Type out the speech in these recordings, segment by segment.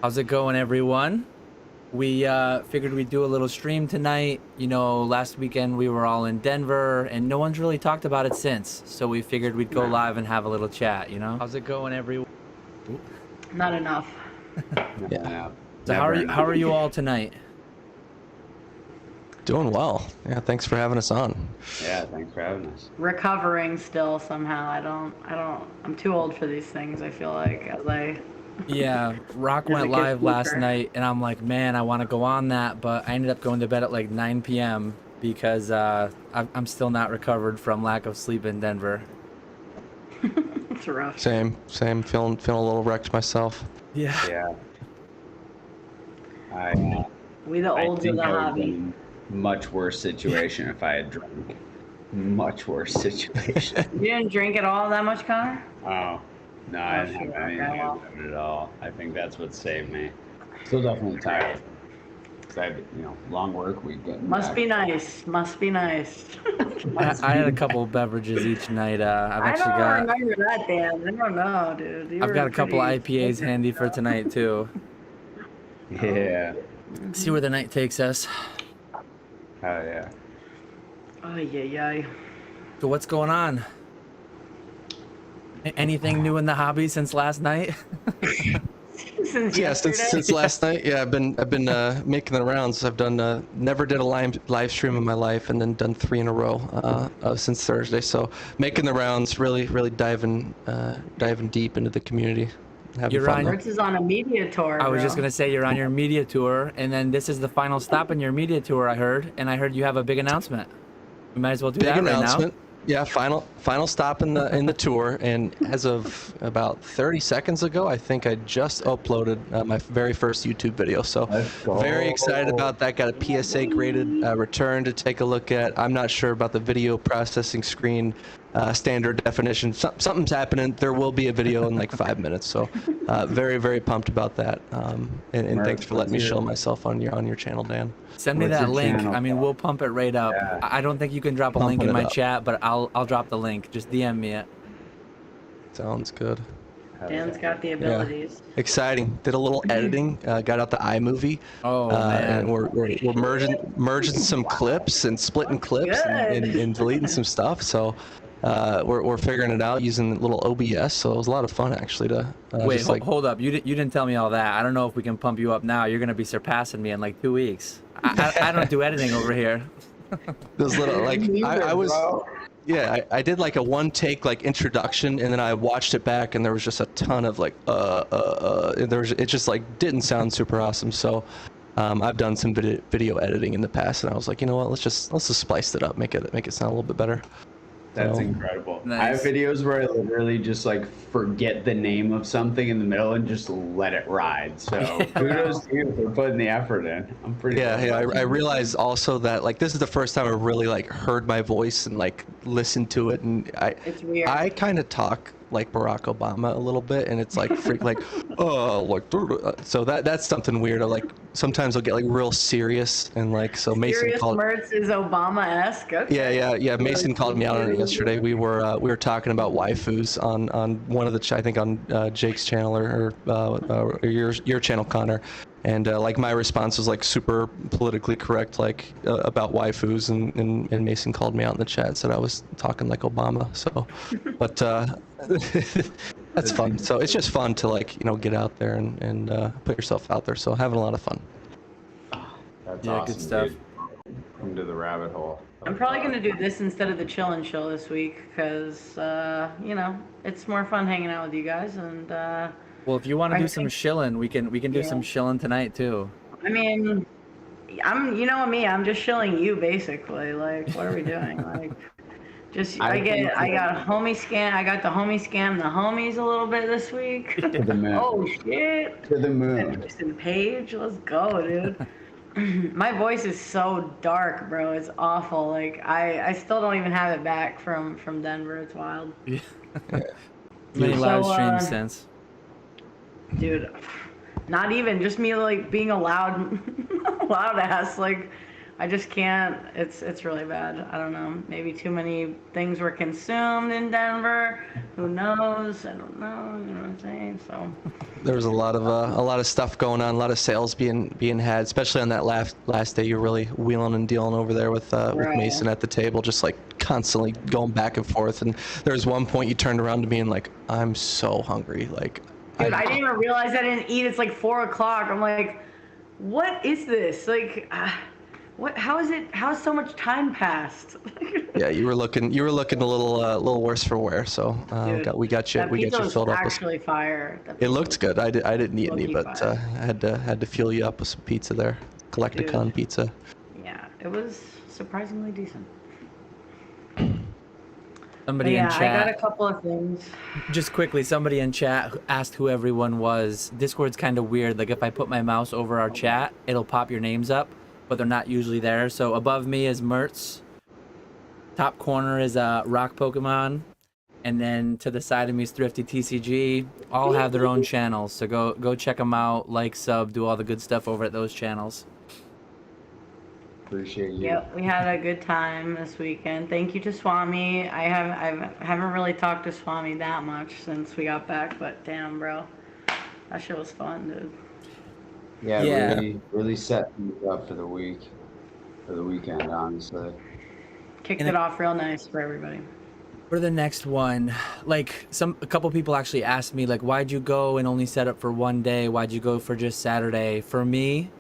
How's it going, everyone? We figured we'd do a little stream tonight. You know, last weekend we were all in Denver, and no one's really talked about it since. So we figured we'd go live and have a little chat, you know? How's it going, everyone? Not enough. Yeah. So how are you all tonight? Doing well. Yeah, thanks for having us on. Yeah, thanks for having us. Recovering still somehow. I'm too old for these things, I feel like, Yeah, Rock went live last night, and I'm like, man, I want to go on that, but I ended up going to bed at like 9 p.m. because I'm still not recovered from lack of sleep in Denver. It's rough. Same. Feeling a little wrecked myself. Yeah. We the olds of the hobby. Much worse situation if I had drank. Much worse situation. You didn't drink at all that much, Connor? Oh, no, I didn't have anything of it at all. I think that's what saved me. Still definitely tired. Because I had, long work week. Must be nice. I had a couple of beverages each night. I don't remember that, Dan. I don't know, dude. I've got a couple IPAs handy for tonight, too. Yeah. See where the night takes us. Oh, yeah. Ay. So what's going on? Anything new in the hobby since last night? Since last night. Yeah, I've been making the rounds. I've done never did a live stream in my life, and then done 3 in a row since Thursday. So making the rounds, really diving deep into the community. Rich is on a media tour. I was just gonna say you're on your media tour, and then this is the final stop in your media tour. I heard you have a big announcement. We might as well do that right now. Yeah, final stop in the tour, and as of about 30 seconds ago, I think I just uploaded my very first YouTube video. So very excited about that. Got a PSA graded return to take a look at. I'm not sure about the video processing screen standard definition. Something's happening. There will be a video in like 5 minutes. So very pumped about that. And thanks for letting me show myself on your channel, Dan. Send me that link. I mean, we'll pump it right up. Yeah. I don't think you can drop a link in my chat, but I'll drop the link. Just DM me it. Sounds good. Dan's got the abilities. Yeah. Exciting. Did a little editing. Got out the iMovie. Oh man. And we're merging some clips and splitting clips and deleting some stuff. So we're figuring it out using little OBS. So it was a lot of fun actually to. Wait, hold up. You didn't tell me all that. I don't know if we can pump you up now. You're gonna be surpassing me in like 2 weeks. I don't do editing over here. Those little I was. Yeah, I did like a one take like introduction, and then I watched it back, and there was just a ton of like it just like didn't sound super awesome. So I've done some video editing in the past, and I was like, you know what, let's just spice it up, make it sound a little bit better. That's incredible. Nice. I have videos where I literally just like forget the name of something in the middle and just let it ride. So kudos to you for putting the effort in. I'm pretty. Yeah. I realized also that like this is the first time I really like heard my voice and like listened to it, and it's weird. I kind of talk like Barack Obama a little bit, and it's like so that's something weird. I like sometimes I'll get like real serious, and like so Mason called Mertz is Obama-esque. Okay. Yeah. Mason called me out on it yesterday. We were talking about waifus on one of the I think on Jake's channel or your channel, Connor. And like my response was like super politically correct, like about waifus, and Mason called me out in the chat, said I was talking like Obama. So, but that's fun. So it's just fun to like get out there and put yourself out there. So having a lot of fun. That's yeah, awesome, good stuff. Dude. Come to the rabbit hole. I'm probably gonna do this instead of the chill and chill this week because it's more fun hanging out with you guys and. Well, if you want to do some shilling, we can do some shilling tonight too. I mean, I'm just shilling you basically. Like, what are we doing? Like, just I got homie scam. I got the homie scam the homies a little bit this week. To the moon. Oh shit. To the moon. Anderson Page, let's go, dude. My voice is so dark, bro. It's awful. Like I still don't even have it back from Denver. It's wild. Yeah. Many live streams since. Dude, not even just me like being a loud ass. Like I just can't. It's really bad. I don't know. Maybe too many things were consumed in Denver. Who knows? I don't know. You know what I'm saying? So there was a lot of stuff going on, a lot of sales being had, especially on that last day. You're really wheeling and dealing over there with Mason at the table, just like constantly going back and forth. And there was one point you turned around to me and like, I'm so hungry. Like, dude, I didn't even realize I didn't eat. It's like 4 o'clock. I'm like, what is this? Like, what? How is it? How has so much time passed? Yeah, you were looking a little worse for wear. So Dude, we got you filled up. Actually, fire. It looked good. I didn't eat any, but I had to fuel you up with some pizza there. Collectacon pizza. Yeah, it was surprisingly decent. Somebody in chat. I got a couple of things. Just quickly, somebody in chat asked who everyone was. Discord's kind of weird. Like if I put my mouse over our chat, it'll pop your names up, but they're not usually there. So above me is Mertz. Top corner is Rock Pokemon. And then to the side of me is Thrifty TCG. All have their own channels. So go check them out, like, sub, do all the good stuff over at those channels. Appreciate you. Yep, we had a good time this weekend. Thank you to Swami. I haven't really talked to Swami that much since we got back, but damn, bro, that shit was fun, dude. Yeah. Really set things up for the weekend, honestly. Kicked it off real nice for everybody. For the next one, like a couple people actually asked me, like, why'd you go and only set up for one day? Why'd you go for just Saturday? For me,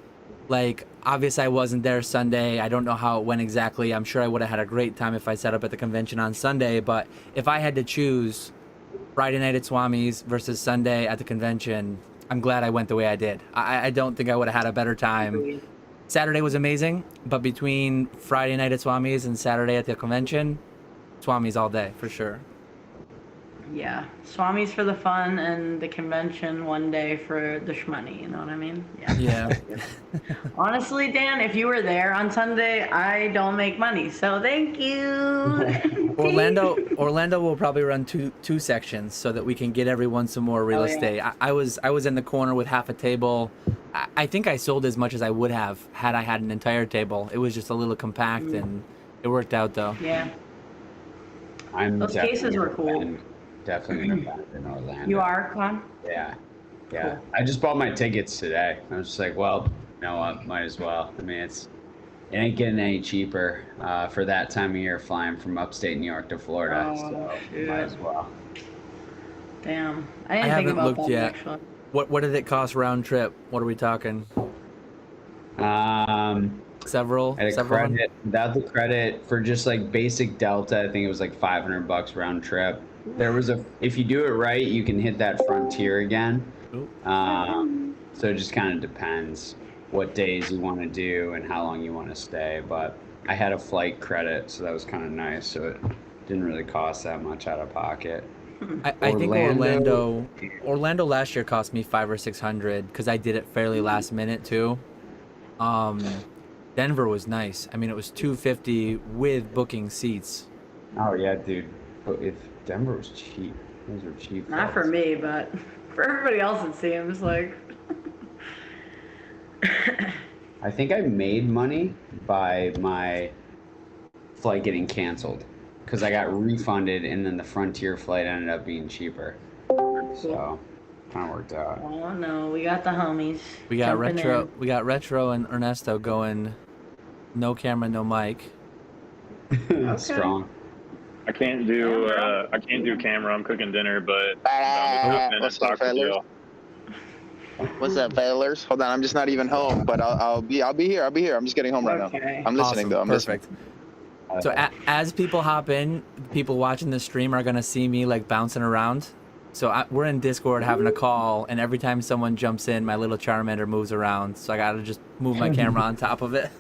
like, obviously I wasn't there Sunday. I don't know how it went exactly. I'm sure I would have had a great time if I set up at the convention on Sunday. But if I had to choose Friday night at Swami's versus Sunday at the convention, I'm glad I went the way I did. I don't think I would have had a better time. Saturday was amazing, but between Friday night at Swami's and Saturday at the convention, Swami's all day, for sure. Yeah, Swami's for the fun and the convention one day for the shmoney, you know what I mean? Yeah. Honestly, Dan, if you were there on Sunday, I don't make money, so thank you. Orlando will probably run two sections so that we can get everyone some more real estate. I was in the corner with half a table. I think I sold as much as I would have had I had an entire table. It was just a little compact and it worked out though. Yeah. Those cases were cool. Definitely gonna find it in Orlando. You are, Con? Yeah. Cool. I just bought my tickets today. I was just like, well, you know what, might as well. I mean, it ain't getting any cheaper for that time of year flying from upstate New York to Florida. So shit. might as well. Damn. I haven't think about looked that yet. actually. What did it cost round trip? What are we talking? Several. Credit, without the credit for just like basic Delta, I think it was like $500 round trip. There was if you do it right, you can hit that frontier again. So it just kind of depends what days you want to do and how long you want to stay. But I had a flight credit, so that was kind of nice. So it didn't really cost that much out of pocket. I think Orlando last year cost me $500 or $600 because I did it fairly last minute too. Denver was nice. I mean, it was $250 with booking seats. Oh yeah, dude. If Denver was cheap, those were cheap. Not for me, but for everybody else, it seems like. I think I made money by my flight getting canceled because I got refunded, and then the Frontier flight ended up being cheaper. So kind of worked out. Oh no, we got the homies. We got Retro and Ernesto going. No camera, no mic. Okay. Strong. I can't do camera. I'm cooking dinner, but what's up, fellas? What's up, fellas? Hold on, I'm just not even home, but I'll be here. I'm just getting home right now. I'm listening Awesome. though. I'm Perfect. listening. So as people hop in, people watching the stream are gonna see me like bouncing around. So we're in Discord having a call, and every time someone jumps in, my little Charmander moves around. So I gotta just move my camera on top of it.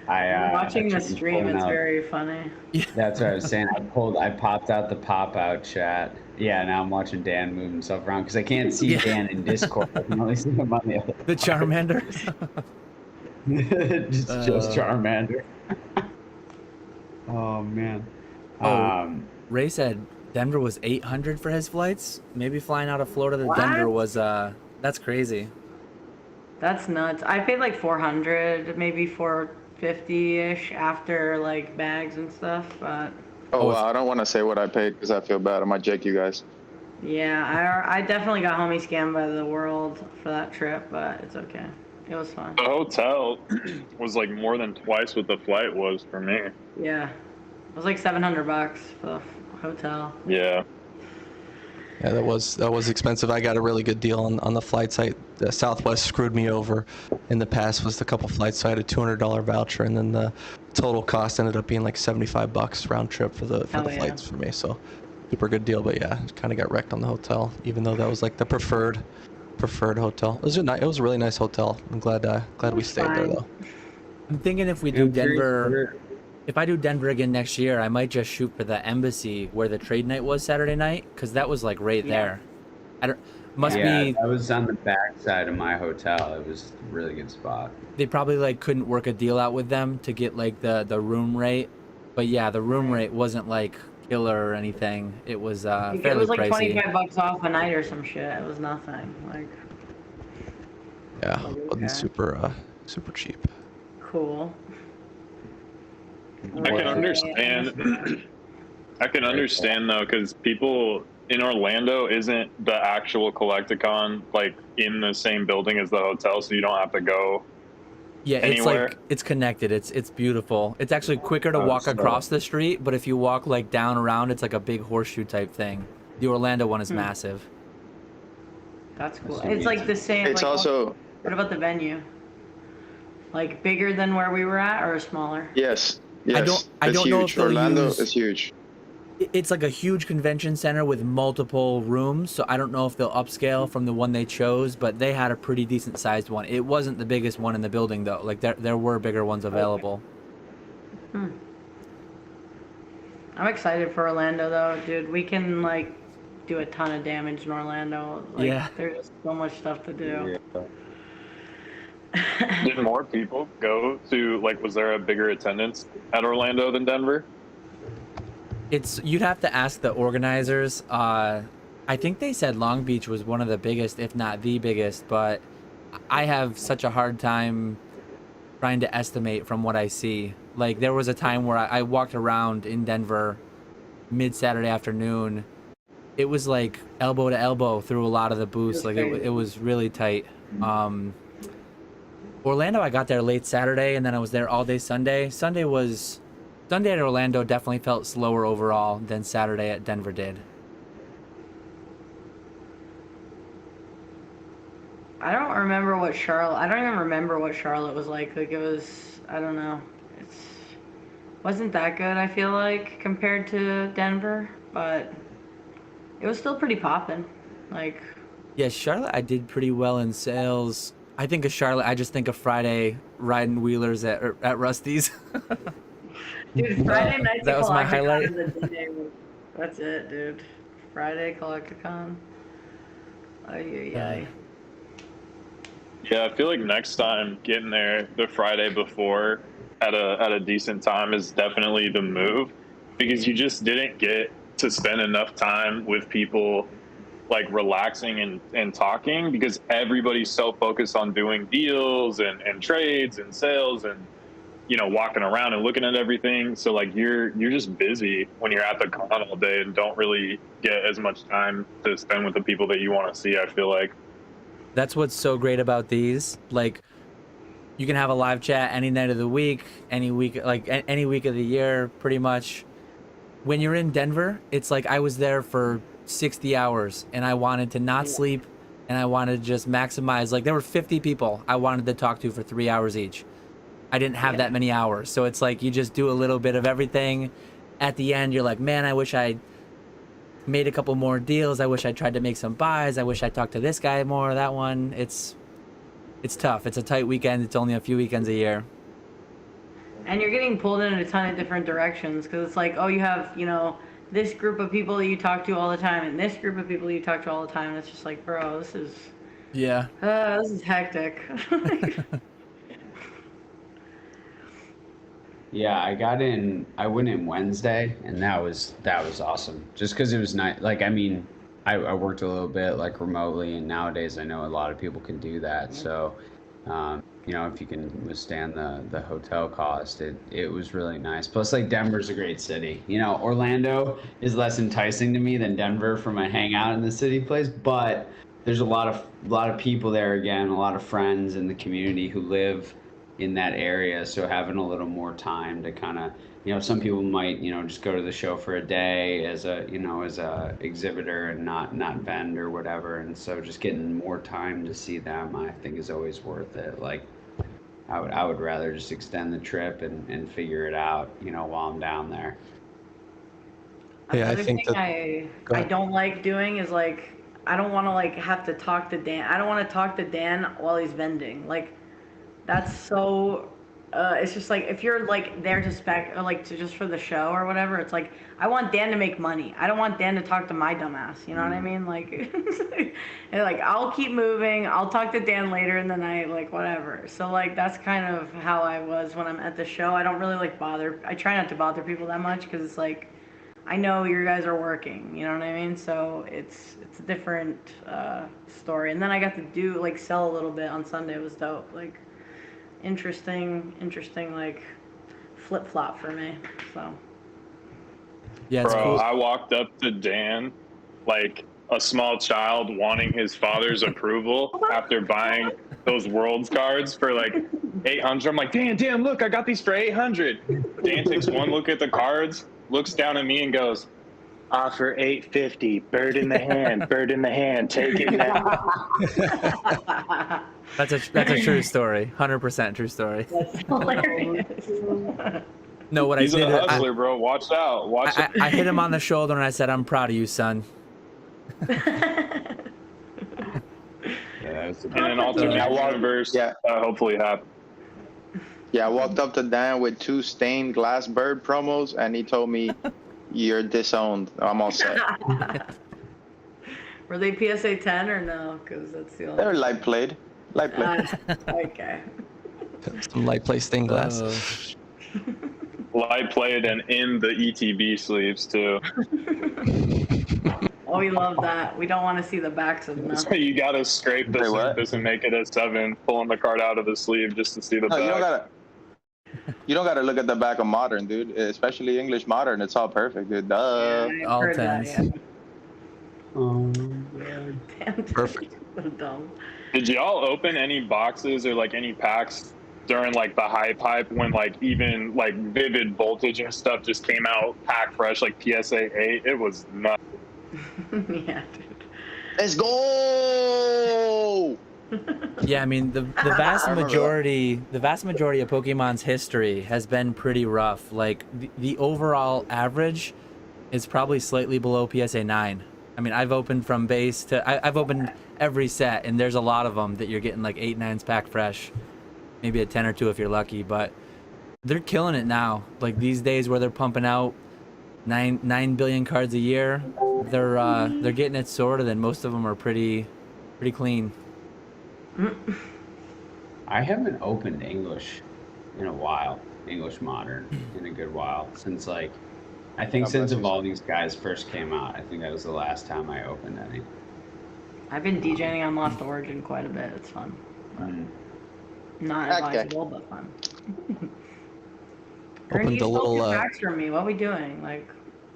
Watching the stream, it's very funny. That's what I was saying. I popped out the pop-out chat. Yeah, now I'm watching Dan move himself around because I can't see Dan in Discord. I can only see him on the other. The Charmander. just Charmander. Oh man. Ray said Denver was $800 for his flights. Maybe flying out of Florida to Denver was that's crazy. That's nuts. I paid like $400, maybe $450-ish after like bags and stuff, but. Oh, well, I don't want to say what I paid because I feel bad. I might jake you guys. Yeah, I definitely got homie scammed by the world for that trip, but it's okay. It was fun. The hotel was like more than twice what the flight was for me. Yeah, it was like $700 for the hotel. Yeah. Yeah, that was expensive. I got a really good deal on the flight site. Southwest screwed me over in the past. Was a couple flights, so I had a $200 voucher, and then the total cost ended up being like $75 round trip for the flights for me. So super good deal, but yeah, kind of got wrecked on the hotel, even though that was like the preferred hotel. It was it was a really nice hotel. I'm glad we stayed there though. I'm thinking if we do Denver. If I do Denver again next year, I might just shoot for the embassy where the trade night was Saturday night, because that was like right there. I don't. Must be. That was on the back side of my hotel. It was a really good spot. They probably like couldn't work a deal out with them to get like the room rate, but yeah, the room rate wasn't like killer or anything. It was fairly pricey. It was like $25 off a night or some shit. It was nothing. Like. Yeah, wasn't super cheap. Cool. I can understand. I can understand though, because people in Orlando isn't the actual Collectacon like in the same building as the hotel, so you don't have to go. Yeah, anywhere. It's like it's connected. It's beautiful. It's actually quicker to walk across the street, but if you walk like down around, it's like a big horseshoe type thing. The Orlando one is massive. That's cool. It's like the same. It's like, also. What about the venue? Like bigger than where we were at, or smaller? Yes. Yes. I don't know if they'll Orlando use. is huge. It's like a huge convention center with multiple rooms, so I don't know if they'll upscale from the one they chose, but they had a pretty decent sized one. It wasn't the biggest one in the building though. Like there were bigger ones available. I'm excited for Orlando though, dude. We can like do a ton of damage in Orlando. Like, yeah. There's just so much stuff to do. Yeah. Did more people go to, like, was there a bigger attendance at Orlando than Denver? You'd have to ask the organizers. I think they said Long Beach was one of the biggest, if not the biggest, but I have such a hard time trying to estimate from what I see. Like there was a time where I walked around in Denver mid-Saturday afternoon. It was like elbow to elbow through a lot of the booths. Like it was really tight. Orlando, I got there late Saturday, and then I was there all day Sunday. Sunday at Orlando definitely felt slower overall than Saturday at Denver did. I don't even remember what Charlotte was like. Like it was, I don't know. Wasn't that good, I feel like, compared to Denver, but it was still pretty poppin'. Like. Yeah, Charlotte, I did pretty well in sales. I think of Charlotte, I just think of Friday riding wheelers at Rusty's. Dude, Friday night that was my highlight. That's it, dude. Friday Collectacon. Ay. Yeah, I feel like next time getting there the Friday before at a decent time is definitely the move, because you just didn't get to spend enough time with people like relaxing and talking, because everybody's so focused on doing deals and trades and sales and, you know, walking around and looking at everything. So like you're just busy when you're at the con all day and don't really get as much time to spend with the people that you want to see, I feel like. That's what's so great about these. Like you can have a live chat any night of the week, any week of the year, pretty much. When you're in Denver, it's like I was there for 60 hours and I wanted to not sleep and I wanted to just maximize. Like there were 50 people I wanted to talk to for 3 hours each. I didn't have that many hours. So it's like you just do a little bit of everything. At the end, you're like, man, I wish I made a couple more deals. I wish I tried to make some buys. I wish I talked to this guy more, that one. It's tough. It's a tight weekend. It's only a few weekends a year. And you're getting pulled in a ton of different directions, because it's like, oh, you have, you know, this group of people that you talk to all the time and this group of people you talk to all the time. And it's just like, bro, this is hectic. Yeah, I went in Wednesday, and that was awesome. Just because it was nice. Like, I mean, I worked a little bit like remotely, and nowadays I know a lot of people can do that. So you know, if you can withstand the hotel cost, it was really nice. Plus, like, Denver's a great city. You know, Orlando is less enticing to me than Denver for my hangout in the city place, but there's a lot of people there again, a lot of friends in the community who live in that area, so having a little more time to kind of, you know, some people might, you know, just go to the show for a day as a, you know, as a exhibitor and not vend or whatever, and so just getting more time to see them, I think, is always worth it. Like, I would rather just extend the trip and figure it out, you know, while I'm down there. Yeah, I Another think thing that. I don't like doing is, like, I don't want to, like, have to talk to Dan. I don't want to talk to Dan while he's vending. Like, that's so. It's just like, if you're, like, there to spec, or, like, to just for the show or whatever, it's like, I want Dan to make money. I don't want Dan to talk to my dumbass. You know what I mean? Like, and, like, I'll keep moving. I'll talk to Dan later in the night, like, whatever. So, like, that's kind of how I was when I'm at the show. I don't really, like, bother. I try not to bother people that much, because it's like, I know you guys are working, you know what I mean? So it's a different story. And then I got to do, like, sell a little bit on Sunday. It was dope. Like, interesting, like, flip-flop for me. So. Yeah, it's Bro, cool. I walked up to Dan like a small child wanting his father's approval after buying those Worlds cards for like 800. I'm like, Dan, look, I got these for 800. Dan takes one look at the cards, looks down at me and goes, offer 850, bird in the hand, take it now. That's a true story. 100% true story. That's hilarious. No, what He's I did, a hustler, bro. Watch out. I hit him on the shoulder and I said, "I'm proud of you, son." Yeah, In an alternate universe, hopefully happen. Yeah, I walked up to Dan with 2 stained glass bird promos, and he told me, "You're disowned." I'm all set. Were they PSA 10 or no? Because that's the only. They're light played. Okay. Some light play stained glass. Light played and in the ETB sleeves too. Oh, we love that. We don't want to see the backs of them. So you gotta scrape the surface and make it a 7, pulling the card out of the sleeve just to see the back. You don't gotta look at the back of Modern, dude. Especially English Modern. It's all perfect, dude. Duh. Yeah, All heard that, 10s. yeah. Damn, Perfect. so dumb. Did y'all open any boxes or like any packs during like the hype when like even like Vivid Voltage and stuff just came out pack fresh, like PSA 8? It was nuts. Yeah, dude. Let's go. Yeah, I mean the vast majority of Pokemon's history has been pretty rough. Like the overall average is probably slightly below PSA 9. I mean, I've opened from base to I've opened every set, and there's a lot of them that you're getting like 8 9s pack fresh, maybe a 10 or 2 if you're lucky. But they're killing it now. Like these days where they're pumping out 9 billion cards a year, they're getting it sorted, and most of them are pretty clean. I haven't opened English in a while, English Modern, in a good while, since like, I think since Evolving's guys first came out. I think that was the last time I opened any. I've been DJing on Lost Origin quite a bit. It's fun. Not advisable, but fun. Opened the little packs from me. What are we doing? Like,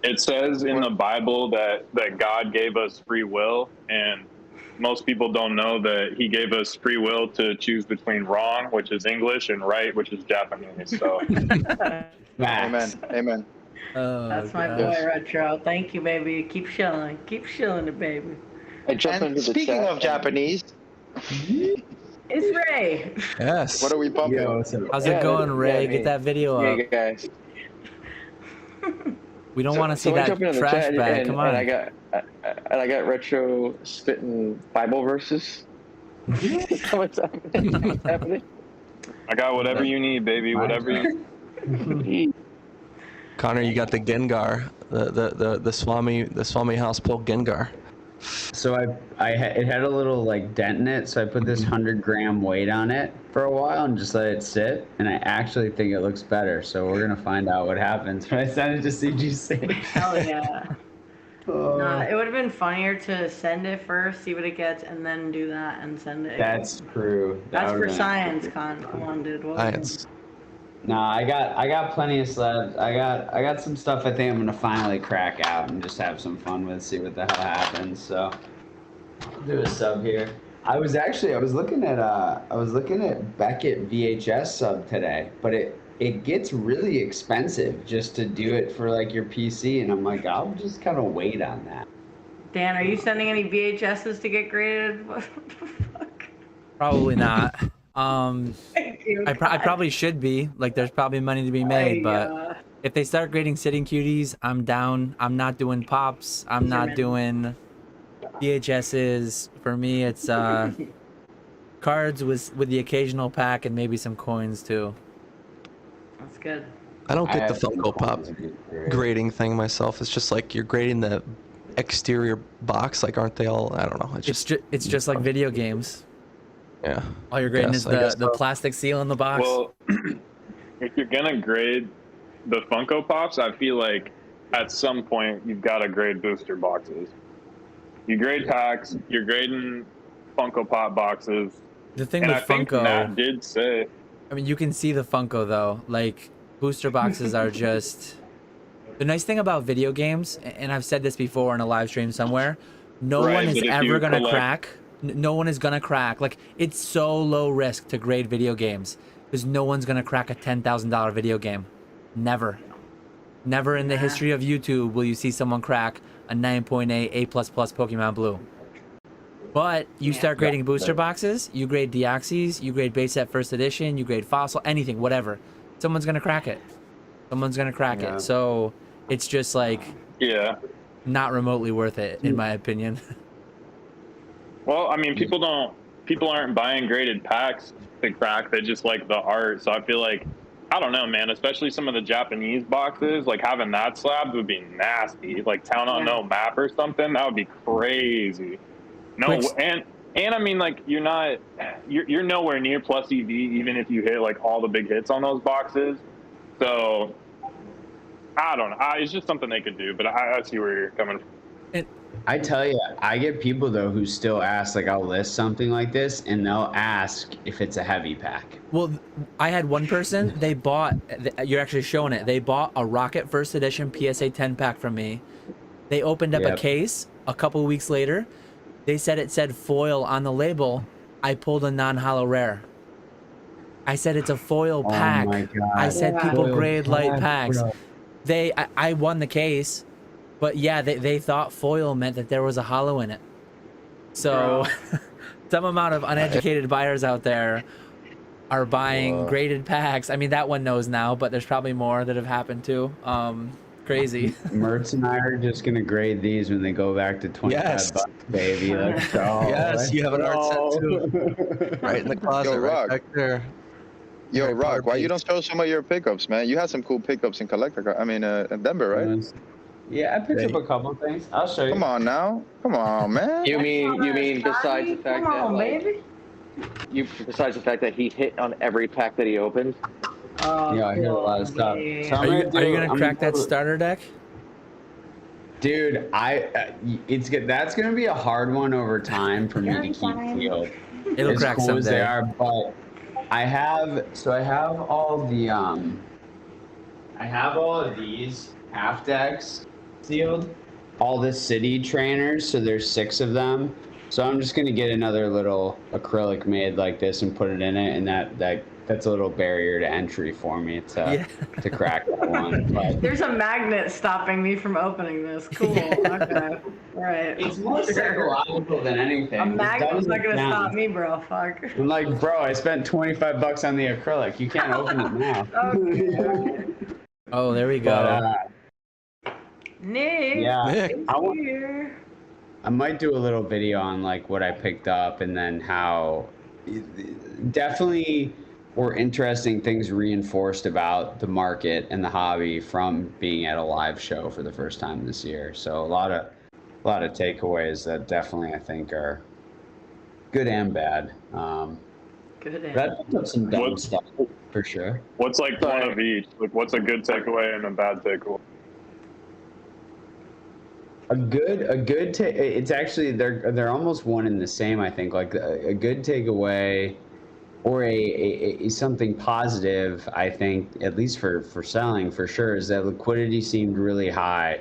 it says in the Bible that God gave us free will, and most people don't know that he gave us free will to choose between wrong, which is English, and right, which is Japanese. So Amen. Oh, that's my boy Retro. Thank you, baby. Keep shilling it, baby. And speaking of Japanese, it's Ray. Yes. What are we pumping? How's it going, Ray? Get that video up. Hey guys. We don't want to see that trash bag. Come on. And I got Retro spitting Bible verses. What's happening? I got whatever you need, baby. Whatever you need. Connor, you got the Gengar, the Swami House Pull Gengar. So it had a little like dent in it, so I put this 100-gram weight on it for a while and just let it sit, and I actually think it looks better. So we're gonna find out what happens when I send it to CGC. Hell yeah. No, it would have been funnier to send it first, see what it gets, and then do that and send it. That's true. That's for science, Con. Come on, dude. What Science. No, I got plenty of slabs. I got some stuff I think I'm gonna finally crack out and just have some fun with, see what the hell happens. So I'll do a sub here. I was looking at Beckett VHS sub today, but it gets really expensive just to do it for like your PC, and I'm like, I'll just kind of wait on that. Dan, are you sending any VHSs to get graded? What the fuck? Probably not. I probably should be. Like, there's probably money to be made, but if they start grading sitting cuties, I'm down. I'm not doing pops. I'm not doing VHSs. For me, it's cards with the occasional pack and maybe some coins too. That's good. I don't get the Funko Pop grading thing myself. It's just like you're grading the exterior box. Like, aren't they all? I don't know. It's just like video games. Yeah. All you're grading is the plastic seal in the box. Well, if you're gonna grade the Funko Pops, I feel like at some point you've got to grade booster boxes. You grade packs, you're grading Funko Pop boxes. The thing and with I think Funko, Matt did say, I mean, you can see the Funko though. Like, booster boxes are just. The nice thing about video games, and I've said this before in a live stream somewhere, no one is ever gonna crack. No one is gonna crack. Like, it's so low risk to grade video games because no one's gonna crack a $10,000 video game. Never. Never in the history of YouTube will you see someone crack a 9.8 A++ Pokemon Blue. But you start grading booster boxes, you grade Deoxys, you grade base set first edition, you grade fossil, anything, whatever. Someone's gonna crack it. Someone's gonna crack it. So it's just like not remotely worth it, in my opinion. well, I mean, people aren't buying graded packs to crack. They just like the art. So I feel like, I don't know, man, especially some of the Japanese boxes, like having that slab would be nasty. Like Town on No Map or something, that would be crazy. No, and I mean, like, you're nowhere near plus EV, even if you hit like all the big hits on those boxes. So I don't know. It's just something they could do, but I see where you're coming from. I tell you, I get people though who still ask, like, I'll list something like this and they'll ask if it's a heavy pack. Well, I had one person, they bought, you're actually showing it, they bought a Rocket First Edition PSA 10 pack from me. They opened up a case a couple weeks later. They said it said foil on the label. I pulled a non-hollow rare. I said it's a foil pack. Oh my God. I said people Foil grade light packs. bro. I won the case, but yeah, they thought foil meant that there was a hollow in it. So some amount of uneducated buyers out there are buying graded packs. I mean, that one knows now, but there's probably more that have happened too. Crazy. Mertz and I are just gonna grade these when they go back to 25 bucks, baby. Let's go. Yes, you have an art set too. Right in the closet, right back there. Yo, Rock, why you don't show some of your pickups, man? You had some cool pickups in Collectacon. I mean, in Denver, right? Yeah, I picked up a couple things. I'll show you. Come on now. Come on, man. You mean besides the fact that like, besides the fact that he hit on every pack that he opened? Yeah, I hear a lot of stuff. So Are you gonna crack that starter deck? Dude, it's good. That's gonna be a hard one over time for me to keep sealed. It'll crack someday. As they are, but I have all the I have all of these half decks sealed. All the city trainers, so there's 6 of them. So I'm just gonna get another little acrylic made like this and put it in it, and that's a little barrier to entry for me to crack that one. But there's a magnet stopping me from opening this. Cool. Okay. All right. it's more psychological than anything. A magnet's not gonna stop me, bro. Fuck. I'm like, bro, I spent 25 bucks on the acrylic. You can't open it now. Okay. Oh, there we go. Nick. Yeah. Here. I might do a little video on like what I picked up and then how definitely were interesting things reinforced about the market and the hobby from being at a live show for the first time this year. So a lot of takeaways that definitely I think are good and bad. Good. But I picked up some dumb stuff for sure. What's like one of each? Like, what's a good takeaway and a bad takeaway? It's actually they're almost one and the same. I think like a good takeaway or a something positive. I think at least for selling for sure is that liquidity seemed really high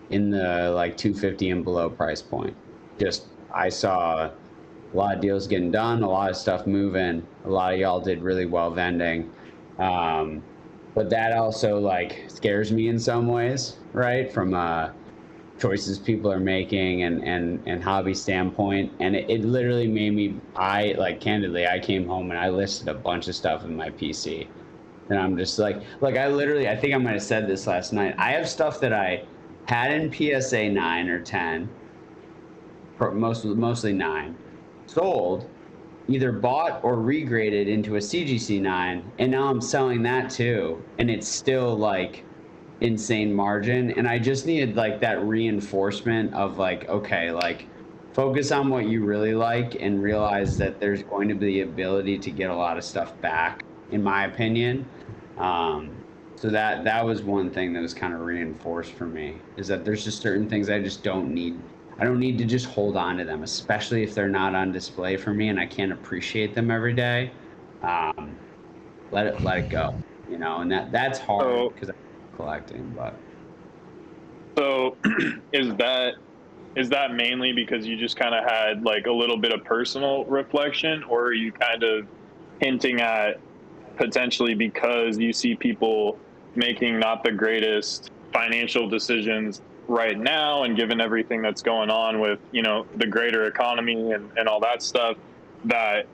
in the like 250 and below price point. Just I saw a lot of deals getting done, a lot of stuff moving. A lot of y'all did really well vending. But that also like scares me in some ways, right? From choices people are making and hobby standpoint. And it literally made me, candidly, I came home and I listed a bunch of stuff in my PC. And I'm just like I think I might have said this last night. I have stuff that I had in PSA 9 or 10, mostly 9, sold, either bought or regraded into a CGC 9, and now I'm selling that too, and it's still like insane margin. And I just needed like that reinforcement of like, okay, like focus on what you really like and realize that there's going to be the ability to get a lot of stuff back, in my opinion. So that was one thing that was kind of reinforced for me, is that there's just certain things I just don't need. I don't need to just hold on to them, especially if they're not on display for me and I can't appreciate them every day. Let it go, you know, and that's hard because I'm collecting. But so is that mainly because you just kind of had like a little bit of personal reflection, or are you kind of hinting at potentially because you see people making not the greatest financial decisions right now, and given everything that's going on with, you know, the greater economy and all that stuff, that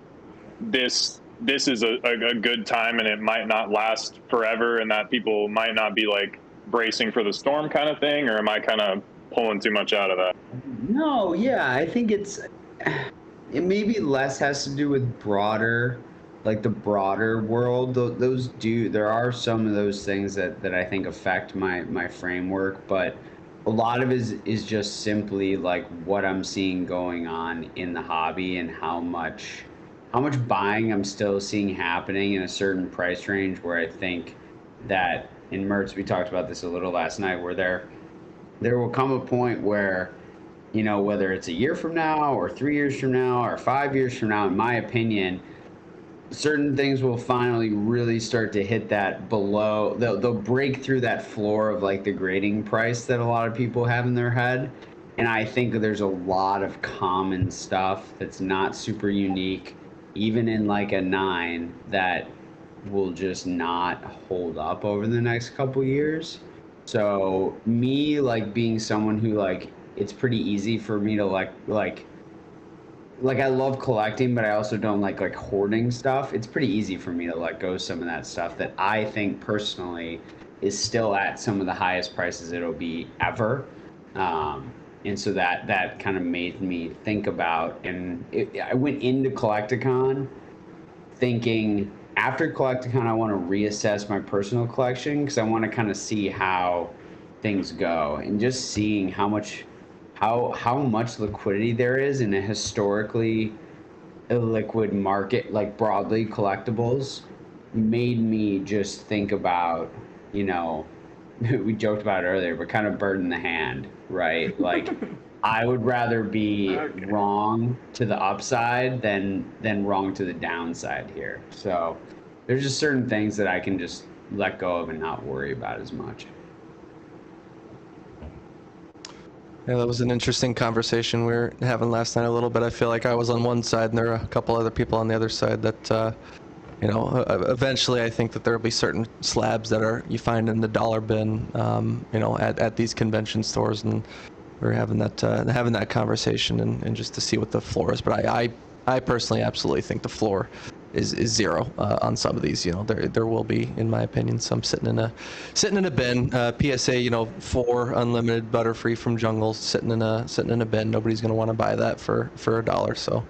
this is a good time and it might not last forever, and that people might not be like bracing for the storm kind of thing? Or am I kind of pulling too much out of that? No, yeah, I think it maybe less has to do with broader, like the broader world. There are some of those things that I think affect my framework, but a lot of it is just simply like what I'm seeing going on in the hobby and how much buying I'm still seeing happening in a certain price range, where I think that in Mertz, we talked about this a little last night, where there will come a point where, you know, whether it's a year from now or 3 years from now or 5 years from now, in my opinion, certain things will finally really start to hit that below. They'll break through that floor of like the grading price that a lot of people have in their head. And I think there's a lot of common stuff that's not super unique, even in like a 9, that will just not hold up over the next couple years. So me, like being someone who like, it's pretty easy for me to like I love collecting, but I also don't like hoarding stuff. It's pretty easy for me to let go some of that stuff that I think personally is still at some of the highest prices it'll be ever. And so that kind of made me think about, and I went into Collectacon thinking, after Collectacon, I want to reassess my personal collection, because I want to kind of see how things go, and just seeing how much liquidity there is in a historically illiquid market, like broadly collectibles, made me just think about, you know, we joked about it earlier, but kind of bird in the hand, right? Like I would rather be wrong to the upside than wrong to the downside here. So there's just certain things that I can just let go of and not worry about as much. Yeah, that was an interesting conversation we were having last night a little bit. I feel like I was on one side and there were a couple other people on the other side that, you know, eventually I think that there will be certain slabs that you find in the dollar bin, you know, at these convention stores, and we're having that conversation and just to see what the floor is. But I personally absolutely think the floor is zero on some of these. You know, there will be, in my opinion, some sitting in a bin. PSA, you know, 4 unlimited Butterfree from Jungle sitting in a bin. Nobody's gonna want to buy that for $1. So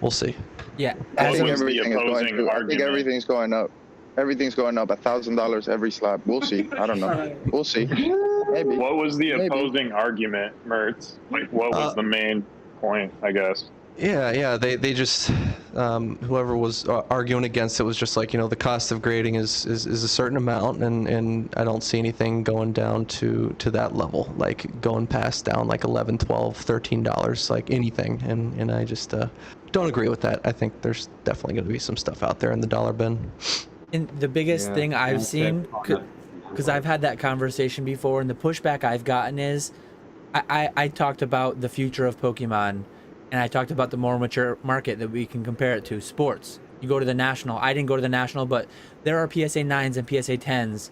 we'll see. Yeah, I think everything's going up. Everything's going up $1,000 every slab. We'll see. I don't know. We'll see. Maybe. What was the opposing argument, Mertz? Like, what was the main point, I guess? Yeah. They just whoever was arguing against it was just like, the cost of grading is a certain amount, and I don't see anything going down to that level, like going past down like $11, $12, $13, like anything, and I just don't agree with that. I think there's definitely going to be some stuff out there in the dollar bin. And the biggest thing I've seen, because I've had that conversation before, and the pushback I've gotten is, I talked about the future of Pokemon, and I talked about the more mature market that we can compare it to. Sports. You go to the National. I didn't go to the National, but there are PSA 9s and PSA 10s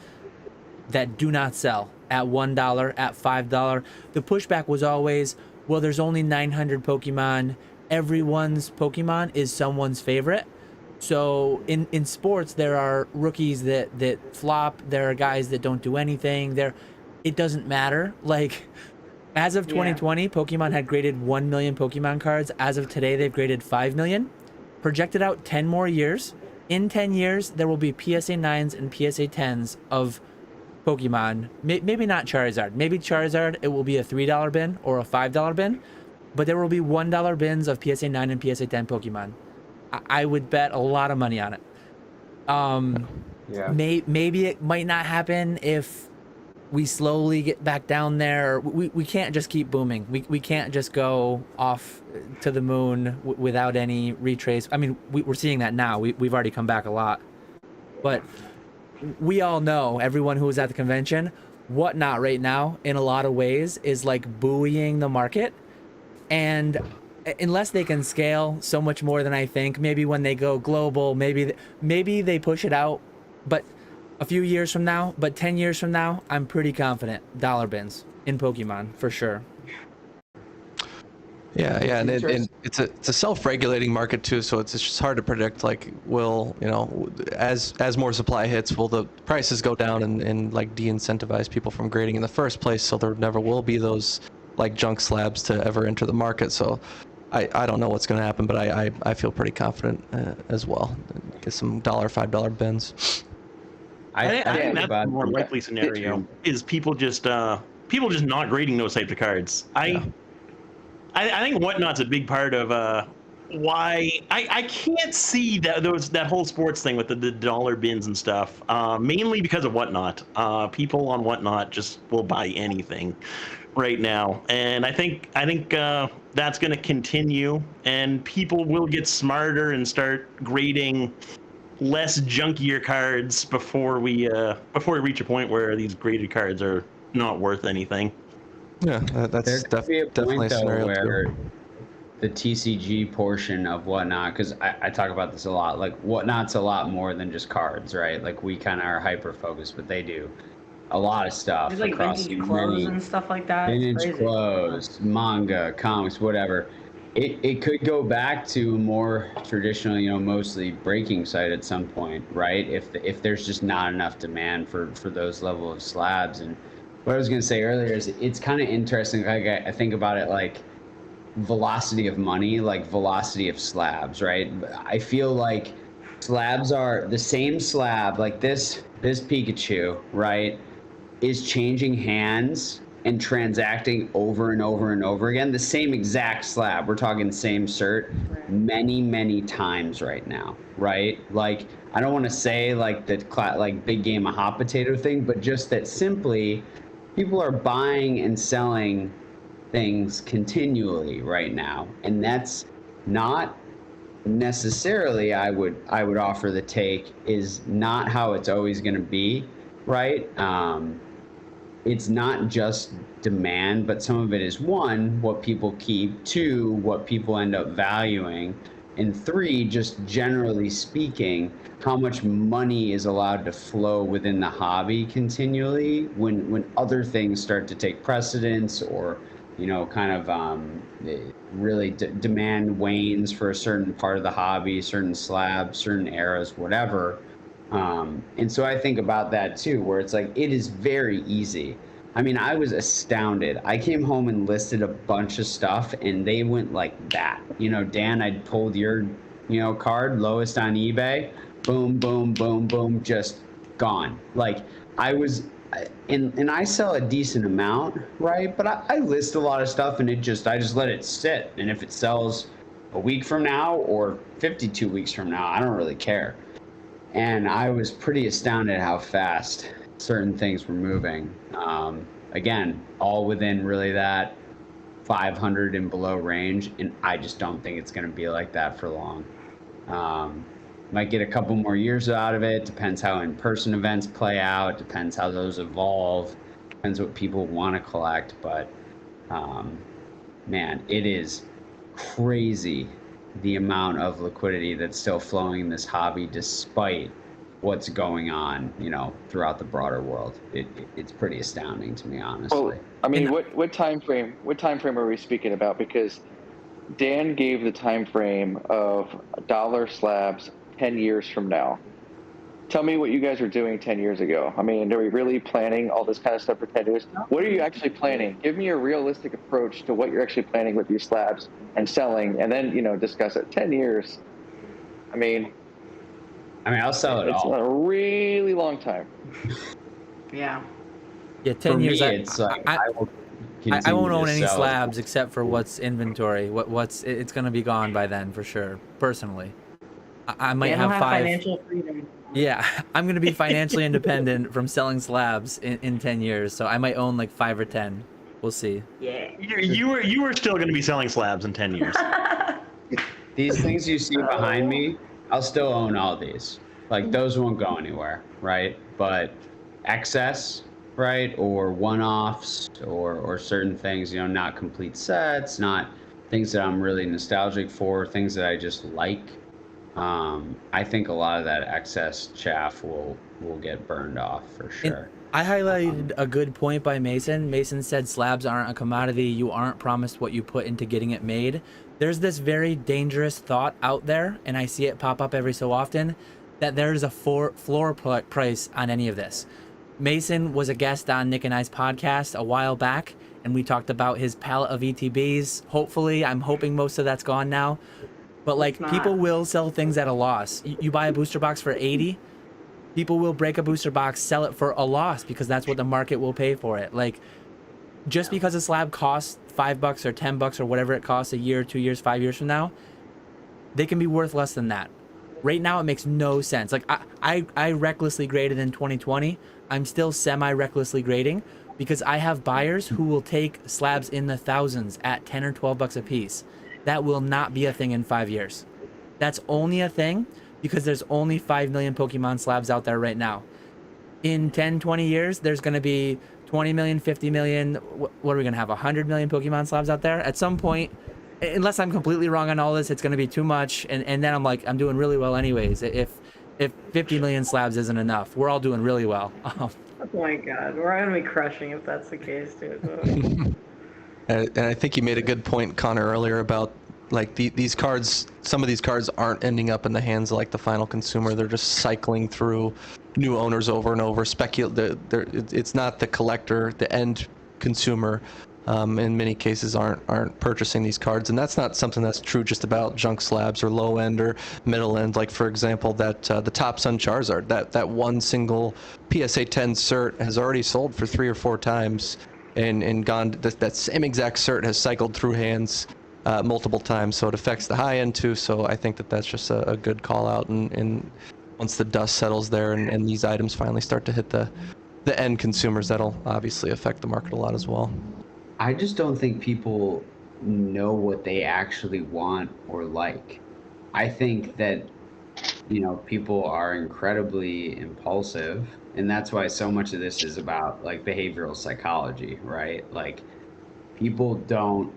that do not sell at $1, at $5. The pushback was always, well, there's only 900 Pokemon. Everyone's Pokemon is someone's favorite. So in sports, there are rookies that flop. There are guys that don't do anything. It doesn't matter. Like, as of 2020, Pokemon had graded 1 million Pokemon cards. As of today, they've graded 5 million. Projected out 10 more years. In 10 years, there will be PSA 9s and PSA 10s of Pokemon. Maybe not Charizard. Maybe Charizard, it will be a $3 bin or a $5 bin. But there will be $1 bins of PSA 9 and PSA 10 Pokemon. I would bet a lot of money on it. Maybe it might not happen if we slowly get back down there. We can't just keep booming. We can't just go off to the moon without any retrace. I mean, we're seeing that now. We've already come back a lot. But we all know, everyone who was at the convention, Whatnot right now, in a lot of ways, is like buoying the market. And unless they can scale so much more than I think, maybe when they go global, maybe they push it out. But a few years from now, but 10 years from now, I'm pretty confident dollar bins in Pokemon for sure. Yeah, and it's a self-regulating market too, so it's just hard to predict. Like, will as more supply hits, will the prices go down and like de-incentivize people from grading in the first place? So there never will be those like junk slabs to ever enter the market. So I don't know what's going to happen, but I feel pretty confident as well. Get some $5 bins. I think that's the more likely scenario is people just not grading those types of cards. I think Whatnot's a big part of why I can't see that whole sports thing with the dollar bins and stuff. Mainly because of Whatnot. People on Whatnot just will buy anything right now, and I think that's going to continue, and people will get smarter and start grading less junkier cards before we reach a point where these graded cards are not worth anything. Yeah, that's definitely a scenario where the TCG portion of Whatnot, because I talk about this a lot, like Whatnot's a lot more than just cards, right? Like we kind of are hyper focused, but they do a lot of stuff. There's like across vintage clothes and stuff like that. Vintage clothes, manga, comics, whatever. It could go back to a more traditional, mostly breaking site at some point, right? If there's just not enough demand for those level of slabs. And what I was going to say earlier is it's kind of interesting. Like I think about it like velocity of money, like velocity of slabs, right? I feel like slabs are the same slab, like this Pikachu, right, is changing hands and transacting over and over and over again. The same exact slab. We're talking same cert many times right now, right? Like, I don't want to say like the big game of hot potato thing, but just that simply people are buying and selling things continually right now. And that's not necessarily, I would offer the take, is not how it's always going to be, right? It's not just demand, but some of it is, one, what people keep, two, what people end up valuing, and three, just generally speaking, how much money is allowed to flow within the hobby continually when other things start to take precedence, or really demand wanes for a certain part of the hobby, certain slabs, certain eras, whatever. And so I think about that too, where it's like, it is very easy. I mean, I was astounded. I came home and listed a bunch of stuff and they went like that. Dan, I'd pulled your, card, lowest on eBay, boom, boom, boom, boom, just gone. Like I was, and I sell a decent amount, right? But I list a lot of stuff and I just let it sit. And if it sells a week from now or 52 weeks from now. I don't really care. And I was pretty astounded how fast certain things were moving. Again, all within really that 500 and below range, and I just don't think it's going to be like that for long. Might get a couple more years out of it. Depends how in-person events play out. Depends how those evolve. Depends what people want to collect. But man, it is crazy the amount of liquidity that's still flowing in this hobby, despite what's going on, you know, throughout the broader world. It's pretty astounding to me, honestly. Well, I mean, what time frame are we speaking about? Because Dan gave the time frame of dollar slabs 10 years from now. Tell me what you guys were doing 10 years ago. I mean, are we really planning all this kind of stuff for 10 years? What are you actually planning? Give me a realistic approach to what you're actually planning with these slabs and selling, and then, you know, discuss it. 10 years. I mean, I'll sell it all. It's a really long time. Yeah. Yeah, 10 years. It's like, I won't own any slabs except for what's inventory. It's gonna be gone by then for sure. Personally, I might have 5. Financial freedom. Yeah, I'm gonna be financially independent from selling slabs in 10 years. So I might own like 5 or 10. We'll see. Yeah. You were still going to be selling slabs in 10 years. These things you see behind me, I'll still own all these. Like, those won't go anywhere, right? But excess, right, or one-offs, or certain things, you know, not complete sets, not things that I'm really nostalgic for, things that I just like. I think a lot of that excess chaff will get burned off for sure. I highlighted a good point by Mason. Mason said slabs aren't a commodity. You aren't promised what you put into getting it made. There's this very dangerous thought out there, and I see it pop up every so often, that there's a floor price on any of this. Mason was a guest on Nick and I's podcast a while back, and we talked about his palette of ETBs. Hopefully, I'm hoping most of that's gone now. But like, people will sell things at a loss. You buy a booster box for 80, people will break a booster box, sell it for a loss because that's what the market will pay for it. Like, just because a slab costs $5 or $10 or whatever it costs a year, 2 years, 5 years from now, they can be worth less than that. Right now, it makes no sense. Like, I recklessly graded in 2020. I'm still semi-recklessly grading because I have buyers who will take slabs in the thousands at 10 or 12 bucks a piece. That will not be a thing in 5 years. That's only a thing because there's only 5 million Pokemon slabs out there right now. In 10, 20 years, there's going to be 20 million, 50 million. What are we going to have? 100 million Pokemon slabs out there? At some point, unless I'm completely wrong on all this, it's going to be too much. And then I'm like, I'm doing really well anyways. If 50 million slabs isn't enough, we're all doing really well. Oh my God. We're going to be crushing if that's the case, too. And I think you made a good point, Connor, earlier about like these cards. Some of these cards aren't ending up in the hands of like the final consumer. They're just cycling through new owners over and over. It's not the collector, the end consumer. In many cases, aren't purchasing these cards, and that's not something that's true just about junk slabs or low end or middle end. Like for example, that the Top Sun Charizard, that one single PSA 10 cert has already sold for 3 or 4 times. And gone. That same exact cert has cycled through hands multiple times, so it affects the high end too. So I think that's just a good call out. And once the dust settles there and these items finally start to hit the end consumers, that'll obviously affect the market a lot as well. I just don't think people know what they actually want or like. I think that, you know, people are incredibly impulsive, and that's why so much of this is about like behavioral psychology, right? Like, people don't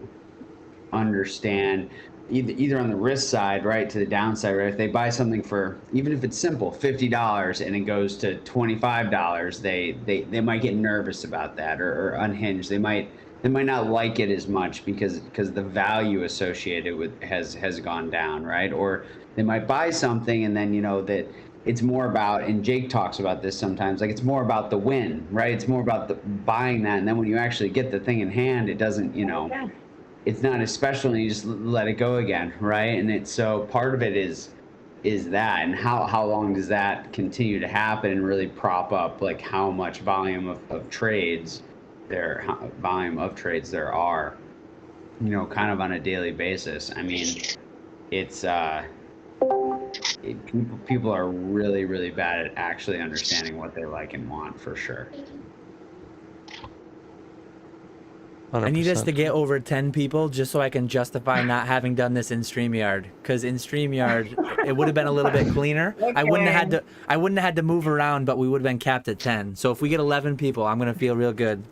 understand either on the risk side, right, to the downside, right? If they buy something for, even if it's simple, $50 and it goes to $25, they might get nervous about that or unhinged. They might not like it as much because the value associated with has gone down, right? Or they might buy something and then, you know, that it's more about, and Jake talks about this sometimes, like it's more about the win, right? It's more about the buying that, and then when you actually get the thing in hand, it doesn't, you know, it's not as special, and you just let it go again, right? And it's, so part of it is that, and how long does that continue to happen and really prop up like how much volume of trades there are, you know, kind of on a daily basis. I mean, it's people are really, really bad at actually understanding what they like and want for sure. 100%. I need us to get over 10 people just so I can justify not having done this in StreamYard. Because in StreamYard, it would have been a little bit cleaner. Okay. I wouldn't have had to move around, but we would have been capped at 10. So if we get 11 people, I'm gonna feel real good.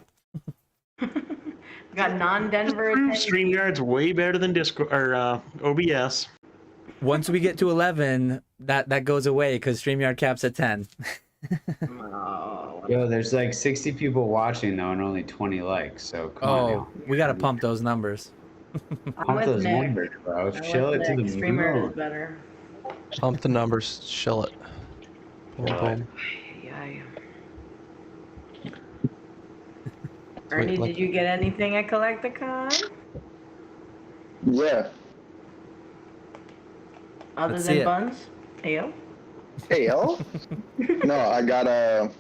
Got non-Denver attendees. StreamYard's way better than Discord or OBS. Once we get to 11, that goes away because StreamYard caps at 10. Oh. Yo, there's like 60 people watching though, and only 20 likes. So come on. Oh, we gotta pump those numbers. I'm Pump with those Nick. numbers, bro. I'm Chill with it to Nick. the Streamer moon. is better. Pump the numbers, shill it. Boom, boom. Yeah. Ernie, did you get anything at Collectacon? Yeah. Other Let's than see it. buns? Ayo? Hey, yo. No, I got a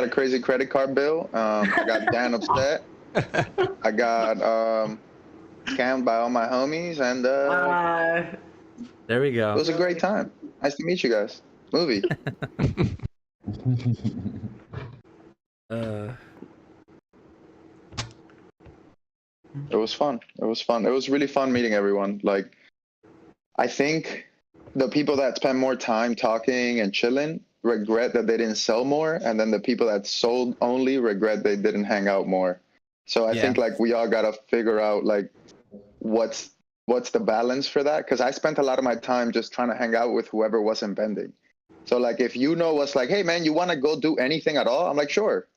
crazy credit card bill. I got Dan upset. I got scammed by all my homies, and There we it go. was a great time. Nice to meet you guys. Movie. It was fun. It was fun. It was really fun meeting everyone. Like, I think the people that spend more time talking and chilling regret that they didn't sell more, and then the people that sold only regret they didn't hang out more. So I think like we all gotta figure out like what's the balance for that, because I spent a lot of my time just trying to hang out with whoever wasn't vending. So like if you know what's like, hey man, you want to go do anything at all? I'm like, sure,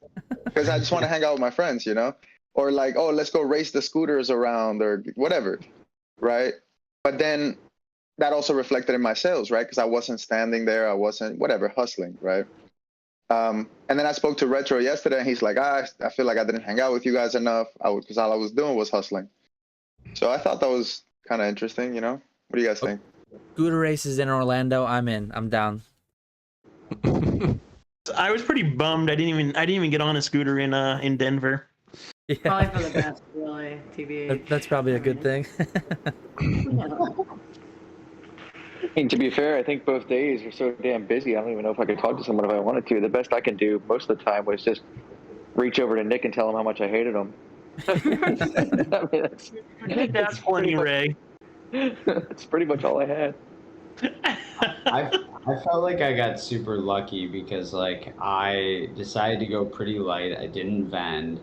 because I just want to hang out with my friends, you know. Or like, oh, let's go race the scooters around or whatever, right? But then that also reflected in my sales, right? Because I wasn't standing there, I wasn't hustling, right? And then I spoke to Retro yesterday, and he's like, I feel like I didn't hang out with you guys enough, because all I was doing was hustling. So I thought that was kind of interesting, you know? What do you guys think? Scooter races in Orlando. I'm in. I'm down. I was pretty bummed. I didn't even get on a scooter in Denver. Yeah. Probably for the best, really, TBH. That's probably a good thing. And to be fair, I think both days were so damn busy, I don't even know if I could talk to someone if I wanted to. The best I can do most of the time was just reach over to Nick and tell him how much I hated him. I mean, That's plenty, Ray. That's pretty much all I had. I felt like I got super lucky because like I decided to go pretty light. I didn't vend.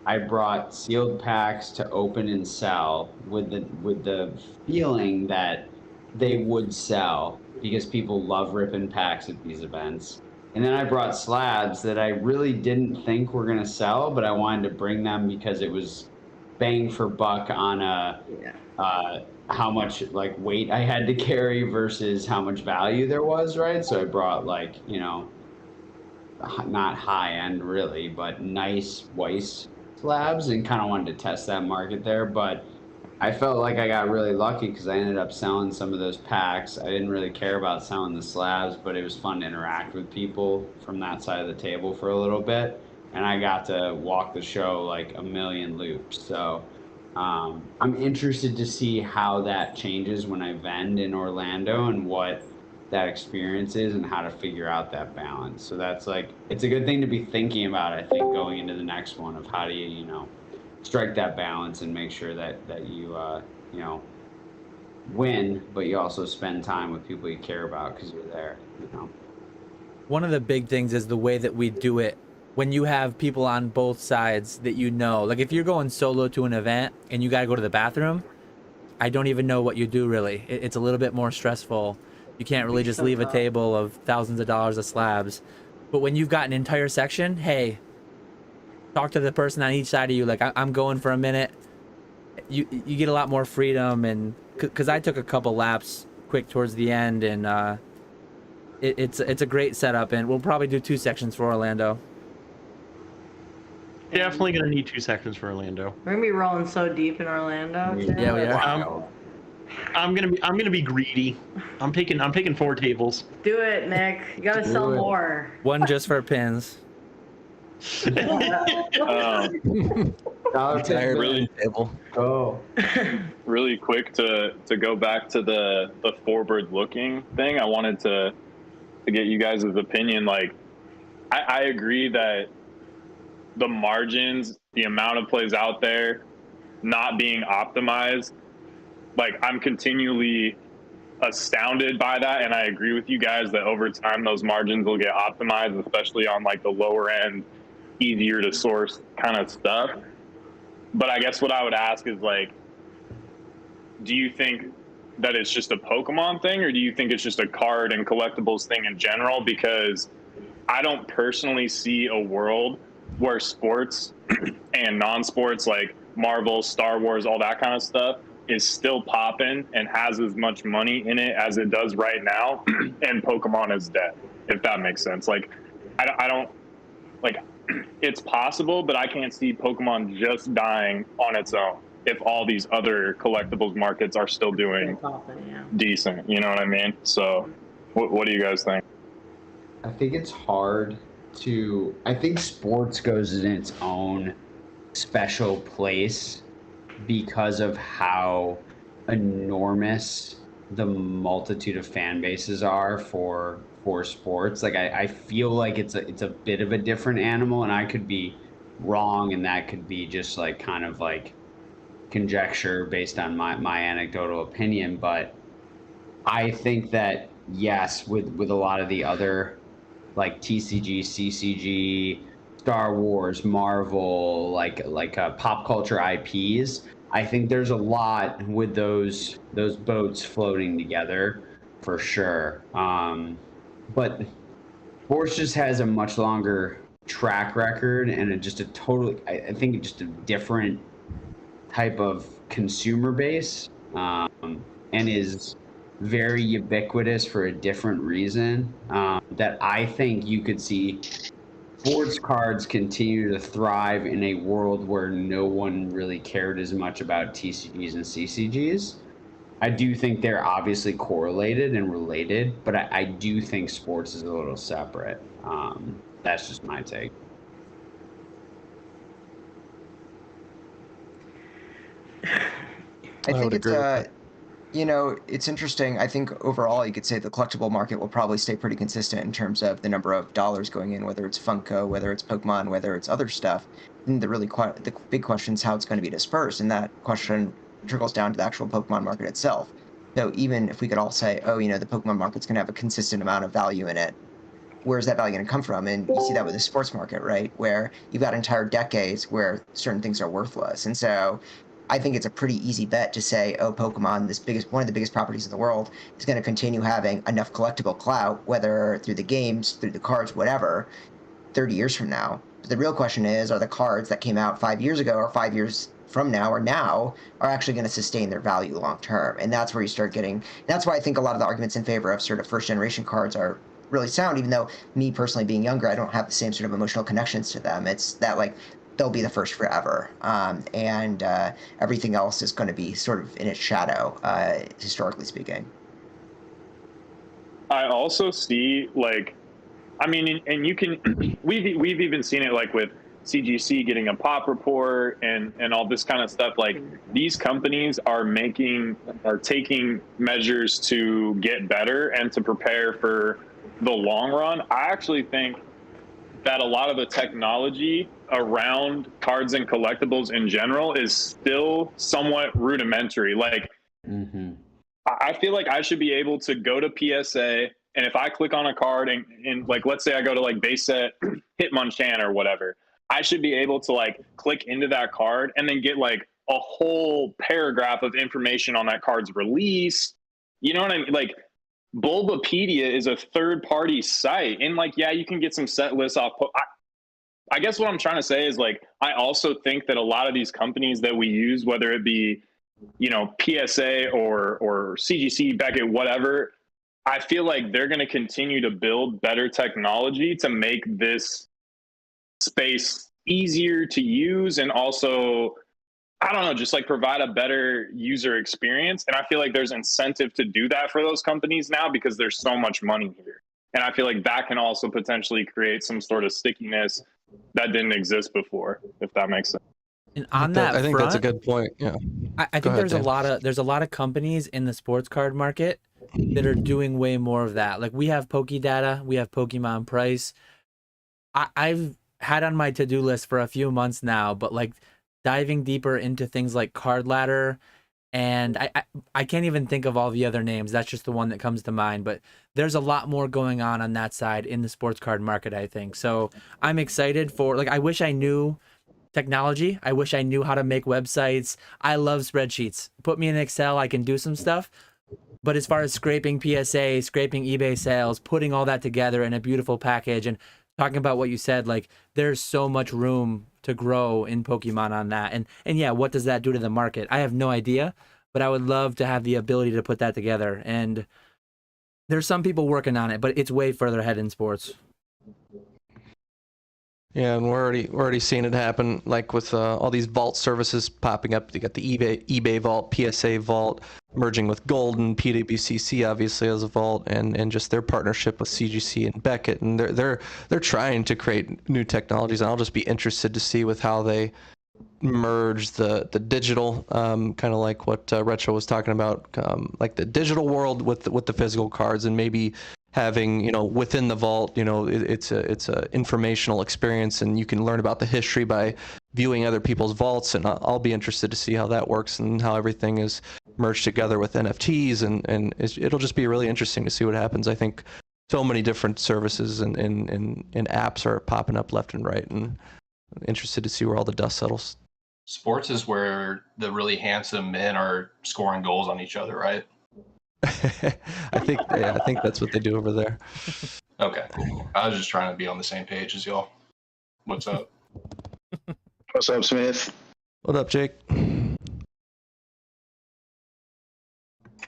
I brought sealed packs to open and sell with the feeling that they would sell because people love ripping packs at these events. And then I brought slabs that I really didn't think were gonna sell, but I wanted to bring them because it was bang for buck on how much like weight I had to carry versus how much value there was, right? So I brought like, you know, not high end really, but nice Weiss slabs and kind of wanted to test that market there. But I felt like I got really lucky because I ended up selling some of those packs. I didn't really care about selling the slabs, but it was fun to interact with people from that side of the table for a little bit. And I got to walk the show like a million loops. So I'm interested to see how that changes when I vend in Orlando and what that experience is and how to figure out that balance. So that's like, it's a good thing to be thinking about, I think, going into the next one of how do you, you know, strike that balance and make sure that you, you know, win, but you also spend time with people you care about because you're there, you know. One of the big things is the way that we do it. When you have people on both sides that you know, like if you're going solo to an event and you got to go to the bathroom, I don't even know what you do really. It's a little bit more stressful. You can't really just leave a table of thousands of dollars of slabs. But when you've got an entire section, hey, talk to the person on each side of you. Like, I'm going for a minute. You get a lot more freedom, and because I took a couple laps quick towards the end, and it's a great setup, and we'll probably do 2 sections for Orlando. Definitely gonna need 2 sections for Orlando. We're gonna be rolling so deep in Orlando. Too. Yeah, we are. I'm gonna be greedy. I'm taking 4 tables. Do it, Nick. You gotta sell more. 1 just for pins. Entire Really? table. Go. Really quick to go back to the forward looking thing, I wanted to get you guys' opinion. Like, I agree that the margins, the amount of plays out there not being optimized, like, I'm continually astounded by that, and I agree with you guys that over time those margins will get optimized, especially on like the lower end, easier to source kind of stuff. But I guess what I would ask is, like, do you think that it's just a Pokemon thing, or do you think it's just a card and collectibles thing in general? Because I don't personally see a world where sports and non-sports, like Marvel, Star Wars, all that kind of stuff, is still popping and has as much money in it as it does right now, and Pokemon is dead, if that makes sense. Like, I don't, like, it's possible, but I can't see Pokemon just dying on its own if all these other collectibles markets are still doing decent. You know what I mean? So what do you guys think? I think it's hard to. I think sports goes in its own special place because of how enormous the multitude of fan bases are for sports. Like, I feel like it's a bit of a different animal, and I could be wrong, and that could be just like kind of like conjecture based on my anecdotal opinion. But I think that yes, with a lot of the other like TCG, CCG, Star Wars, Marvel, like pop culture IPs, I think there's a lot with those boats floating together for sure. But sports just has a much longer track record and just a totally, I think just a different type of consumer base, and is very ubiquitous for a different reason, that I think you could see sports cards continue to thrive in a world where no one really cared as much about TCGs and CCGs. I do think they're obviously correlated and related, but I do think sports is a little separate. That's just my take. I think it's it's interesting. I think overall you could say the collectible market will probably stay pretty consistent in terms of the number of dollars going in, whether it's Funko, whether it's Pokemon, whether it's other stuff. And the big question is how it's going to be dispersed, and that question trickles down to the actual Pokemon market itself. So even if we could all say, oh, the Pokemon market's going to have a consistent amount of value in it, where's that value going to come from? And you see that with the sports market, right? Where you've got entire decades where certain things are worthless. And so I think it's a pretty easy bet to say, oh, Pokemon, one of the biggest properties in the world, is going to continue having enough collectible clout, whether through the games, through the cards, whatever, 30 years from now. But the real question is, are the cards that came out 5 years ago or 5 years from now or now are actually going to sustain their value long term? And that's where you start getting, that's why I think a lot of the arguments in favor of sort of first generation cards are really sound, even though me personally being younger, I don't have the same sort of emotional connections to them. It's that, like, they'll be the first forever, and everything else is going to be sort of in its shadow, historically speaking. I also see, like, I mean, and you can, we've even seen it, like, with CGC getting a pop report and all this kind of stuff. Like, these companies are taking measures to get better and to prepare for the long run. I actually think that a lot of the technology around cards and collectibles in general is still somewhat rudimentary. Like, I feel like I should be able to go to PSA, and if I click on a card and like, let's say I go to like base set Hitmonchan or whatever, I should be able to like click into that card and then get like a whole paragraph of information on that card's release. You know what I mean? Like, Bulbapedia is a third-party site, and like, yeah, you can get some set lists off. I guess what I'm trying to say is, like, I also think that a lot of these companies that we use, whether it be, PSA or CGC, Beckett, whatever, I feel like they're going to continue to build better technology to make this space easier to use, and also, I don't know, just like provide a better user experience. And I feel like there's incentive to do that for those companies now because there's so much money here. And I feel like that can also potentially create some sort of stickiness that didn't exist before, if that makes sense. And on that I think front, that's a good point. Yeah. I Go think ahead, Dan. there's a lot of companies in the sports card market that are doing way more of that. Like we have Pokedata, we have Pokemon Price. I've had on my to-do list for a few months now, but like diving deeper into things like Card Ladder, and I can't even think of all the other names. That's just the one that comes to mind. But there's a lot more going on that side in the sports card market, I think. So I'm excited for, like, I wish I knew technology. I wish I knew how to make websites. I love spreadsheets. Put me in Excel, I can do some stuff. But as far as scraping PSA, scraping eBay sales, putting all that together in a beautiful package, and talking about what you said, like there's so much room to grow in Pokemon on that. And yeah, what does that do to the market? I have no idea, but I would love to have the ability to put that together. And there's some people working on it, but it's way further ahead in sports. Yeah, and we're already seeing it happen, like with all these vault services popping up. You got the eBay vault, PSA vault, merging with Golden, PWCC obviously as a vault, and just their partnership with CGC and Beckett, and they're trying to create new technologies. And I'll just be interested to see with how they merge the digital, kind of like what Retro was talking about, like the digital world with the physical cards, and maybe having, you know, within the vault, you know, it's a informational experience, and you can learn about the history by viewing other people's vaults. And I'll be interested to see how that works and how everything is merged together with NFTs, and it'll just be really interesting to see what happens. I think so many different services and apps are popping up left and right, and interested to see where all the dust settles. Sports is where the really handsome men are scoring goals on each other, right? I think that's what they do over there. Okay, cool. I was just trying to be on the same page as y'all. What's up? What's up, Smith? What up, Jake?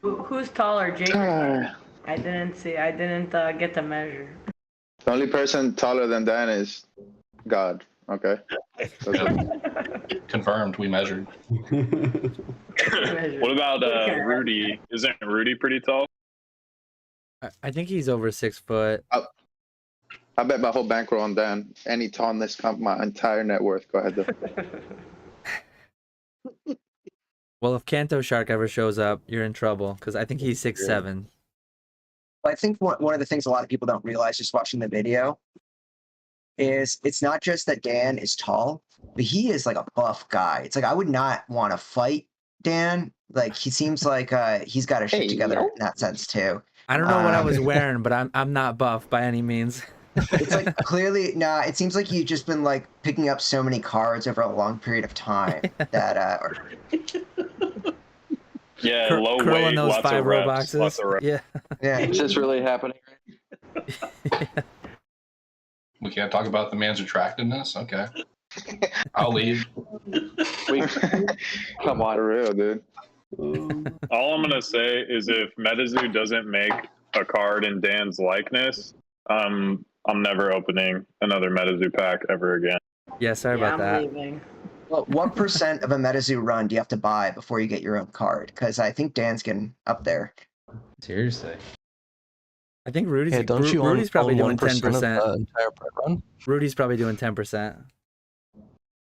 Who's taller, Jake? The I didn't get the measure. only person taller than Dan is God. Okay. Confirmed. We measured. What about Rudy? Isn't Rudy pretty tall? I think he's over 6 foot. I bet my whole bankroll on Dan. Any tallness, my entire net worth. Go ahead, though. Well, if Kanto Shark ever shows up, you're in trouble, because I think he's 6'7". I think one of the things a lot of people don't realize just watching the video is it's not just that Dan is tall, but he is like a buff guy. It's like I would not want to fight Dan. Like he seems like he's got his shit together in that sense too. I don't know what I was wearing, but I'm not buff by any means. It's like clearly, it seems like you've just been like picking up so many cards over a long period of time that Yeah, low curling weight, those lots 5 of row reps, boxes. lots of reps. Yeah. yeah. Is this really happening? We can't talk about the man's attractiveness. Okay, I'll leave. Come on, for real, dude. All I'm gonna say is if Metazoo doesn't make a card in Dan's likeness, I'm never opening another Metazoo pack ever again. Yeah, sorry about that. Leaving. Well, what percent of a Metazoo run do you have to buy before you get your own card? Because I think Dan's getting up there. Seriously. I think Rudy's, Hey, don't you Rudy's probably doing 1% 10%. of the entire run? Rudy's probably doing 10%.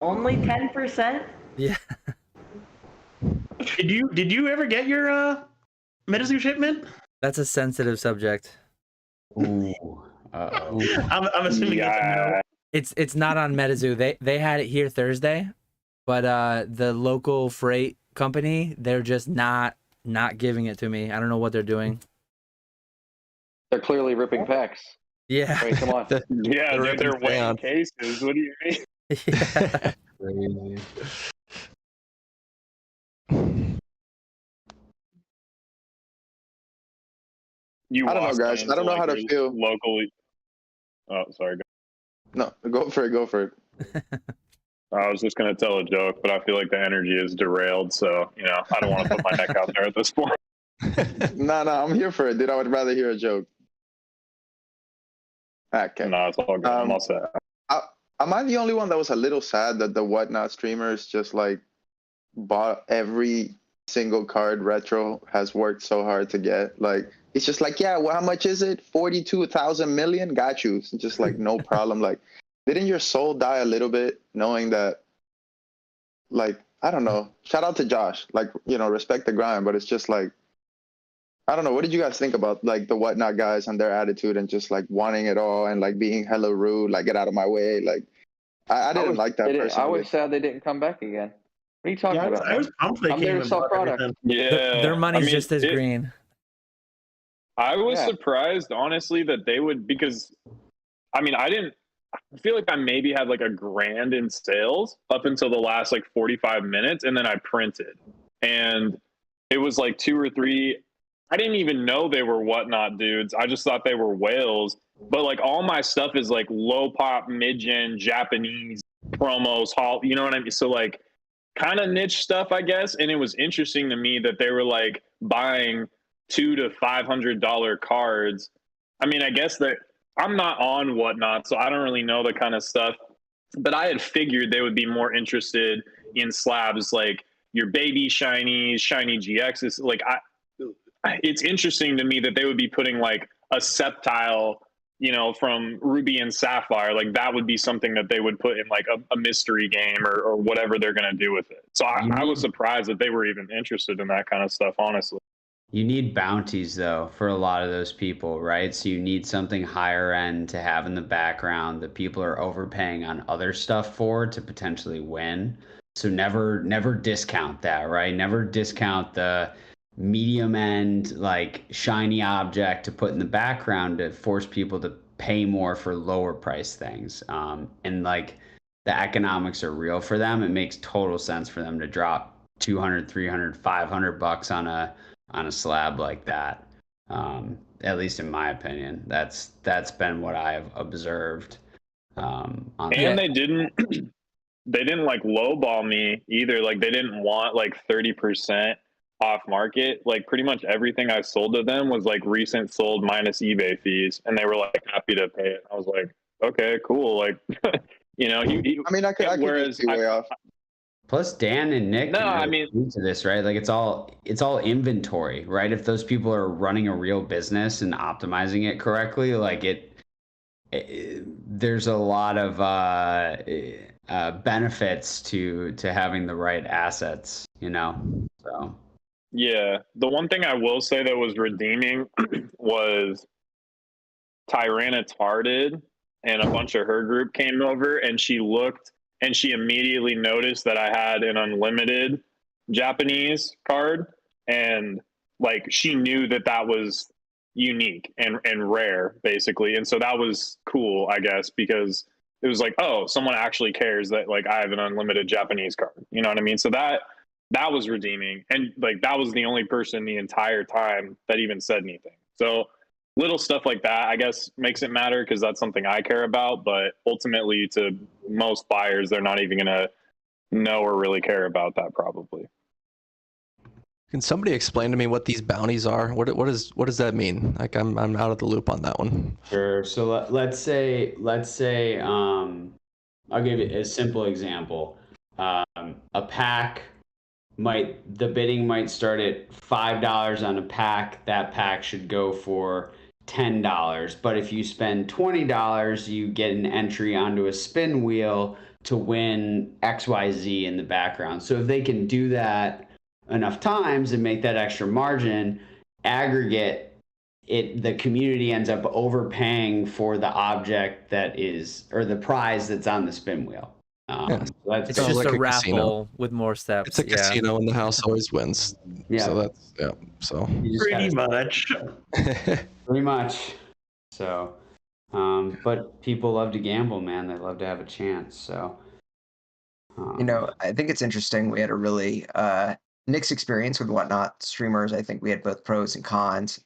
Only 10%? Yeah. Did you ever get your Metazoo shipment? That's a sensitive subject. Ooh. Uh-oh. I'm assuming it's a no. It's not on Metazoo. They had it here Thursday, but the local freight company, they're just not giving it to me. I don't know what they're doing. They're clearly ripping packs. Yeah. Wait, come on. Yeah, they're ripping weighing down. cases. What do you mean? Yeah. Crazy. You I don't know, walked guys. into, I don't know how to your feel. locally. Oh, sorry. No, go for it. I was just gonna tell a joke, but I feel like the energy is derailed. So I don't want to put my neck out there at this point. No, I'm here for it, dude. I would rather hear a joke. Okay. No, it's all good. I'm all set. Am I the only one that was a little sad that the Whatnot streamers just like bought every single card Retro has worked so hard to get? Like, it's just like, yeah, well, how much is it? 42,000 million? Got you. It's just like, no problem. Like, didn't your soul die a little bit knowing that like, I don't know. Shout out to Josh. Like, respect the grind, but it's just like, I don't know. What did you guys think about like the Whatnot guys and their attitude and just like wanting it all and like being hella rude, like get out of my way? Like, I didn't like that personally. I was sad they didn't come back again. What are you talking about? I was pumped they I'm came there to and sell bought product. everything. Yeah, Their money's just as green. I was surprised, honestly, that they would, because, I feel like I maybe had like $1,000 in sales up until the last like 45 minutes, and then I printed. And it was like 2 or 3. I didn't even know they were Whatnot dudes. I just thought they were whales. But like all my stuff is like low pop, mid-gen, Japanese promos, you know what I mean? So like kind of niche stuff, I guess. And it was interesting to me that they were like buying $200 to $500 cards. I mean, I guess that I'm not on Whatnot, so I don't really know the kind of stuff. But I had figured they would be more interested in slabs like your baby shinies, shiny GXs. Like it's interesting to me that they would be putting like a Sceptile, from Ruby and Sapphire. Like that would be something that they would put in like a mystery game or whatever they're going to do with it. So I was surprised that they were even interested in that kind of stuff, honestly. You need bounties though for a lot of those people, right? So you need something higher end to have in the background that people are overpaying on other stuff for to potentially win. So never discount that, right? Never discount the medium end like shiny object to put in the background to force people to pay more for lower price things. And like the economics are real for them. It makes total sense for them to drop 200, 300, $500 on a slab like that. At least in my opinion, that's been what I've observed. They didn't like lowball me either. Like they didn't want like 30% off market. Like pretty much everything I sold to them was like recent sold minus eBay fees, and they were like happy to pay it. I was like, okay, cool. Like, I could whereas way off. Plus Dan and Nick to this, right? Like it's all inventory, right? If those people are running a real business and optimizing it correctly, like there's a lot of benefits to having the right assets, so. Yeah, the one thing I will say that was redeeming was Tyrannotarded and a bunch of her group came over, and she looked and she immediately noticed that I had an unlimited Japanese card, and like she knew that was unique and rare basically. And so that was cool, I guess, because it was like, oh, someone actually cares that like I have an unlimited Japanese card. You know what I mean? So that was redeeming. And like that was the only person the entire time that even said anything. So little stuff like that, I guess, makes it matter because that's something I care about. But ultimately, to most buyers, they're not even going to know or really care about that probably. Can somebody explain to me what these bounties are? What does that mean? Like I'm out of the loop on that one. Sure. So let's say I'll give you a simple example. A pack the bidding might start at $5 on a pack. That pack should go for $10. But if you spend $20, you get an entry onto a spin wheel to win XYZ in the background. So if they can do that enough times and make that extra margin, aggregate the community ends up overpaying for the object or the prize that's on the spin wheel. It's just like a raffle casino with more steps. It's a casino, and the house always wins. Yeah. So that's So pretty much. Pretty much. So, but people love to gamble, man. They love to have a chance. So, I think it's interesting. We had a really mixed experience with Whatnot streamers. I think we had both pros and cons.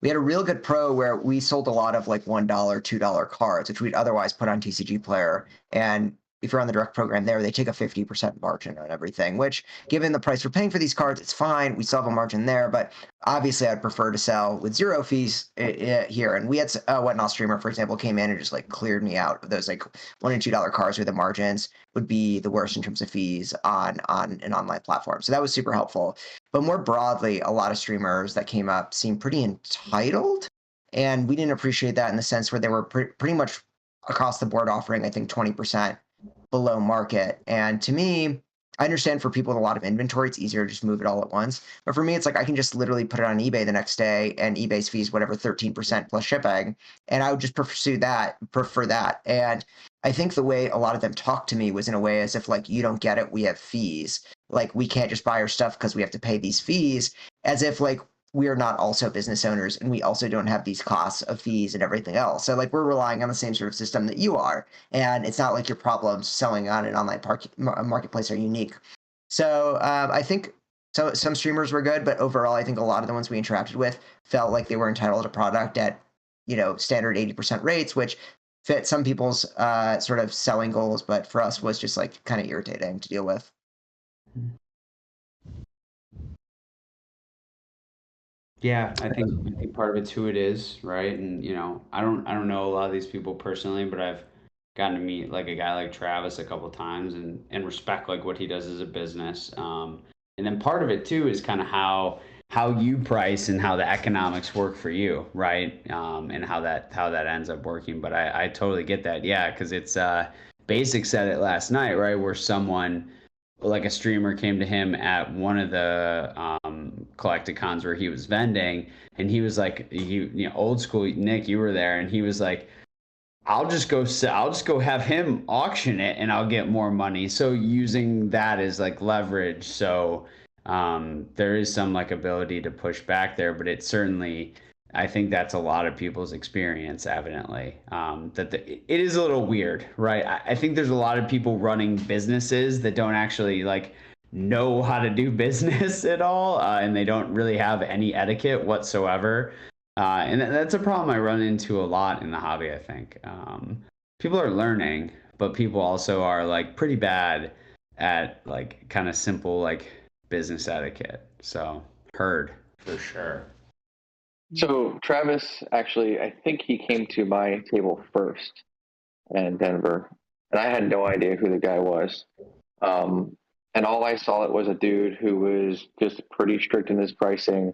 We had a real good pro where we sold a lot of like $1, $2 cards, which we'd otherwise put on TCG Player. And if you're on the direct program there, they take a 50% margin on everything, which given the price we're paying for these cards, it's fine. We still have a margin there, but obviously I'd prefer to sell with zero fees here. And we had a Whatnot streamer, for example, came in and just like cleared me out of those like $1 and $2 cards where the margins would be the worst in terms of fees on an online platform. So that was super helpful. But more broadly, a lot of streamers that came up seemed pretty entitled. And we didn't appreciate that in the sense where they were pretty much across the board offering, I think, 20% below market. And to me, I understand for people with a lot of inventory, it's easier to just move it all at once. But for me, it's like I can just literally put it on eBay the next day, and eBay's fees, whatever, 13% plus shipping. And I would just prefer that. And I think the way a lot of them talked to me was in a way as if like, you don't get it, we have fees. Like, we can't just buy our stuff because we have to pay these fees, as if like we are not also business owners and we also don't have these costs of fees and everything else. So like, we're relying on the same sort of system that you are. And it's not like your problems selling on an online marketplace are unique. So I think some streamers were good, but overall, I think a lot of the ones we interacted with felt like they were entitled to product at, standard 80% rates, which fit some people's sort of selling goals, but for us was just like kind of irritating to deal with. Yeah, I think part of it's who it is, right? And I don't know a lot of these people personally, but I've gotten to meet like a guy like Travis a couple times and respect like what he does as a business. And then part of it too is kind of how you price and how the economics work for you, right? And how that ends up working. But I totally get that, yeah, because it's Basic said it last night, right? Where someone like a streamer came to him at one of the Collectacons where he was vending, and he was like, Old School Nick, you were there, and he was like, I'll just go have him auction it and I'll get more money. So using that as like leverage. So there is some like ability to push back there, but it certainly, I think that's a lot of people's experience, evidently. It is a little weird, right? I think there's a lot of people running businesses that don't actually like know how to do business at all, and they don't really have any etiquette whatsoever. And that's a problem I run into a lot in the hobby, I think. People are learning, but people also are like pretty bad at like kind of simple like business etiquette. So heard for sure. So Travis, actually, I think he came to my table first in Denver, and I had no idea who the guy was. And all I saw it was a dude who was just pretty strict in his pricing.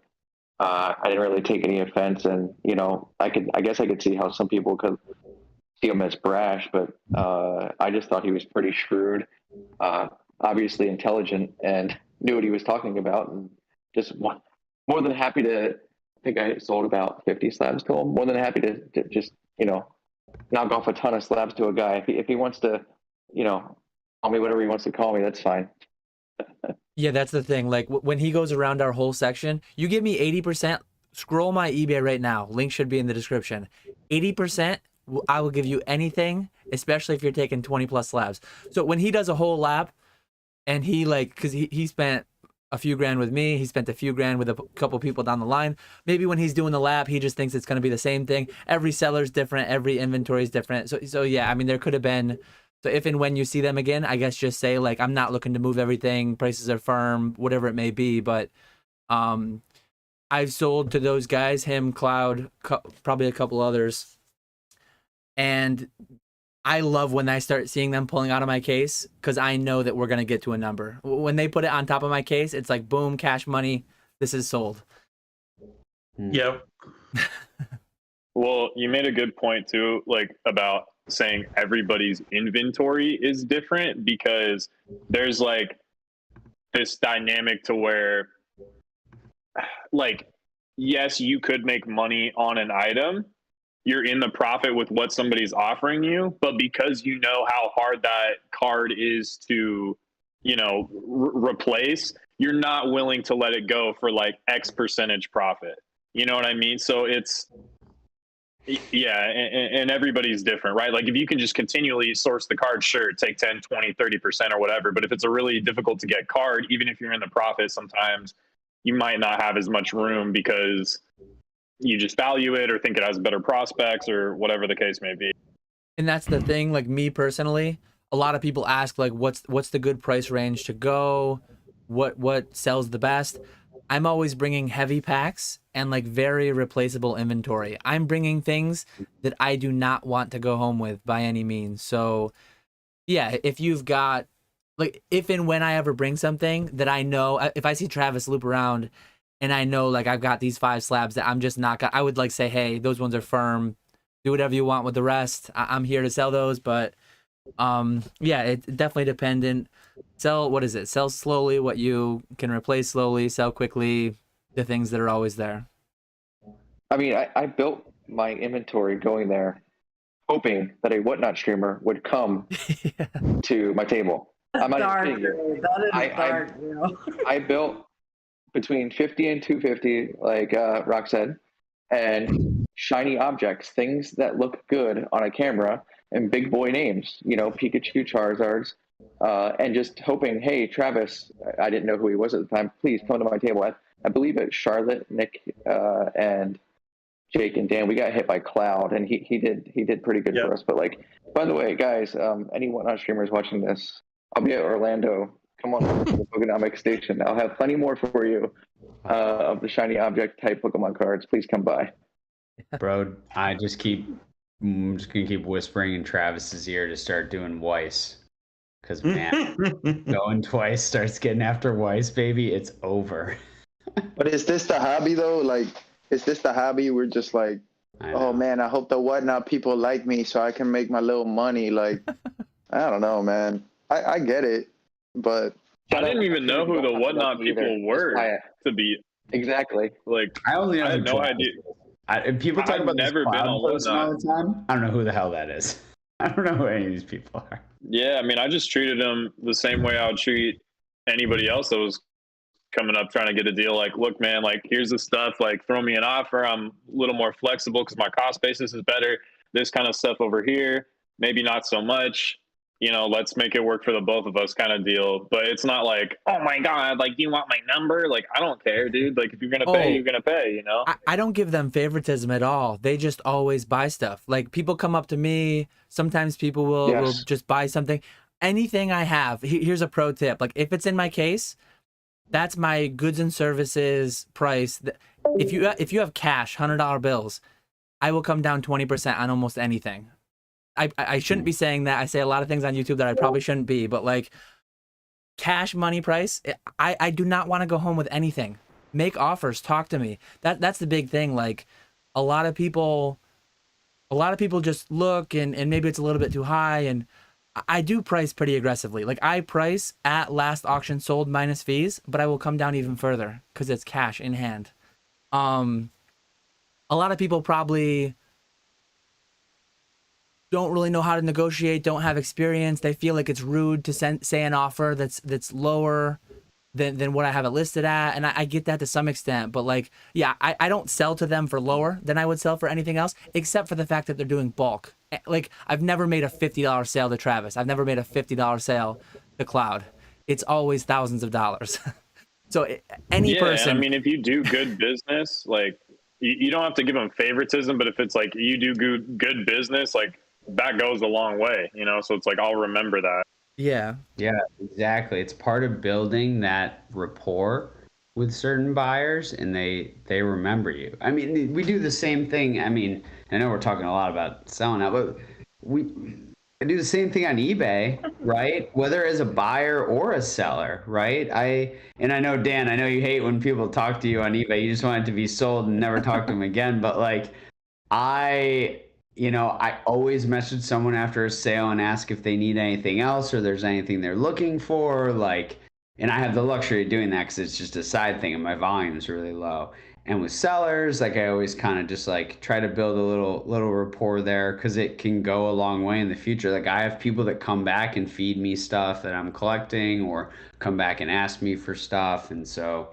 I didn't really take any offense, and I guess I could see how some people could see him as brash, but I just thought he was pretty shrewd, obviously intelligent, and knew what he was talking about, and just more than happy to. I think I sold about 50 slabs to him. More than happy to just knock off a ton of slabs to a guy. If he wants to, call me whatever he wants to call me, that's fine. Yeah, that's the thing. Like when he goes around our whole section, you give me 80%. Scroll my eBay right now. Link should be in the description. 80%. I will give you anything, especially if you're taking 20 plus slabs. So when he does a whole lap, and he because he spent a few grand with me, he spent a few grand with a couple people down the line. Maybe when he's doing the lap, he just thinks it's going to be the same thing. Every seller's different. Every inventory is different. So yeah, I mean, there could have been. So if and when you see them again, I guess just say like, I'm not looking to move everything. Prices are firm, whatever it may be. But I've sold to those guys, him, Cloud, probably a couple others. And I love when I start seeing them pulling out of my case, because I know that we're going to get to a number. When they put it on top of my case, it's like, boom, cash money. This is sold. Yep. Well, you made a good point too, like about saying everybody's inventory is different, because there's like this dynamic to where like, yes, you could make money on an item. You're in the profit with what somebody's offering you, but because you know how hard that card is to, replace, you're not willing to let it go for like X percentage profit. You know what I mean? So it's, yeah, and everybody's different, right? Like if you can just continually source the card, sure, take 10, 20, 30% or whatever. But if it's a really difficult to get card, even if you're in the profit, sometimes you might not have as much room because you just value it or think it has better prospects or whatever the case may be. And that's the thing, like me personally, a lot of people ask like, what's the good price range to go? What sells the best? I'm always bringing heavy packs and like very replaceable inventory. I'm bringing things that I do not want to go home with by any means. So yeah, if you've got like, if and when I ever bring something that I know, if I see Travis loop around and I know like I've got these 5 slabs that I'm just not gonna, I would like say, hey, those ones are firm. Do whatever you want with the rest. I'm here to sell those, but Yeah, it's definitely dependent. Sell, what is it? Sell slowly what you can replace slowly, sell quickly the things that are always there. I mean, I built my inventory going there, hoping that a Whatnot streamer would come Yeah. to my table. I'm not Dark, kidding you. that is I- dark, you know. I built between 50 and 250, like Rock said, and shiny objects, things that look good on a camera, and big boy names, you know, Pikachu, Charizards, and just hoping, hey, Travis, I didn't know who he was at the time, please come to my table. I believe it's Charlotte, Nick, and Jake and Dan. We got hit by Cloud, and he did pretty good for us. But like, by the way, guys, any Whatnot streamers watching this, I'll be at Orlando. Come on over to the Pokenomic station. I'll have plenty more for you of the shiny object type Pokemon cards. Please come by. Bro, I'm just gonna keep whispering in Travis's ear to start doing Weiss. Because man, going twice starts getting after Weiss, baby, it's over. But is this the hobby though? Like, is this the hobby? We're just like, oh man, I hope the Whatnot people like me so I can make my little money. Like, I don't know, man. I get it, but I didn't even know who the Whatnot people were to be exactly. Like, I only know I had no idea. If people talk I've about never this been cloud on person all the time, I don't know who the hell that is. I don't know who any of these people are. Yeah, I mean, I just treated them the same way I would treat anybody else that was coming up trying to get a deal. Like, look, man, like, here's the stuff. Like, throw me an offer. I'm a little more flexible because my cost basis is better. This kind of stuff over here, maybe not so much. You know, let's make it work for the both of us kind of deal. But it's not like, oh my God, like, do you want my number? Like, I don't care, dude. Like, if you're going to pay, you're going to pay, you know? I don't give them favoritism at all. They just always buy stuff. Like, people come up to me. Sometimes people will just buy something. Anything I have, here's a pro tip. Like, if it's in my case, that's my goods and services price. If you have cash, $100 bills, I will come down 20% on almost anything. I shouldn't be saying that. I say a lot of things on YouTube that I probably shouldn't be, but like, cash money price, I do not want to go home with anything. Make offers, talk to me. That's the big thing. Like, a lot of people just look and maybe it's a little bit too high, and I do price pretty aggressively. Like, I price at last auction sold minus fees, but I will come down even further because it's cash in hand. A lot of people probably don't really know how to negotiate, don't have experience. They feel like it's rude to say an offer that's lower than what I have it listed at. And I get that to some extent, but like, yeah, I don't sell to them for lower than I would sell for anything else, except for the fact that they're doing bulk. Like, I've never made a $50 sale to Travis. I've never made a $50 sale to Cloud. It's always thousands of dollars. So any person. I mean, if you do good business, like, you don't have to give them favoritism, but if it's like you do good business, like, that goes a long way, you know? So it's like, I'll remember that. Yeah, exactly. It's part of building that rapport with certain buyers, and they remember you. I mean, we do the same thing. I mean, I know we're talking a lot about selling out, but I do the same thing on eBay, right? Whether as a buyer or a seller, right? I know, Dan, I know you hate when people talk to you on eBay. You just want it to be sold and never talk to them again. But like, I always message someone after a sale and ask if they need anything else or there's anything they're looking for. Like, and I have the luxury of doing that because it's just a side thing and my volume is really low. And with sellers, like, I always kind of just like try to build a little rapport there because it can go a long way in the future. Like, I have people that come back and feed me stuff that I'm collecting or come back and ask me for stuff. And so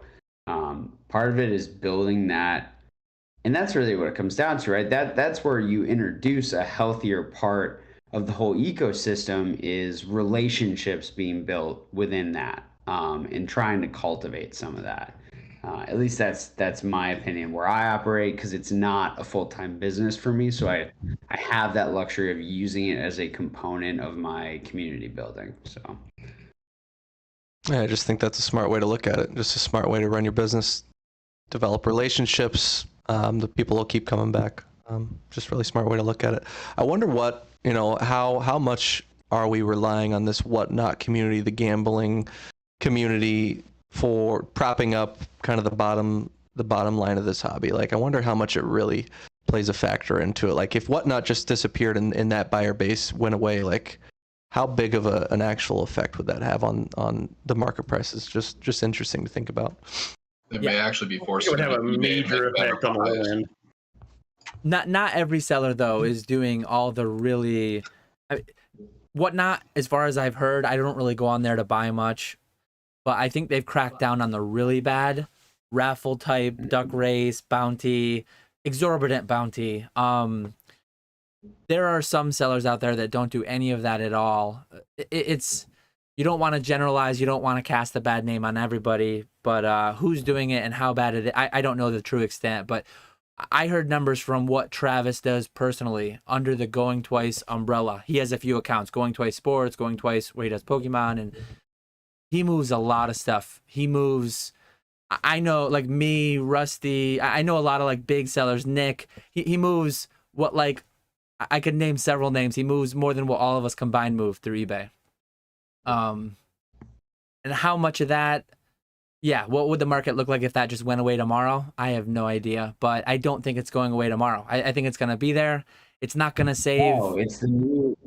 part of it is building that. And that's really what it comes down to, right? That's where you introduce a healthier part of the whole ecosystem is relationships being built within that, and trying to cultivate some of that. At least that's my opinion where I operate, because it's not a full-time business for me. So I have that luxury of using it as a component of my community building. So yeah, I just think that's a smart way to look at it. Just a smart way to run your business, develop relationships. The people will keep coming back. Just really smart way to look at it. I wonder what, how much are we relying on this Whatnot community, the gambling community, for propping up kind of the bottom line of this hobby? Like, I wonder how much it really plays a factor into it. Like, if Whatnot just disappeared and that buyer base went away, like, how big of an actual effect would that have on the market prices? Just interesting to think about. It may actually be forced It would to have a eBay major make better effect on the low buys. end. Not every seller though is doing all the really Whatnot. As far as I've heard, I don't really go on there to buy much, but I think they've cracked down on the really bad raffle type duck race bounty, exorbitant bounty. There are some sellers out there that don't do any of that at all. It's you don't want to generalize, you don't want to cast a bad name on everybody, but who's doing it and how bad it is, I don't know the true extent, but I heard numbers from what Travis does personally under the Going Twice umbrella. He has a few accounts, Going Twice Sports, Going Twice, where he does Pokemon, and he moves a lot of stuff. He moves, I know, like me, Rusty, I know a lot of like big sellers, Nick, he moves what, like, I could name several names. He moves more than what all of us combined move through eBay. And how much of that, yeah, what would the market look like if that just went away tomorrow? I have no idea, but I don't think it's going away tomorrow. I think it's going to be there. It's not going to save. Oh, it's the new.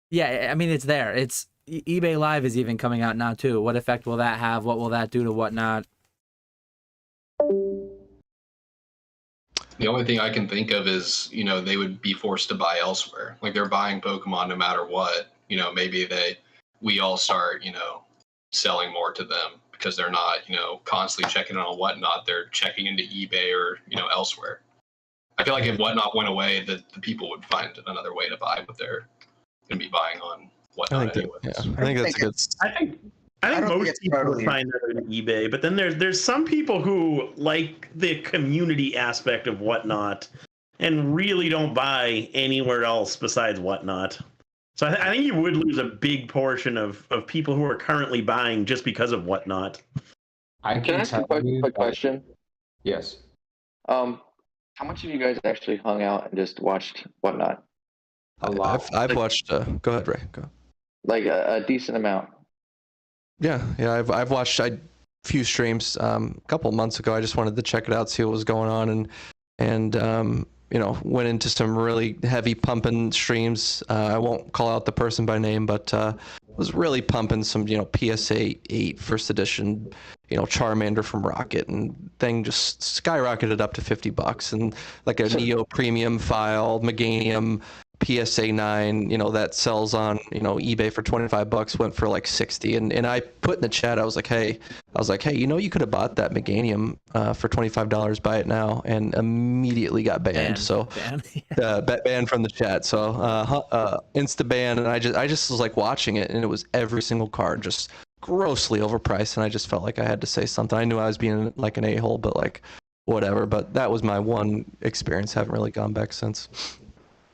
Yeah, I mean, it's there. It's eBay Live is even coming out now too. What effect will that have? What will that do to whatnot? The only thing I can think of is, they would be forced to buy elsewhere. Like they're buying Pokemon no matter what. Maybe we all start, selling more to them because they're not, constantly checking on Whatnot. They're checking into eBay or, elsewhere. I feel like if Whatnot went away, the people would find another way to buy what they're going to be buying on Whatnot anyways. I think that's good. I think don't most think it's people totally- would find that on eBay, but then there's some people who like the community aspect of Whatnot and really don't buy anywhere else besides Whatnot. So I think you would lose a big portion of people who are currently buying just because of Whatnot. Can I ask a quick question? Yes. How much of you guys actually hung out and just watched Whatnot? A lot. I've watched. Go ahead, Ray. Go. Like a decent amount. Yeah. I've watched a few streams. A couple of months ago, I just wanted to check it out, see what was going on, and went into some really heavy pumping streams. I won't call out the person by name, but was really pumping some, PSA 8 first edition, Charmander from Rocket, and thing just skyrocketed up to $50, and like a Neo premium file, Meganium PSA 9, that sells on, eBay for $25, went for like 60, and I put in the chat, I was like, hey, you could have bought that Meganium for $25, buy it now, and immediately got banned. Banned from the chat. So insta ban, and I just was like watching it, and it was every single card just grossly overpriced, and I just felt like I had to say something. I knew I was being like an a-hole, but like whatever. But that was my one experience. Haven't really gone back since.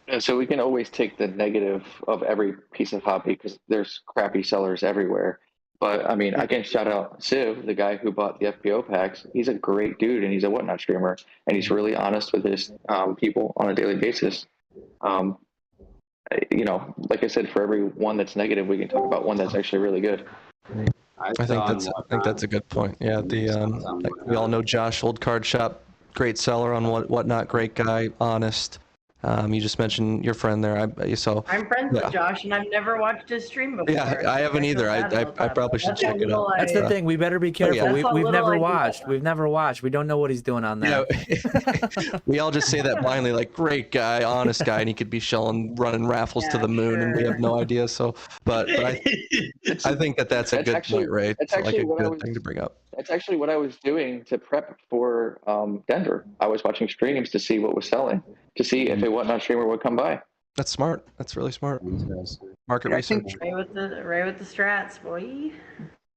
And so we can always take the negative of every piece of hobby because there's crappy sellers everywhere. But I mean, I can shout out Civ, the guy who bought the FPO packs. He's a great dude, and he's a Whatnot streamer, and he's really honest with his people on a daily basis. Like I said, for every one that's negative, we can talk about one that's actually really good. I think that's a good point. Yeah, like we all know Josh, Old Card Shop, great seller on Whatnot, great guy, honest. You just mentioned your friend there. I'm friends with Josh, and I've never watched his stream before. Yeah, I haven't either. I probably should check it out. That's the thing. We better be careful. We've never watched. We've never watched. We don't know what he's doing on there. We all just say that blindly, like great guy, honest guy, and he could be running raffles to the moon, and we have no idea. So, but I think that's a good point, Ray. It's like a good thing to bring up. That's actually what I was doing to prep for Denver. I was watching streams to see what was selling, to see if a Whatnot streamer would come by. That's smart. That's really smart. Market research. Ray with the strats, boy.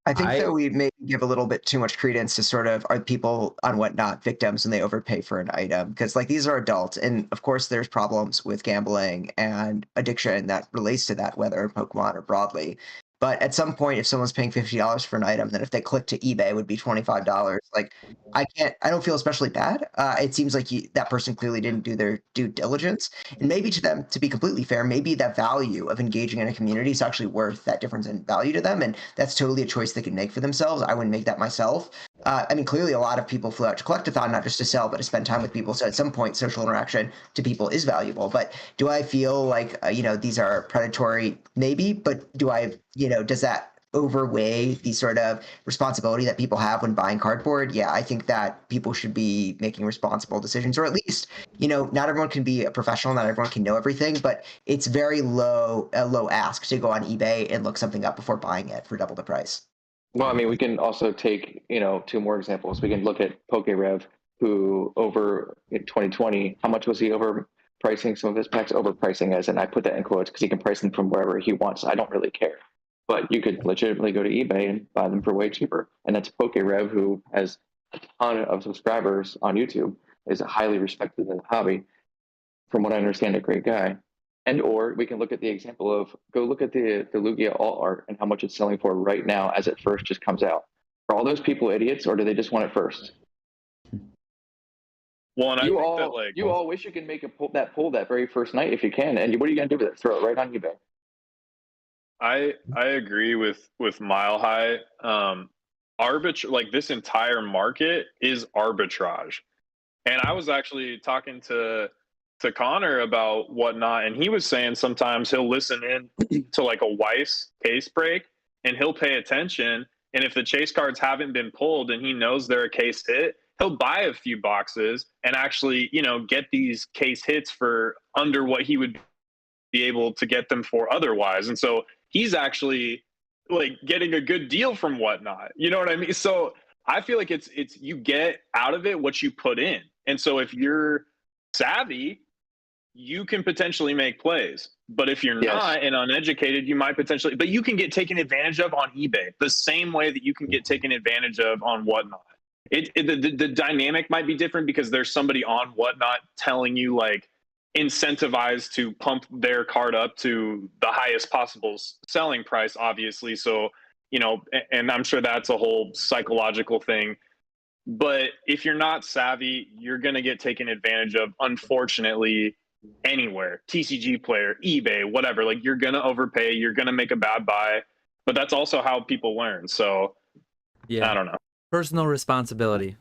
I think that we maybe give a little bit too much credence to sort of are people on Whatnot victims when they overpay for an item, because like these are adults, and of course there's problems with gambling and addiction that relates to that, whether Pokemon or broadly. But at some point, if someone's paying $50 for an item, then if they click to eBay, it would be $25. Like, I don't feel especially bad. It seems like that person clearly didn't do their due diligence. And maybe to them, to be completely fair, maybe that value of engaging in a community is actually worth that difference in value to them. And that's totally a choice they can make for themselves. I wouldn't make that myself. I mean, clearly a lot of people flew out to Collectathon, not just to sell, but to spend time with people. So at some point, social interaction to people is valuable. But do I feel like, these are predatory? Maybe, but does that overweigh the sort of responsibility that people have when buying cardboard? Yeah, I think that people should be making responsible decisions, or at least, not everyone can be a professional, not everyone can know everything, but it's very low ask to go on eBay and look something up before buying it for double the price. Well, I mean, we can also take, 2 more examples. We can look at PokeRev, who over in 2020, how much was he overpricing some of his packs? Overpricing, as in I put that in quotes because he can price them from wherever he wants. I don't really care. But you could legitimately go to eBay and buy them for way cheaper. And that's PokeRev, who has a ton of subscribers on YouTube, is highly respected in the hobby. From what I understand, a great guy. And or we can look at the example of, go look at the Lugia Alt Art and how much it's selling for right now as it first just comes out. Are all those people idiots, or do they just want it first? Well, and you I all wish you could make that poll that very first night if you can. And what are you going to do with it? Throw it right on eBay. I agree with Mile High. This entire market is arbitrage, and I was actually talking to Connor about whatnot, and he was saying sometimes he'll listen in to like a Weiss case break, and he'll pay attention, and if the chase cards haven't been pulled and he knows they're a case hit, he'll buy a few boxes and actually get these case hits for under what he would be able to get them for otherwise. And so he's actually like getting a good deal from whatnot. You know what I mean? So I feel like it's you get out of it what you put in. And so if you're savvy, you can potentially make plays. But if you're not and uneducated, you might potentially, but you can get taken advantage of on eBay the same way that you can get taken advantage of on whatnot. The dynamic might be different because there's somebody on whatnot telling you like incentivized to pump their card up to the highest possible selling price, obviously. So, and I'm sure that's a whole psychological thing. But if you're not savvy, you're going to get taken advantage of, unfortunately, anywhere. TCG player, eBay, whatever. Like, you're going to overpay, you're going to make a bad buy. But that's also how people learn. So, yeah, I don't know. Personal responsibility.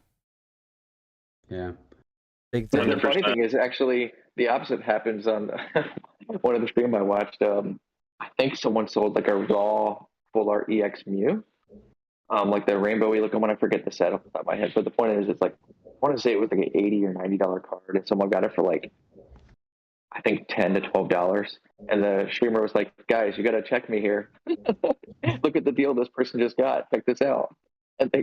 Yeah. Big time. The funny thing is actually the opposite happens on one of the stream I watched. I think someone sold like a raw full art EX Mew, like the rainbowy looking one. I forget the set off the top of my head, but the point is, it's like, I want to say it was like an $80 or $90 card, and someone got it for like, I think $10 to $12. And the streamer was like, "Guys, you got to check me here. Look at the deal this person just got. Check this out." And they,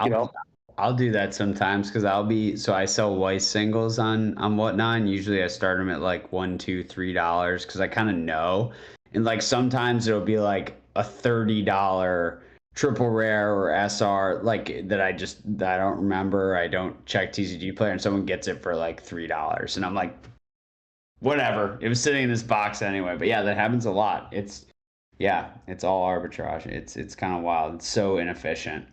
I'll do that sometimes because I sell Weiss singles on whatnot, and usually I start them at like $1, $2, $3 because I kind of know, and like sometimes it'll be like a $30 triple rare or SR like that I don't remember. I don't check TCG player, and someone gets it for like $3, and I'm like, whatever. It was sitting in this box anyway. But yeah, that happens a lot. It's all arbitrage. It's kind of wild. It's so inefficient.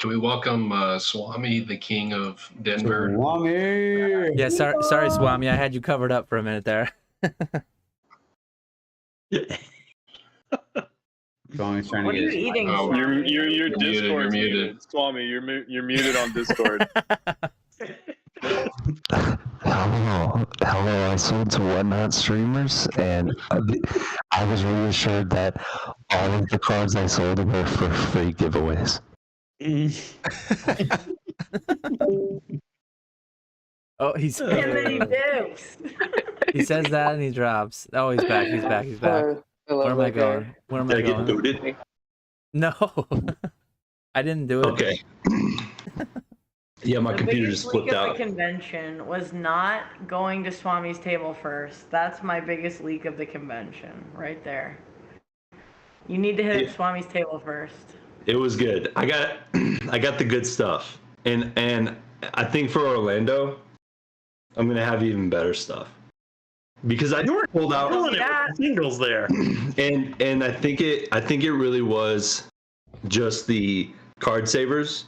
Can we welcome Swami, the king of Denver? Swami! Yeah, sorry, Swami. I had you covered up for a minute there. Swami's trying What to are get you eating? Oh, Your Discord's muted. muted. Swami, you're muted on Discord. Hello, I sold to Whatnot streamers, and I was reassured that all of the cards I sold were for free giveaways. Oh, he's And then he dips. he says that and he drops. Oh, he's back. He's back. Where am I going? Where am I going? Did I get booted? No, I didn't do it. Okay. Yeah, my computer just flipped out. The biggest leak of the convention was not going to Swami's table first. That's my biggest leak of the convention, right there. You need to hit Swami's table first. It was good. I got the good stuff, and I think for Orlando, I'm gonna have even better stuff because I pulled out singles there, and I think it really was just the card savers.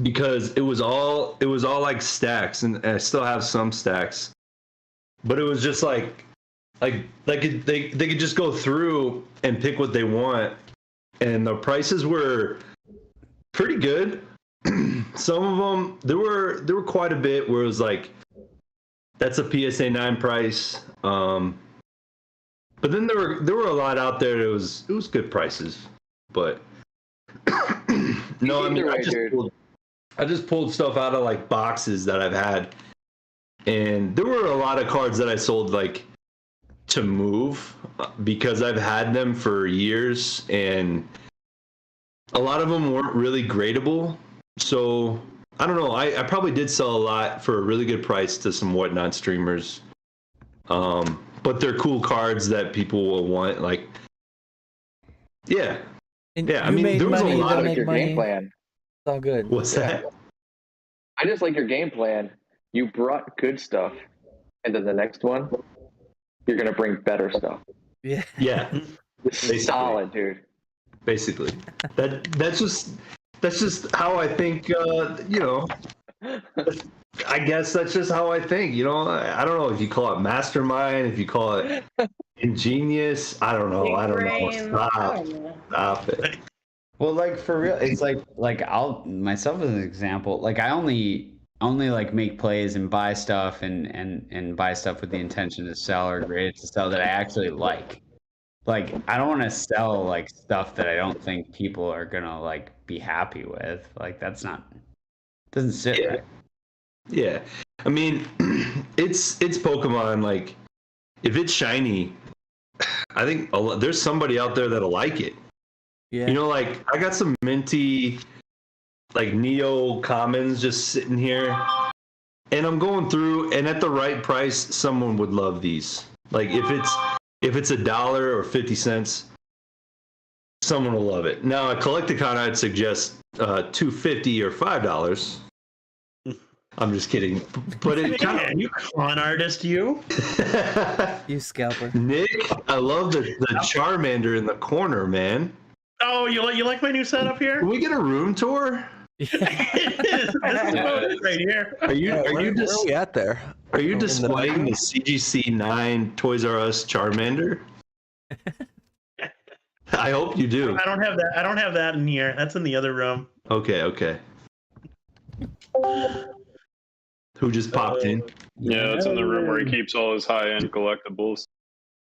Because it was all like stacks, and I still have some stacks, but it was just like they could just go through and pick what they want, and the prices were pretty good. Some of them, there were quite a bit where it was like, that's a PSA 9 price. But then there were a lot out there that it was good prices. But no, I mean, I just pulled stuff out of like boxes that I've had, and there were a lot of cards that I sold like to move because I've had them for years, and a lot of them weren't really gradable. So I don't know. I probably did sell a lot for a really good price to some whatnot streamers. But they're cool cards that people will want. Like, yeah. And yeah, I mean, there was a lot of your game plan. It's all good. What's that? I just like your game plan. You brought good stuff, and then the next one, you're gonna bring better stuff. Yeah. Yeah. Solid, dude. Basically, that's just how I think. I guess that's just how I think. I don't know if you call it mastermind, if you call it ingenious. I don't know. I don't know. Stop it. Well, like for real, it's like I'll myself as an example. Like I only like make plays and buy stuff and buy stuff with the intention to sell or grade it to sell that I actually like. Like I don't want to sell like stuff that I don't think people are gonna like be happy with. Like doesn't sit right. Yeah, I mean, it's Pokemon. Like, if it's shiny, I think there's somebody out there that'll like it. Yeah. Like I got some minty, like Neo commons just sitting here, and I'm going through, and at the right price, someone would love these. Like if it's $1 or 50 cents, someone will love it. Now a Collectacon, I'd suggest $2.50 or $5. I'm just kidding, but it kind of you con artist, you scalper. Nick, I love the Charmander in the corner, man. Oh, you like my new setup here? Can we get a room tour? It is. This is about it right here. Where are we at there? Are you displaying the CGC 9 Toys R Us Charmander? I hope you do. I don't have that. I don't have that in here. That's in the other room. Okay. Who just popped in? Yeah, that's in the room where he keeps all his high-end collectibles.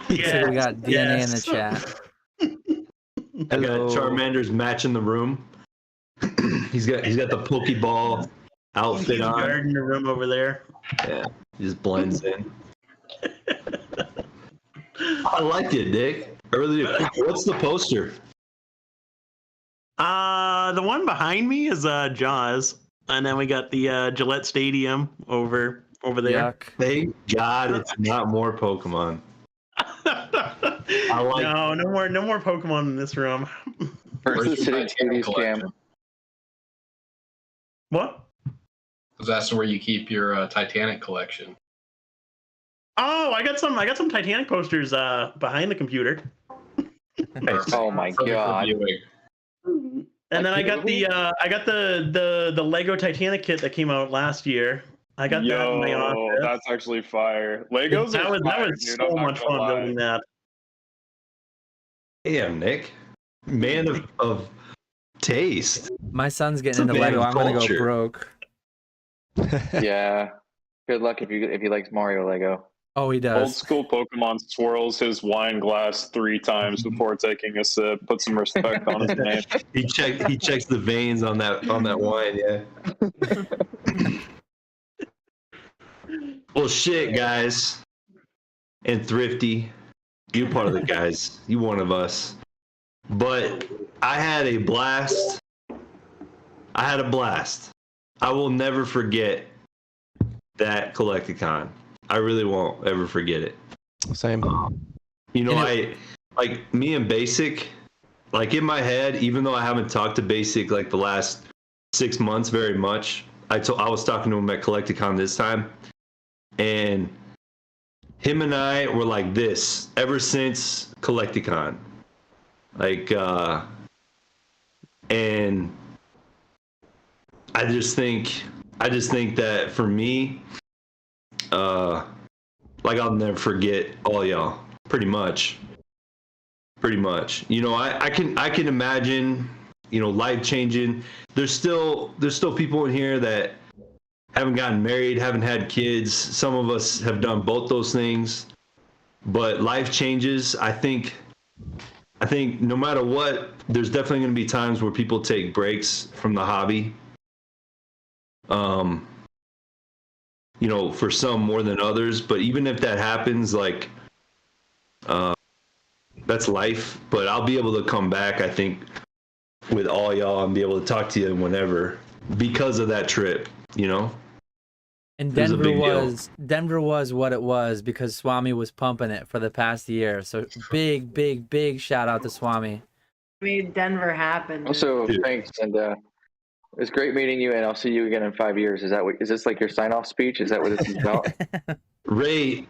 Yeah, so we got DNA in the chat. I got Charmander's match in the room. he's got the Pokeball outfit on. Guard in the room over there. Yeah, he just blends in. I like it, Nick. I really do. What's the poster? The one behind me is Jaws. And then we got the Gillette Stadium over there. Yuck. Thank God it's not more Pokemon. No more Pokemon in this room. Versus sitting Titanic collection. What? Because that's where you keep your Titanic collection. Oh, I got some Titanic posters behind the computer. Oh my god. And then I got the Lego Titanic kit that came out last year. I got that in my office. That's actually fire. Legos that was dude, so much fun building that. Damn, Nick. Man of taste. My son's getting into Lego. I'm gonna go broke. Yeah. Good luck if he likes Mario Lego. Oh, he does. Old Skool Pokemon swirls his wine glass 3 times before taking a sip. Put some respect on his name. He checks the veins on that wine, yeah. Well, shit, guys. And Thrifty, you part of the guys. You one of us. But I had a blast. I will never forget that Collectacon. I really won't ever forget it. Same. I like me and Basic, like in my head, even though I haven't talked to Basic like the last 6 months very much, I was talking to him at Collectacon this time, and him and I were like this ever since Collectacon. Like, and I just think that for me, like I'll never forget all y'all, pretty much. pretty much. You know, I can imagine, you know, life changing. There's still people in here that haven't gotten married, haven't had kids. Some of us have done both those things, but life changes. I think no matter what, there's definitely going to be times where people take breaks from the hobby. You know, for some more than others, but even if that happens, like, that's life. But I'll be able to come back, I think, with all y'all and be able to talk to you whenever because of that trip, you know? And Denver was what it was because Swami was pumping it for the past year. So big shout out to Swami. Made Denver happen. Also, thanks, and it was great meeting you, and I'll see you again in 5 years. Is this like your sign-off speech? Is that what this is about? Ray,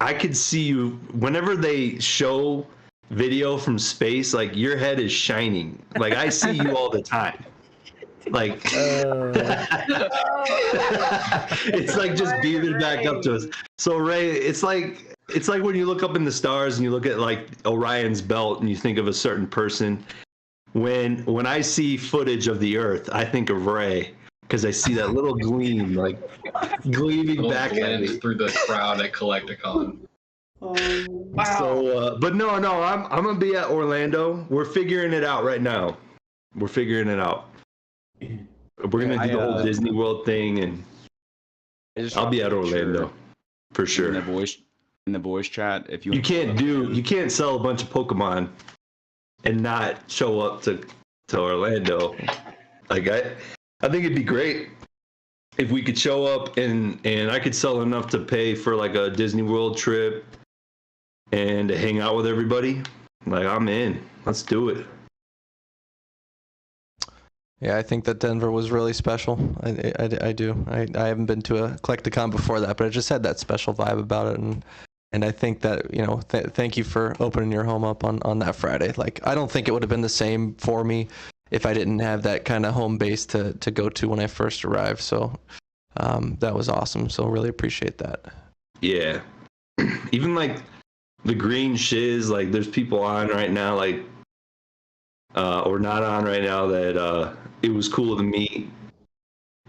I could see you whenever they show video from space, like your head is shining. Like I see you all the time. Like it's like just beaming back up to us. So Ray, it's like when you look up in the stars and you look at like Orion's belt and you think of a certain person. When I see footage of the Earth, I think of Ray because I see that little gleam, like gleaming back at me through the crowd at Collectacon. Wow. So, but no, I'm gonna be at Orlando. We're figuring it out right now. We're figuring it out. We're gonna do the whole Disney World thing, and I'll be at Orlando for sure. In the voice chat, if you can't sell a bunch of Pokemon and not show up to Orlando. Like I think it'd be great if we could show up and I could sell enough to pay for like a Disney World trip and to hang out with everybody. Like I'm in. Let's do it. Yeah, I think that Denver was really special. I do. I haven't been to a Collectacon before that, but I just had that special vibe about it, and I think that, you know, thank you for opening your home up on that Friday. Like, I don't think it would have been the same for me if I didn't have that kind of home base to go to when I first arrived. So that was awesome. So really appreciate that. Yeah. Even like the green shiz, like there's people on right now, like, or not on right now that it was cool to meet.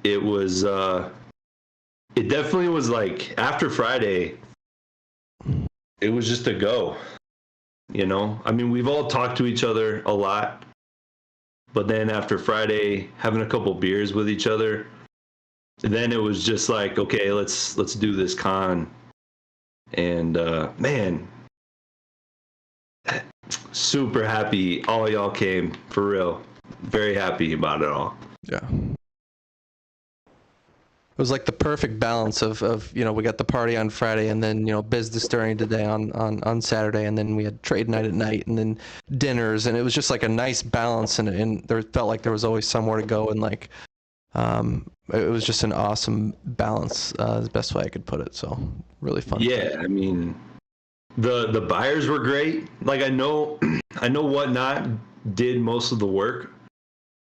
It was, it definitely was like after Friday, it was just a go, you know? I mean, we've all talked to each other a lot, but then after Friday, having a couple beers with each other, then it was just like, okay, let's do this con. And man, super happy all y'all came, for real. Very happy about it all. Yeah. It was like the perfect balance of you know, we got the party on Friday and then, you know, business during the day on Saturday, and then we had trade night at night and then dinners, and it was just like a nice balance, and there felt like there was always somewhere to go, and like it was just an awesome balance, the best way I could put it. So really fun. Yeah, I mean, the buyers were great. Like I know Whatnot did most of the work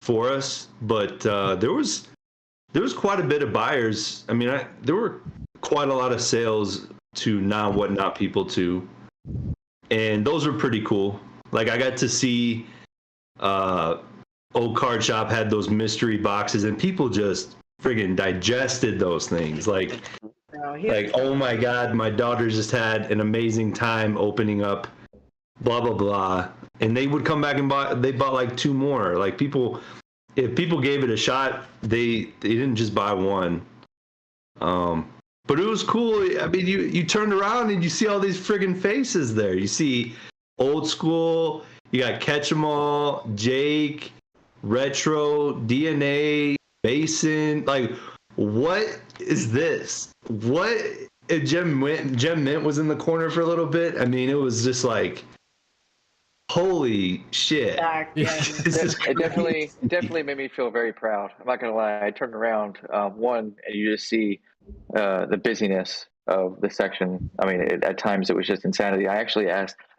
for us, but there was quite a bit of buyers. I mean, there were quite a lot of sales to non-Whatnot people too, and those were pretty cool. Like I got to see Old Card Shop had those mystery boxes, and people just friggin' digested those things. Like, oh my God, my daughter just had an amazing time opening up blah, blah, blah. And they would come back and they bought like two more. Like if people gave it a shot, they didn't just buy one. But it was cool. I mean, you turned around and you see all these friggin' faces there. You see Old Skool, you got Catch 'em All, Jake, Retro, DNA, Mason. Like, what is this? What if Gem Mint was in the corner for a little bit? I mean, it was just like, holy shit. It definitely made me feel very proud. I'm not gonna lie. I turned around, and you just see the busyness of the section. I mean, at times it was just insanity. I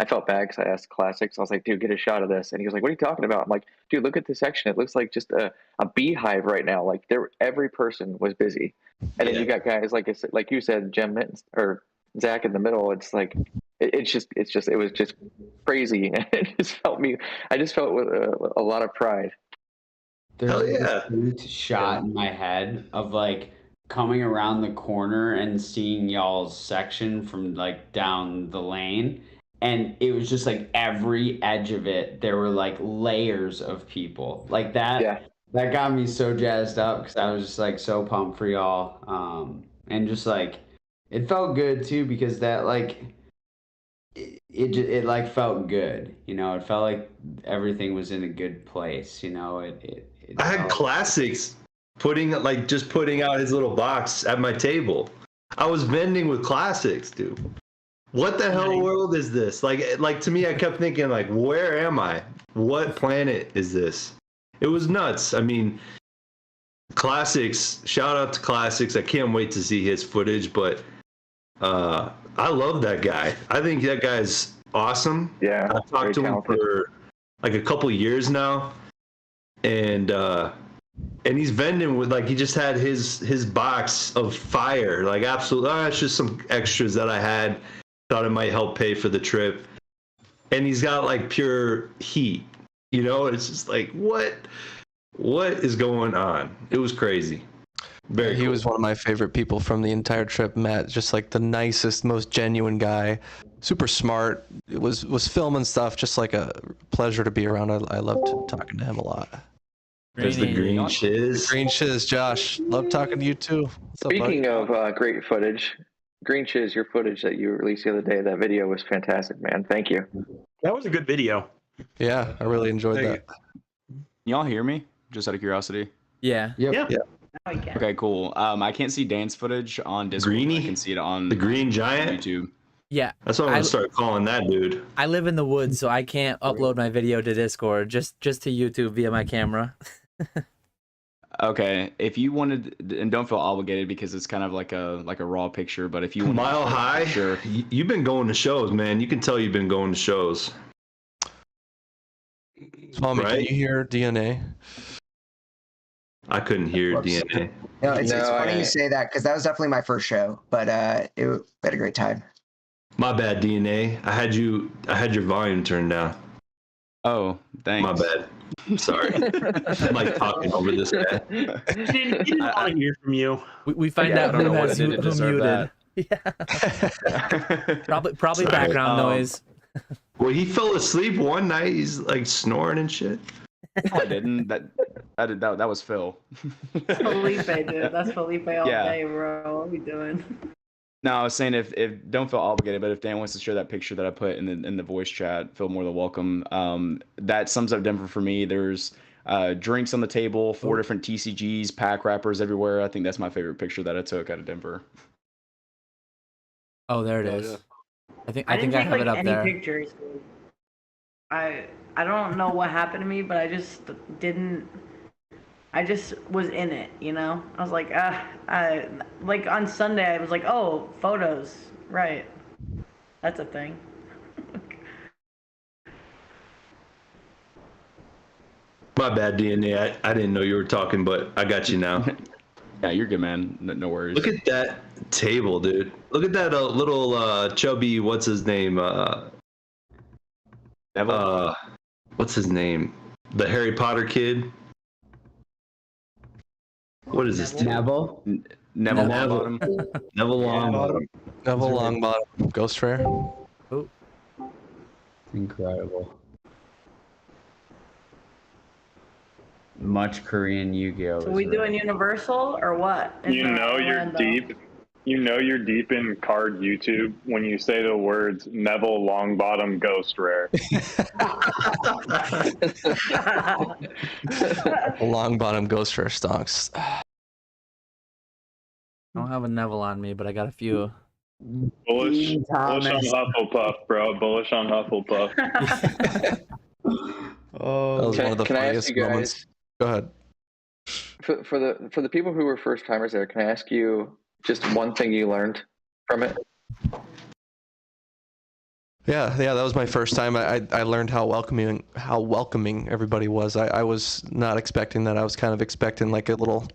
felt bad because I asked Classics. I was like, dude, get a shot of this. And he was like, what are you talking about? I'm like, dude, look at the section. It looks like just a beehive right now. Like every person was busy. And then you got guys like you said, Gem Mint or Zach in the middle, it's like it was just crazy. It just felt me. I just felt with a lot of pride. There's Hell a yeah. distinct shot in my head of like coming around the corner and seeing y'all's section from like down the lane, and it was just like every edge of it there were like layers of people like that. Yeah. That got me so jazzed up because I was just like so pumped for y'all, and just like it felt good too because that like it like felt good, you know. It felt like everything was in a good place, you know. I had Classics putting out his little box at my table. I was vending with Classics, dude. What the hell world is this? Like to me, I kept thinking like, where am I? What planet is this? It was nuts. I mean, Classics, shout out to Classics. I can't wait to see his footage, but I love that guy. I think that guy's awesome. Yeah, I've talked to him for like a couple years now, and he's vending with like he just had his box of fire, like absolutely. It's just some extras that I had. Thought it might help pay for the trip, and he's got like pure heat. You know, it's just like what is going on? It was crazy. He cool. was one of my favorite people from the entire trip. Matt, just like the nicest, most genuine guy. Super smart. It was filming stuff. Just like a pleasure to be around. I loved talking to him a lot. There's the green shiz. Green shiz, Josh. Love talking to you too. What's up, Speaking buddy? of great footage, Green Shiz, your footage that you released the other day, that video was fantastic, man. Thank you. That was a good video. Yeah, I really enjoyed that. Y'all hear me? Just out of curiosity. Yeah. Yeah. Okay, cool. I can't see Dan's footage on Discord. Greenie? I can see it on The green giant. YouTube. Yeah. That's what I'm gonna start calling that dude. I live in the woods, so I can't upload my video to Discord, just to YouTube via my camera. Okay, if you wanted, and don't feel obligated because it's kind of like a raw picture, but if you want Mile High, sure. You've been going to shows, man. You can tell you've been going to shows. Tommy, Right? can you hear DNA? I couldn't hear DNA. No, it's funny you say that because that was definitely my first show, but we had a great time. My bad, DNA. I had your volume turned down. Oh, thanks. My bad. Sorry. I'm like talking over this guy. Didn't want to hear from you. We find out who has who muted. Yeah. Probably background noise. Well, he fell asleep one night. He's like snoring and shit. No, I didn't. That was Phil. Felipe, dude. That's Felipe all day, bro. What are we doing? No, I was saying if don't feel obligated, but if Dan wants to share that picture that I put in the voice chat, feel more than welcome. That sums up Denver for me. There's drinks on the table, 4 different TCGs, pack wrappers everywhere. I think that's my favorite picture that I took out of Denver. Oh, there it is. Yeah. I think didn't I take have it up any there. pictures. Dude. I don't know what happened to me, but I just didn't. I just was in it, you know. I was like, like on Sunday, I was like, oh, photos, right? That's a thing. My bad, DNA. I didn't know you were talking, but I got you now. Yeah, you're good, man. No worries. Look at that table, dude. Look at that little chubby. What's his name? Neville? What's his name? The Harry Potter kid. What is this? Neville. Neville Longbottom. Neville Longbottom. Neville Longbottom. Ghost Rare. Oh. Incredible. Much Korean Yu-Gi-Oh. So we doing Universal or what? You know you're deep in card YouTube when you say the words Neville Longbottom Ghost Rare. Longbottom Ghost Rare stocks. I don't have a Neville on me, but I got a few. Bullish on Hufflepuff, bro. Bullish on Hufflepuff. That was one of the Can I ask funniest you guys? moments. Go ahead. For the people who were first timers there, can I ask you just one thing you learned from it? Yeah, that was my first time. I learned how welcoming everybody was. I was not expecting that. I was kind of expecting like a little,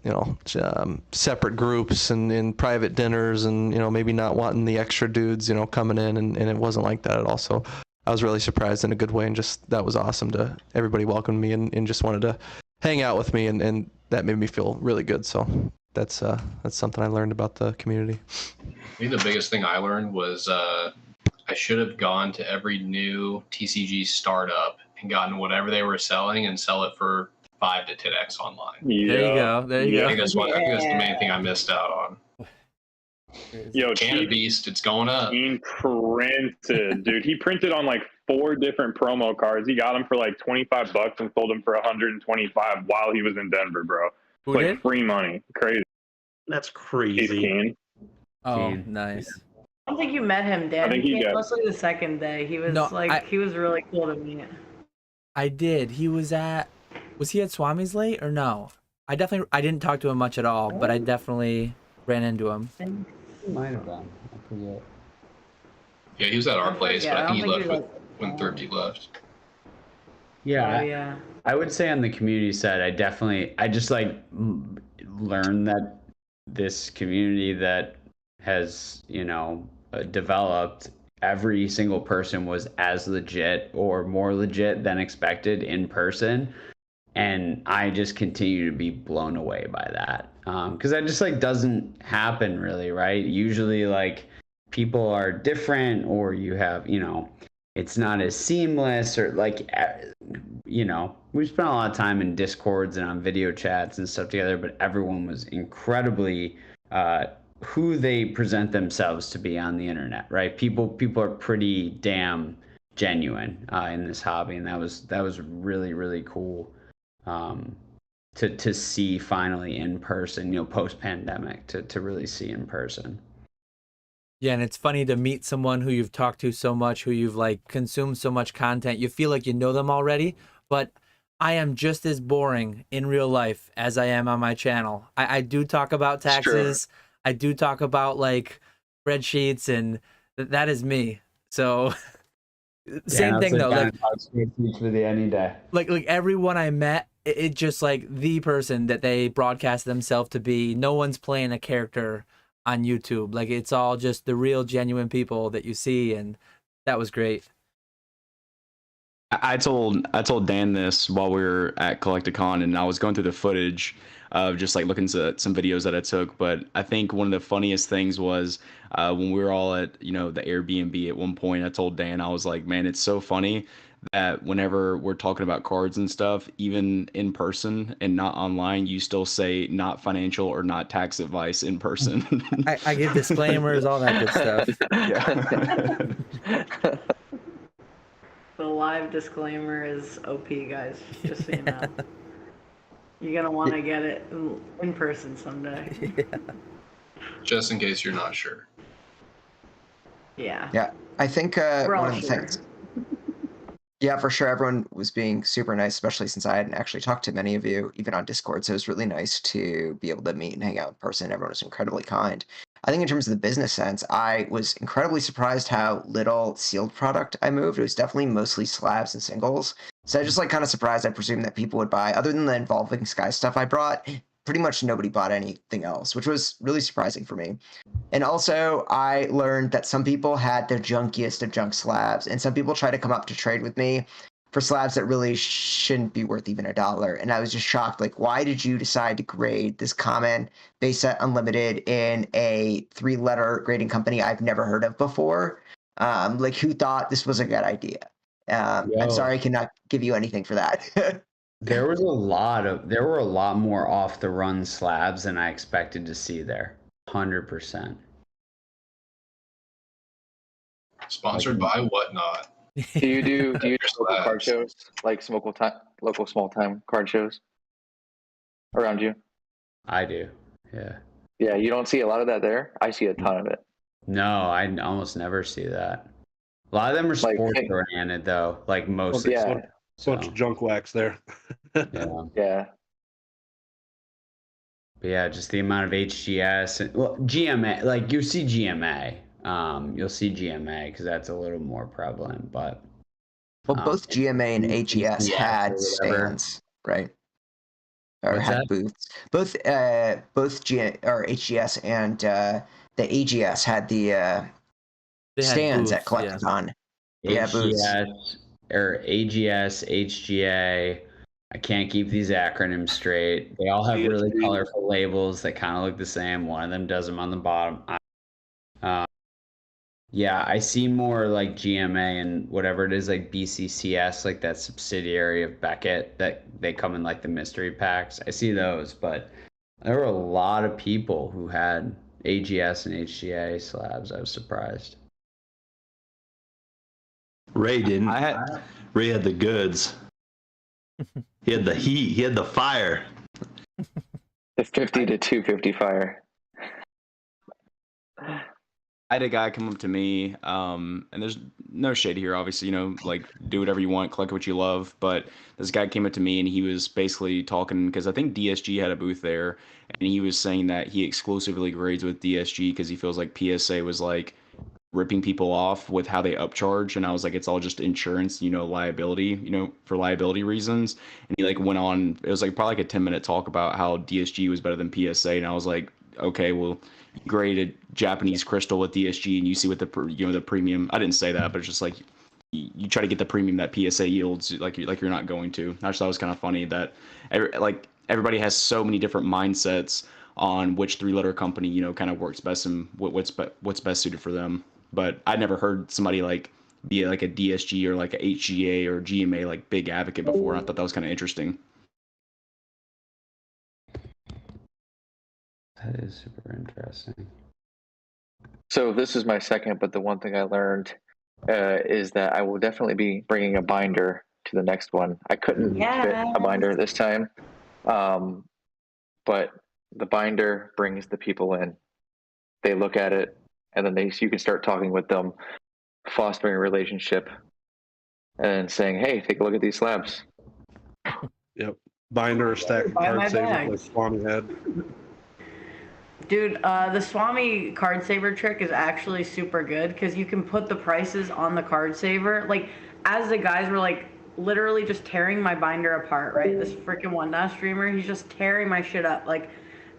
separate groups and private dinners and, maybe not wanting the extra dudes, coming in, and it wasn't like that at all. So I was really surprised in a good way, and just that was awesome to everybody welcomed me and just wanted to hang out with me, and that made me feel really good. So that's something I learned about the community. I think the biggest thing I learned was I should have gone to every new TCG startup and gotten whatever they were selling and sell it for 5 to 10x online. Yeah. There you go. I think that's the main thing I missed out on. Yo, Can of Beast, it's going up. He printed, dude. He printed on like 4 different promo cards. He got them for like $25 and sold them for $125 while he was in Denver, bro. Who like did? Free money. Crazy. That's crazy. Oh, nice. I don't think you met him, Dan. I think he got mostly the second day. He was he was really cool to meet. I did. Was he at Swami's late or no? I didn't talk to him much at all, but I definitely ran into him. Might have been. I forget. Yeah, he was at our place, but I think he left when like, Thrifty left. Yeah. Oh, yeah. I would say on the community side, I just like learned that this community that has, developed, every single person was as legit or more legit than expected in person. And I just continue to be blown away by that. Because that just doesn't happen really, right? Usually people are different, or you have, it's not as seamless, or we spent a lot of time in Discords and on video chats and stuff together, but everyone was incredibly who they present themselves to be on the internet, right? People are pretty damn genuine in this hobby, and that was really, really cool to see finally in person, post pandemic, to really see in person. Yeah, and it's funny to meet someone who you've talked to so much, who you've consumed so much content. You feel like you know them already, but I am just as boring in real life as I am on my channel. I do talk about taxes. Sure. I do talk about spreadsheets, and that is me. So same thing though. For the any day. Like everyone I met, it just the person that they broadcast themselves to be. No one's playing a character on YouTube. It's all just the real genuine people that you see, and that was great. I told Dan this while we were at Collectacon, and I was going through the footage of just looking at some videos that I took. But I think one of the funniest things was when we were all at the Airbnb at one point. I told Dan, I was like, man, it's so funny that whenever we're talking about cards and stuff, even in person and not online, you still say not financial or not tax advice in person. I give disclaimers, all that good stuff. Yeah. The live disclaimer is OP, guys. Just so you know. You're going to want to get it in person someday. Yeah. Just in case you're not sure. Yeah. Yeah. I think one of the sure. things. Yeah, for sure. Everyone was being super nice, especially since I hadn't actually talked to many of you, even on Discord. So it was really nice to be able to meet and hang out in person. Everyone was incredibly kind. I think in terms of the business sense, I was incredibly surprised how little sealed product I moved. It was definitely mostly slabs and singles. So I was just kind of surprised. I presumed that people would buy, other than the Evolving Sky stuff I brought, pretty much nobody bought anything else, which was really surprising for me. And also, I learned that some people had their junkiest of junk slabs, and some people try to come up to trade with me for slabs that really shouldn't be worth even $1. And I was just shocked, why did you decide to grade this common base set unlimited in a 3-letter grading company I've never heard of before? Who thought this was a good idea? I'm sorry I cannot give you anything for that. There were a lot more off the run slabs than I expected to see there. 100%. Sponsored by Whatnot. Do you do local card shows, some local small time card shows around you? I do. Yeah. Yeah, you don't see a lot of that there. I see a ton of it. No, I almost never see that. A lot of them are sports oriented though, mostly. Yeah. Bunch of junk wax there. Yeah. Yeah. But yeah, just the amount of HGS and GMA, you see GMA, You'll see GMA because that's a little more prevalent, but Well, both GMA and AGS had or whatever. stands, right? Or What's had that? booths. Both HGS and the AGS had the They had stands at booths, yeah. Collectacon. Yeah, booths. HGS or AGS, HGA. I can't keep these acronyms straight. They all have really colorful labels that kind of look the same. One of them does them on the bottom. Yeah, I see more like GMA and whatever it is, like BCCS, like that subsidiary of Beckett, that they come in like the mystery packs. I see those, but there were a lot of people who had AGS and HGA slabs. I was surprised. Ray didn't. Ray had the goods. He had the heat. He had the fire. The 50 to 250 fire. I had a guy come up to me, and there's no shade here, obviously, you know, like, do whatever you want, collect what you love, but this guy came up to me, and he was basically talking, because I think DSG had a booth there, and he was saying that he exclusively grades with DSG because he feels like PSA was, like, ripping people off with how they upcharge, and I was like, it's all just insurance, you know, liability, you know, for liability reasons, and he, like, went on, it was, like, probably like a 10-minute talk about how DSG was better than PSA, and I was like, okay, well, you grade a Japanese crystal with DSG and you see what the the premium. I didn't say that, but it's just like you try to get the premium that PSA yields, like you're not going to. I just thought it was kind of funny that everybody has so many different mindsets on which 3-letter company, you know, kind of works best and what's best suited for them. But I never heard somebody like be like a DSG or like a HGA or GMA like big advocate before. I thought that was kind of interesting. That is super interesting. So this is my second, but the one thing I learned is that I will definitely be bringing a binder to the next one. I couldn't fit a binder this time, but the binder brings the people in. They look at it, and then you can start talking with them, fostering a relationship, and saying, "Hey, take a look at these slabs." Yep, binder, stack, card saver, like Swami had. Dude, the Swami card saver trick is actually super good because you can put the prices on the card saver. Like, as the guys were like literally just tearing my binder apart, right? This freaking one streamer, he's just tearing my shit up. Like,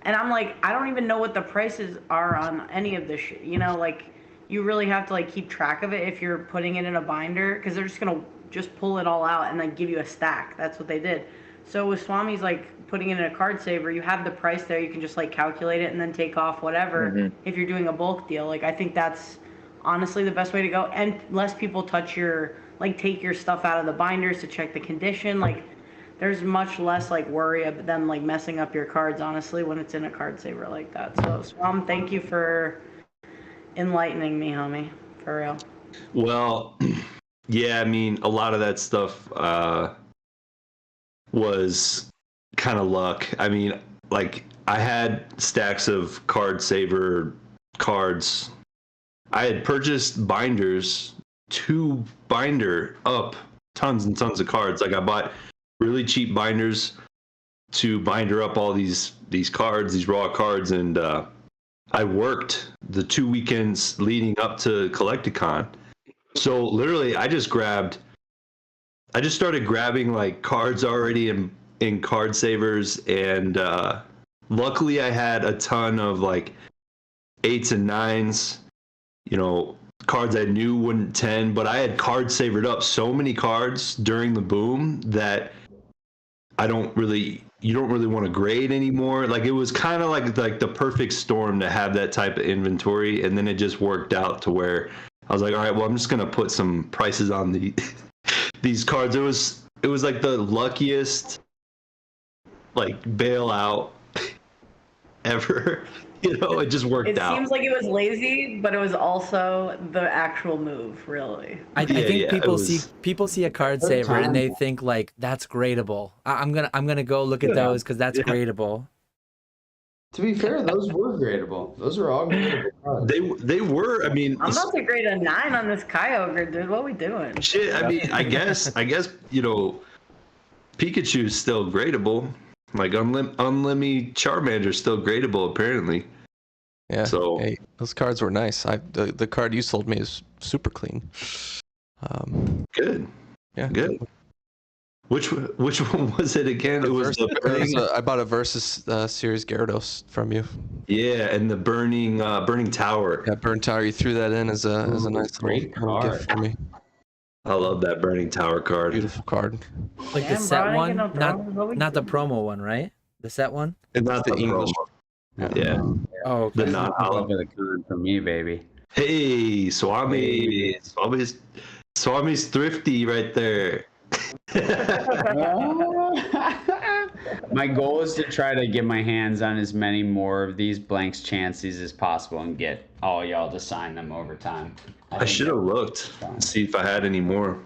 and I'm like, I don't even know what the prices are on any of this shit. You know, like, you really have to like keep track of it if you're putting it in a binder because they're just gonna just pull it all out and then give you a stack. That's what they did. So with Swami's like putting it in a card saver, you have the price there. You can just like calculate it and then take off whatever if you're doing a bulk deal. Like, I think that's honestly the best way to go. And less people touch your, like, take your stuff out of the binders to check the condition. Like, there's much less like worry of them like messing up your cards, honestly, when it's in a card saver like that. So Swam, thank you for enlightening me, homie, for real. Well, yeah, I mean, a lot of that stuff was kind of luck. I mean, like, I had stacks of card saver cards. I had purchased binders to binder up tons and tons of cards. Like, I bought really cheap binders to binder up all these cards, these raw cards, and I worked the 2 weekends leading up to Collectacon. So literally, I just started grabbing like cards already in card savers, and luckily I had a ton of like 8s and 9s, you know, cards I knew wouldn't 10, but I had card savered up so many cards during the boom that you don't really want to grade anymore. Like, it was kind of like the perfect storm to have that type of inventory, and then it just worked out to where I was like, all right, well, I'm just gonna put some prices on these cards. It was like the luckiest like bailout ever. You know, it just worked out. It seems like it was lazy, but it was also the actual move, really. I think people see a card saver and they think like that's gradable. I'm gonna go look at those because that's gradable. To be fair, those were gradable. Those were all gradable cards. They were. I mean, I'm about to grade a 9 on this Kyogre, dude. What are we doing? Shit. I mean, I guess you know, Pikachu's still gradable. Like Unlimited Charmander's still gradable, apparently. Yeah. So hey, those cards were nice. The card you sold me is super clean. Good. Yeah. Good. Which one was it again? It was the burning. I bought a Versus Series Gyarados from you. Yeah, and the burning tower. Yeah, Burn Tower. You threw that in as a nice great little gift for me. I love that burning tower card. Beautiful card. Like the Damn, set bro, I one, didn't get no promos. not the promo one, right? The set one. And not the English. Yeah. Oh, okay. The non-hollow. The card for me, baby. Hey, Swami. Swami's thrifty right there. My goal is to try to get my hands on as many more of these blanks chances as possible and get all y'all to sign them over time. I should have looked and see if I had any more.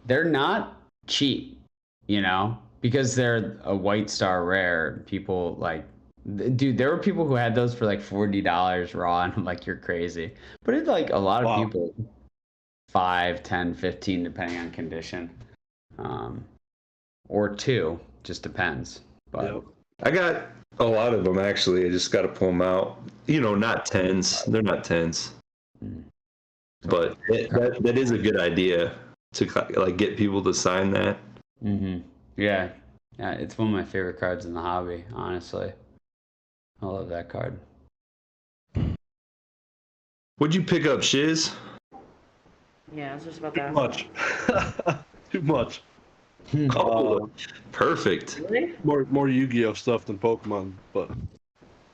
They're not cheap, you know, because they're a white star rare. People like, dude, there were people who had those for like $40 raw, and I'm like, you're crazy. But it's like a lot of people, 5, 10, 15, depending on condition. Or 2, just depends. But I got a lot of them actually. I just got to pull them out. You know, not 10s. They're not 10s. But that is a good idea to like get people to sign that. Yeah, it's one of my favorite cards in the hobby. Honestly, I love that card. What'd you pick up, Shiz? Yeah, I was just about to ask. Much. Too much. Oh, perfect. Really? More Yu-Gi-Oh stuff than Pokemon, but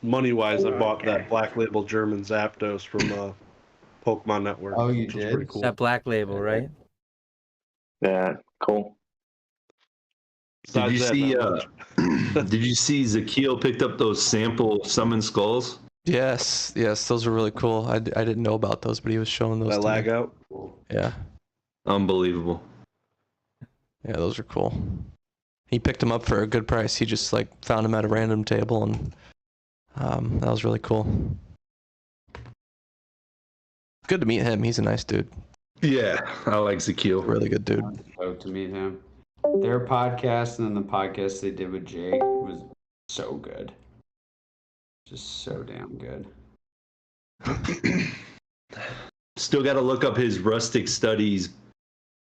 money-wise, I bought that Black Label German Zapdos from Pokemon Network. Oh, you which was did? pretty cool. That black label, right? Yeah, cool. Did you Besides see? that, not much. Did you see Zakil picked up those sample summon skulls? Yes, those are really cool. I didn't know about those, but he was showing those. That to lag me. out? Yeah. Unbelievable. Yeah, those are cool. He picked them up for a good price. He just like found them at a random table, and that was really cool. Good to meet him. He's a nice dude. Yeah, I like Zakil. Really good dude. Hope to meet him. Their podcast and then the podcast they did with Jake was so good. Just so damn good. Still got to look up his Rustic Studies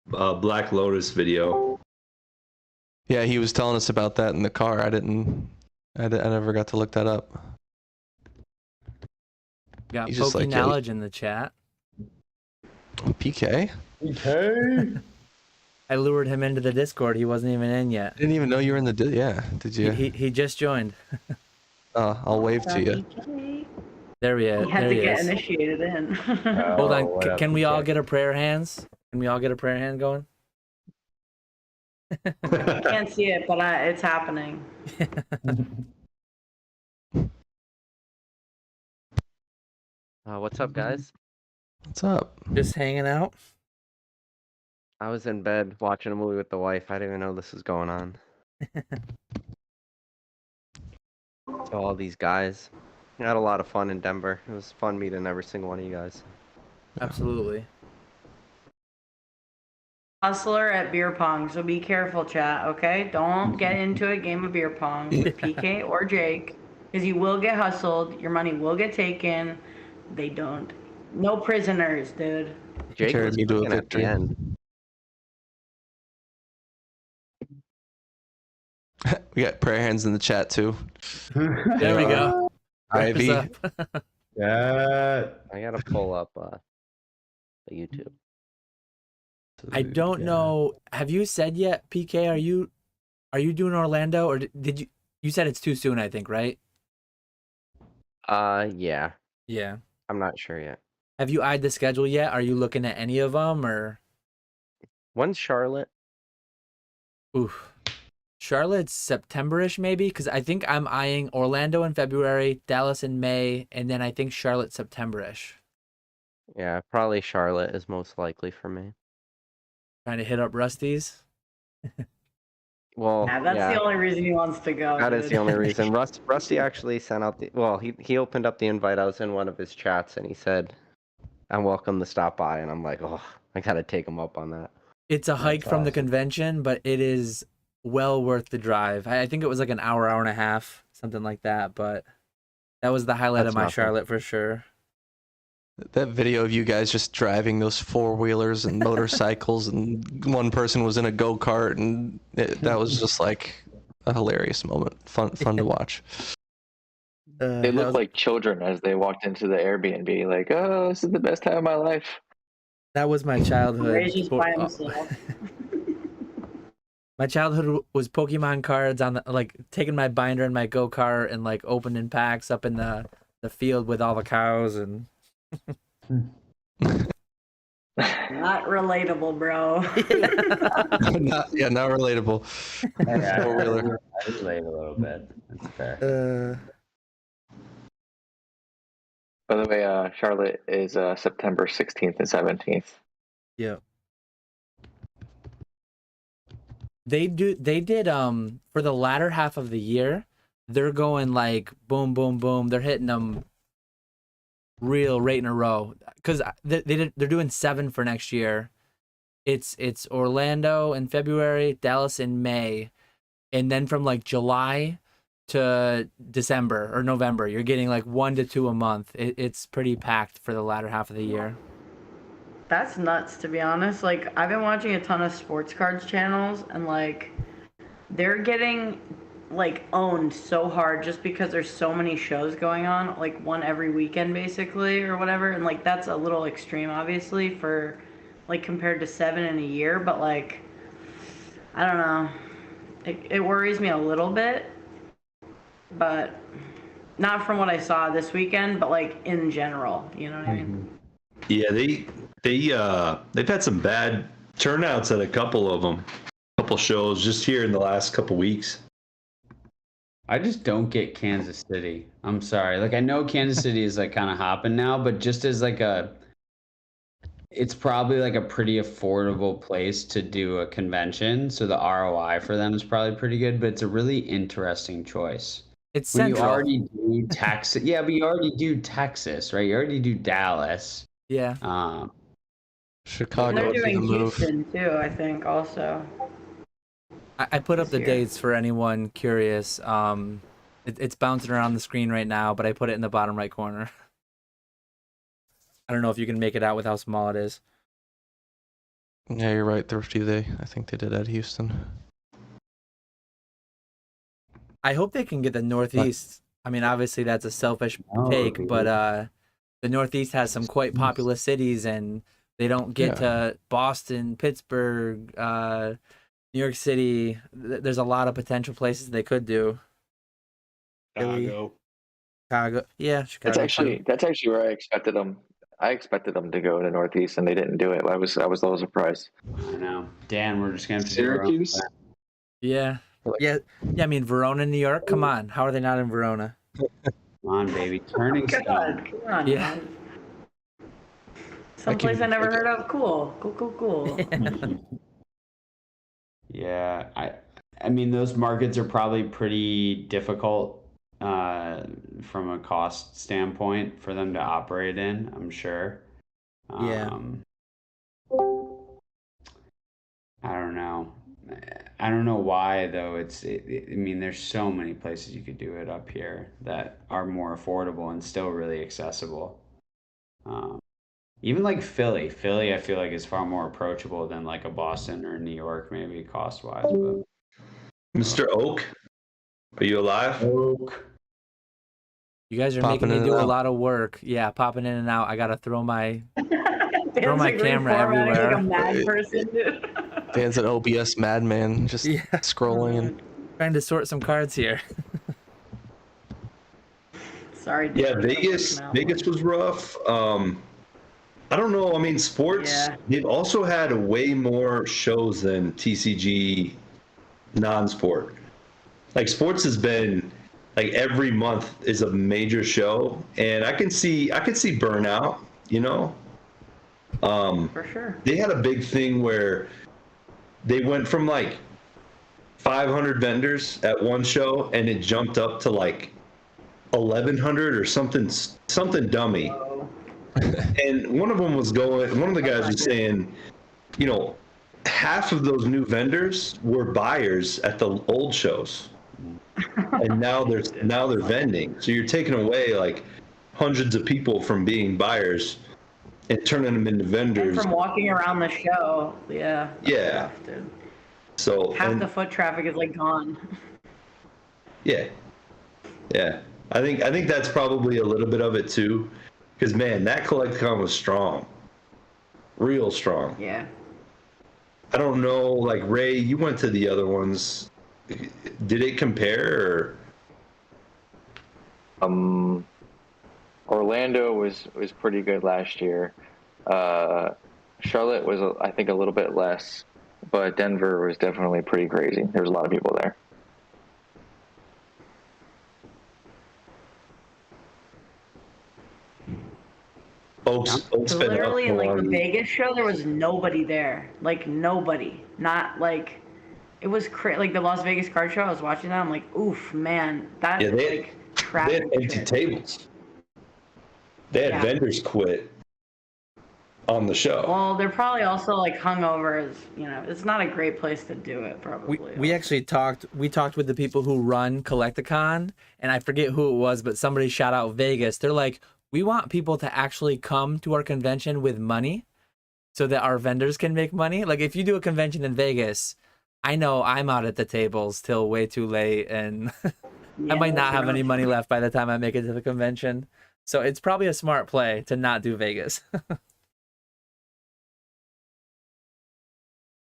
Black Lotus video. Yeah, he was telling us about that in the car. I never got to look that up. Got He's just Poke like, yeah, Knowledge in the chat. PK? Okay. I lured him into the Discord. He wasn't even in yet. Didn't even know you were in the. Did you? He just joined. I'll wave to you. There he is. He had There to he get is. initiated in. Hold on. Can we all get a prayer hands? Can we all get a prayer hand going? Can't see it, but it's happening. What's up, guys? What's up? Just hanging out. I was in bed watching a movie with the wife. I didn't even know this was going on. So all these guys. I had a lot of fun in Denver. It was fun meeting every single one of you guys. Absolutely. Hustler at beer pong, so be careful, chat, okay? Don't get into a game of beer pong with PK or Jake, because you will get hustled. Your money will get taken. They don't. No prisoners, dude. Jake Carried was me to a cooking at the victory. end. We got prayer hands in the chat too. There we go. Ivy. Yeah. I gotta pull up the YouTube. I don't know. Have you said yet, PK? Are you doing Orlando, or did you? You said it's too soon, I think, right? Yeah. Yeah. I'm not sure yet. Have you eyed the schedule yet? Are you looking at any of them, or? When's Charlotte? Oof. Charlotte's September-ish, maybe, because I think I'm eyeing Orlando in February, Dallas in May, and then I think Charlotte September-ish. Yeah, probably Charlotte is most likely for me. Oh, Trying to hit up Rusty's. Well, Yeah, that's the only reason he wants to go. That is dude. the only reason. Rusty actually sent out he opened up the invite. I was in one of his chats and he said, "I'm welcome to stop by." And I'm like, oh, I gotta take him up on that. It's a hike from the convention, but it is well worth the drive. I think it was like an hour and a half, something like that. But That was the highlight That's of my nothing. Charlotte for sure. That video of you guys just driving those four-wheelers and motorcycles, and one person was in a go-kart, and that was just like a hilarious moment. Fun to watch. They looked like children as they walked into the Airbnb, like, oh, this is the best time of my life. That was my childhood. Ray's just by himself. My childhood was Pokemon cards on like taking my binder and my go-kart and like opening packs up in the field with all the cows and. Not relatable, bro. not relatable. I relate a little bit. That's fair. By the way, Charlotte is September 16th and 17th. Yeah. They did for the latter half of the year, they're going like boom, boom, boom. They're hitting them real right in a row because they're doing 7 for next year. It's Orlando in February, Dallas in May, and then from like July to December or November, you're getting like 1 to 2 a month. It's pretty packed for the latter half of the year. That's nuts, to be honest. Like, I've been watching a ton of sports cards channels, and like, they're getting like owned so hard just because there's so many shows going on, like one every weekend basically or whatever. And like, that's a little extreme, obviously, for like compared to 7 in a year. But like, I don't know. It worries me a little bit, but not from what I saw this weekend, but like in general, you know what I mean? Yeah, they've had some bad turnouts at a couple of them, shows just here in the last couple weeks. I just don't get Kansas City. I'm sorry. Like, I know Kansas City is like kind of hopping now, but just as like it's probably like a pretty affordable place to do a convention. So the ROI for them is probably pretty good, but it's a really interesting choice. It's when central. You already do Texas. Yeah, but you already do Texas, right? You already do Dallas. Yeah. Chicago. And they're would be doing the move. Houston too, I think, also. I put up the year. dates for anyone curious. It's bouncing around the screen right now, but I put it in the bottom right corner. I don't know if you can make it out with how small it is. Yeah, you're right. Thrifty, I think they did at Houston. I hope they can get the Northeast. I mean, obviously that's a selfish take, but the Northeast has some quite populous cities, and they don't get to Boston, Pittsburgh, New York City. There's a lot of potential places they could do. Chicago. Yeah, Chicago. That's actually where I expected them. I expected them to go to Northeast, and they didn't do it. I was a little surprised. I know. Dan, we're just gonna have to Syracuse. Yeah. I mean, Verona, New York. Come on, how are they not in Verona? Come on, baby. Turning Come stone. on, Yeah. man. Someplace I never heard of. Cool. Yeah, I mean, those markets are probably pretty difficult from a cost standpoint for them to operate in, I'm sure. Yeah. I don't know why though. I mean, there's so many places you could do it up here that are more affordable and still really accessible. Even like Philly, I feel like is far more approachable than like a Boston or New York, maybe cost wise. But Mr. Oak, are you alive? Oak. You guys are Popping making me in do and a out. lot of work. Yeah, popping in and out. I gotta throw my Dan's my like camera reformatting everywhere. like a mad person, dude. Dan's an OBS madman, just scrolling and trying to sort some cards here. Sorry. Dan, Yeah, for Vegas freaking out. was rough. I don't know. I mean, sports, Yeah. they've also had way more shows than TCG non-sport. Like, sports has been, like, every month is a major show, and I can see burnout, you know? For sure. They had a big thing where they went from, like, 500 vendors at one show, and it jumped up to, like, 1,100 or something dummy. And one of the guys was saying, you know, half of those new vendors were buyers at the old shows. and now they're vending. So you're taking away like hundreds of people from being buyers and turning them into vendors. And from walking around the show. Yeah. Yeah. Rough, dude. So half the foot traffic is like gone. Yeah. Yeah. I think that's probably a little bit of it too. Because man, that Collectacon was strong. Real strong. Yeah. I don't know, like Ray, you went to the other ones. Did it compare or? Orlando was pretty good last year. Charlotte was, I think, a little bit less, but Denver was definitely pretty crazy. There was a lot of people there. Oaks Literally in like the Vegas show, there was nobody there. Like nobody. Not like it was like the Las Vegas card show. I was watching that. I'm like, oof, man, that is like traffic. They had empty tables. They had vendors quit on the show. Well, they're probably also like hungover. You know, it's not a great place to do it. Probably. We actually talked. We talked with the people who run Collectacon, and I forget who it was, but somebody shout out Vegas. They're like, we want people to actually come to our convention with money so that our vendors can make money. Like if you do a convention in Vegas, I know I'm out at the tables till way too late and I might not have any money left by the time I make it to the convention. So it's probably a smart play to not do Vegas.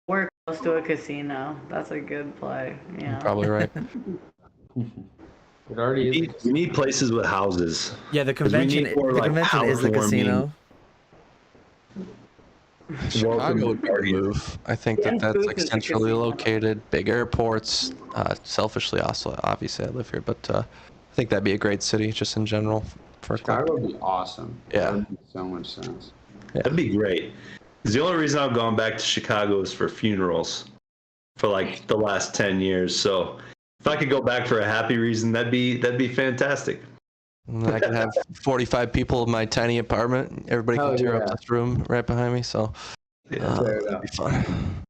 We're close to a casino. That's a good play. Yeah. Probably right. It already is. We need places with houses. Yeah, the convention. The convention is the casino. Chicago would be a move. I think that's like centrally located, big airports. Selfishly, also, obviously, I live here, but I think that'd be a great city just in general. For Chicago would be awesome. Yeah, that would make so much sense. Yeah. That'd be great. Because the only reason I've gone back to Chicago is for funerals, for like the last 10 years. So if I could go back for a happy reason, that'd be fantastic. And I could have 45 people in my tiny apartment. Everybody can tear up this room right behind me, so that'd be fun.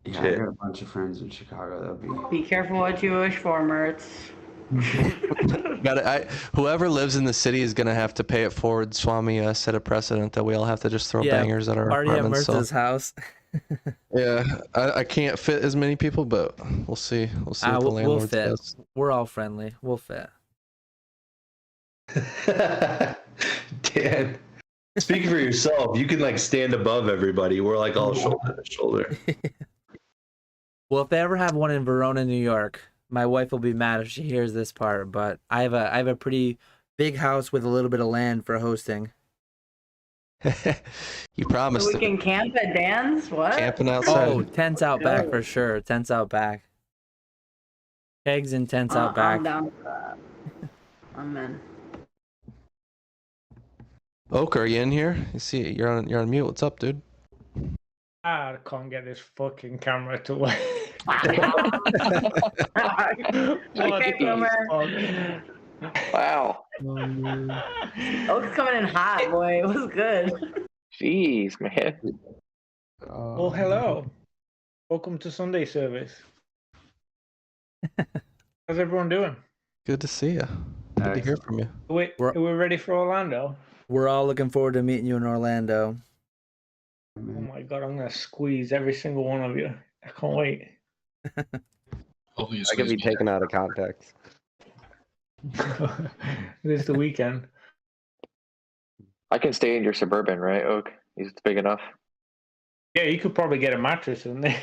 Yeah, I got a bunch of friends in Chicago. That'd be careful what you wish for, Mertz. Whoever lives in the city is gonna have to pay it forward. Swami set a precedent that we all have to just throw bangers at our apartments. At Mertz's house. Yeah, I can't fit as many people, but we'll see. We'll see what the landlord says. We're all friendly. We'll fit. Dan, speak for yourself. You can like stand above everybody. We're like all shoulder to shoulder. Well, if they ever have one in Verona, New York, my wife will be mad if she hears this part. But I have a pretty big house with a little bit of land for hosting. You promised. So we can camp at Dan's? What? Camping outside. Oh, tents out back for sure. Tents out back. Kegs and tents out back. I'm down for that. I'm in. Oak, are you in here? You see, you're on mute. What's up, dude? I can't get this fucking camera to work. Wow. Oak's coming in hot, boy. It was good. Jeez, man. Well, hello. Welcome to Sunday service. How's everyone doing? Good to see you. Good to hear from you. Wait, are we ready for Orlando? We're all looking forward to meeting you in Orlando. Oh my god, I'm gonna squeeze every single one of you. I can't wait. I could be taken out of context. It is the weekend. I can stay in your Suburban, right, Oak? It's big enough. Yeah, you could probably get a mattress in there.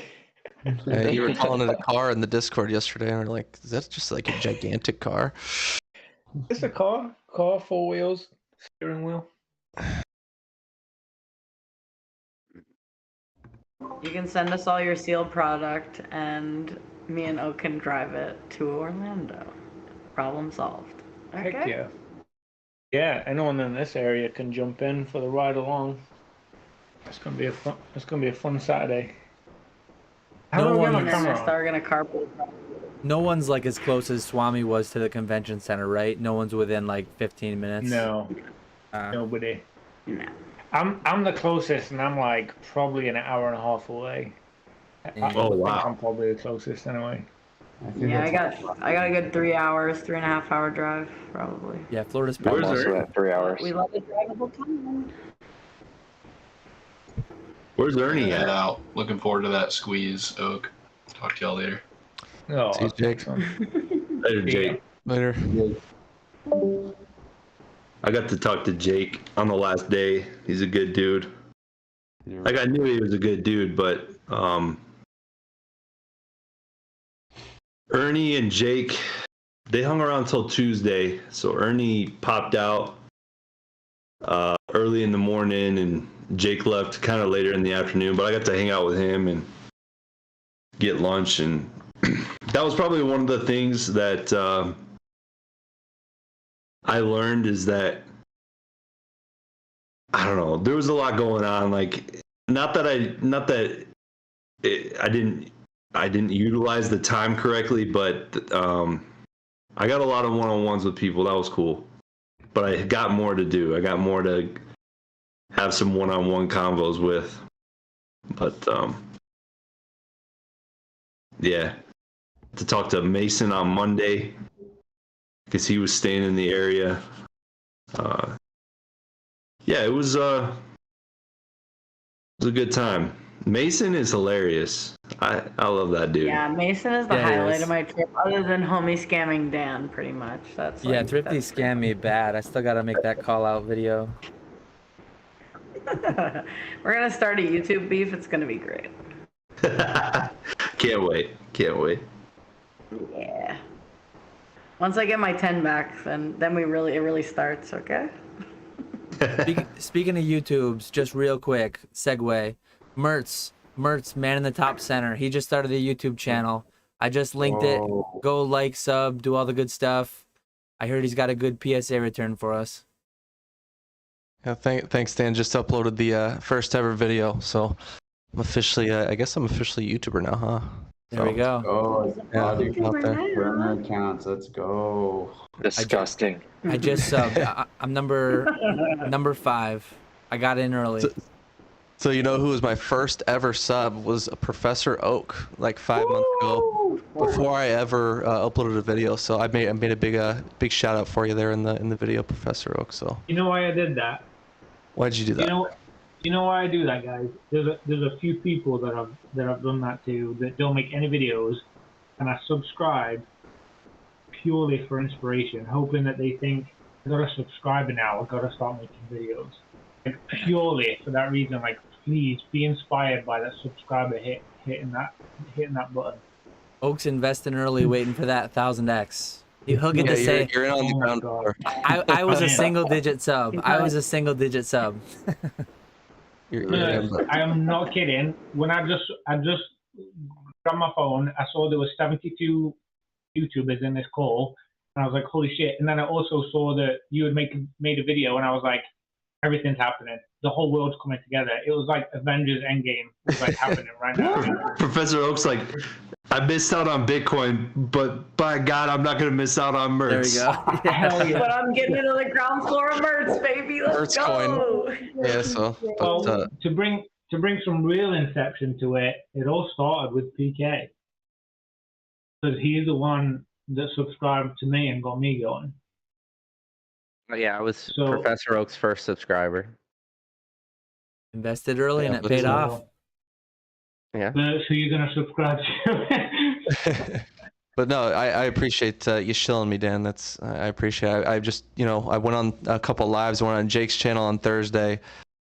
You were calling it a car in the Discord yesterday, and we're like, is that just like a gigantic car? It's a car. 4 wheels, steering wheel. You can send us all your sealed product, and me and Oak can drive it to Orlando. Problem solved. Okay. Heck yeah. Yeah, anyone in this area can jump in for the ride along. It's gonna be a fun Saturday. No one's gonna carpool. No one's like as close as Swami was to the convention center, right? No one's within like 15 minutes. No, nobody. No. I'm the closest, and I'm like probably an hour and a half away. Oh wow! I'm probably the closest anyway. Yeah, I got a good 3 hours, 3.5 hour drive probably. Yeah, Florida's I'm pretty. also at 3 hours. We love the drivable time. Where's Ernie Head at? out. Looking forward to that squeeze, Oak. Talk to y'all later. Oh, See you, Jake. Later, Jake. Later. I got to talk to Jake on the last day. He's a good dude. Like, I knew he was a good dude, but Ernie and Jake, they hung around till Tuesday. So Ernie popped out early in the morning, and Jake left kind of later in the afternoon. But I got to hang out with him and get lunch, and that was probably one of the things that I learned is that, I don't know, there was a lot going on. Like, I didn't utilize the time correctly, but I got a lot of one-on-ones with people. That was cool. But I got more to do. I got more to have some one-on-one convos with. But yeah, to talk to Mason on Monday because he was staying in the area. Yeah, it was a good time. Mason is hilarious. I love that dude. Yeah, Mason is the Yeah, he highlight is. of my trip, other than homie scamming Dan, pretty much. That's Yeah, like, Thrifty that's scammed me bad. I still gotta make that call out video. We're gonna start a YouTube beef. It's gonna be great. Can't wait. Yeah. Once I get my 10 back, then it really starts. Okay. Speaking of YouTubes, just real quick segue. Mertz, man in the top center. He just started a YouTube channel. I just linked it. Go like, sub, do all the good stuff. I heard he's got a good PSA return for us. Yeah, thanks, Dan. Just uploaded the first ever video, so I'm officially, I guess I'm officially a YouTuber now, huh? There we go. Oh, Yeah, out there. burner accounts. Let's go. Disgusting. I just subbed. I'm number 5. I got in early. So you know who was my first ever sub was Professor Oak, like 5 months ago, before I ever uploaded a video. So I made a big shout out for you there in the video, Professor Oak. So you know why I did that? why'd you do that? You know why I do that, guys? There's a few people that I've done that to that don't make any videos, and I subscribe purely for inspiration, hoping that they think I gotta subscribe now. I gotta start making videos. Like, purely for that reason. Like, please be inspired by that subscriber hitting that button. Oak's investing early, waiting for that 1000x. He'll get to say, you're in on the ground floor. I was a single digit sub. I was a single digit sub. I am not kidding. When I just got my phone, I saw there was 72 YouTubers in this call, and I was like, holy shit. And then I also saw that you had made a video, and I was like, everything's happening. The whole world's coming together. It was like Avengers Endgame was like happening right now. Professor Oak's like, I missed out on Bitcoin, but by God, I'm not gonna miss out on Mertz. There we go. Hell yeah. But I'm getting into the ground floor of Mertz, baby. Let's Mertz go. coin. Yeah, so Well, to bring some real inception to it, it all started with PK. Because he's the one that subscribed to me and got me going. Yeah, I was Professor Oak's first subscriber. Invested early and it paid off. Yeah. So you're gonna subscribe to it? But no, I appreciate you shilling me, Dan. I appreciate it. I just, I went on a couple lives. I went on Jake's channel on Thursday.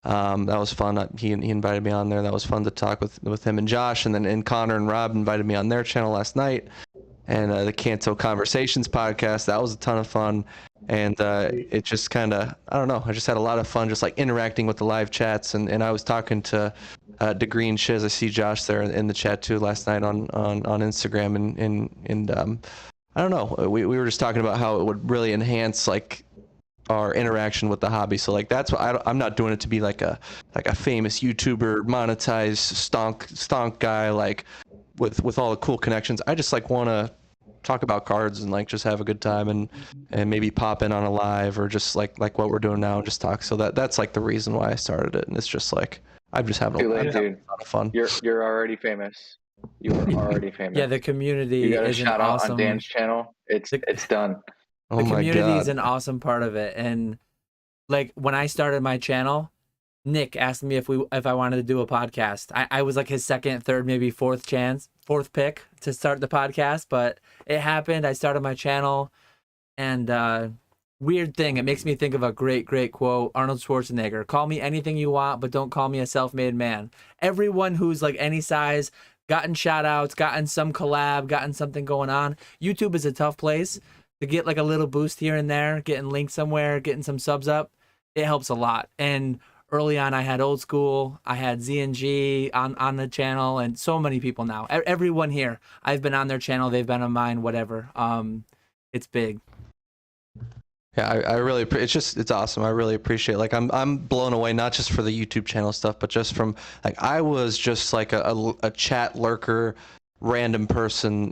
That was fun. He invited me on there. That was fun to talk with him and Josh. And then Connor and Rob invited me on their channel last night. And the Canto Conversations podcast, that was a ton of fun. And it just kind of, I don't know, I just had a lot of fun just like interacting with the live chats. And I was talking to Degree and Shiz. I see Josh there in the chat too last night on Instagram. And I don't know, we were just talking about how it would really enhance like our interaction with the hobby. So like that's what I'm not doing it to be like a famous YouTuber monetized stonk guy like with all the cool connections. I just like want to talk about cards and like just have a good time and maybe pop in on a live or just like what we're doing now, just talk. So that's like the reason why I started it. And it's just like I'm just having a lot of fun. You're already famous. You are already famous. Yeah, the community You got a is an shout out awesome. on Dan's channel. It's done. Oh The my community is god. an awesome part of it, and like when I started my channel, Nick asked me if I wanted to do a podcast. I was like his second, third, maybe fourth pick to start the podcast, but it happened. I started my channel, and weird thing, it makes me think of a great quote, Arnold Schwarzenegger: call me anything you want, but don't call me a self-made man. Everyone who's like any size, gotten shout outs, gotten some collab, gotten something going on. YouTube is a tough place to get like a little boost here and there, getting linked somewhere, getting some subs up. It helps a lot. And early on, I had Old Skool, I had ZNG on the channel, and so many people now. Everyone here, I've been on their channel, they've been on mine, whatever. It's big. Yeah, I really it's awesome. I really appreciate like I'm blown away, not just for the YouTube channel stuff, but just from like I was just like a chat lurker, random person,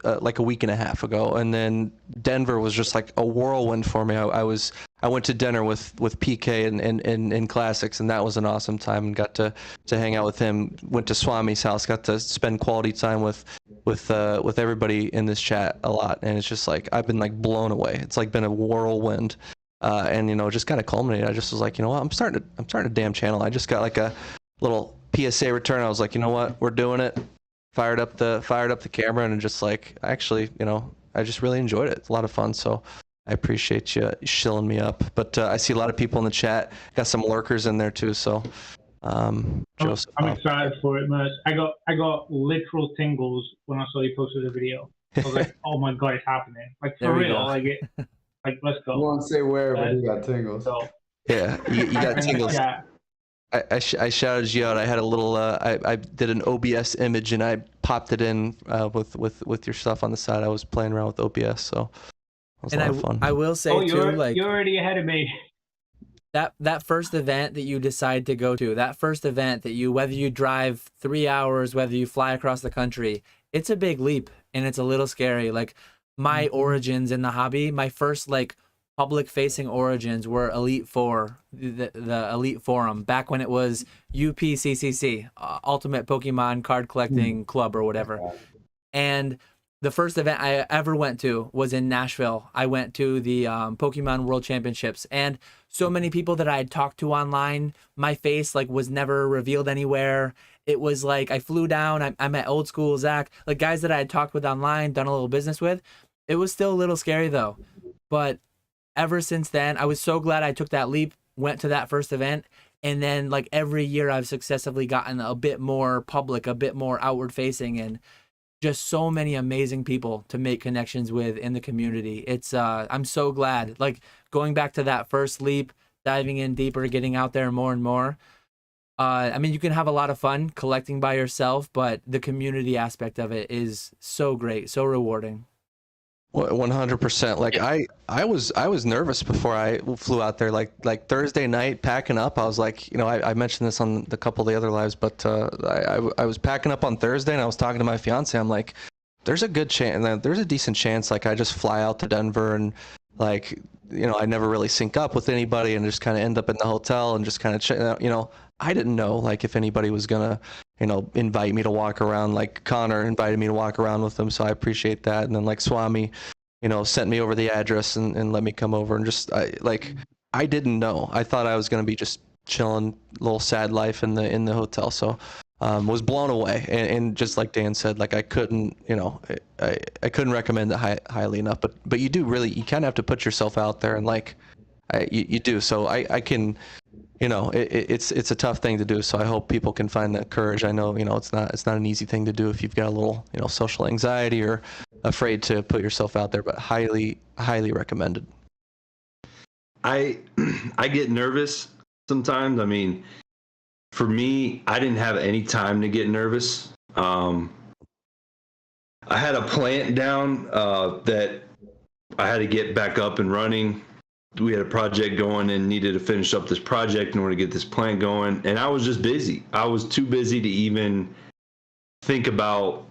like a week and a half ago, and then Denver was just like a whirlwind for me. I went to dinner with PK in Classics, and that was an awesome time, and got to hang out with him. Went to Swami's house, got to spend quality time with everybody in this chat a lot, and it's just like I've been like blown away. It's like been a whirlwind, and just kind of culminated. I just was like, you know what, I'm starting a damn channel. I just got like a little PSA return. I was like, you know what, we're doing it. Fired up the camera, and just like actually, I just really enjoyed it. It's a lot of fun. So I appreciate you shilling me up. But I see a lot of people in the chat. Got some lurkers in there too. So Joseph, I'm excited for it, Merce. I got literal tingles when I saw you posted the video. I was like, oh my god, it's happening! Like for real, like let's go. I won't say where, but he got tingles. So, yeah, you got tingles. Yeah. I shouted you out. I had a little. I did an OBS image and I popped it in with your stuff on the side. I was playing around with OBS, so it was a lot of fun. I will say you're you're already ahead of me. That first event that you decide to go to, that first event that whether you drive 3 hours, whether you fly across the country, it's a big leap and it's a little scary. Like my origins in the hobby, my first like public facing origins were Elite Four, the Elite Forum, back when it was UPCCC, Ultimate Pokemon Card Collecting Club or whatever. And the first event I ever went to was in Nashville. I went to the Pokemon World Championships, and so many people that I had talked to online, my face like was never revealed anywhere. It was like I flew down, I met Old Skool, Zach, like guys that I had talked with online, done a little business with. It was still a little scary though. But ever since then, I was so glad I took that leap, went to that first event, and then like every year I've successively gotten a bit more public, a bit more outward facing, and just so many amazing people to make connections with in the community. It's I'm so glad. Like going back to that first leap, diving in deeper, getting out there more and more. I mean, you can have a lot of fun collecting by yourself, but the community aspect of it is so great, so rewarding. 100%. Like I was nervous before I flew out there. Like Thursday night packing up, I was like, I mentioned this on the couple of the other lives, but I was packing up on Thursday and I was talking to my fiance. I'm like, there's a good chance, there's a decent chance like I just fly out to Denver and like I never really sync up with anybody and just kind of end up in the hotel and just kind of I didn't know like if anybody was gonna invite me to walk around. Like Connor invited me to walk around with them, so I appreciate that. And then like Swami sent me over the address and let me come over, and just I didn't know. I thought I was gonna be just chilling, little sad life in the hotel. So was blown away, and just like Dan said, like I couldn't I couldn't recommend it highly enough. But you do really, you kind of have to put yourself out there, and like you do. So I can. It's a tough thing to do, so I hope people can find that courage. I know, it's not an easy thing to do if you've got a little, social anxiety or afraid to put yourself out there, but highly recommended. I get nervous sometimes. I mean, for me, I didn't have any time to get nervous. I had a plant down that I had to get back up and running. We had a project going and needed to finish up this project in order to get this plant going. And I was just busy. I was too busy to even think about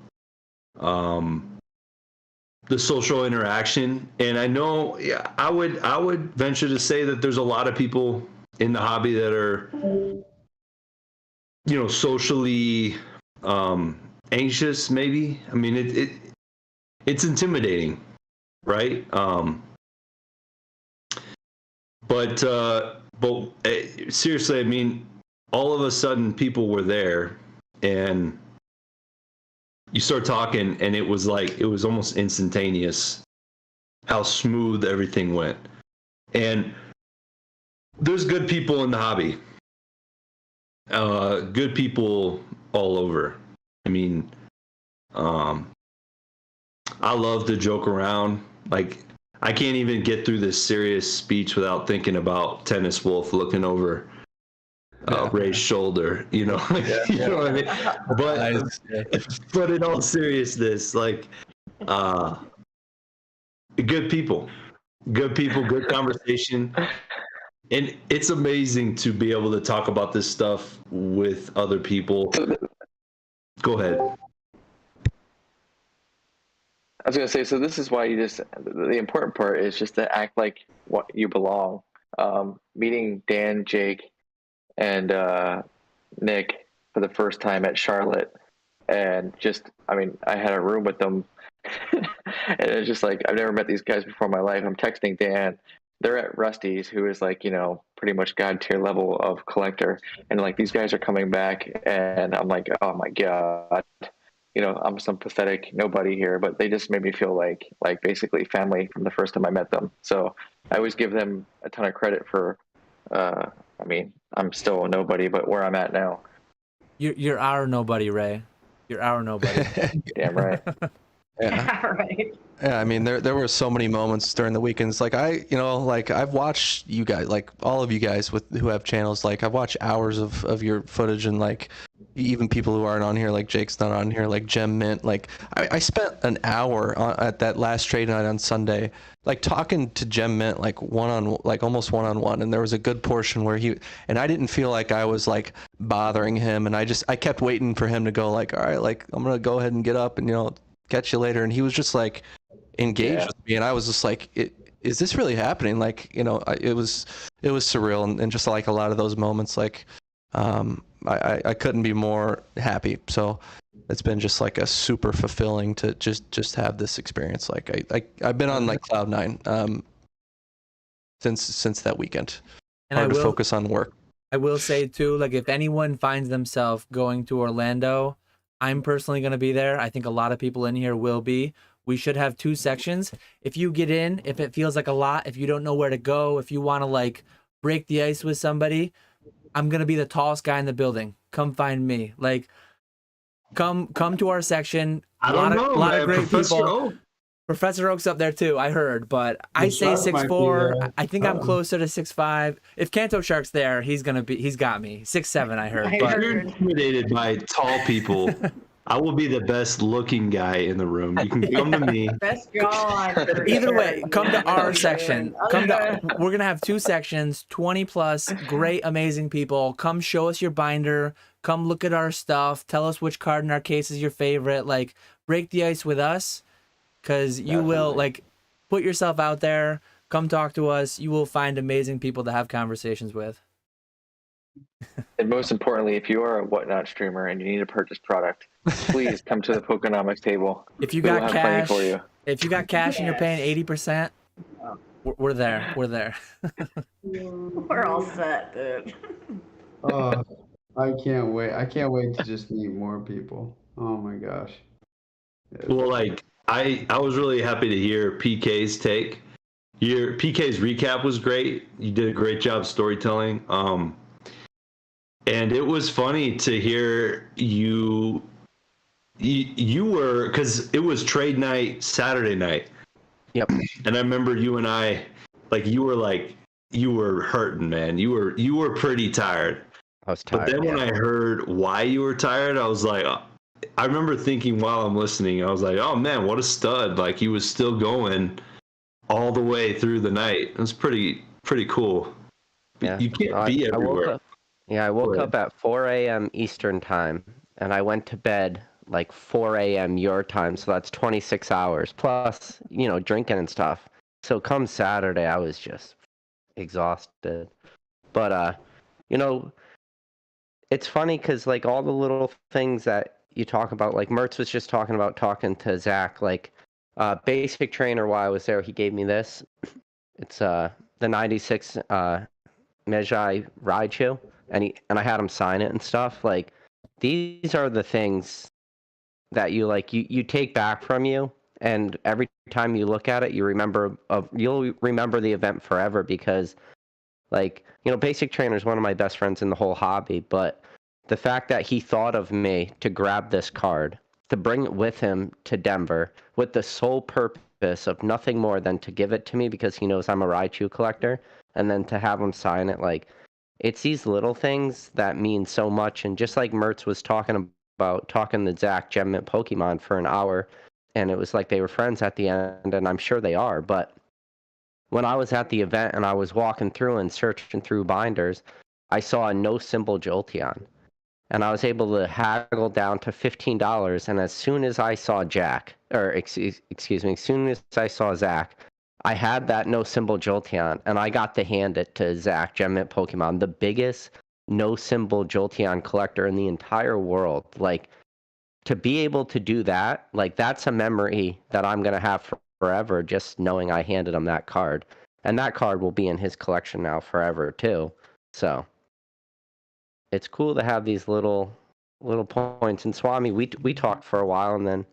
the social interaction. And I know, I would venture to say that there's a lot of people in the hobby that are, socially anxious, maybe. I mean, it's intimidating, right? But seriously, I mean, all of a sudden people were there, and you start talking, and it was almost instantaneous how smooth everything went. And there's good people in the hobby, good people all over. I mean, I love to joke around. Like, I can't even get through this serious speech without thinking about Tennis Wolf looking over Ray's shoulder, you know. You know what I mean? But in all seriousness, like, good people, good conversation. And it's amazing to be able to talk about this stuff with other people. Go ahead. I was gonna say, so this is why the important part is just to act like what you belong. Meeting Dan, Jake, and Nick for the first time at Charlotte, and I had a room with them, and it's just like, I've never met these guys before in my life. I'm texting Dan. They're at Rusty's, who is like, pretty much God tier level of collector, and like, these guys are coming back, and I'm like, oh my God. I'm some pathetic nobody here, but they just made me feel like basically family from the first time I met them. So I always give them a ton of credit for, I'm still a nobody, but where I'm at now. You're our nobody, Ray. You're our nobody. Damn right. Yeah, right. Yeah, I mean, there were so many moments during the weekends. Like, I've watched you guys, like all of you guys who have channels. Like, I've watched hours of your footage, and like even people who aren't on here, like Jake's not on here, like Gem Mint. Like, I spent an hour at that last trade night on Sunday, like talking to Gem Mint, like almost one-on-one. And there was a good portion where and I didn't feel like I was like bothering him, and I kept waiting for him to go like, all right, like I'm gonna go ahead and get up and catch you later. And he was just like engaged with me, and I was just like, is this really happening? Like, it was surreal, and just like a lot of those moments, like I couldn't be more happy. So it's been just like a super fulfilling to just have this experience. Like I've been on like cloud nine since that weekend. And hard to focus on work. I will say too, like, if anyone finds themselves going to Orlando, I'm personally going to be there. I think a lot of people in here will be. We should have 2 sections. If you get in, if it feels like a lot, if you don't know where to go, if you want to like break the ice with somebody, I'm going to be the tallest guy in the building. Come find me. Like, come to our section. A lot of great people. Professor Oak's up there too, I heard, but I say 6'4". I think I'm closer to 6'5". If Kanto Shark's there, he's got me. 6'7", I heard. But you're intimidated by tall people. I will be the best looking guy in the room. You can come to me. Best jawline. Either way, come to our section. We're gonna have 2 sections, 20 plus, great, amazing people. Come show us your binder. Come look at our stuff. Tell us which card in our case is your favorite. Like, break the ice with us. Because you will, like, put yourself out there, come talk to us. You will find amazing people to have conversations with. And most importantly, if you are a Whatnot streamer and you need to purchase product, please come to the Pokenomics table. If you got cash, and you're paying 80%, we're there. We're there. We're all set, dude. Oh, I can't wait. I can't wait to just meet more people. Oh my gosh. Well, like, I was really happy to hear PK's take. Your PK's recap was great. You did a great job storytelling. And it was funny to hear you were, because it was trade night Saturday night. Yep. And I remember you and I, you were hurting, man. You were pretty tired. I was tired. But then when I heard why you were tired, I was like, I remember thinking while I'm listening, I was like, oh man, what a stud. Like, he was still going all the way through the night. It was pretty cool. Yeah. You can't be everywhere. I woke up at 4 a.m. Eastern time, and I went to bed like 4 a.m. your time, so that's 26 hours, plus, drinking and stuff. So come Saturday, I was just exhausted. But, it's funny because, like, all the little things that you talk about, like Mertz was just talking about talking to Zach, like Basic Trainer, while I was there, he gave me this. It's the 96 Mejai Raichu, and I had him sign it and stuff. Like, these are the things that you take back from you, and every time you look at it, you'll remember the event forever, because, like, Basic Trainer is one of my best friends in the whole hobby, but the fact that he thought of me to grab this card, to bring it with him to Denver, with the sole purpose of nothing more than to give it to me because he knows I'm a Raichu collector, and then to have him sign it, like, it's these little things that mean so much. And just like Mertz was talking to Zach Gem Mint Pokemon for an hour, and it was like they were friends at the end, and I'm sure they are, but when I was at the event and I was walking through and searching through binders, I saw a no symbol Jolteon, and I was able to haggle down to $15. And as soon as I saw as soon as I saw Zach, I had that no symbol Jolteon, and I got to hand it to Zach Gem Mint Pokemon, the biggest no symbol Jolteon collector in the entire world. Like, to be able to do that, like, that's a memory that I'm gonna have forever, just knowing I handed him that card. And that card will be in his collection now forever too. So it's cool to have these little points. And Swami, we talked for a while, and then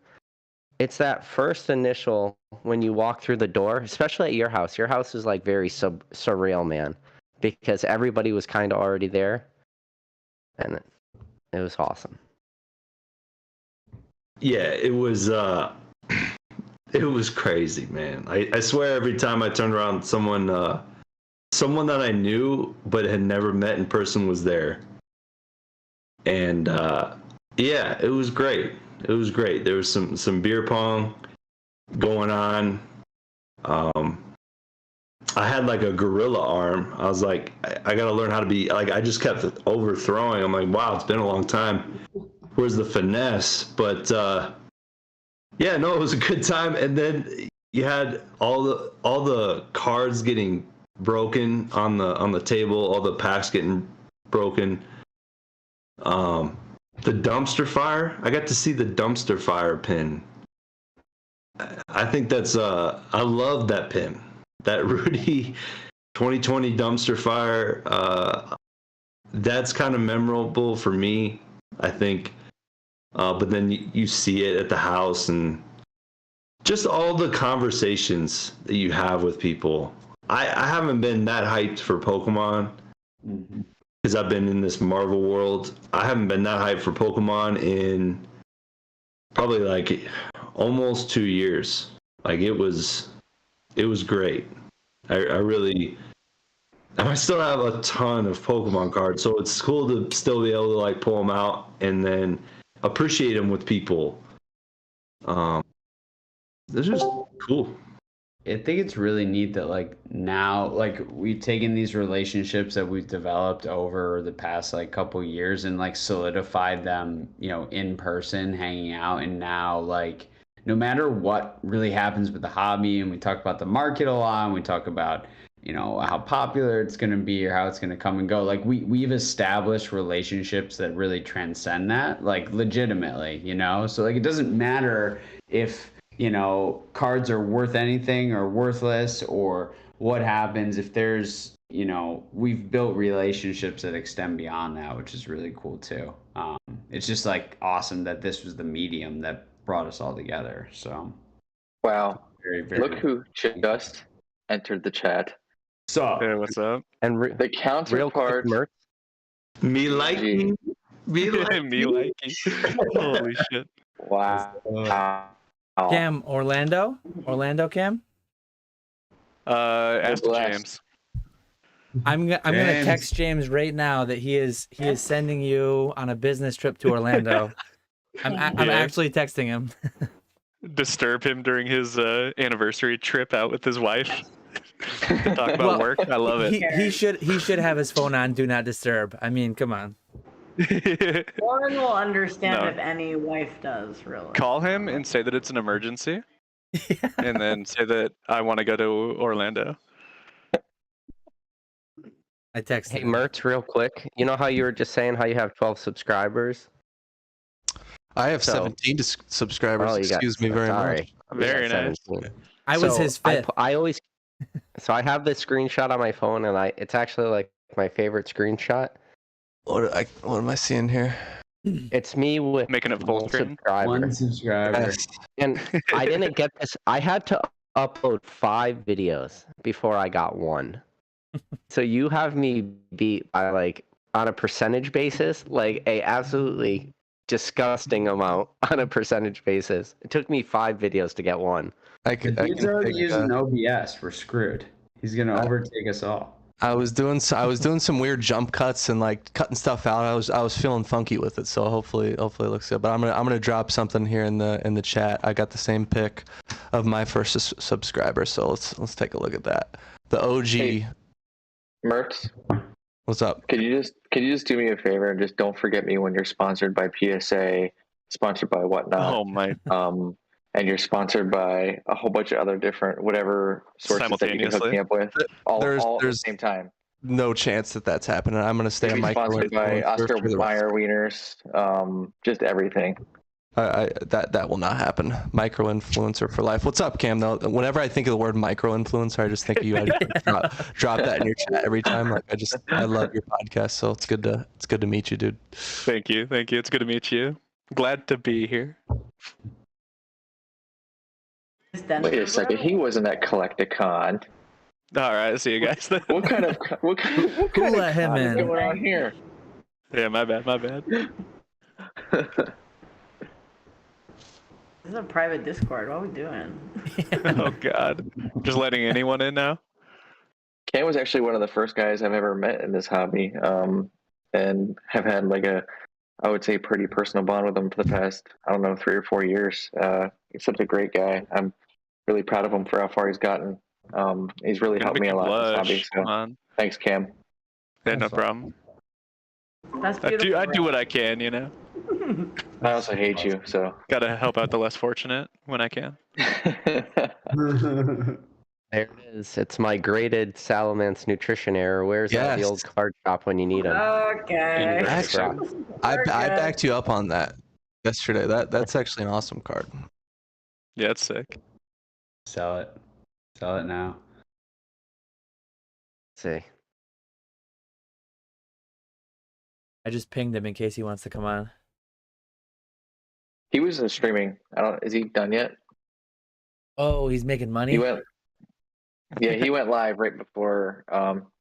it's that first initial, when you walk through the door, especially at your house. Your house is like very surreal, man, because everybody was kind of already there, and it was awesome. Yeah, it was crazy, man. I swear every time I turned around, someone that I knew but had never met in person was there. And yeah, it was great. It was great. There was some beer pong going on. I had like a gorilla arm. I was like, I gotta learn how to be like. I just kept overthrowing. I'm like, wow, it's been a long time. Where's the finesse? But yeah, no, it was a good time. And then you had all the cards getting broken on the table, all the packs getting broken. The dumpster fire. I got to see the dumpster fire pin. I think that's I love that pin. That Rudy 2020 dumpster fire. That's kind of memorable for me, I think. But then you see it at the house, and just all the conversations that you have with people. I haven't been that hyped for Pokemon because I've been in this Marvel world. I haven't been that hyped for Pokemon in probably like almost 2 years. Like, it was great. I really, and I still have a ton of Pokemon cards, so it's cool to still be able to like pull them out and then appreciate them with people. This is cool. I think it's really neat that like now, like, we've taken these relationships that we've developed over the past like couple years and like solidified them, in person, hanging out, and now like no matter what really happens with the hobby, and we talk about the market a lot, and we talk about how popular it's going to be or how it's going to come and go, like we've established relationships that really transcend that, like, legitimately, so like it doesn't matter if cards are worth anything or worthless or what happens. If there's we've built relationships that extend beyond that, which is really cool too. It's just like awesome that this was the medium that brought us all together. So wow, very, very look who just entered the chat. So hey, what's up? And the counterpart, me liking. Me liking. Holy shit! Wow. Cam, Orlando Cam. Ask James. I'm gonna text James right now that he is sending you on a business trip to Orlando. I'm actually texting him. Disturb him during his anniversary trip out with his wife. To talk about work. I love it. He should have his phone on Do Not Disturb. I mean, come on. Warren will understand if any wife does, really. Call him and say that it's an emergency, and then say that I want to go to Orlando. I texted Hey, him. Mertz, real quick. You know how you were just saying how you have 12 subscribers? I have So- 17 subscribers. Oh, you got- Excuse me very much. Very nice. 17. I was So his fifth. I always. So I have this screenshot on my phone, and it's actually like my favorite screenshot. What am I seeing here? It's me with Making it full screen. subscriber. One subscriber. Yes. And I didn't get this. I had to upload 5 videos before I got 1. So you have me beat by like on a percentage basis, like a absolutely disgusting amount on a percentage basis. It took me 5 videos to get 1. If he's already using OBS, we're screwed. He's gonna overtake us all. I was doing some weird jump cuts and like cutting stuff out. I was feeling funky with it, so hopefully it looks good. But I'm gonna drop something here in the chat. I got the same pic of my first subscriber, so let's take a look at that. The OG. Hey, Mertz, What's up? could you just do me a favor and just don't forget me when you're sponsored by PSA, sponsored by whatnot. Oh my. And you're sponsored by a whole bunch of other different whatever sources that you can hook me up with, all at the same time. No chance that that's happening. I'm gonna stay on Maybe sponsored by Oscar for the Mayer Wieners, just everything. That will not happen. Micro influencer for life. What's up, Cam? Though, whenever I think of the word micro influencer, I just think of you. I just drop that in your chat every time. Like I love your podcast, so it's good to meet you, dude. Thank you. It's good to meet you. Glad to be here. Wait a second, he wasn't at Collectacon. All right, see you guys then. What kind of let him con is in? going on here? Yeah, my bad. This is a private Discord. What are we doing? Oh God, just letting anyone in now. Cam was actually one of the first guys I've ever met in this hobby, and have had like I would say pretty personal bond with him for the past, 3 or 4 years. He's such a great guy. I'm really proud of him for how far he's gotten. He's really helped me a lot in this hobby. So thanks, Cam. Yeah, no problem. That's beautiful. I do what I can, I also hate you, so gotta help out the less fortunate when I can. There it is. It's my graded Salamence nutrition error. Where's that the old card shop when you need them? Okay. Actually, I backed you up on that yesterday. That's actually an awesome card. Yeah, it's sick. Sell it now. Let's see. I just pinged him in case he wants to come on. he was streaming. Is he done yet? Oh, he's making money? He went live right before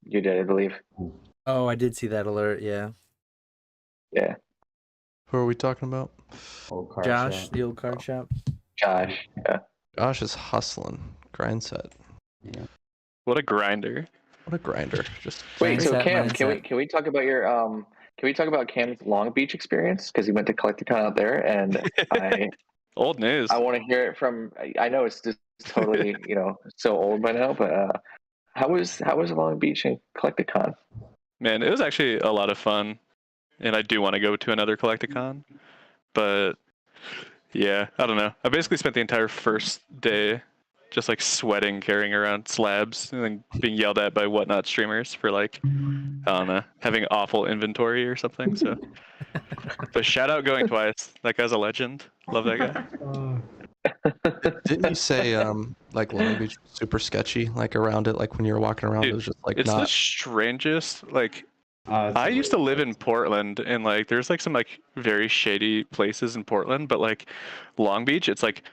you did, I believe. Oh, I did see that alert, yeah. Yeah. Who are we talking about? Josh, the old card shop. Josh, yeah. Josh is hustling. Grind set. Yeah. What a grinder. What a grinder. Just Wait, so Mindset, Cam, mindset. can we talk about your can we talk about Cam's Long Beach experience? Because he went to Collectacon out there, and Old news. I want to hear it from. I know it's just totally so old by now, but how was Long Beach and Collectacon? Man, it was actually a lot of fun, and I do want to go to another Collectacon, but yeah, I don't know. I basically spent the entire first day just like sweating, carrying around slabs, and then being yelled at by whatnot streamers for like, I don't know, having awful inventory or something. So, but shout out going twice. That guy's a legend. Love that guy. Didn't you say like Long Beach was super sketchy, like around it, like when you were walking around, Dude, it was just like it's not. the strangest. Like, I used to live in Portland, and like there's like some like very shady places in Portland, but like Long Beach, it's like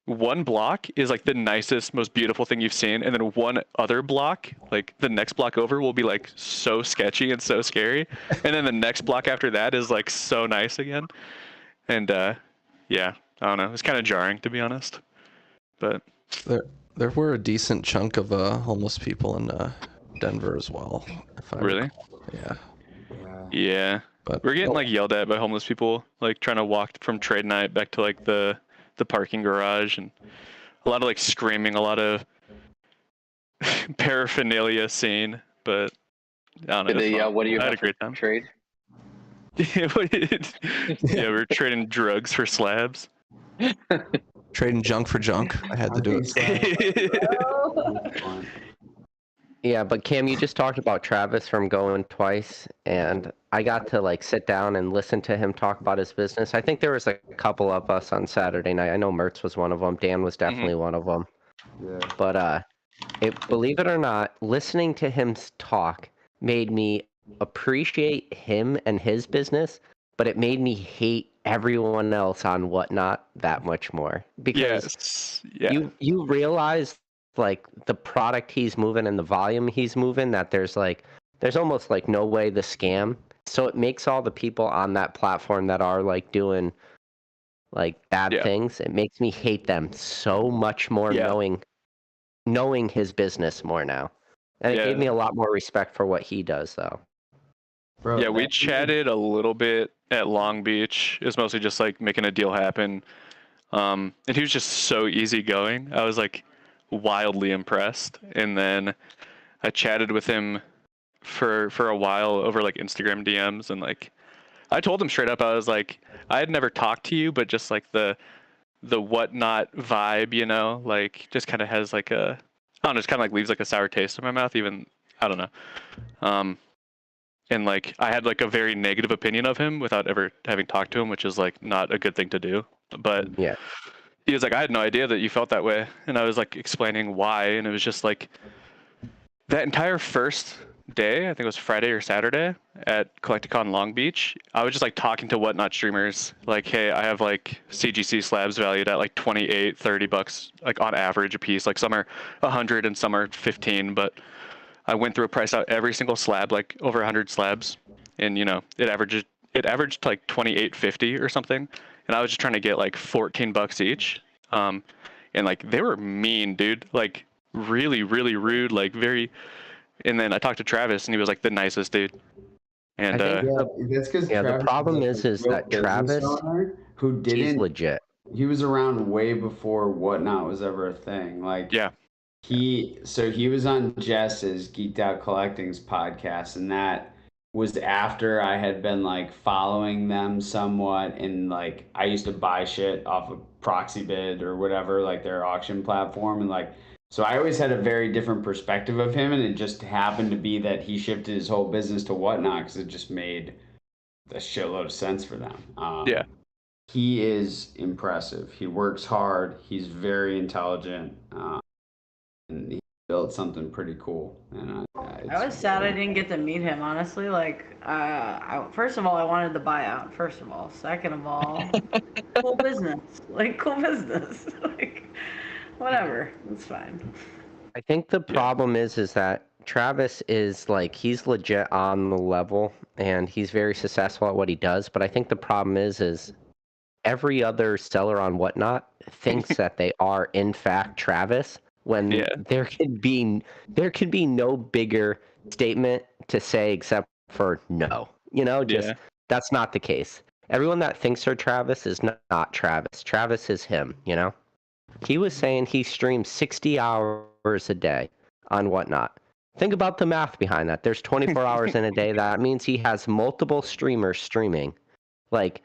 one block is like the nicest, most beautiful thing you've seen, and then one other block, like the next block over, will be like so sketchy and so scary, and then the next block after that is like so nice again. And yeah, I don't know, it's kind of jarring, to be honest, but There were a decent chunk of homeless people in Denver as well. Really? Yeah. Yeah, But we're getting like yelled at by homeless people, like trying to walk from trade night back to like the parking garage, and a lot of like screaming, a lot of paraphernalia scene. But I don't know. Did they what do you I had have a great for time. trade? Yeah, we're trading drugs for slabs. Trading junk for junk. I had to do it. Yeah, but Cam, you just talked about Travis from going twice, and I got to like sit down and listen to him talk about his business. I think there was a couple of us on Saturday night. I know Mertz was one of them. Dan was definitely one of them. Yeah. But believe it or not, listening to him talk made me appreciate him and his business, but it made me hate everyone else on Whatnot that much more because you realize like the product he's moving and the volume he's moving that there's almost like no way the scam. So it makes all the people on that platform that are like doing like bad things, it makes me hate them so much more knowing his business more now. And it gave me a lot more respect for what he does though. Bro, Yeah, we chatted a little bit at Long Beach. It was mostly just like making a deal happen. And he was just so easygoing. I was like wildly impressed. And then I chatted with him for a while over like Instagram DMs, and like I told him straight up, I was like, I had never talked to you, but just like the Whatnot vibe, you know, like just kind of has like a, I don't know, just kind of like leaves like a sour taste in my mouth. Even I don't know. And like I had like a very negative opinion of him without ever having talked to him, which is like not a good thing to do. But yeah, he was like, I had no idea that you felt that way, and I was like explaining why, and it was just like that entire first day, I think it was Friday or Saturday at Collectacon Long Beach, I was just like talking to Whatnot streamers like, hey, I have like CGC slabs valued at like $28-$30 like on average a piece. Like some are 100 and some are 15, but I went through a price out every single slab, like over 100 slabs, and you know it averaged like $28.50 or something, and I was just trying to get like $14 each. And like they were mean, dude, like really rude, like very. And then I talked to Travis, and he was like the nicest dude. And that's because the problem is that Travis, who didn't, he's legit. He was around way before Whatnot was ever a thing. Like he was on Jess's Geeked Out Collecting's podcast, and that was after I had been like following them somewhat, and like I used to buy shit off of Proxy Bid or whatever, like their auction platform, and like. So I always had a very different perspective of him, and it just happened to be that he shifted his whole business to Whatnot because it just made a shitload of sense for them. He is impressive. He works hard. He's very intelligent, and he built something pretty cool. And I was sad I didn't get to meet him, honestly. Like, first of all, I wanted the buyout. First of all, second of all, cool business. Like, cool business. Like. Whatever, it's fine. I think the problem is that Travis is like he's legit on the level and he's very successful at what he does. But I think the problem is every other seller on Whatnot thinks that they are in fact Travis when there could be no bigger statement to say except for no. You know, just that's not the case. Everyone that thinks they're Travis is not Travis. Travis is him. You know. He was saying he streams 60 hours a day on Whatnot. Think about the math behind that. There's 24 hours in a day. That means he has multiple streamers streaming. Like,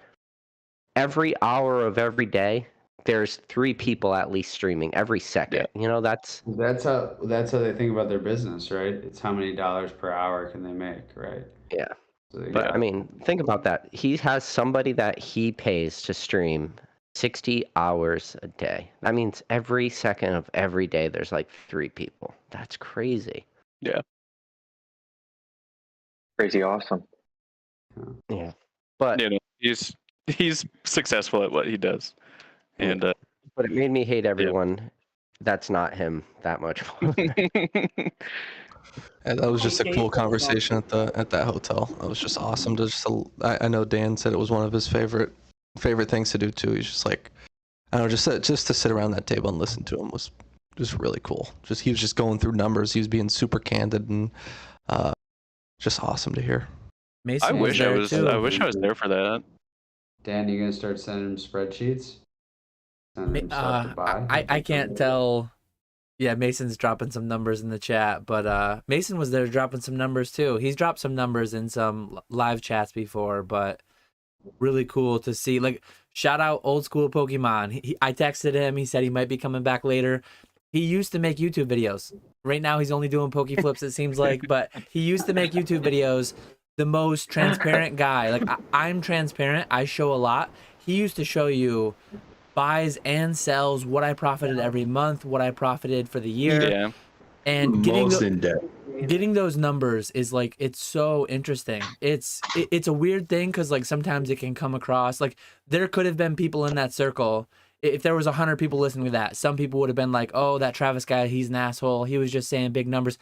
every hour of every day, there's 3 people at least streaming every second. You know, that's how they think about their business, right? It's how many dollars per hour can they make, right? Yeah. So but, I mean, think about that. He has somebody that he pays to stream 60 hours a day. That means every second of every day there's like 3 people. That's crazy. Yeah. Crazy awesome. Yeah. But you know, he's successful at what he does. And but it made me hate everyone that's not him that much more. And that was just a cool conversation at that hotel. That was just awesome to I know Dan said it was one of his favorite things to do too. He's just like, I don't know, just to sit around that table and listen to him was just really cool. He was just going through numbers. He was being super candid and just awesome to hear. I wish I was there for that. Dan, you gonna start sending him spreadsheets? I can't tell. Yeah, Mason's dropping some numbers in the chat, but Mason was there dropping some numbers too. He's dropped some numbers in some live chats before, but really cool to see. Like, shout out Old Skool Pokemon. I texted him. He said he might be coming back later. he used to make YouTube videos. Right now he's only doing Poke Flips, it seems like, but he used to make YouTube videos. The most transparent guy. Like I'm transparent. I show a lot. He used to show you buys and sells, what I profited every month, what I profited for the year. Yeah. And Most in depth. getting those numbers is like, it's so interesting. It's a weird thing because like sometimes it can come across like there could have been people in that circle. If there was 100 people listening to that, some people would have been like, oh, that Travis guy, he's an asshole. He was just saying big numbers.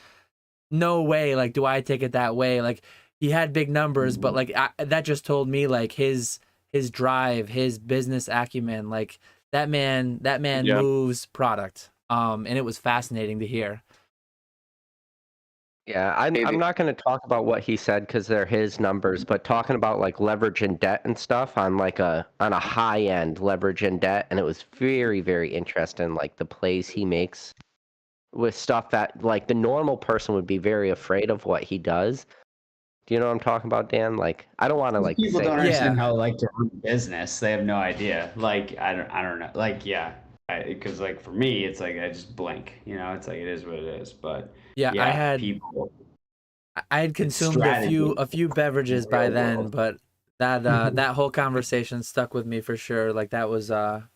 No way. Like, do I take it that way? Like, he had big numbers, but like that just told me like his drive, his business acumen, like that man moves product. And it was fascinating to hear. Yeah, I'm not going to talk about what he said because they're his numbers, but talking about like leverage and debt and stuff on a high end leverage and debt, and it was very, very interesting. Like the plays he makes with stuff that like the normal person would be very afraid of what he does. Do you know what I'm talking about, Dan? Like, I don't want to like people say, don't understand how like to run a business. They have no idea. Like I don't know. Like because like for me, it's like I just blink. You know, it's like it is what it is. But yeah, I had consumed a few beverages by then, but that that whole conversation stuck with me for sure. Like that was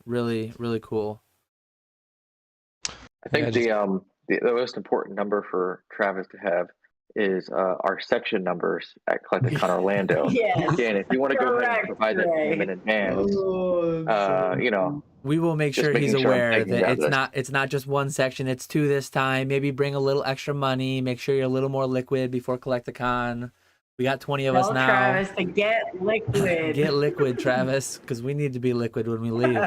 really, really cool. I think the most important number for Travis to have is our section numbers at Collectacon Orlando. Yes. Again, if you want to go ahead and provide that to him in advance, you know, we will make sure he's aware that it's not just one section, it's two this time. Maybe bring a little extra money, make sure you're a little more liquid before Collectacon. We got 20 of us now. Travis to get liquid. Get liquid, Travis, because we need to be liquid when we leave.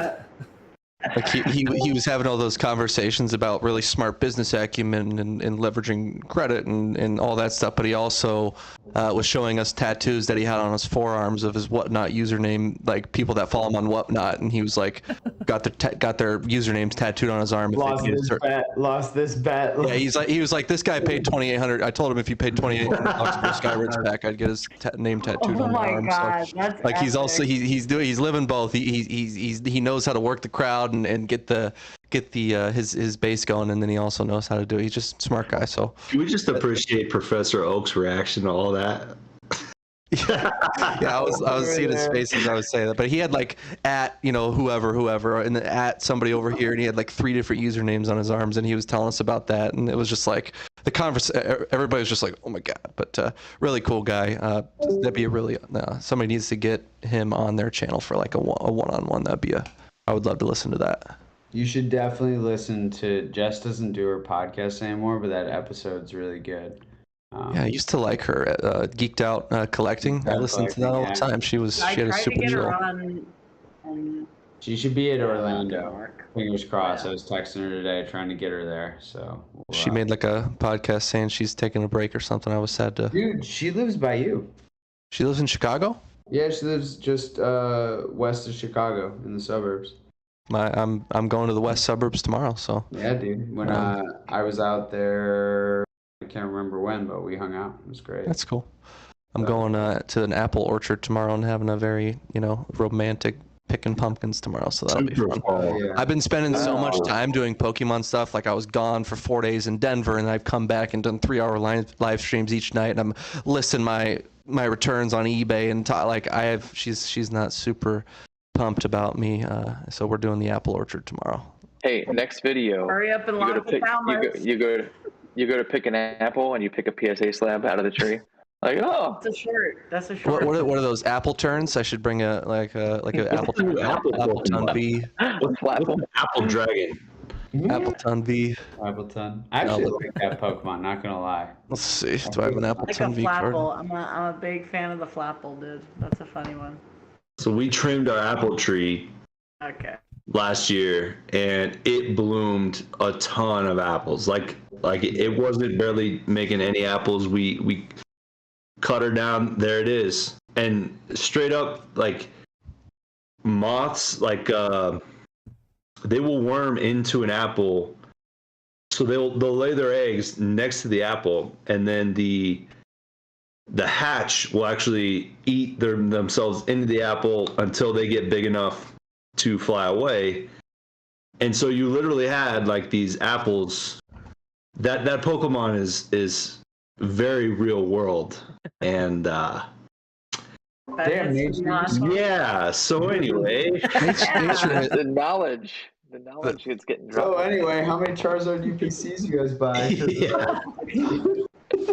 Like he was having all those conversations about really smart business acumen and leveraging credit and all that stuff, but he also was showing us tattoos that he had on his forearms of his Whatnot username, like people that follow him on Whatnot, and he was like got their usernames tattooed on his arm. Lost this bet. Yeah, he was like this guy paid $2,800. I told him if he paid $2,800 for a Skyridge pack, I'd get his name tattooed on my arm. God, so, that's like epic. he's also he's living both. He knows how to work the crowd and get his base going, and then he also knows how to do it. He's just a smart guy. So Can we just appreciate Professor Oak's reaction to all that? yeah, I was seeing his face as I was saying that, but he had like at whoever and then at somebody over here, and he had like 3 different usernames on his arms, and he was telling us about that, and it was just like the everybody was just like, oh my god. But really cool guy. That'd be a really somebody needs to get him on their channel for like a one-on-one. I would love to listen to that. You should definitely listen to. Jess doesn't do her podcast anymore, but that episode's really good. Yeah, I used to like her. Geeked Out Collecting. I listened to that all the time. She had a super deal. She should be at Orlando. Fingers crossed. I was texting her today trying to get her there. So she made like a podcast saying she's taking a break or something. I was sad to. Dude, she lives by you. She lives in Chicago? Yeah, she lives just west of Chicago in the suburbs. I'm going to the west suburbs tomorrow. So yeah, dude. When I was out there, I can't remember when, but we hung out. It was great. That's cool. I'm going to an apple orchard tomorrow and having a very romantic picking pumpkins tomorrow. So that'll be fun. Yeah. I've been spending so much time doing Pokemon stuff. Like I was gone for 4 days in Denver, and I've come back and done 3-hour live streams each night. And I'm listing my returns on eBay, and she's not super pumped about me, so we're doing the apple orchard tomorrow. Hey, next video. Hurry up and lock the downloads. You go to pick an apple and you pick a PSA slab out of the tree. Like, oh, that's a shirt. That's a shirt. What are those apple turns? I should bring an apple ton V. What's Flapple? Apple Dragon. Appleton V. Appleton. I actually like that Pokemon, not gonna lie. Let's see. Do I have an Appleton V card? I'm a big fan of the Flapple, dude. That's a funny one. So we trimmed our apple tree last year, and it bloomed a ton of apples. Like it wasn't barely making any apples. We cut her down. There it is. And straight up, like moths, like they will worm into an apple. So they'll lay their eggs next to the apple, and then the hatch will actually eat themselves into the apple until they get big enough to fly away. And so you literally had like these apples. That Pokemon is very real world, and Damn, yeah. So anyway, the knowledge is getting dropped. So anyway, how many Charizard UPCs you guys buy?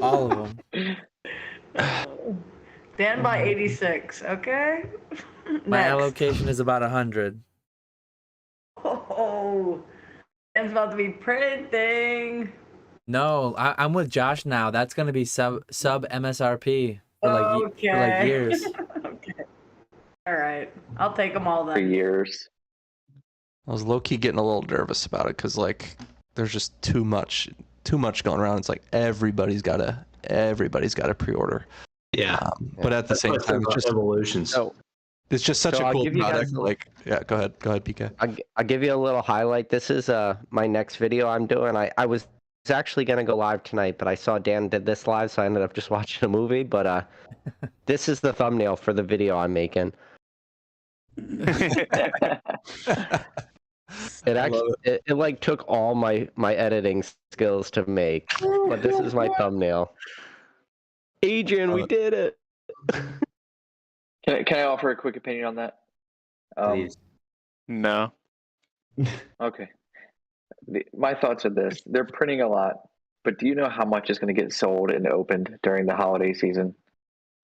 All of them. Dan by 86. Okay. My Next. allocation is about 100. Oh, Dan's about to be printing. No, I'm with Josh now. That's gonna be sub MSRP for like years. Okay. All right. I'll take them all then. For years. I was low-key getting a little nervous about it because like there's just too much going around. It's like everybody's got a pre-order. Yeah. But at the same time, it's just evolutions. It's just such a cool product. Like, yeah, go ahead, PK. I'll give you a little highlight. This is my next video I'm doing. I was actually gonna go live tonight, but I saw Dan did this live, so I ended up just watching a movie. But this is the thumbnail for the video I'm making. It actually it like took all my editing skills to make, but this is my thumbnail. Adrian, we did it. Can I offer a quick opinion on that? Please. No. Okay. My thoughts are this: they're printing a lot, but do you know how much is going to get sold and opened during the holiday season?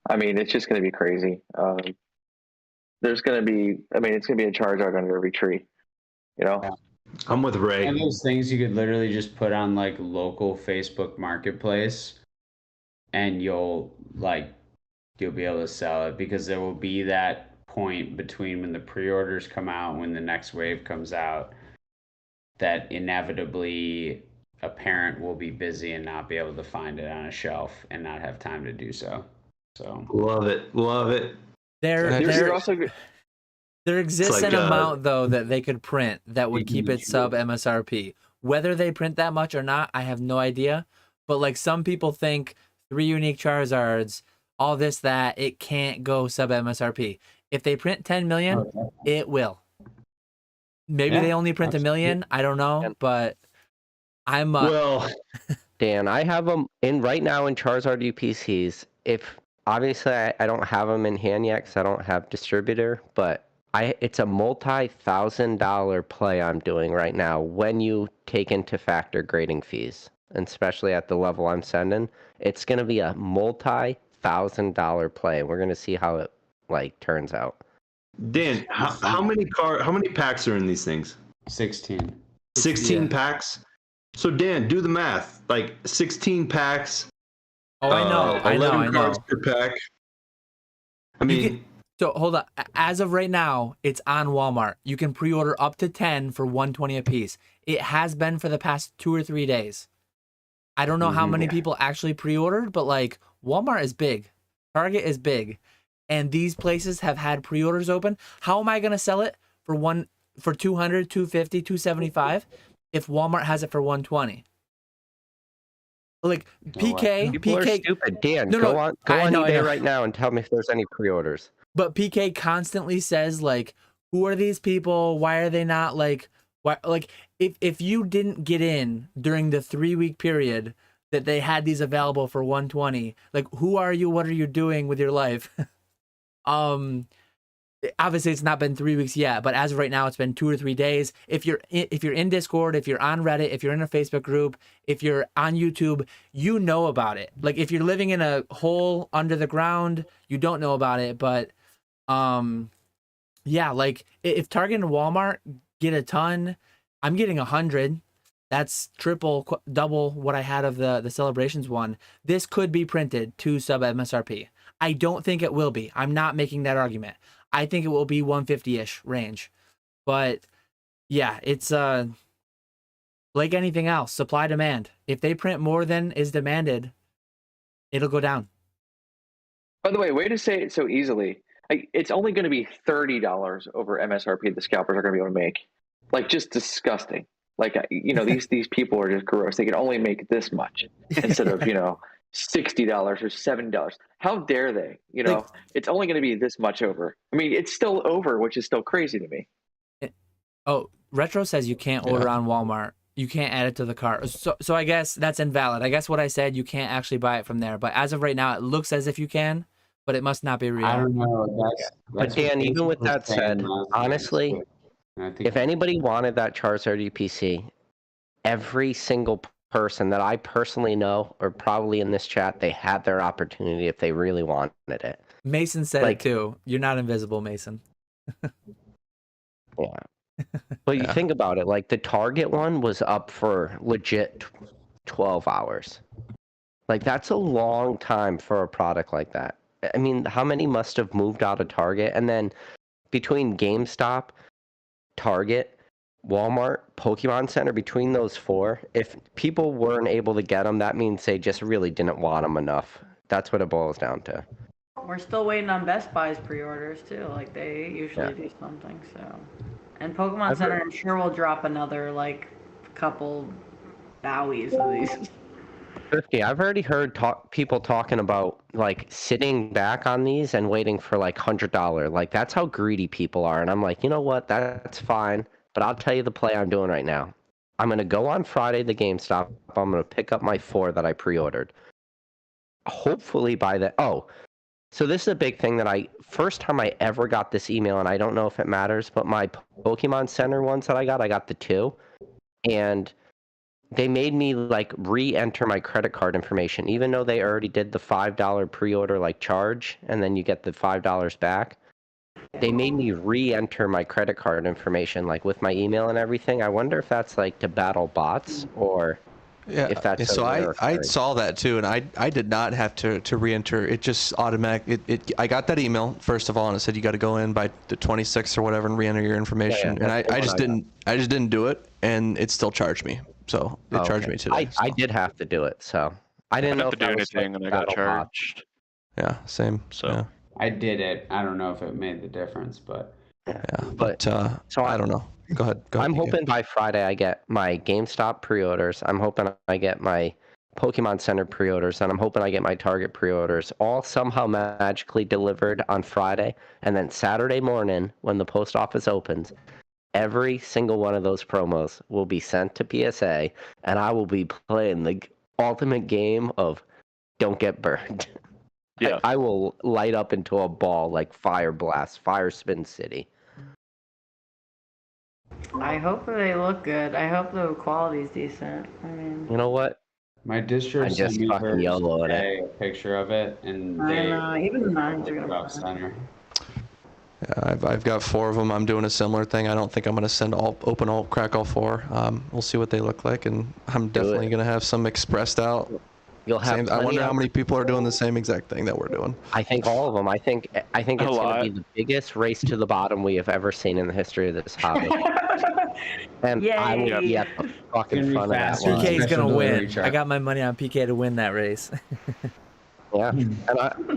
I mean, it's just going to be crazy. There's going to be, it's going to be a Charizard under every tree. You know. Yeah. I'm with Ray. And those things you could literally just put on like local Facebook Marketplace, and you'll be able to sell it, because there will be that point between when the pre-orders come out and when the next wave comes out that inevitably a parent will be busy and not be able to find it on a shelf and not have time to do so. So love it. There exists an amount though that they could print that would keep it sub MSRP. Whether they print that much or not, I have no idea. But like some people think 3 unique Charizards, all this, that, it can't go sub MSRP. If they print 10 million, it will. Maybe they only print 1 million. I don't know, but I'm Dan, I have them in right now in Charizard UPCs. If obviously I don't have them in hand yet because I don't have distributor, but it's a multi-$1,000 play I'm doing right now when you take into factor grading fees, and especially at the level I'm sending. It's going to be a multi-$1,000 play. We're going to see how it turns out. Dan, how many packs are in these things? 16. 16 packs? So Dan, do the math. Like 16 packs. Oh, I know. Cards per pack. I mean, so hold on. As of right now, it's on Walmart. You can pre-order up to 10 for $120 a piece. It has been for the past 2 or 3 days. I don't know how many people actually pre-ordered, but like Walmart is big, Target is big, and these places have had pre-orders open. How am I going to sell it for 200, 250, 275 if Walmart has it for 120? Like PK, people are stupid. Dan, go on eBay right now and tell me if there's any pre-orders. But PK constantly says like, who are these people? Why are they not like? Why, like if you didn't get in during the 3-week period that they had these available for 120, like who are you? What are you doing with your life? Obviously it's not been 3 weeks yet, but as of right now it's been 2 or 3 days. If you're in Discord, if you're on Reddit, if you're in a Facebook group, if you're on YouTube, you know about it. Like if you're living in a hole under the ground, you don't know about it. But yeah, like if Target and Walmart get a ton, I'm getting 100. That's double what I had of the Celebrations one. This could be printed to sub MSRP. I don't think it will be. I'm not making that argument. I think it will be 150-ish range. But yeah, it's like anything else, supply demand. If they print more than is demanded, it'll go down. By the way, way to say it so easily. It's only going to be $30 over MSRP the scalpers are going to be able to make. Like, just disgusting. Like, these people are just gross. They can only make this much instead of, $60 or $70. How dare they? It's only going to be this much over. I mean, it's still over, which is still crazy to me. Retro says you can't order on Walmart. You can't add it to the cart. So I guess that's invalid. I guess what I said, you can't actually buy it from there. But as of right now, it looks as if you can, but it must not be real. I don't know. But Dan, even with that said, honestly, if anybody wanted that Charizard UPC, every single person that I personally know, or probably in this chat, they had their opportunity if they really wanted it. Mason said it too. You're not invisible, Mason. Yeah. But you think about it, like the Target one was up for legit 12 hours. Like that's a long time for a product like that. I mean, how many must have moved out of Target? And then between GameStop, Target, Walmart, Pokemon Center, between those four, if people weren't able to get them, that means they just really didn't want them enough. That's what it boils down to. We're still waiting on Best Buy's pre-orders too. Like they usually do something. So, and Pokemon Center, I'm sure will drop another like couple Bowies of these. 50. I've already heard people talking about like sitting back on these and waiting for like $100. Like that's how greedy people are. And I'm like, you know what? That's fine. But I'll tell you the play I'm doing right now. I'm going to go on Friday to GameStop. I'm going to pick up my 4 that I pre-ordered. Hopefully by the... Oh, so this is a big thing that first time I ever got this email, and I don't know if it matters, but my Pokemon Center ones that I got the 2. And they made me like re-enter my credit card information, even though they already did the $5 pre-order like charge, and then you get the $5 back. They made me re-enter my credit card information, like with my email and everything. I wonder if that's like to battle bots or if that's. So I saw that too, and I did not have to re-enter. It just automatic. I got that email first of all, and it said you got to go in by the 26th or whatever and re-enter your information. And I just didn't do it, and it still charged me. So it charged me today. I did have to do it, so I didn't know if that was anything, and I got charged. Yeah, same. So. Yeah. I did it. I don't know if it made the difference, but but so I don't know. Go ahead. I'm hoping by Friday I get my GameStop pre-orders. I'm hoping I get my Pokemon Center pre-orders, and I'm hoping I get my Target pre-orders all somehow magically delivered on Friday. And then Saturday morning, when the post office opens, every single one of those promos will be sent to PSA, and I will be playing the ultimate game of don't get burned. Yeah. I will light up into a ball like Fire Blast, Fire Spin City. I hope they look good. I hope the quality's decent. I mean, you know what? My distro sent me a picture of it, and even mine's are gonna center. Yeah, I've got 4 of them. I'm doing a similar thing. I don't think I'm going to crack all 4. We'll see what they look like, and I'm definitely going to have some expressed out. You'll have. I wonder how many people are doing the same exact thing that we're doing. I think all of them. I think it's going to be the biggest race to the bottom we have ever seen in the history of this hobby. And I will be at the fucking front of that one. PK is going to win. I got my money on PK to win that race. Yeah, and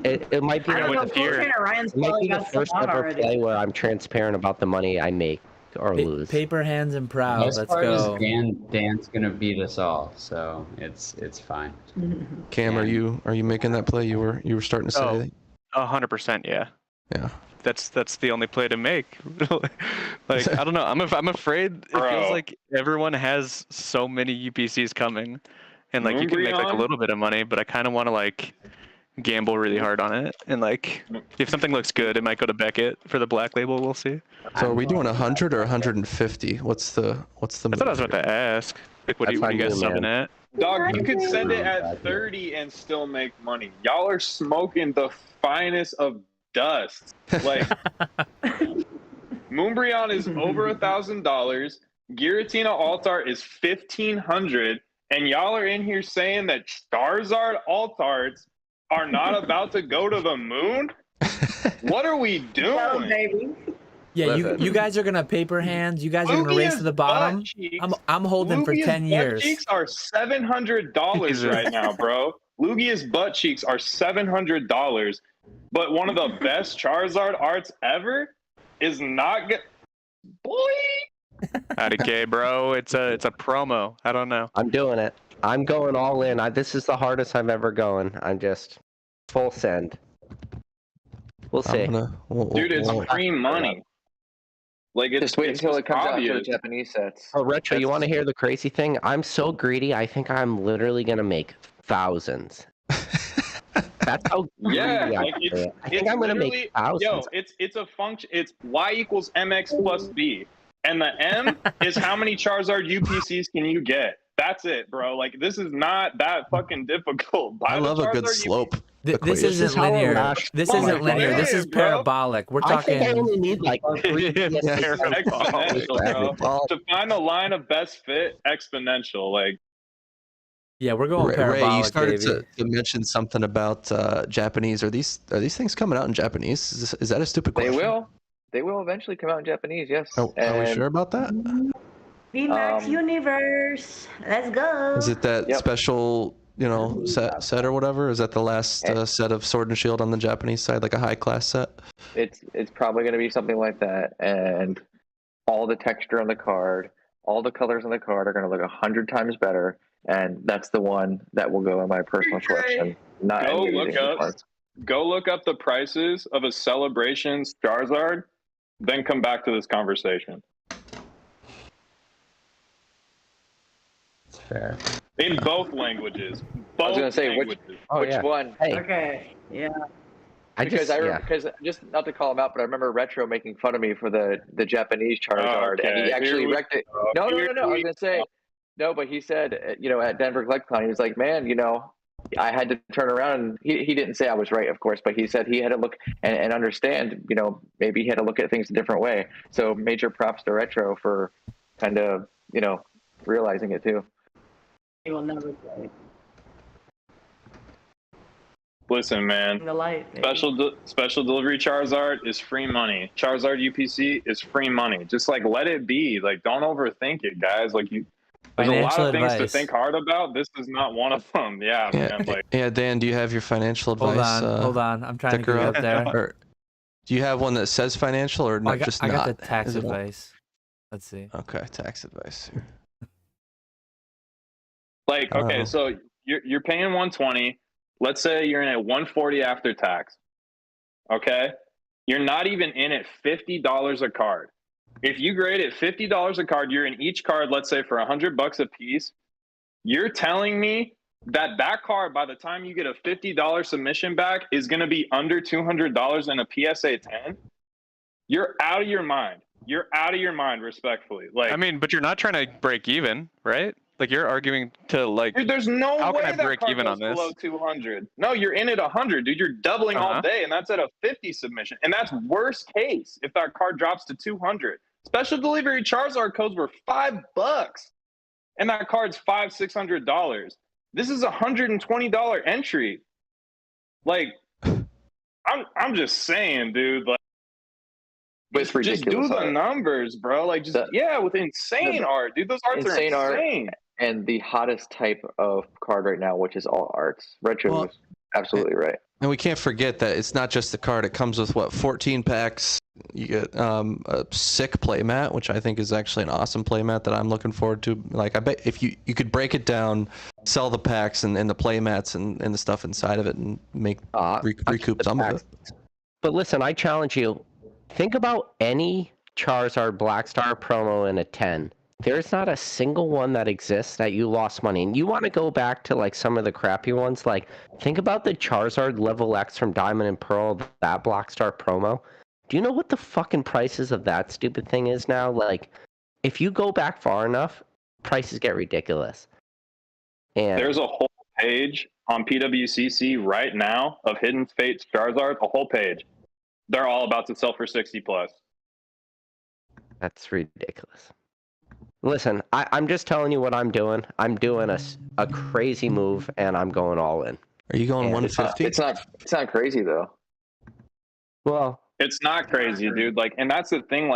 it might be the first ever play where I'm transparent about the money I make or lose. Paper hands and proud. Let's go. Dan's gonna beat us all, so it's fine. Cam, are you making that play? You were starting to say. 100%, yeah. Yeah. That's the only play to make. Like I don't know. I'm afraid it feels like everyone has so many UPCs coming, and like you can make like a little bit of money, but I kind of want to like gamble really hard on it, and like if something looks good, it might go to Beckett for the black label. We'll see. So are we doing 100 or 150? What's the? I thought I was about to ask. Like, what are you guys subbing at? Dog, you could send it at 30 and still make money. Y'all are smoking the finest of dust. Like Moonbreon is over $1,000. Giratina Altar is $1,500, and y'all are in here saying that Charizard Altards are not about to go to the moon? What are we doing? Well, baby. Yeah, you guys are gonna paper hands. You guys are gonna race to the bottom. I'm holding for 10 years. Butt cheeks are $700 right now, bro. Lugia's butt cheeks are $700, but one of the best Charizard arts ever is not good. Boy. Howdy, K, bro. It's a promo. I don't know. I'm doing it. I'm going all in. This is the hardest I'm ever going. I'm just full send. We'll see. Dude, it's free money. Like Just wait it's until it comes obvious. out to the Japanese sets. Oh, Retro, you want to hear the crazy thing? I'm so greedy, I think I'm literally going to make thousands. That's how greedy Yeah, I like am. I think I'm going to make thousands. It's a function. It's y equals mx plus b, and the m is how many Charizard UPCs can you get. That's it, bro. Like this is not that fucking difficult. I love a good slope. This isn't linear. This isn't linear. This is parabolic. We're talking. I think I only need like 3 exponential, bro. To find the line of best fit, exponential. Like, yeah, we're going Ray, parabolic. you started baby. to mention something about Japanese. Are these things coming out in Japanese? Is that a stupid question? They will eventually come out in Japanese. Yes. Are we sure about that? VMAX Universe. Let's go. Is it that special, set or whatever? Is that the last set of Sword and Shield on the Japanese side, like a high class set? It's probably going to be something like that, and all the texture on the card, all the colors on the card are going to look 100 times better, and that's the one that will go in my personal collection. Not Go look up the prices of a Celebrations Charizard, then come back to this conversation. Fair. In both languages. I was going to say, which one? Hey. Okay, yeah. Because just not to call him out, but I remember Retro making fun of me for the Japanese Charizard, and he actually wrecked it. No. I was going to say, no, but he said, at Denver Collectacon, he was like, man, I had to turn around, and he didn't say I was right, of course, but he said he had to look and understand, maybe he had to look at things a different way. So major props to Retro for kind of, realizing it too. He will never play. Listen, man. The light. Special delivery Charizard is free money. Charizard UPC is free money. Just let it be. Don't overthink it, guys. There's a lot of things to think hard about. This is not one of them. Yeah, man. Yeah, Dan, do you have your financial advice? Hold on. I'm trying to get up there. Or do you have one that says financial or not? I got the tax advice. Let's see. Okay, tax advice. Okay, so you're paying 120. Let's say you're in at 140 after tax. Okay, you're not even in at $50 a card. If you grade it $50 a card, you're in each card. Let's say for $100 a piece. You're telling me that card, by the time you get a $50 submission back, is going to be under $200 in a PSA 10? You're out of your mind. You're out of your mind, respectfully. But you're not trying to break even, right? You're arguing to dude, there's no how way can I that break card even goes on this? below 200. No, you're in at 100, dude. You're doubling all day, and that's at a 50 submission. And that's worst case if that card drops to 200. Special delivery Charizard codes were $5, and that card's $600. This is $120 entry. I'm just saying, dude. It's ridiculous. Just do the numbers, bro. With insane art, dude. Those arts are insane. And the hottest type of card right now, which is all arts. Retro is absolutely right. And we can't forget that it's not just the card. It comes with 14 packs. You get a sick playmat, which I think is actually an awesome playmat that I'm looking forward to. I bet if you could break it down, sell the packs and the playmats and the stuff inside of it and make recoup some of it. But listen, I challenge you. Think about any Charizard Black Star promo in a 10. There's not a single one that exists that you lost money. And you want to go back to some of the crappy ones. Think about the Charizard Level X from Diamond and Pearl, that Black Star promo. Do you know what the fucking prices of that stupid thing is now? If you go back far enough, prices get ridiculous. And there's a whole page on PWCC right now of Hidden Fates Charizard, a whole page. They're all about to sell for 60 plus. That's ridiculous. Listen, I'm just telling you what I'm doing. I'm doing a crazy move, and I'm going all in. Are you going 150? It's not crazy though. Well, it's not crazy, dude. And that's the thing.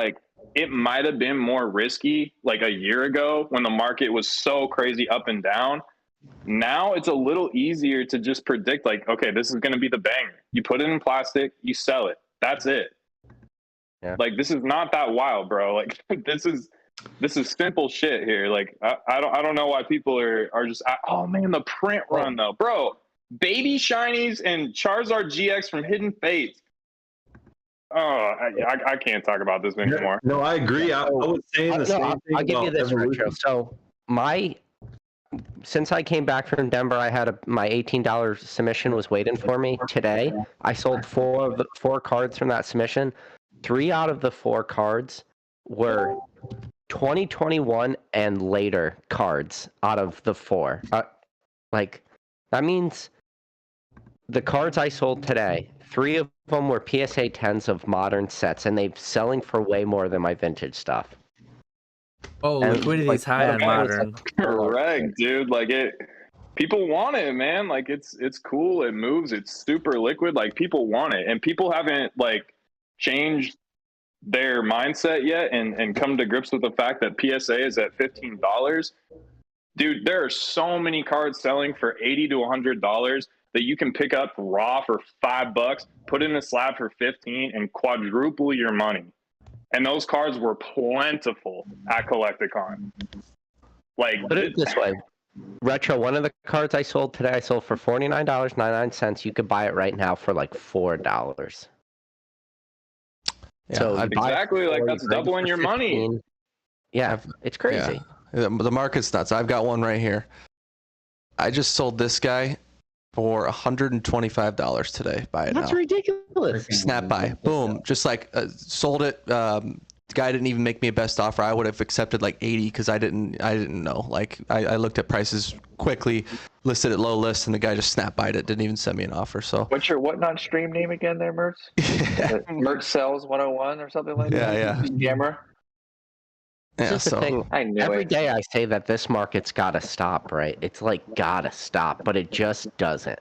It might have been more risky a year ago when the market was so crazy up and down. Now it's a little easier to just predict. Okay, this is going to be the banger. You put it in plastic, you sell it. That's it. Yeah. This is not that wild, bro. This is simple shit here. I don't know why people are just, oh man, the print run though, bro. Baby shinies and Charizard GX from Hidden Fates. I can't talk about this anymore. No, I agree. I was saying the same thing. I'll give you about this, Retro. Evolution. So since I came back from Denver, I had my $18 submission was waiting for me today. I sold 4 cards from that submission. 3 out of the 4 cards were 2021 and later cards out of the 4. That means the cards I sold today, 3 of them were PSA 10s of modern sets, and they're selling for way more than my vintage stuff. Oh, liquidity is high on modern. Correct, dude. Like people want it, man. Like it's cool. It moves. It's super liquid. Like people want it, and people haven't like changed their mindset yet and come to grips with the fact that PSA is at $15. Dude, there are so many cards selling for $80 to $100 that you can pick up raw for $5, put in a slab for $15, and quadruple your money. And those cards were plentiful at Collectacon. Like, put it this way, Retro. One of the cards I sold today, I sold for $49.99. You could buy it right now for like $4. Yeah, so exactly, like that's doubling your money. Yeah, it's crazy. Yeah. The market's nuts. I've got one right here. I just sold this guy for $125 today. Buy it now. That's ridiculous. Snap buy. Boom. Just like sold it. The guy didn't even make me a best offer. I would have accepted like 80 because I didn't know. Like I looked at prices quickly, listed at low list, and the guy just snap buyed it. Didn't even send me an offer. So what's your whatnot stream name again there, Mertz? Mertz Sells 101 or something like that? Yeah. Scammer. Yeah, just the thing. Every day I say that this market's got to stop, right? It's like gotta stop, but it just doesn't,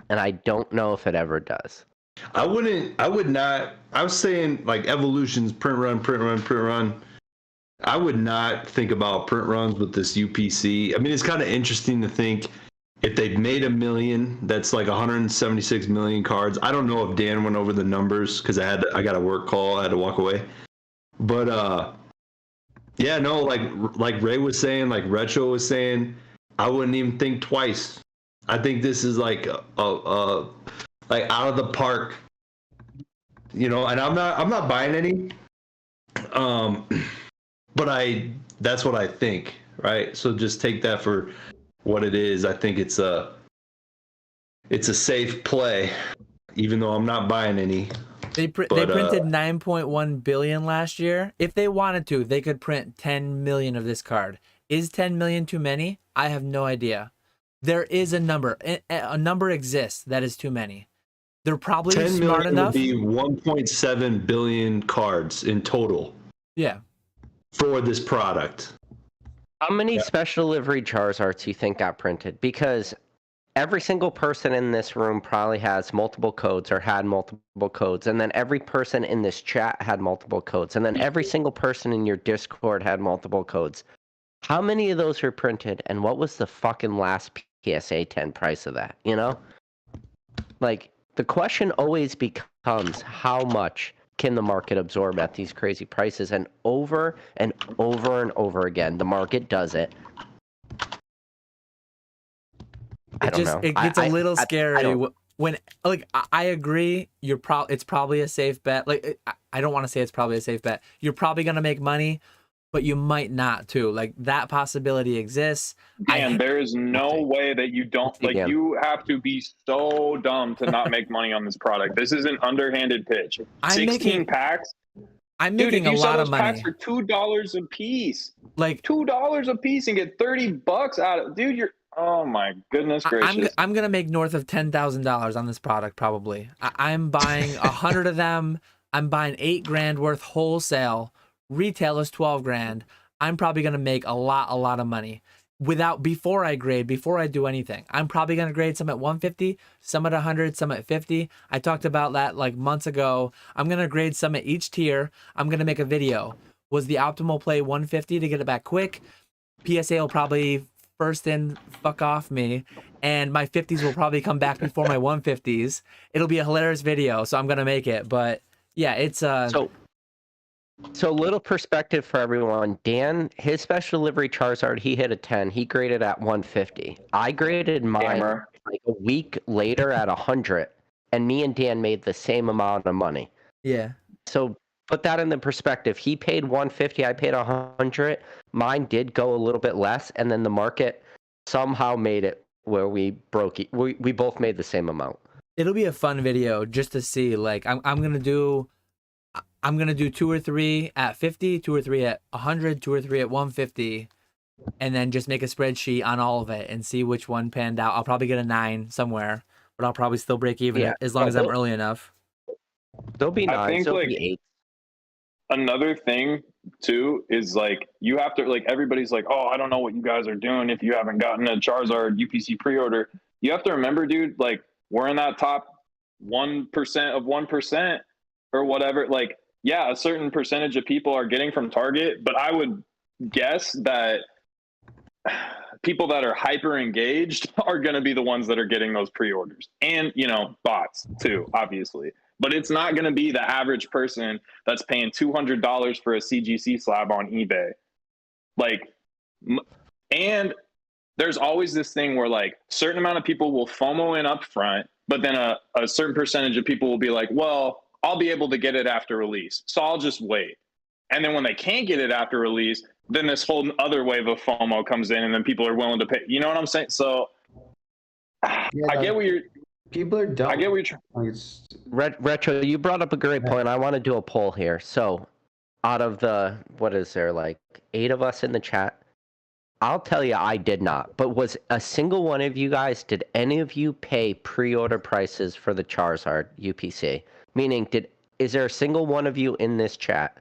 and I don't know if it ever does. I would not. I was saying like Evolution's print run. I would not think about print runs with this UPC. I mean, it's kind of interesting to think if they've made 1 million, that's like 176 million cards. I don't know if Dan went over the numbers because I got a work call. I had to walk away, but yeah, no, like Ray was saying, like Retro was saying, I wouldn't even think twice. I think this is like a like out of the park, and I'm not buying any, but that's what I think, right? So just take that for what it is. I think it's a safe play, even though I'm not buying any. They printed 9.1 billion last year. If they wanted to, they could print 10 million of this card. Is 10 million too many? I have no idea. There is a number. A number exists that is too many. They're probably 10 smart million enough. Would be 1.7 billion cards in total. Yeah. For this product. How many special delivery Charizards do you think got printed? Because every single person in this room probably has multiple codes or had multiple codes. And then every person in this chat had multiple codes. And then every single person in your Discord had multiple codes. How many of those were printed? And what was the fucking last PSA 10 price of that? Like, the question always becomes how much can the market absorb at these crazy prices? And over and over and over again, the market does it. It gets a little scary when like I agree. It's probably a safe bet. Like I don't want to say it's probably a safe bet. You're probably gonna make money, but you might not too. Like that possibility exists. And there is no way that you don't you have to be so dumb to not make money on this product. This is an underhanded pitch. 16 packs. I'm making a lot of money. Packs for $2 a piece. Like $2 a piece and get $30 out of dude. Oh my goodness gracious! I'm gonna make north of $10,000 on this product probably. I'm buying 100 of them. I'm buying $8,000 worth wholesale. Retail is $12,000. I'm probably gonna make a lot of money before I grade, before I do anything. I'm probably gonna grade some at 150, some at 100, some at 50. I talked about that like months ago. I'm gonna grade some at each tier. I'm gonna make a video. Was the optimal play 150 to get it back quick? PSA will probably first in fuck off me, and my 50s will probably come back before my 150s. It'll be a hilarious video, so I'm gonna make it. But yeah, it's so little perspective for everyone. Dan, his special delivery Charizard, he hit a 10. He graded at 150. I graded mine like a week later at 100, and me and Dan made the same amount of money. Yeah. So put that in the perspective. He paid 150, I paid 100. Mine did go a little bit less, and then the market somehow made it where we broke it. We both made the same amount. It'll be a fun video just to see. Like I'm gonna do 2 or 3 at 50, 2 or 3 at 100, 2 or 3 at 150, and then just make a spreadsheet on all of it and see which one panned out. I'll probably get a 9 somewhere, but I'll probably still break even as long as I'm early enough. There'll be 9s. I think there'll like be 8. another thing too is like you have to like everybody's like, oh, I don't know what you guys are doing if you haven't gotten a Charizard UPC pre-order. You have to remember, dude, like we're in that top 1% of 1% or whatever. Like, yeah, a certain percentage of people are getting from Target, but I would guess that people that are hyper engaged are going to be the ones that are getting those pre-orders, and bots too, obviously. But it's not going to be the average person that's paying $200 for a CGC slab on eBay. Like, and there's always this thing where like a certain amount of people will FOMO in up front, but then a certain percentage of people will be like, well, I'll be able to get it after release, so I'll just wait. And then when they can't get it after release, then this whole other wave of FOMO comes in, and then people are willing to pay. You know what I'm saying? So I get what you're. People are dumb. I get what you're trying. Retro, you brought up a great point. I want to do a poll here. So, out of the what is there like 8 of us in the chat? I'll tell you, I did not. But was a single one of you guys? Did any of you pay pre-order prices for the Charizard UPC? Meaning, is there a single one of you in this chat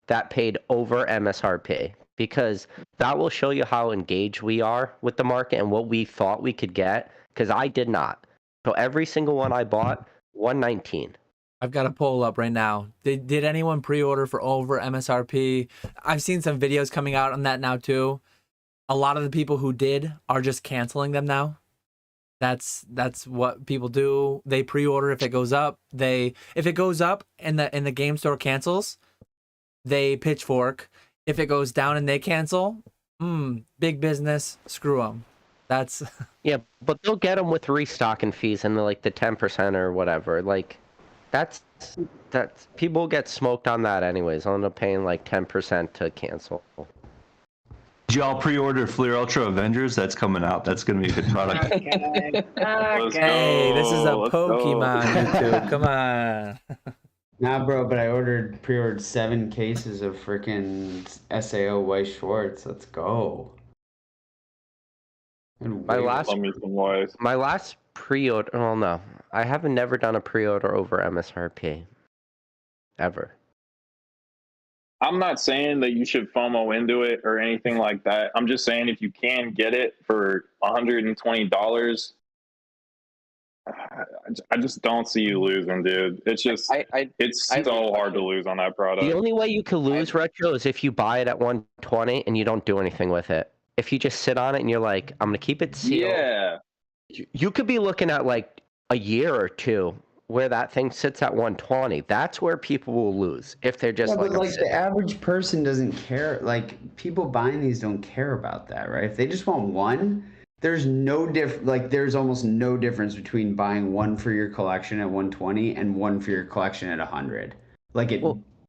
that paid over MSRP? Because that will show you how engaged we are with the market and what we thought we could get. Because I did not. So every single one I bought, 119. I've got a poll up right now. Did anyone pre-order for over MSRP? I've seen some videos coming out on that now too. A lot of the people who did are just canceling them now. That's what people do. They pre-order if it goes up. If it goes up and the game store cancels, they pitchfork. If it goes down and they cancel, big business, screw them. That's yeah, but they'll get them with restocking fees and like the 10% or whatever. Like that's people get smoked on that anyways. I'll end up paying like 10% to cancel. Did y'all pre-order Fleer Ultra Avengers? That's coming out. That's gonna be a good product. Okay. Hey, this is a Pokemon YouTube. Come on. Nah, bro, but I pre-ordered 7 cases of freaking SAO White Schwartz. Let's go. My last pre-order. Well, no, I haven't never done a pre-order over MSRP. Ever. I'm not saying that you should FOMO into it or anything like that. I'm just saying if you can get it for $120, I just don't see you losing, dude. It's just it's so hard to lose on that product. The only way you could lose, Retro, is if you buy it at 120 and you don't do anything with it. If you just sit on it and you're like, I'm gonna keep it sealed. Yeah. You could be looking at like a year or 2 where that thing sits at 120. That's where people will lose if they're just but the average person doesn't care. Like people buying these don't care about that, right? If they just want one, there's there's almost no difference between buying one for your collection at 120 and one for your collection at 100. Like it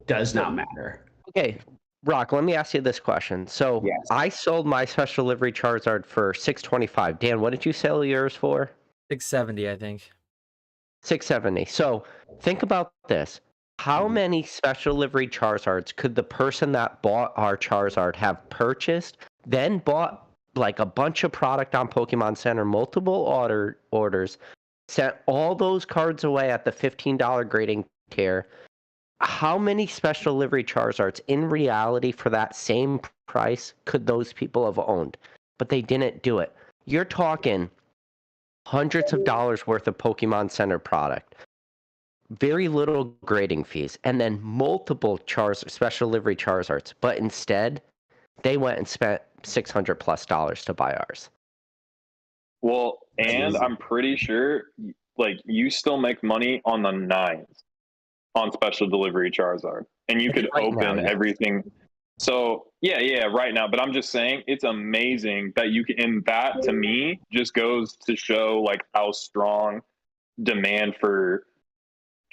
does not matter. Okay, Rock, let me ask you this question. So yes. I sold my special delivery Charizard for $625. Dan, what did you sell yours for? $670, I think. $670. So think about this. How many special delivery Charizards could the person that bought our Charizard have purchased, then bought like a bunch of product on Pokemon Center, multiple orders, sent all those cards away at the $15 grading tier? How many special delivery Charizards in reality for that same price could those people have owned? But they didn't do it. You're talking hundreds of dollars worth of Pokemon Center product, very little grading fees, and then multiple special delivery Charizards. But instead, they went and spent $600+ to buy ours. Well, and I'm pretty sure like you still make money on the 9s. On special delivery Charizard, and you could open everything. So yeah, right now. But I'm just saying, it's amazing that you can. And that to me just goes to show like how strong demand for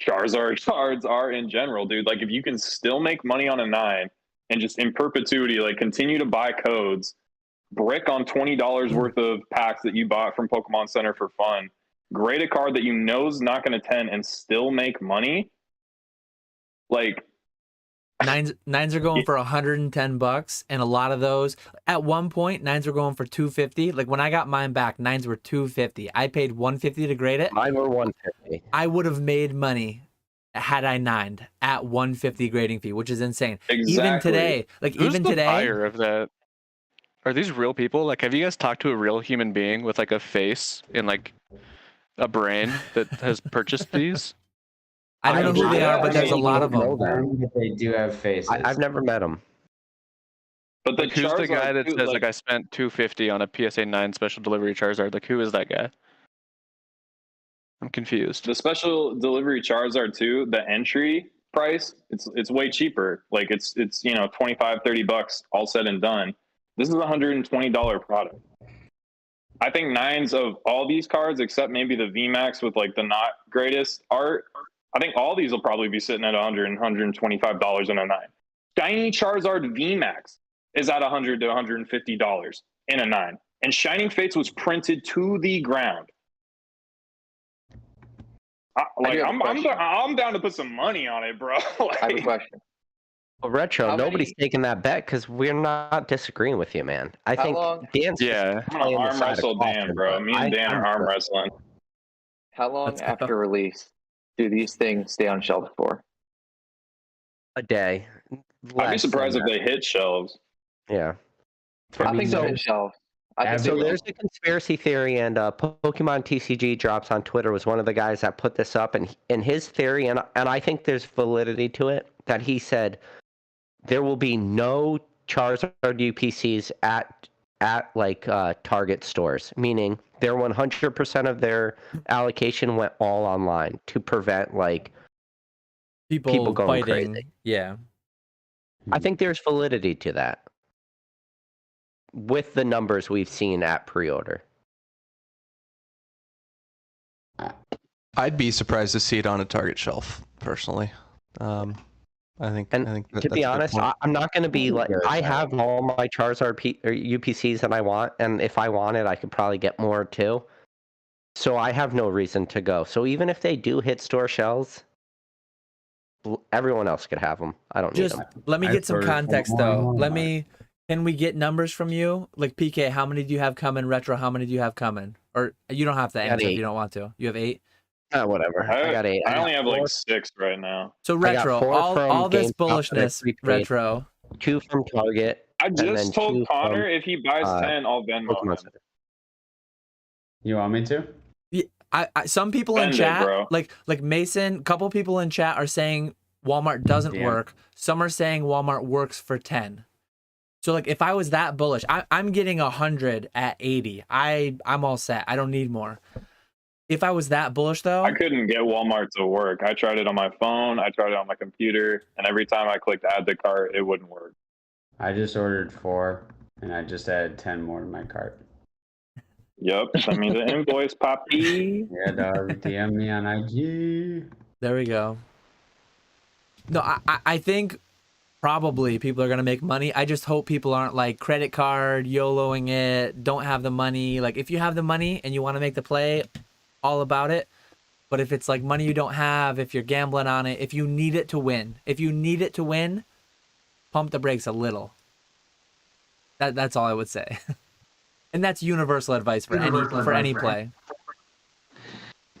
Charizard cards are in general, dude. Like, if you can still make money on a 9 and just in perpetuity, like, continue to buy codes, brick on $20 worth of packs that you bought from Pokemon Center for fun, grade a card that you know is not going to 10 and still make money. Like, Nines are going for $110, and a lot of those at one point nines were going for $250. Like when I got mine back, nines were $250. I paid $150 to grade it. Mine were $150. I would have made money had I nined at $150 grading fee, which is insane. Exactly. Even today, like Who's even the today, buyer of that? Are these real people? Like, have you guys talked to a real human being with like a face and like a brain that has purchased these? I don't know who they are, but there's a lot of them. They do have faces. I've never met them. But Like, who's the guy that says like I spent $250 on a PSA 9 special delivery Charizard? Like, who is that guy? I'm confused. The special delivery Charizard 2, the entry price, it's way cheaper. Like it's you know, $25-$30 all said and done. This is a $120 product. I think nines of all these cards, except maybe the VMAX with like the not greatest art, I think all these will probably be sitting at $100 $125 in a 9. Shiny Charizard VMAX is at $100 to $150 in a 9. And Shining Fates was printed to the ground. I'm down to put some money on it, bro. Like, I have a question. Well, Retro, How nobody's taking that bet because we're not disagreeing with you, man. I How think long- Dan's just I'm playing gonna the arm side of wrestle Dan, caution, bro. but Me and Dan are arm wrestling. How long Let's go. after release do these things stay on shelves for? a day. I'd be surprised if they. they hit shelves. Yeah. I think they'll so- hit shelves. I think So they will. there's a conspiracy theory, and Pokemon TCG Drops on Twitter was one of the guys that put this up, and in his theory, and I think there's validity to it, that he said there will be no Charizard UPCs at like Target stores, meaning their 100% of their allocation went all online to prevent like people going fighting. crazy. Yeah. I think there's validity to that with the numbers we've seen at pre-order. I'd be surprised to see it on a Target shelf, personally. I think To that's be a good honest, point. I'm not going to be like, I have all my Charizard UPCs that I want, and if I wanted, I could probably get more too. So I have no reason to go. So even if they do hit store shelves, everyone else could have them. I don't need Just them. let me get some ordered context more and though. more. Can we get numbers from you? Like PK, how many do you have coming? Retro, how many do you have coming? Or you don't have to answer if you don't want to. You have 8? Whatever. I got 8. I only got have 4. like 6 right now. So I got Retro, 4 all from this GameStop that I bullishness, prepaid, Retro. 2 from Target. I and then just 2 told Connor from, if he buys 10, I'll Venmo Pokemon him. Center. You want me to? Yeah, I some people in Spend it, chat, bro. like Mason, couple people in chat are saying Walmart doesn't Yeah. work. Some are saying Walmart works for 10. So like if I was that bullish, I'm getting 100 at 80. I'm all set. I don't need more. If I was that bullish though, I couldn't get Walmart to work. I tried it on my phone, I tried it on my computer, and every time I clicked add to cart, it wouldn't work. I just ordered 4, and I just added 10 more to my cart. Yep, send me the invoice, Poppy. Yeah, dog. DM me on IG. there we go. No, I think probably people are gonna make money. I just hope people aren't like credit card YOLOing it, don't have the money. Like if you have the money and you want to make the play, all about it. But if it's like money you don't have, if you're gambling on it, if you need it to win, pump the brakes a little. That's all I would say. And that's universal advice for any play.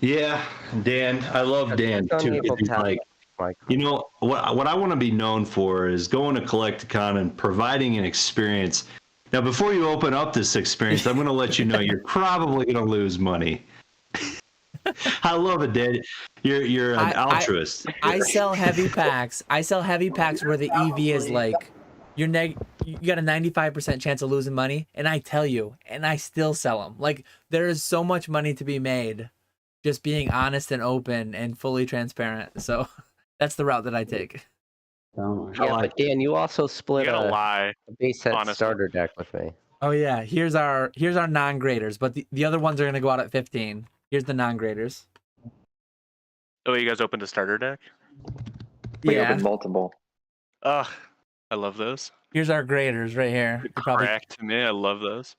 Yeah, Dan. I love Dan too. He's like, you know what I want to be known for is going to Collectacon and providing an experience. Now, before you open up this experience, I'm going to let you know you're probably going to lose money. I love it, Dan. You're an altruist. I sell heavy packs. I sell heavy packs where the EV is like you got a 95% chance of losing money, and I tell you, and I still sell them. Like there is so much money to be made just being honest and open and fully transparent. So that's the route that I take. Oh Yeah, but Dan, you also split You gotta a lie. base set honestly. starter deck with me. Oh yeah, here's our non-graders, but the other ones are gonna go out at 15. Here's the non-graders. Oh, you guys opened a starter deck? We Yeah. opened multiple. Ugh, I love those. Here's our graders right here. You probably Crack to me. I love those.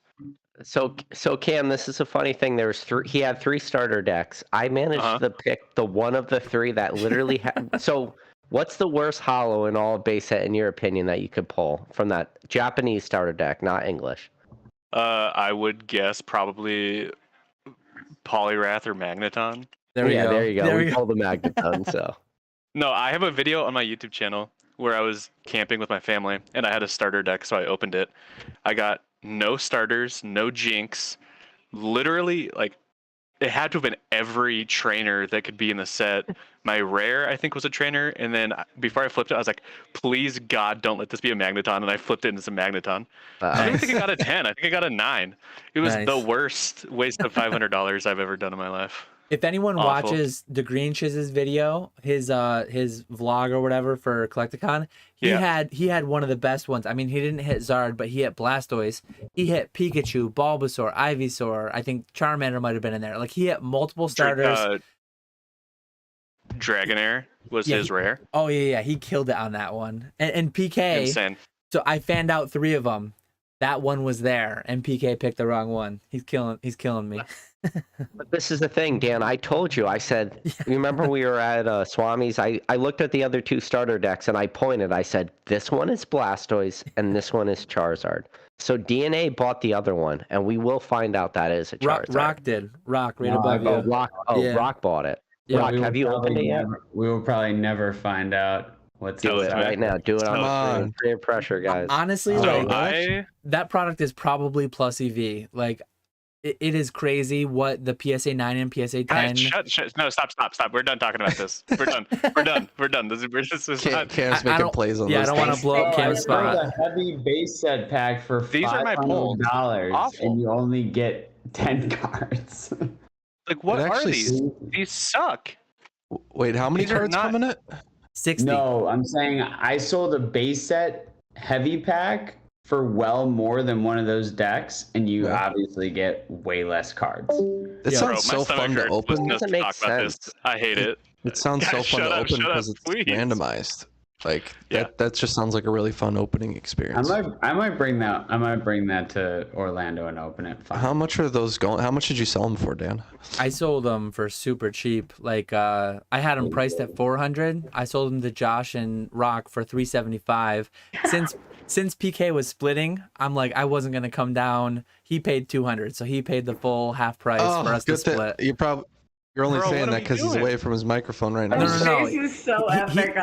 So Cam, this is a funny thing. There was he had 3 starter decks. I managed to pick the one of the 3 that literally had. So, what's the worst hollow in all of base set, in your opinion, that you could pull from that Japanese starter deck, not English? I would guess probably Polyrath or Magneton. There you go. We pulled the Magneton. So. No, I have a video on my YouTube channel where I was camping with my family and I had a starter deck, so I opened it. I got no starters, no Jinx. Literally, like, it had to have been every trainer that could be in the set. My rare, I think, was a trainer, and then before I flipped it, I was like, please, God, don't let this be a Magneton, and I flipped it into some Magneton. I don't even think I got a 10. I think I got a 9. It was the worst waste of $500 I've ever done in my life. If anyone watches the Green Shiz's video, his vlog or whatever for Collectacon, he had one of the best ones. I mean, he didn't hit Zard, but he hit Blastoise. He hit Pikachu, Bulbasaur, Ivysaur. I think Charmander might have been in there. Like, he hit multiple starters. Dragonair was his rare. Oh yeah, he killed it on that one. And PK. Insane. So I fanned out 3 of them. That one was there, and PK picked the wrong one. He's killing me. But this is the thing, Dan. I told you. I said, remember we were at Swami's? I looked at the other 2 starter decks, and I pointed. I said, this one is Blastoise, and this one is Charizard. So DNA bought the other one, and we will find out that is a Charizard. Rock did. Rock right above you. Rock bought it. Yeah, Rock, have you opened it yet? We will probably never find out what's Do it inside. right now. Do it on stream. Peer pressure, guys. Honestly, that product is probably plus EV. Like, it is crazy what the PSA 9 and PSA 10. Shut. No, stop. We're done talking about this. We're done. This is not... Cam's making plays on this. I don't want to blow up Cam's spot. A heavy base set pack for These are my polls. $500, and you only get 10 cards. Like, what are these? These suck. Wait, how many cards come in it? 60. No, I'm saying I sold a base set heavy pack for well more than one of those decks, and you obviously get way less cards. It sounds so fun to open. It doesn't make sense. I hate it. It sounds so fun to open because it's randomized. Like that just sounds like a really fun opening experience. I might bring that to Orlando and open it. Fine. How much are those going? How much did you sell them for, Dan? I sold them for super cheap. Like I had them priced at $400. I sold them to Josh and Rock for $375. Since PK was splitting, I'm like, I wasn't gonna come down. He paid $200, so he paid the full half price for us to split. You're only saying that because he's away from his microphone right now. No. This is so epic.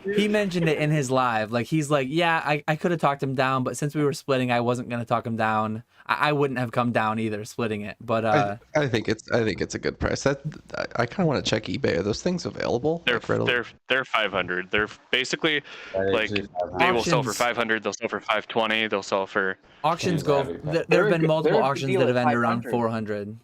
He mentioned it in his live. Like, he's like, yeah, I could have talked him down, but since we were splitting, I wasn't gonna talk him down. I wouldn't have come down either, splitting it. But I think it's a good price. I kind of want to check eBay. Are those things available? They're 500. They're basically like they will sell for 500. They'll sell for 520. They'll sell for auctions go. There have been multiple auctions that have ended around 400.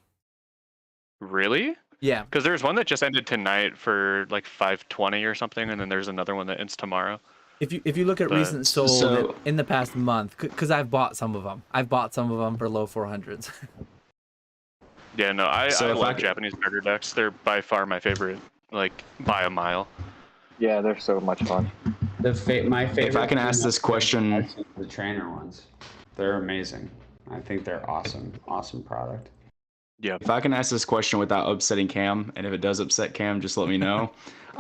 Really? Yeah, because there's one that just ended tonight for like 520 or something, and then there's another one that ends tomorrow. If you look at recent sold in the past month, because I've bought some of them. I've bought some of them for low 400s. Yeah, no, I love Japanese starter decks. They're by far my favorite, like by a mile. Yeah, they're so much fun. My favorite. If I can ask this question, the trainer ones, they're amazing. I think they're awesome product. Yeah. If I can ask this question without upsetting Cam, and if it does upset Cam, just let me know.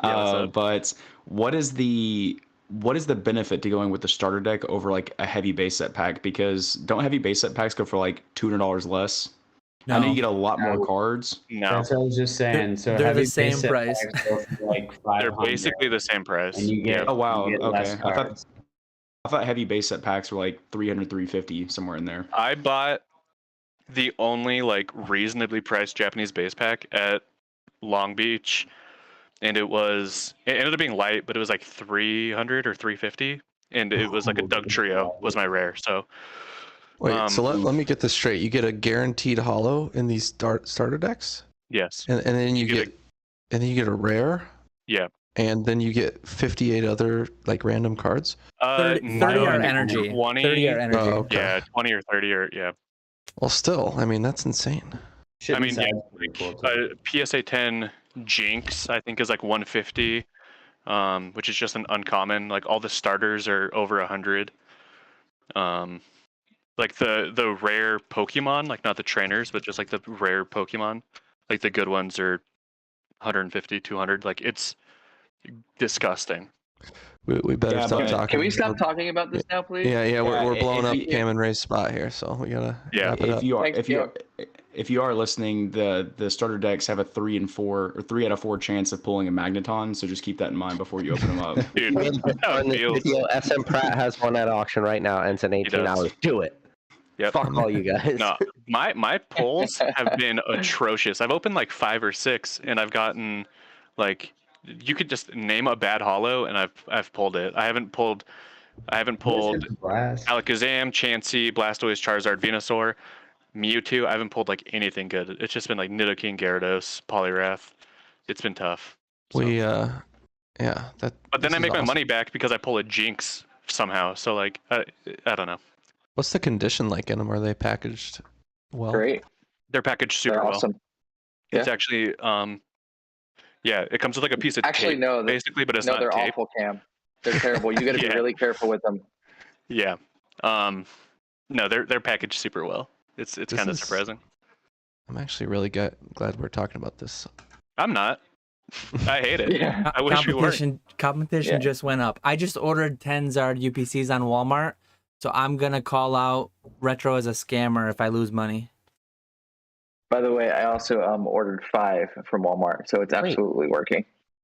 But what is the benefit to going with the starter deck over like a heavy base set pack? Because don't heavy base set packs go for like $200 less? No. I know you get a lot more cards. No, that's what I was just saying. So they're the same price. Like they're basically the same price. And you get, oh wow, okay. I thought heavy base set packs were like 300, 350 somewhere in there. I bought the only like reasonably priced Japanese base pack at Long Beach, and it ended up being light, but it was like 300 or 350, and it was like a Doug Trio was my rare. So wait, so let me get this straight. You get a guaranteed hollow in these starter decks? Yes. And then you get a rare? Yeah. And then you get 58 other like random cards? 30 are energy. 20, 30 are energy. Oh, okay. Yeah, 20 or 30 or Well, still, I mean, that's insane. I mean, PSA 10 Jinx, I think, is like 150, which is just an uncommon. Like all the starters are over 100. Like the rare Pokemon, like not the trainers, but just like the rare Pokemon, like the good ones are 150, 200. Like it's disgusting. We better Yeah, stop but- talking. Can we stop talking about this now, please? Yeah, we're blowing up if you- Cam and Ray's spot here, so we gotta wrap it up. If you are listening, the starter decks have a 3 and 4 or 3 out of 4 chance of pulling a Magneton, so just keep that in mind before you open them up. Dude, On this video, SM Pratt has one at auction right now, ends in 18 hours. Do it. Yep. Fuck all you guys. No, my pulls have been atrocious. I've opened like 5 or 6, and I've gotten like, you could just name a bad holo, and I've pulled it. I haven't pulled Alakazam, Chansey, Blastoise, Charizard, Venusaur, Mewtwo. I haven't pulled like anything good. It's just been like Nidoking, Gyarados, Poliwrath. It's been tough. So. But then I make my money back because I pull a Jinx somehow. So like, I don't know. What's the condition like in them? Are they packaged well? Great. They're packaged super They're well. awesome. It's actually, yeah, it comes with like a piece of tape, no, basically, but it's no, not they're tape. awful, Cam. They're terrible. You got to Yeah. be really careful with them. Yeah. No, they're packaged super well. It's kind of surprising. I'm actually really glad we're talking about this. I'm not. I hate it. Yeah. I wish we were. Competition just went up. I just ordered 10 Zard UPCs on Walmart, so I'm gonna call out Retro as a scammer if I lose money. By the way, I also ordered 5 from Walmart, so it's absolutely working.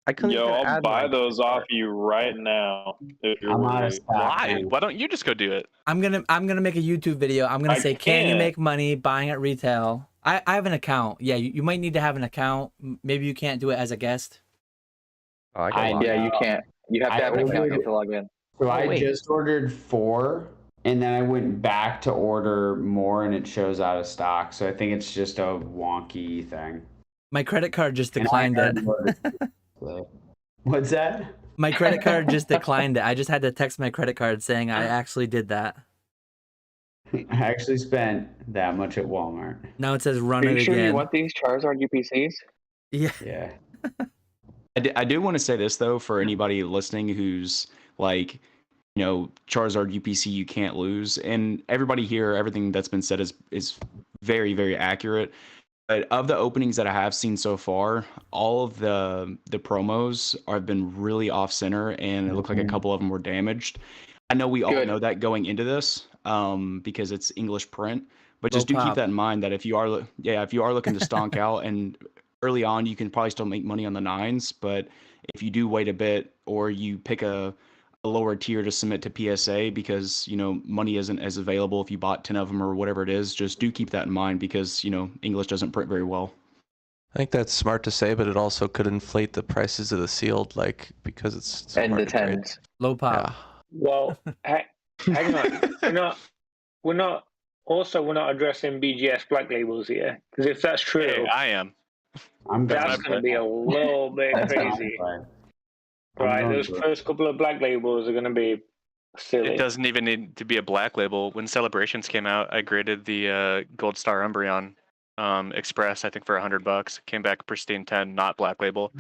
I couldn't Yo, even I'll add buy mine. those off you right now. If you're I'm out of worried. stock. Why? Why don't you just go do it? I'm gonna make a YouTube video. I'm gonna I say, can you can't. make money buying at retail? I have an account. Yeah, you might need to have an account. Maybe you can't do it as a guest. Oh, I can log Yeah, in. you can't. You have to have an account. You have to log in. So I wait. just ordered 4, and then I went back to order more, and it shows out of stock. So I think it's just a wonky thing. My credit card just declined it. What's that? My credit card just declined it. I just had to text my credit card saying I actually did that. I actually spent that much at Walmart. Now it says run Are you it sure again. you want these Charizard UPCs? Yeah. Yeah. I do want to say this though, for anybody listening who's like, Charizard UPC you can't lose, and everybody here, everything that's been said is very, very accurate. But of the openings that I have seen so far, all of the promos have been really off center, and it looked like a couple of them were damaged. I know we all know that going into this, because it's English print, but just do keep that in mind that if you are looking to stonk out, and early on you can probably still make money on the 9s, but if you do wait a bit or you pick a lower tier to submit to PSA because money isn't as available if you bought 10 of them or whatever it is, just do keep that in mind because English doesn't print very well. I think that's smart to say, but it also could inflate the prices of the sealed, like because it's so And hard the to trade. 10s. Low pop. Yeah. Well, hang on. We're not addressing BGS black labels here, because if that's true, Hey, I am. that's going to be a little bit crazy. Right, those first couple of black labels are going to be silly. It doesn't even need to be a black label. When Celebrations came out, I graded the Gold Star Umbreon Express, I think for $100. Came back pristine 10, not black label.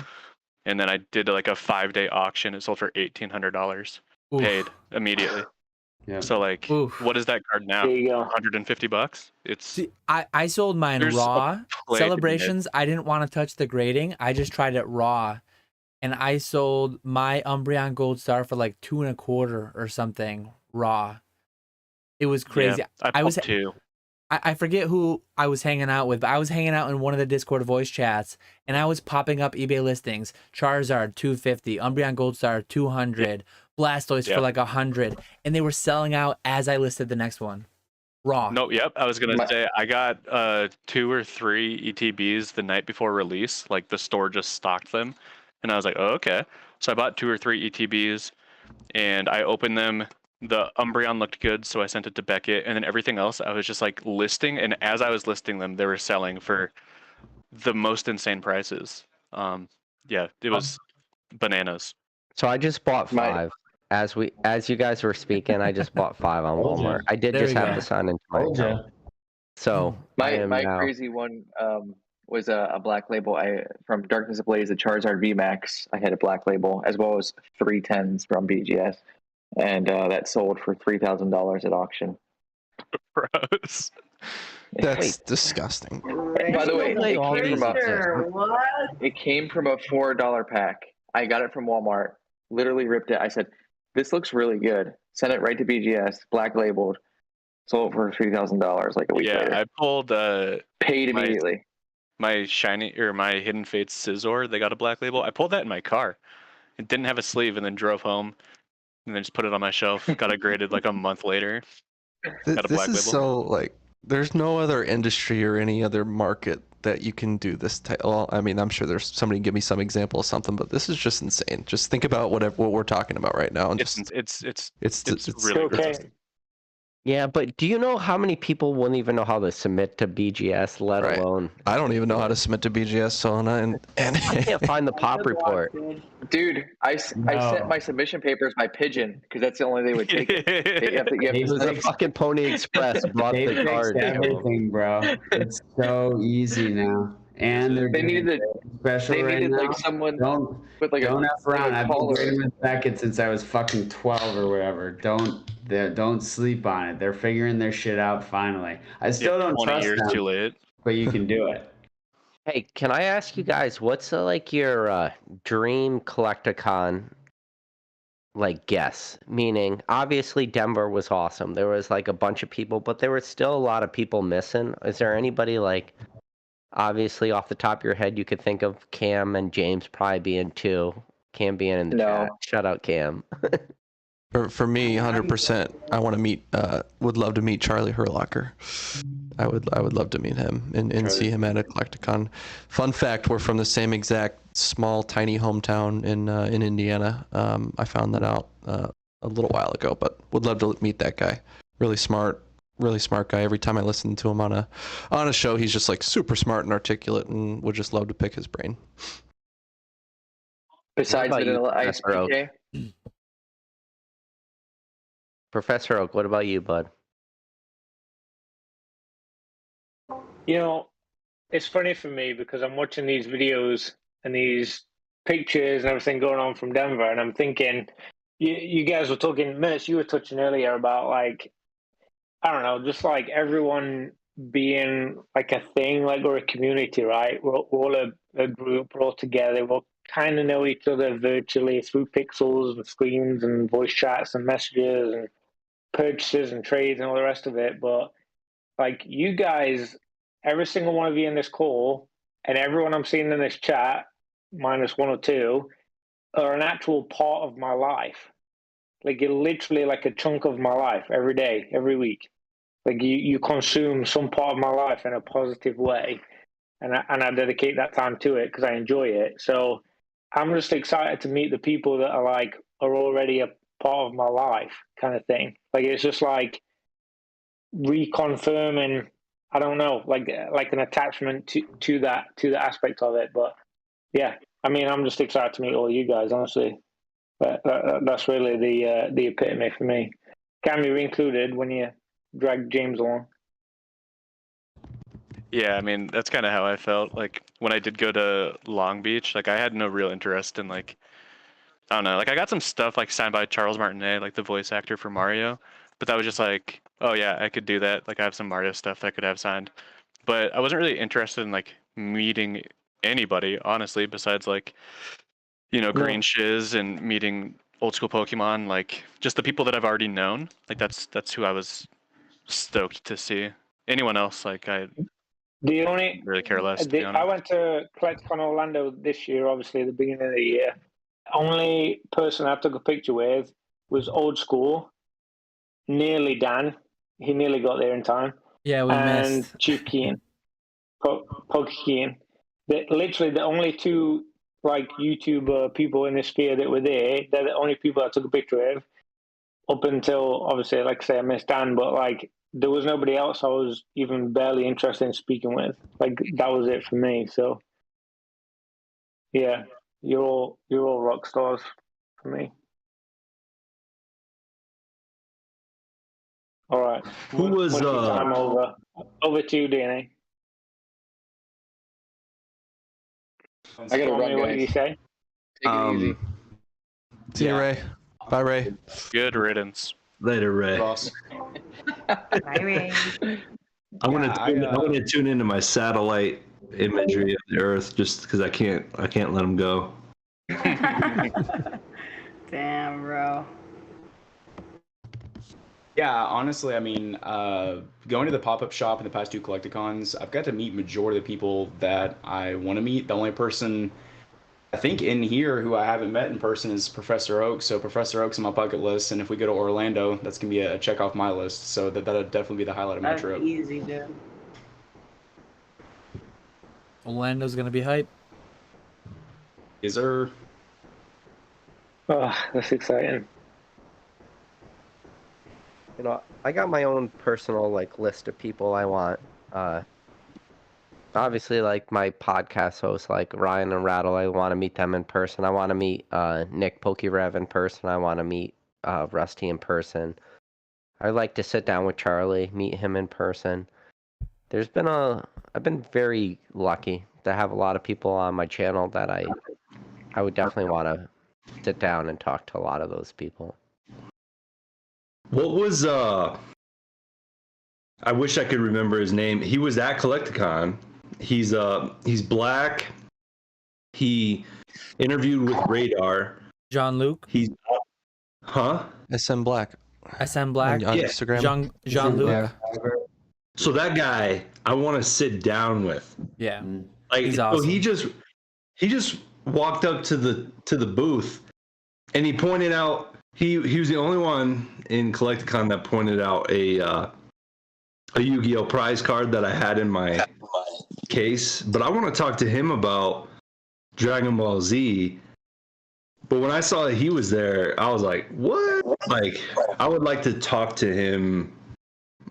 And then I did like a 5-day auction. It sold for $1,800. Paid immediately. Yeah. So like, what is that card now? There you go. $150. It's See, I sold mine There's raw. a play to be Celebrations, I didn't want to touch the grading. I just tried it raw. And I sold my Umbreon Gold Star for like $2.25 or something raw. It was crazy. Yeah, I was too. I forget who I was hanging out with, but I was hanging out in one of the Discord voice chats, and I was popping up eBay listings. Charizard $250, Umbreon Gold Star $200, Blastoise for like $100, and they were selling out as I listed the next one. Raw. No, yep. I was gonna say I got 2 or 3 ETBs the night before release. Like the store just stocked them, and I was like, oh, okay. So I bought 2 or 3 ETBs, and I opened them. The Umbreon looked good, so I sent it to Beckett, and then everything else I was just like listing, and as I was listing them, they were selling for the most insane prices. Yeah, it was bananas. So I just bought 5. As you guys were speaking, I just bought 5 on Walmart. I did just have to sign into my account. So my crazy one was a black label. From Darkness Ablaze, the Charizard VMAX. I had a black label, as well as 310s from BGS, and that sold for $3,000 at auction. Gross. That's disgusting. By the way, What? it came from a $4 pack. I got it from Walmart. Literally ripped it. I said, "This looks really good." Sent it right to BGS, black labeled. Sold for $3,000 like a week later. I pulled paid immediately. My Hidden Fates Scizor, they got a black label. I pulled that in my car. It didn't have a sleeve, and then drove home, and then just put it on my shelf. Got it graded like a month later. Got a black label. So like, there's no other industry or any other market that you can do this type. Well, I mean, I'm sure there's somebody give me some example of something, but this is just insane. Just think about what we're talking about right now, and it's really okay. Yeah, but do you know how many people wouldn't even know how to submit to BGS, let alone? I don't even know how to submit to BGS, Solana, and I can't find the pop report. Dude, I sent my submission papers by pigeon because that's the only they would take it. It was a fucking Pony Express brought They the card. fixed everything, bro. It's so easy now. And they're special right now. Like someone don't F around. I've been grading with Beckett since I was fucking 12 or whatever. Don't sleep on it. They're figuring their shit out finally. I still don't 20 trust years them, too late. but you can do it. Hey, can I ask you guys, what's like your dream Collectacon guess? Meaning, obviously Denver was awesome. There was like a bunch of people, but there were still a lot of people missing. Is there anybody obviously off the top of your head you could think of? Cam and James probably being two. Cam being in the chat. Shout out Cam. For me, 100%, I want to meet. Would love to meet Charlie Herlocker. I would love to meet him and see him at a Collectacon. Fun fact: we're from the same exact small, tiny hometown in Indiana. I found that out a little while ago, but would love to meet that guy. Really smart guy. Every time I listen to him on a show, he's just like super smart and articulate, and would just love to pick his brain. Besides ISPK? Professor Oak, what about you, bud? You know, it's funny for me because I'm watching these videos and these pictures and everything going on from Denver, and I'm thinking, you guys were talking, Mertz, you were touching earlier about I don't know, just like everyone being like a thing, like we're a community, right? We're all a group, we're all together, we'll kind of know each other virtually through pixels and screens and voice chats and messages and purchases and trades and all the rest of it. But you guys, every single one of you in this call and everyone I'm seeing in this chat, minus one or two, are an actual part of my life. You're literally like a chunk of my life every day, every week. You consume some part of my life in a positive way, and I dedicate that time to it because I enjoy it. So I'm just excited to meet the people that are already a part of my life, kind of thing. It's just reconfirming, I don't know, like an attachment to that aspect of it. But yeah, I mean, I'm just excited to meet all you guys, honestly. But that's really the epitome for me. Cam, you're included when you drag James along. Yeah, I mean, that's kind of how I felt. When I did go to Long Beach, I had no real interest in I don't know, I got some stuff signed by Charles Martinet, the voice actor for Mario, but that was just oh yeah, I could do that. I have some Mario stuff I could have signed, but I wasn't really interested in meeting anybody, honestly, besides Green Shiz and meeting Old Skool Pokemon, just the people that I've already known. That's who I was stoked to see. Anyone else, I really care less, to be honest. I went to Collectacon Orlando this year, obviously at the beginning of the year. Only person I took a picture with was Old Skool, nearly Dan. He nearly got there in time. Yeah, we and missed. Chief Keen, Pokekeen. Literally the only two YouTuber people in the sphere that were there. They're the only people I took a picture with. Up until obviously, I say, I missed Dan, but there was nobody else I was even barely interested in speaking with. That was it for me. So yeah, you're all rock stars for me. All right. Who was time over to you, DNA. I gotta Tell run, me what guys. you say. Take it easy. See you, Ray. Bye, Ray. Good riddance. Later, Ray. Ross. Maybe. I'm Yeah, gonna tune into my satellite imagery of the Earth just because I can't let them go. Damn, bro. Yeah, honestly, I mean, going to the pop-up shop in the past 2 Collectacons, I've got to meet majority of the people that I want to meet. The only person I think in here who I haven't met in person is Professor Oak. So Professor Oak's on my bucket list, and if we go to Orlando, that's gonna be a check off my list. So that'll definitely be the highlight of my That's trip. easy, dude. Orlando's gonna be hype. Is there? Oh, that's exciting. You know, I got my own personal like list of people I want. Obviously, like my podcast hosts, like Ryan and Rattle, I want to meet them in person. I want to meet Nick PokeRev in person. I want to meet Rusty in person. I'd like to sit down with Charlie, meet him in person. I've been very lucky to have a lot of people on my channel that I would definitely want to sit down and talk to a lot of those people. What was I wish I could remember his name. He was at Collectacon. He's black. He interviewed with Radar. John Luke. He's SM Black. SM Black. On Yeah. Instagram. Jean Luc. So that guy I want to sit down with. Yeah. Like He's so awesome. he just walked up to the booth and he pointed out he was the only one in Collectacon that pointed out a Yu-Gi-Oh prize card that I had in my case, but I want to talk to him about Dragon Ball Z. But when I saw that he was there, I was like, what? Like, I would like to talk to him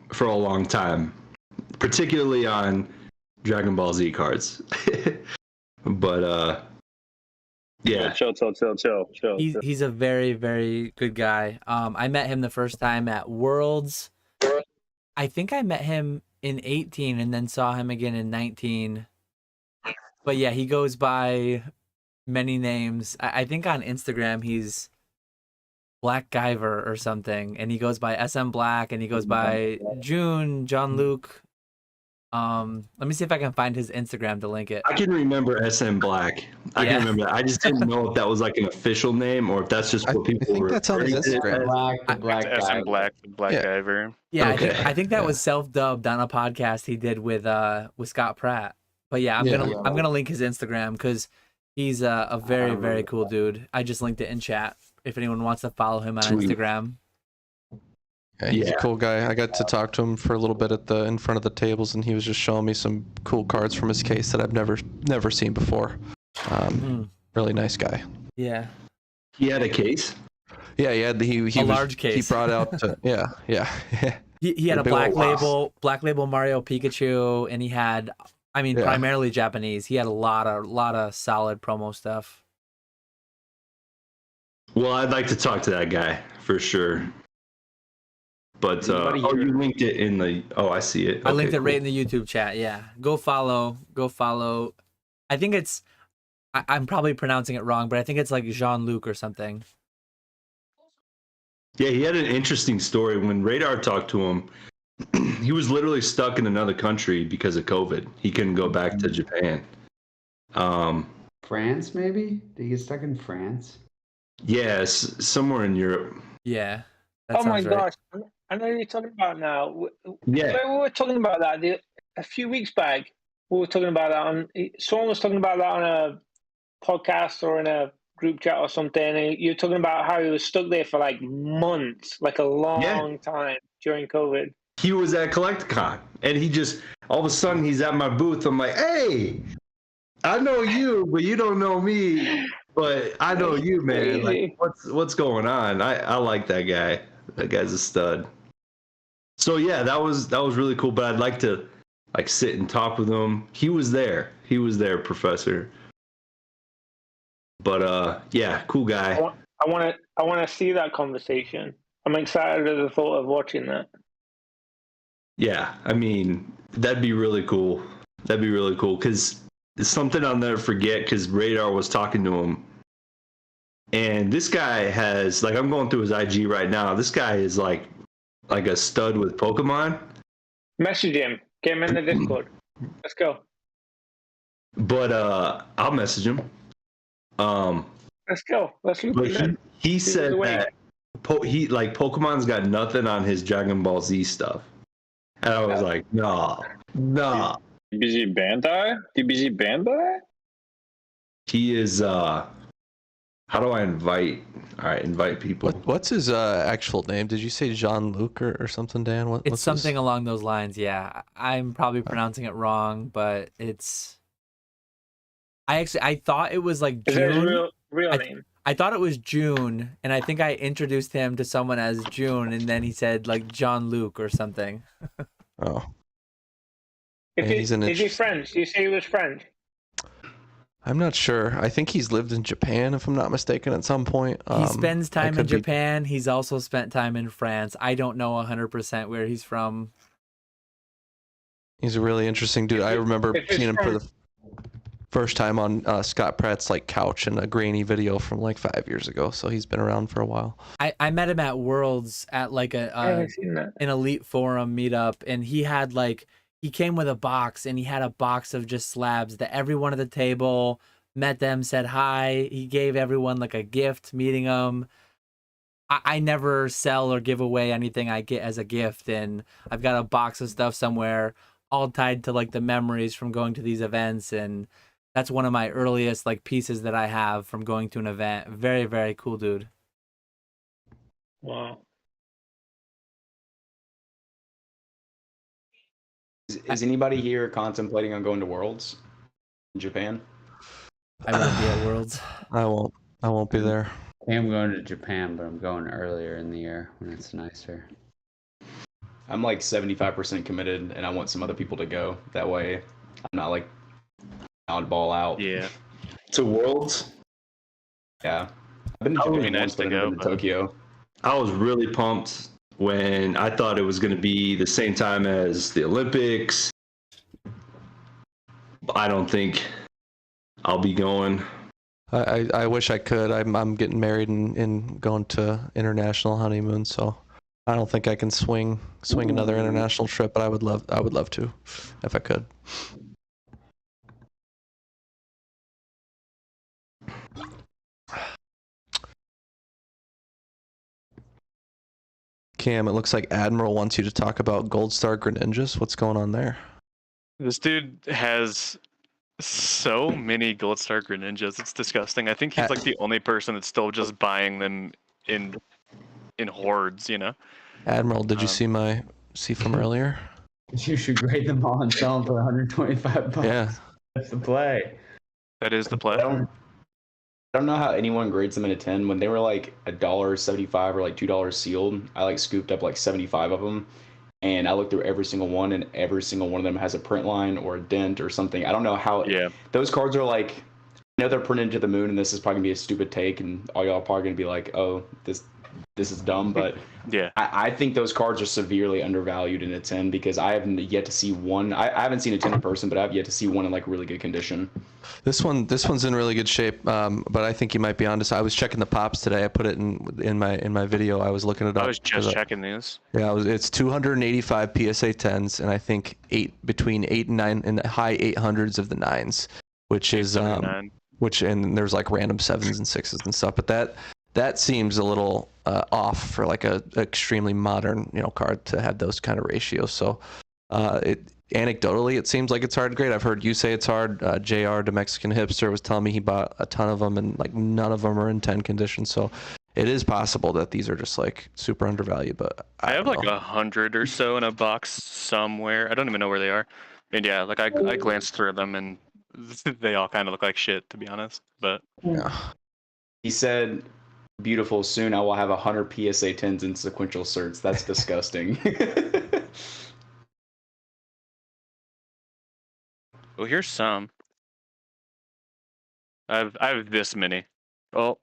for a long time, particularly on Dragon Ball Z cards. But yeah. Chill. He's a very, very good guy. I met him the first time at Worlds. I think I met him in 18 and then saw him again in 19. But yeah, he goes by many names. I think on Instagram he's Black Guyver or something, and he goes by SM Black, and he goes by John Luke. Let me see if I can find his Instagram to link it. I can remember SM Black. I can remember that. I just didn't know if that was like an official name or if that's just what people were. That's on his Instagram. Black Guyver. Yeah, Okay. I think that was self-dubbed on a podcast he did with Scott Pratt. But yeah, I'm gonna link his Instagram because he's a very, very cool dude. I just linked it in chat if anyone wants to follow him on Instagram. Yeah, he's a cool guy. I got to talk to him for a little bit in front of the tables, and he was just showing me some cool cards from his case that I've never seen before. Really nice guy. Yeah. He had a case. Yeah, he was, large case. He brought out. Yeah. He had a black label Mario Pikachu, and he had, primarily Japanese. He had a lot of solid promo stuff. Well, I'd like to talk to that guy for sure. But you linked it in the. Oh, I see it. I linked it right in the YouTube chat. Yeah, go follow. I think it's. I'm probably pronouncing it wrong, but I think it's like Jean Luc or something. Yeah, he had an interesting story. When Radar talked to him, he was literally stuck in another country because of COVID. He couldn't go back to Japan. France, maybe? Did he get stuck in France? Yes, somewhere in Europe. Yeah. Oh my gosh. I know you're talking about now. Yeah. We were talking about that a few weeks back. We were talking about that someone was talking about that on a podcast or in a group chat or something. And you're talking about how he was stuck there for like months, like a long time during COVID. He was at Collectacon, and he just all of a sudden he's at my booth. I'm like, hey, I know you, but you don't know me. But I know you, man. Like, what's going on? I like that guy. That guy's a stud. So yeah, that was really cool. But I'd like to like sit and talk with him. He was there, Professor. But yeah, cool guy. I want to see that conversation. I'm excited at the thought of watching that. Yeah, I mean that'd be really cool. Because something I'll never forget because Radar was talking to him. And this guy has, like, I'm going through his IG right now. This guy is like a stud with Pokemon. Message him. Get him in the Discord. Let's go. But I'll message him. Let's go. Let's loop But him in. he said that Pokemon's got nothing on his Dragon Ball Z stuff. And I was like, nah. DBZ Bandai? DBZ Bandai? He is how do I invite? All right, invite people. What's his actual name? Did you say Jean-Luc or something, Dan? It's something along those lines, yeah. I'm probably pronouncing it wrong, but it's... I thought it was like June. Is that his real name? I thought it was June, and I think I introduced him to someone as June, and then he said like Jean-Luc or something. Oh. Is he French? You say he was French? I'm not sure. I think he's lived in Japan, if I'm not mistaken, at some point. He spends time in Japan. He's also spent time in France. I don't know 100% where he's from. He's a really interesting dude. I remember seeing him for the first time on Scott Pratt's like couch in a grainy video from like 5 years ago. So he's been around for a while. I met him at Worlds at like an Elite Forum meetup, and he had like... He came with a box, and he had a box of just slabs that everyone at the table met them, said hi. He gave everyone like a gift, meeting them. I never sell or give away anything I get as a gift, and I've got a box of stuff somewhere all tied to like the memories from going to these events, and that's one of my earliest like pieces that I have from going to an event. Very, very cool dude. Wow. Is anybody here contemplating on going to Worlds in Japan? I won't be at Worlds. I won't be there. I'm going to Japan, but I'm going earlier in the year when it's nicer. I'm like 75% committed, and I want some other people to go. That way, I'm not like oddball out. Yeah. To Worlds? Yeah. I've been to Japan once, but I've never been to Tokyo. I was really pumped when I thought it was going to be the same time as the Olympics. I don't think I'll be going. I wish I could. I'm getting married and going to international honeymoon, so I don't think I can swing another international trip, but I would love to if I could. Cam, it looks like Admiral wants you to talk about Gold Star Greninjas. What's going on there? This dude has so many Gold Star Greninjas. It's disgusting. I think he's like the only person that's still just buying them in hordes, you know? Admiral, did you see from earlier? You should grade them all and sell them for $125. Yeah. That's the play. That is the play. I don't know how anyone grades them in a 10. When they were like $1.75 or like $2 sealed, I like scooped up like 75 of them, and I looked through every single one, and every single one of them has a print line or a dent or something. I don't know how. Yeah. Those cards are like, I know they're printed to the moon, and this is probably gonna be a stupid take, and all y'all are probably gonna be like, oh, this is dumb, but yeah, I think those cards are severely undervalued in a 10 because I haven't yet to see one. I haven't seen a 10 in person, but I've yet to see one in like really good condition. This one's in really good shape, but I think you might be onto. So I was checking the pops today. I put it in my video. I was looking it up. I was just checking these. Yeah, it's 285 PSA 10s, and I think between 8 and 9 in the high 800s of the 9s, which is and there's like random 7s and 6s and stuff. But that seems a little off for like a extremely modern card to have those kind of ratios. So anecdotally it seems like it's hard to grade. I've heard you say it's hard. JR, the Mexican hipster, was telling me he bought a ton of them and like none of them are in 10 condition. So it is possible that these are just like super undervalued. But I have like 100 or so in a box somewhere. I don't even know where they are. And yeah, like I glanced through them and they all kind of look like shit, to be honest. But yeah, he said, beautiful, soon I will have 100 PSA 10s in sequential certs. That's disgusting. well, here's some. I have this many. Oh,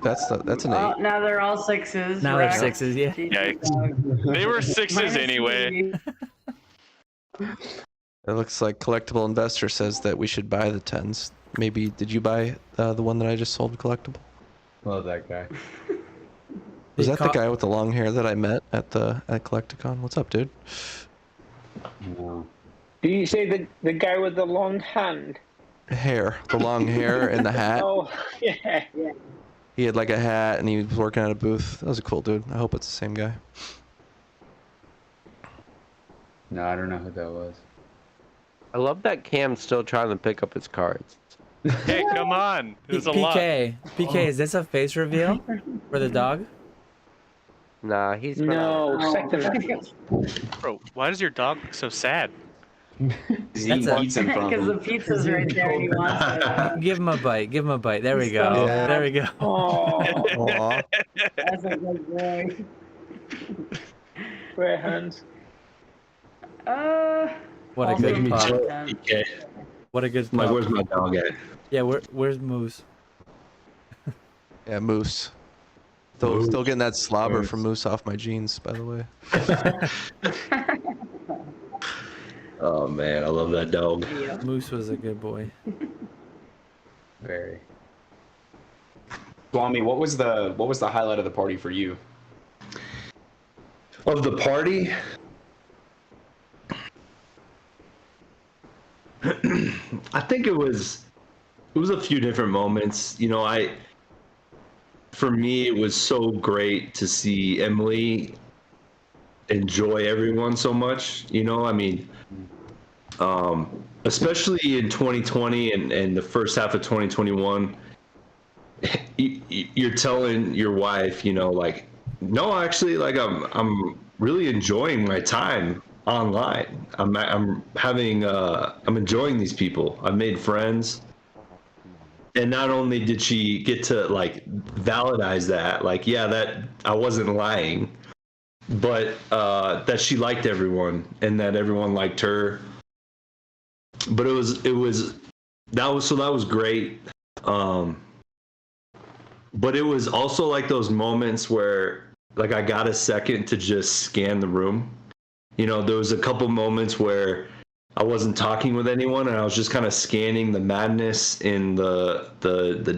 that's an 8. Now they're all 6s. Now they're 6s, yeah. Yikes. They were 6s anyway. It looks like Collectible Investor says that we should buy the 10s. Maybe, did you buy the one that I just sold, Collectible? Love that guy. Was that the guy with the long hair that I met at Collectacon? What's up, dude? No. Did you say the guy with the long hand? Hair. The long hair and the hat. Oh, yeah. He had like a hat and he was working at a booth. That was a cool dude. I hope it's the same guy. No, I don't know who that was. I love that Cam's still trying to pick up his cards. Hey, come on. There's a lot. PK, is this a face reveal for the dog? Nah, he's No, Bro, why does your dog look so sad? He's eating pizza in front of Because the him. pizza's right there. He wants it. Give him a bite. Give him a bite. There we go. Yeah. There we go. Oh, Aw. That's a good boy. rare hands. What a Also good in pup. content. Okay. What a good Like, pup. where's my dog at? Yeah, where's Moose? Yeah, Moose. Still getting that slobber from Moose off my jeans, by the way. Oh man, I love that dog. Moose was a good boy. Very. Swami, what was the highlight of the party for you? Of the party? I think it was a few different moments. You know, for me, it was so great to see Emily enjoy everyone so much. You know, I mean, especially in 2020 and the first half of 2021, you're telling your wife, you know, like, no, actually, like, I'm really enjoying my time online. I'm enjoying these people. I've made friends. And not only did she get to like validate that, like, yeah, that I wasn't lying, but that she liked everyone and that everyone liked her. But that was great. But it was also like those moments where like I got a second to just scan the room. You know, there was a couple moments where I wasn't talking with anyone and I was just kind of scanning the madness in the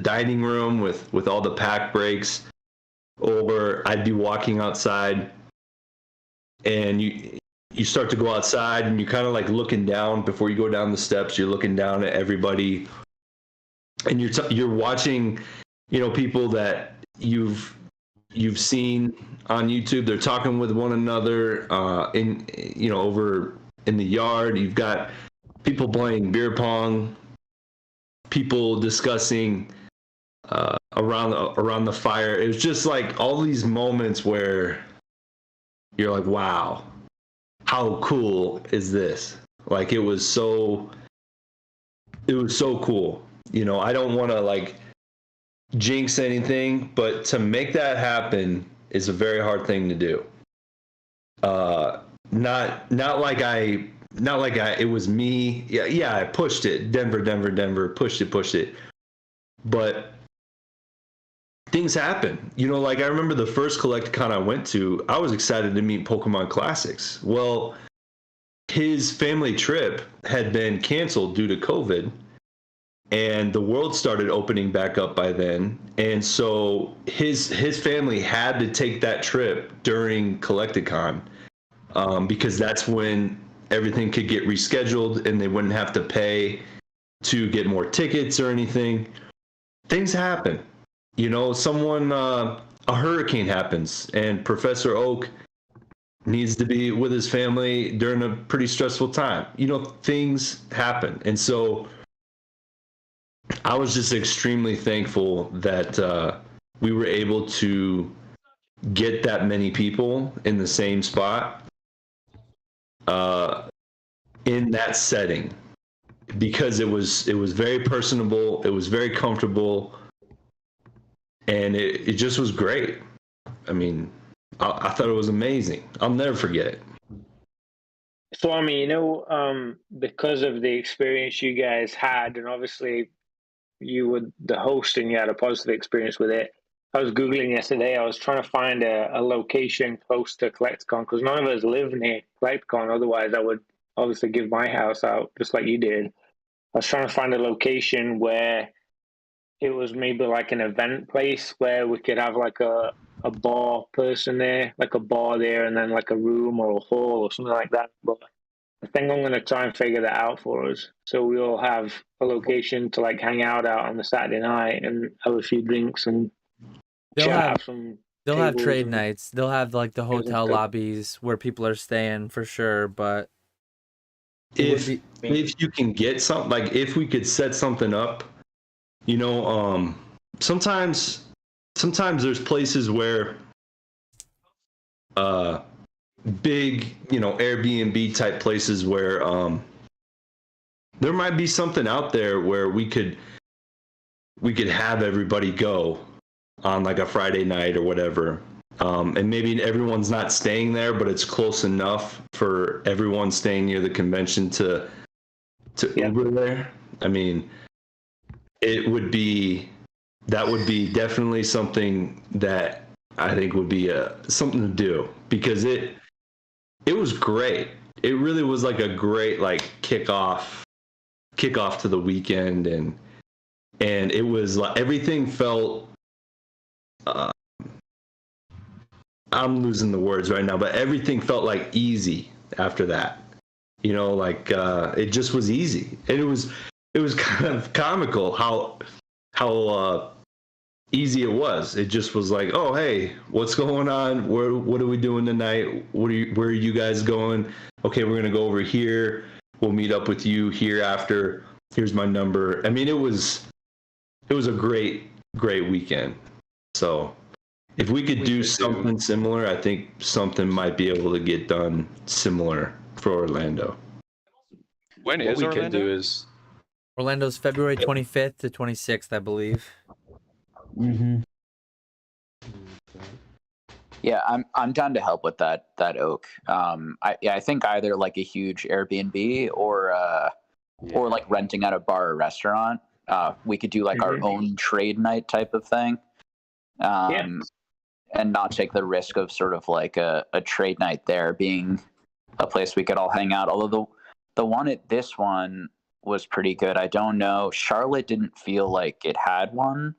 dining room with all the pack breaks. Or I'd be walking outside and you start to go outside and you're kind of like looking down before you go down the steps. You're looking down at everybody and you're watching, you know, people that you've seen on YouTube. They're talking with one another over in the yard. You've got people playing beer pong, people discussing around the fire. It was just like all these moments where you're like, wow, how cool is this? Like, it was so cool. You know, I don't want to like jinx anything, but to make that happen is a very hard thing to do. Not like it was me. Yeah, I pushed it. Denver, pushed it. But things happen. You know, like I remember the first Collectacon I went to, I was excited to meet Pokemon Classics. Well, his family trip had been canceled due to COVID, and the world started opening back up by then. And so his family had to take that trip during Collectacon. Because that's when everything could get rescheduled and they wouldn't have to pay to get more tickets or anything. Things happen. You know, a hurricane happens and Professor Oak needs to be with his family during a pretty stressful time. You know, things happen. And so I was just extremely thankful that we were able to get that many people in the same spot. In that setting, because it was very personable, it was very comfortable, and it just was great. I mean, I thought it was amazing. I'll never forget it. Swami, you know, because of the experience you guys had, and obviously you were the host and you had a positive experience with it, I was Googling yesterday. I was trying to find a location close to Collectacon because none of us live near Collectacon. Otherwise, I would obviously give my house out just like you did. I was trying to find a location where it was maybe like an event place where we could have like a bar person there, like a bar there, and then like a room or a hall or something like that. But I think I'm going to try and figure that out for us. So we all have a location to like hang out on the Saturday night and have a few drinks and They'll have some. They'll have tables trade and- nights. They'll have like the hotel lobbies where people are staying for sure. But if you can get something, like if we could set something up, you know, sometimes there's places where big, you know, Airbnb type places where there might be something out there where we could have everybody go on like a Friday night or whatever. And maybe everyone's not staying there, but it's close enough for everyone staying near the convention to Uber there. I mean, that would be definitely something that I think would be something to do, because it was great. It really was like a great like kickoff to the weekend, and it was like everything felt. I'm losing the words right now, but everything felt like easy after that. You know, like it just was easy, and it was kind of comical how easy it was. It just was like, oh hey, what's going on? What are we doing tonight? Where are you guys going? Okay, we're gonna go over here. We'll meet up with you here after. Here's my number. I mean, it was a great weekend. So if we could do something similar, I think something might be able to get done similar for Orlando. When What is we Orlando? could do is Orlando's February 25th to 26th, I believe. Yeah, I'm down to help with that Oak. I think either like a huge Airbnb or like renting out a bar or restaurant. We could do like our own trade night type of thing. And not take the risk of sort of like a trade night there being a place we could all hang out. Although the one at this one was pretty good. I don't know. Charlotte didn't feel like it had one,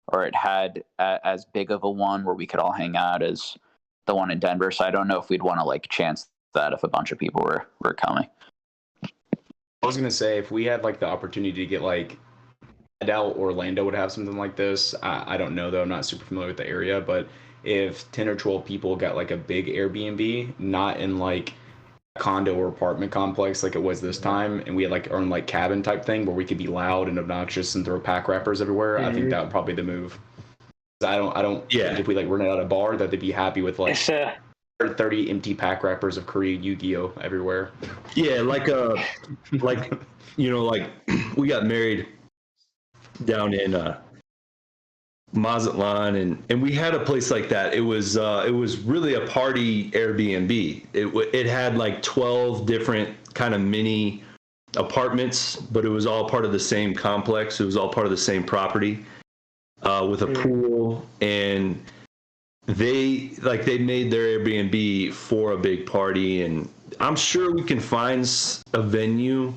or it had as big of a one where we could all hang out as the one in Denver. So I don't know if we'd want to like chance that if a bunch of people were coming. I was gonna say, if we had like the opportunity to get like, I doubt Orlando would have something like this. I don't know though. I'm not super familiar with the area, but if 10 or 12 people got like a big Airbnb, not in like a condo or apartment complex like it was this time, and we had like our own like cabin type thing where we could be loud and obnoxious and throw pack wrappers everywhere, I think that would probably be the move. I don't think if we like rented out a bar that they'd be happy with like 30 empty pack wrappers of Korean Yu-Gi-Oh everywhere. Yeah, like you know, like we got married down in Mazatlan, and we had a place like that. It was really a party Airbnb. It had like 12 different kind of mini apartments, but it was all part of the same complex. It was all part of the same property with a pool, and they made their Airbnb for a big party. And I'm sure we can find a venue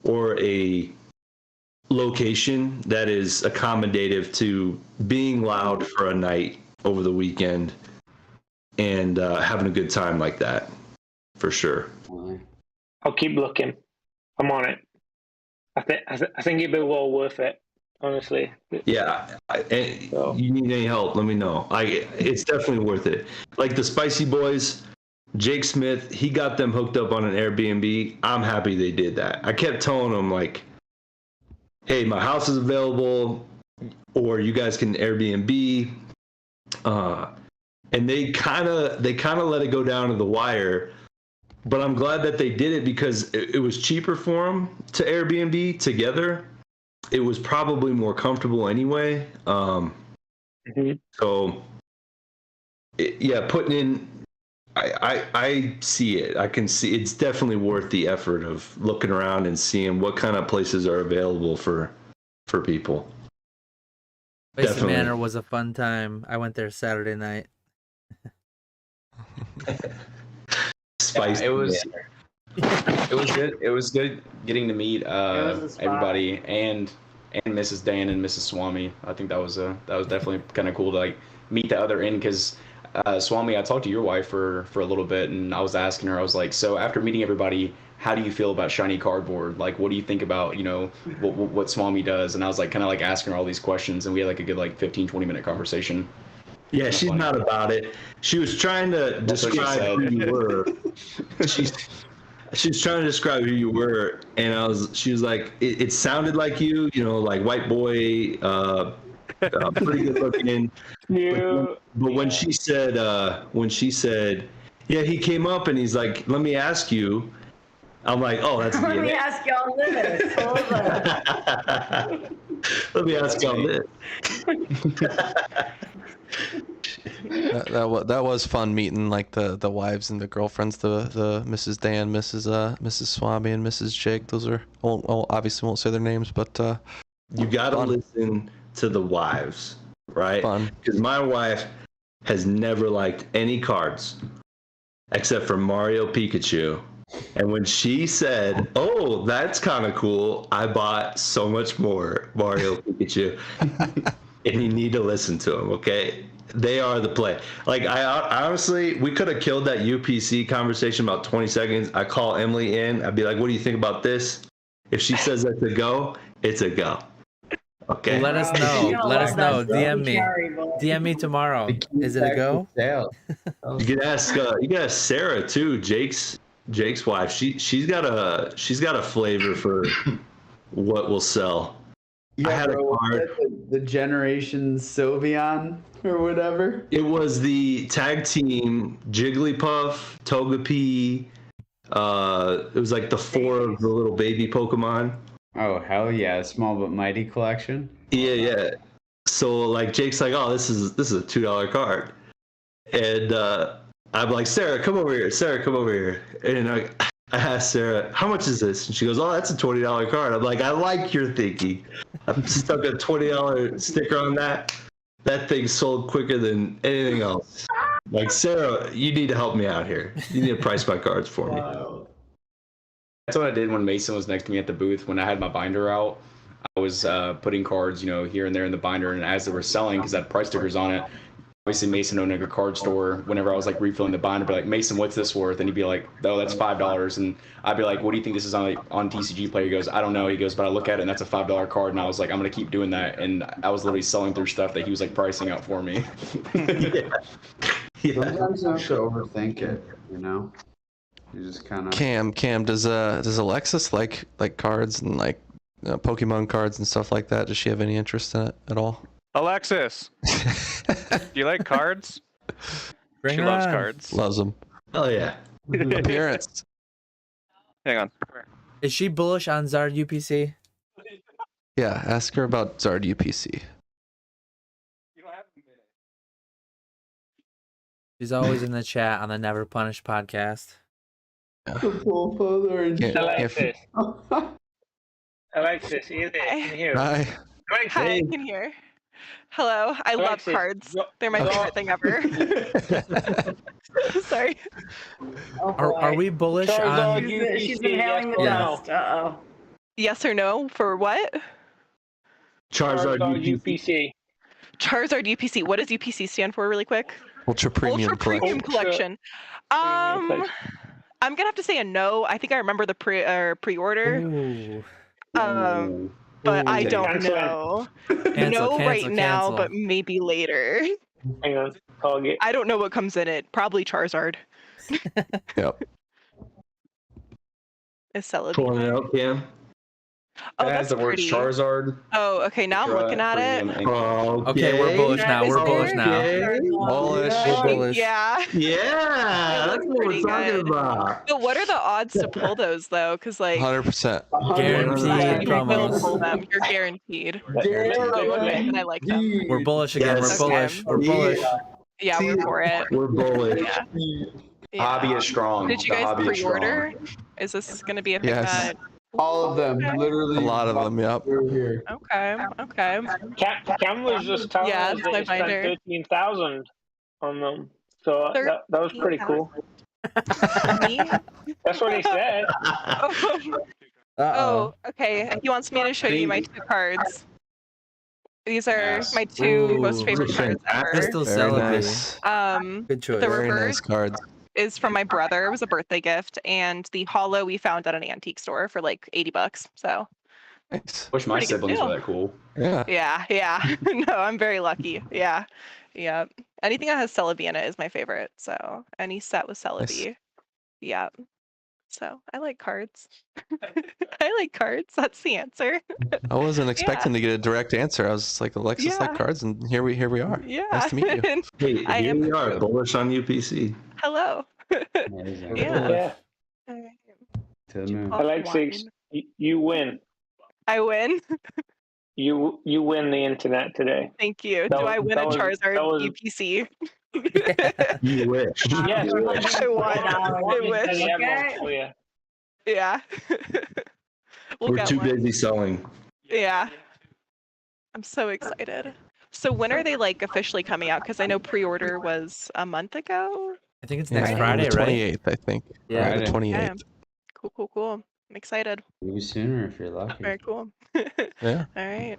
or a location that is accommodative to being loud for a night over the weekend and having a good time like that, for sure. I'll keep looking. I'm on it. I think it'd be well worth it, honestly. Yeah, you need any help, let me know. It's definitely worth it. Like the Spicy Boys, Jake Smith, he got them hooked up on an Airbnb. I'm happy they did that. I kept telling them like, hey, my house is available, or you guys can Airbnb. And they kind of let it go down to the wire. But I'm glad that they did it, because it was cheaper for them to Airbnb together. It was probably more comfortable anyway. So, putting in, I see it. I can see it's definitely worth the effort of looking around and seeing what kind of places are available for people. Basin Manor was a fun time. I went there Saturday night. Spicy. It was. It was good. It was good getting to meet was a spot. everybody and Mrs. Dan and Mrs. Swami. I think that was definitely kind of cool to like meet the other end because Swami, I talked to your wife for a little bit and I was asking her, I was like, so after meeting everybody, how do you feel about shiny cardboard? Like, what do you think about, what Swami does? And I was like, kind of like asking her all these questions and we had like a good like 15-20 minute conversation. Yeah, she's not about it. She was trying to describe who you were. She's trying to describe who you were, and she was like, it sounded like you, like white boy, pretty good looking. But when she said, yeah, he came up and he's like, let me ask you. I'm like, oh, that's Let me ask y'all this. Hold on. Let me ask y'all this. That was fun meeting like the wives and the girlfriends, the Mrs. Dan, Mrs. Swami, and Mrs. Jake. Those are obviously won't say their names, but you gotta listen to the wives, right? Fun. Because my wife has never liked any cards except for Mario Pikachu. And when she said, oh, that's kind of cool, I bought so much more Mario Pikachu. And you need to listen to them, okay? They are the play. Like, I honestly, we could have killed that UPC conversation about 20 seconds. I call Emily in. I'd be like, what do you think about this? If she says that's a go, it's a go. Okay. Let us know. Let us know. DM me. DM me tomorrow. Is it a go? You can ask Sarah too, Jake's wife. She's got a flavor for what will sell. Yeah, I had a card. The Generation Sylveon or whatever. It was the tag team Jigglypuff, Togepi. It was like the 4 of the little baby Pokemon. Oh hell yeah! Small but mighty collection. Yeah. So like Jake's like, oh, this is a $2 card, and I'm like, Sarah, come over here. Sarah, come over here. And I asked Sarah, how much is this? And she goes, oh, that's a $20 card. I'm like, I like your thinking. I'm stuck a $20 sticker on that. That thing sold quicker than anything else. Like, Sarah, you need to help me out here. You need to price my cards for me. That's what I did when Mason was next to me at the booth. When I had my binder out, I was putting cards, here and there in the binder. And as they were selling, because I had price stickers on it, obviously Mason owned a card store. Whenever I was like refilling the binder, I'd be like, Mason, what's this worth? And he'd be like, oh, that's $5. And I'd be like, what do you think this is on TCG Player? He goes, I don't know. He goes, but I look at it and that's a $5 card. And I was like, I'm going to keep doing that. And I was literally selling through stuff that he was like pricing out for me. Yeah. Sometimes you have to overthink it, You just kind of. Cam, does Alexis like cards and like Pokemon cards and stuff like that? Does she have any interest in it at all? Alexis, do you like cards? Bring She her loves on. cards. Loves them. Oh yeah. Appearance. Hang on. Is she bullish on Zard UPC? Yeah, ask her about Zard UPC. She's always in the chat on the Never Punish podcast. Alexis. Alexis, are you there? Can you hear us? Hi. Hi, I can hear. Hello, I love Alexis, cards. They're my favorite thing ever. Sorry. Are we bullish Charizard on? UPC, She's inhaling the yes or no? dust. Uh-oh. Yes or no for what? Charizard UPC. Charizard UPC. What does UPC stand for, really quick? Ultra Premium Ultra Premium Collection. I'm gonna have to say a no. I think I remember the pre-order. Ooh. But I don't know. No right now, but maybe later. Hang on. I don't know what comes in it. Probably Charizard. Yep. It's Celebi. Pulling it out, Cam. Oh, It that's has the word pretty. Charizard. Oh, okay. Now I'm looking at it. Okay, we're bullish now. We're bullish now. Bullish. We're bullish. Yeah. Yeah, that's what we're talking about. But what are the odds to pull those though? Because like 100%. Guaranteed you will promos. pull them. You're guaranteed. Oh, okay, and I like them. We're bullish again. Yes. We're bullish. We're bullish. Yeah, we're for it. We're bullish. Yeah. Hobby is strong. Did you The guys hobby is pre-order? Is this going to be a thing Yes. that? All of them, literally. A lot of them, yep. Here. Okay. Okay. Cam was just telling Yeah, us it's that my he spent binder. 13,000 on them. So that was pretty cool. Me? That's what he said. Oh, okay. He wants me to show you my 2 cards. These are my 2 most favorite cards ever. Crystal Very Celebi. nice. Good choice. The Very reverse nice cards. is from my brother. It was a birthday gift, and the holo we found at an antique store for like $80. So. Nice. Wish my Pretty good siblings deal. were that cool. Yeah. Yeah. No, I'm very lucky. Yeah. Anything that has Celebi in it is my favorite. So any set with Celebi. Nice. Yeah. So I like cards. I like cards. That's the answer. I wasn't expecting to get a direct answer. I was just like, Alexis like cards, and here we are. Yeah. Nice to meet you. Hey, I here am we are, bullish on UPC. Hello. Yeah. To Alexis, you win. I win. You win the internet today. Thank you. That Do I was- win that a was- Charizard that was- UPC? You wish. Yes, You wish. I won. I wish. Yeah. Yeah. We'll We're get too one. busy selling. Yeah. I'm so excited. So when are they like officially coming out? Because I know pre-order was a month ago. I think it's Yeah, next on Friday, the right? 28th, I think. Yeah. the 28th. Cool. I'm excited. Maybe sooner if you're lucky. Very cool. Yeah. All right.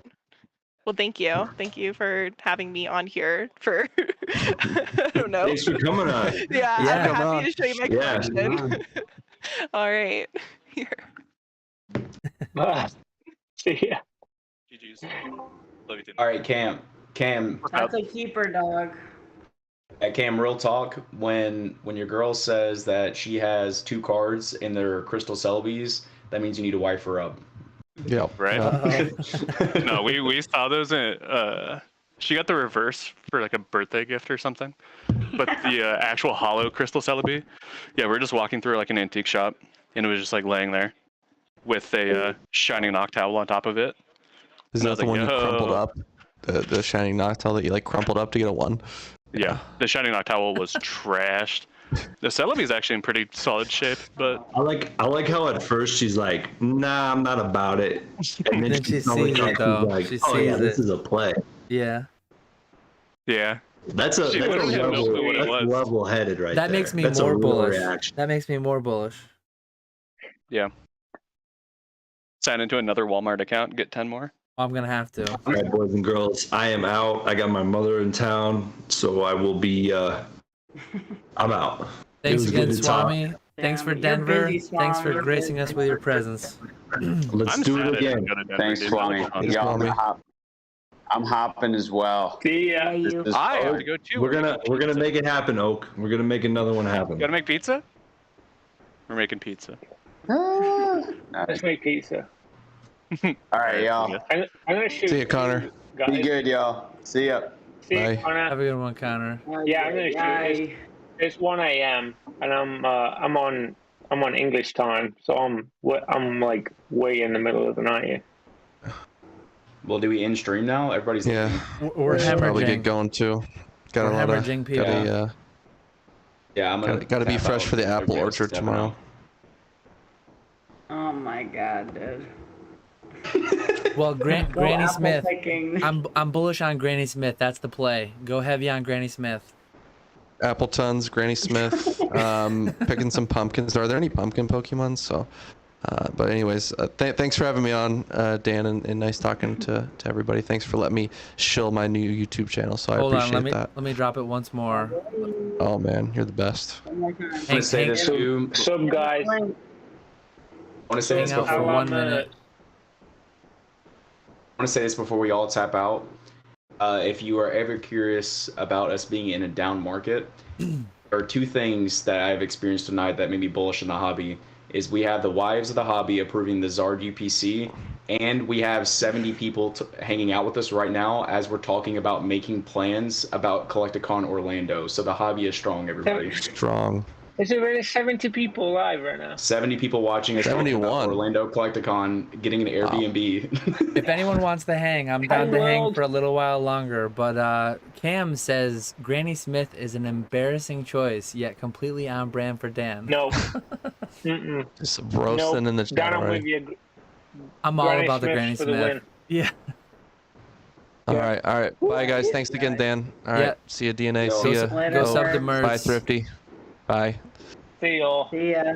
Well, thank you. Thank you for having me on here for, I don't know. Thanks for coming on. Yeah, Yeah, I'm come on. happy to show you my Yeah. collection. All right. Here. See ya. GG's. Love you, too. All right, Cam. That's a keeper, dog. Cam, real talk. When your girl says that she has 2 cards in their crystal Celebes, that means you need to wife her up. Yeah. Right? Yeah. No, we saw those in she got the reverse for like a birthday gift or something. But the actual hollow crystal Celebi, yeah, we're just walking through like an antique shop and it was just like laying there with a shining Noctowl on top of it. Is And I that was the like, one you crumpled "Yo." up? The shining Noctowl that you like crumpled up to get a 1? Yeah, the shining Noctowl was trashed. The Celebi is actually in pretty solid shape, but I like how at first she's like, "Nah, I'm not about it," and then Then she she's like, sees it, though. like, She "Oh yeah, sees this it. is a play." Yeah. yeah. That's a She literally had no clue what it was. level-headed right That there. makes me That's a more real bullish. reaction. That makes me more bullish. Yeah. Sign into another Walmart account, get 10 more. I'm gonna have to. All right, boys and girls, I am out. I got my mother in town, so I will be. I'm out. Thanks It was again, good to talk. Swami. Thanks for You're Denver. busy, Thanks for Swami. gracing us with your presence. Let's I'm do sad I it didn't again. go to Denver, Thanks, dude. Swami. That was fun. Y'all, Swami. I'm hopping as well. See ya. Yeah, you. This I have is- to go too. We're gonna make it happen, Oak. We're gonna make another one happen. Gotta make pizza? We're making pizza. Let's make pizza. All right, y'all. I'm gonna shoot. See ya, Connor. Guys. Be good, y'all. See ya. See Bye. you, Connor. Have a good one, Connor. Yeah, I'm gonna shoot. Bye. It's 1 a.m. and I'm on English time, so I'm like way in the middle of the night here. Well, do we end stream now? Everybody's Yeah. We're Should probably hemorrhaging. get going too. Got We're a lot of. hemorrhaging people. Yeah, I'm gonna. Gotta be tap fresh out. for the apple Everybody orchard step tomorrow. out. Oh my god, dude. Well, Granny apple Smith. picking. I'm bullish on Granny Smith. That's the play. Go heavy on Granny Smith. Apple Tons, Granny Smith, picking some pumpkins. Are there any pumpkin Pokemon? So, but anyways, thanks for having me on, Dan, and nice talking to everybody. Thanks for letting me shill my new YouTube channel. So I Hold on, appreciate that. let me drop it once more. Oh man, you're the best. I want to say this too. Sub guys. I want to say Hang this out for before. 1 minute. I want to say this before we all tap out. If you are ever curious about us being in a down market, there are 2 things that I've experienced tonight that made me bullish in the hobby. Is we have the wives of the hobby approving the Zard UPC, and we have 70 people hanging out with us right now as we're talking about making plans about Collectacon Orlando. So the hobby is strong, everybody. Strong. There's already 70 people live right now. 70 people watching us talking about 71. Orlando Collectacon, getting an Airbnb. If anyone wants to hang, I'm down to hang for a little while longer. But Cam says Granny Smith is an embarrassing choice, yet completely on brand for Dan. No. Mm-mm. Just roasting in the chat Dan, I'm already. with you. I'm all Granny about the Smith Granny for the Smith. win. Yeah. All right. Bye guys. Thanks again, Dan. All right. Yeah. See you, DNA. Yo. See ya. Later, Go sub sir. to Merz. Bye, Thrifty. Bye. See y'all. See ya.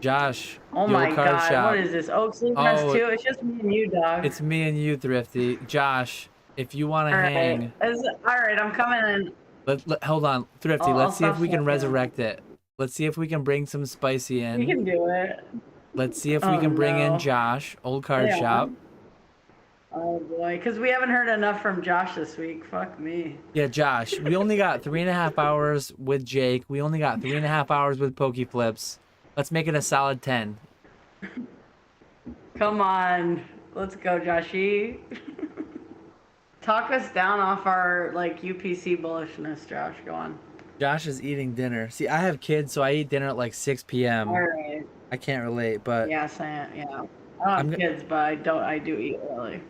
Josh. Oh the my old card god, shop. what is this? Old Skool has Oh, two? It's just me and you, dog. It's me and you, Thrifty. Josh, if you want to hang. Alright, I'm coming in. Hold on, Thrifty. I'll Let's see if stop we can smoking. resurrect it. Let's see if we can bring some spicy in. You can do it. Let's see if we can bring in Josh, old card Yeah. shop. Oh boy, because we haven't heard enough from Josh this week. Fuck me. Yeah, Josh. We only got 3.5 hours with Jake. We only got 3.5 hours with Pokeflips. Let's make it a solid 10. Come on. Let's go, Joshy. Talk us down off our like UPC bullishness, Josh. Go on. Josh is eating dinner. See, I have kids, so I eat dinner at like 6 p.m. Alright. I can't relate, but Yes, I don't have kids, but I do eat early.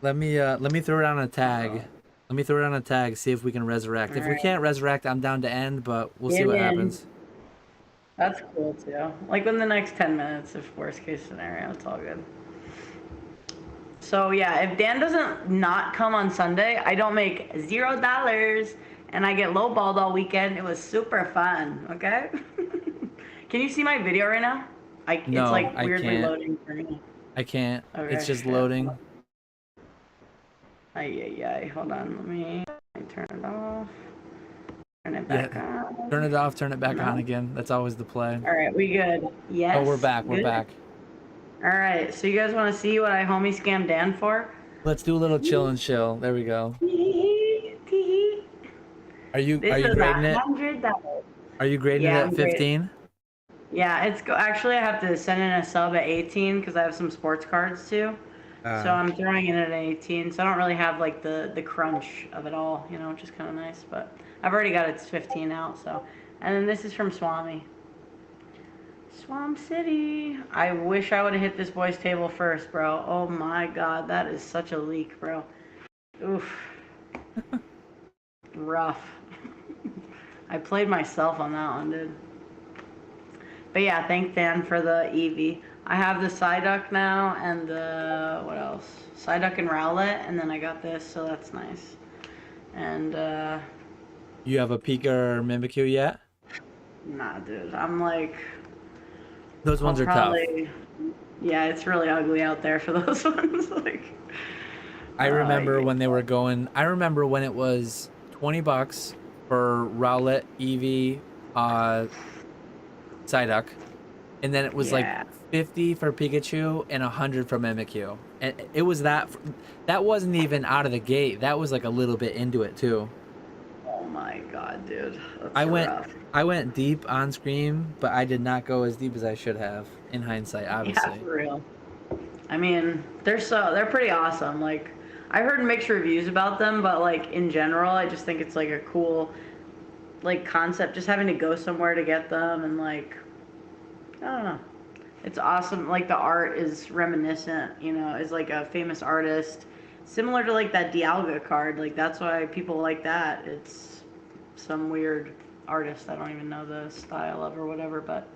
let me throw it on a tag. Let me throw it on a tag, see if we can resurrect. If we Alright. can't resurrect, I'm down to end, but we'll see Get what in. happens. That's cool too. Like in the next 10 minutes, if worst case scenario, it's all good. So yeah, if Dan doesn't not come on Sunday, I don't make $0 and I get lowballed all weekend. It was super fun, okay? Can you see my video right now? No, it's like I weirdly can't. loading for me. I can't. Okay, It's just shit. loading. Hold on, let me turn it off. Turn it back on. Turn it off, turn it back No. on again. That's always the play. All right, we good? Yes. Oh, we're back. We're Good. back. All right, so you guys want to see what I homie scammed Dan for? Let's do a little chill and chill. There we go. Are you This is grading it? $100. Are you grading Yeah, it I'm at great. 15? Yeah, actually I have to send in a sub at 18 because I have some sports cards too. So I'm throwing in at 18, so I don't really have like the crunch of it all, you know, which is kind of nice. But I've already got its 15 out, so. And then this is from Swami. Swamp City. I wish I would have hit this boy's table first, bro. Oh my god, that is such a leak, bro. Oof. Rough. I played myself on that one, dude. But yeah, thank Dan for the Eevee. I have the Psyduck now and the, what else? Psyduck and Rowlet, and then I got this, so that's nice. And, You have a Pika or Mimikyu yet? nah, dude, I'm like... Those ones are tough. Yeah, it's really ugly out there for those ones, like... I remember when they were going. I remember when it was $20 for Rowlet, Eevee, Psyduck, and then it was like 50 for Pikachu and 100 for Mimikyu. And it was that wasn't even out of the gate. That was like a little bit into it too. Oh my god, dude. That's I went deep on Scream, but I did not go as deep as I should have in hindsight, obviously. Yeah, for real. I mean, they're pretty awesome. Like, I heard mixed reviews about them, but like in general, I just think it's like a cool, like, concept. Just having to go somewhere to get them, and like, I don't know, it's awesome. Like the art is reminiscent, you know, is like a famous artist, similar to like that Dialga card. Like that's why people like that. It's some weird artist I don't even know the style of or whatever, but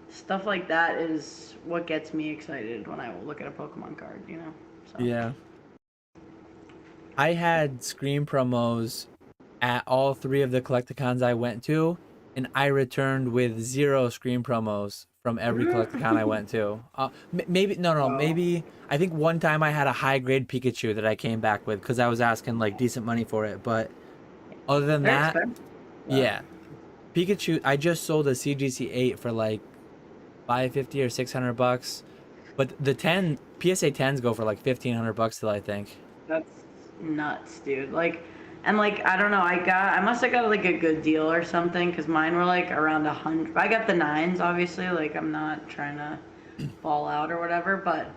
stuff like that is what gets me excited when I look at a Pokemon card, you know? So. Yeah. I had Scream promos at all 3 of the Collectacons I went to, and I returned with 0 Scream promos from every Collectacon I went to. Maybe I think one time I had a high grade Pikachu that I came back with because I was asking like decent money for it, but other than that, yeah. Pikachu, I just sold a CGC 8 for like $550 or $600, but the PSA 10s go for like $1,500 still, I think. That's nuts, dude. Like, and like, I don't know, I must have got like a good deal or something, because mine were like around 100. I got the 9s, obviously, like I'm not trying to fall out or whatever, but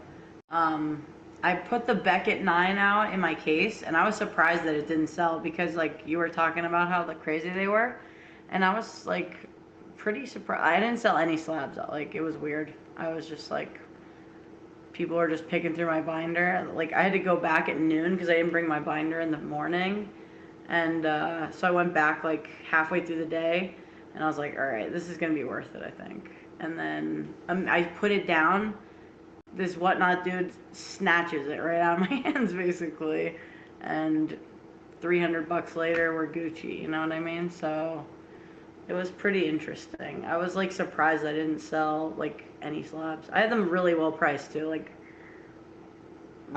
I put the Beckett 9 out in my case, and I was surprised that it didn't sell, because like you were talking about how like crazy they were, and I was like pretty surprised. I didn't sell any slabs out. Like, it was weird. I was just like, people were just picking through my binder. Like, I had to go back at noon because I didn't bring my binder in the morning, and so I went back like halfway through the day, and I was like, all right, this is gonna be worth it, I think. And then I put it down. This whatnot dude snatches it right out of my hands, basically, and $300 later, we're Gucci. You know what I mean? So it was pretty interesting. I was like surprised I didn't sell like any slabs. I had them really well priced too. Like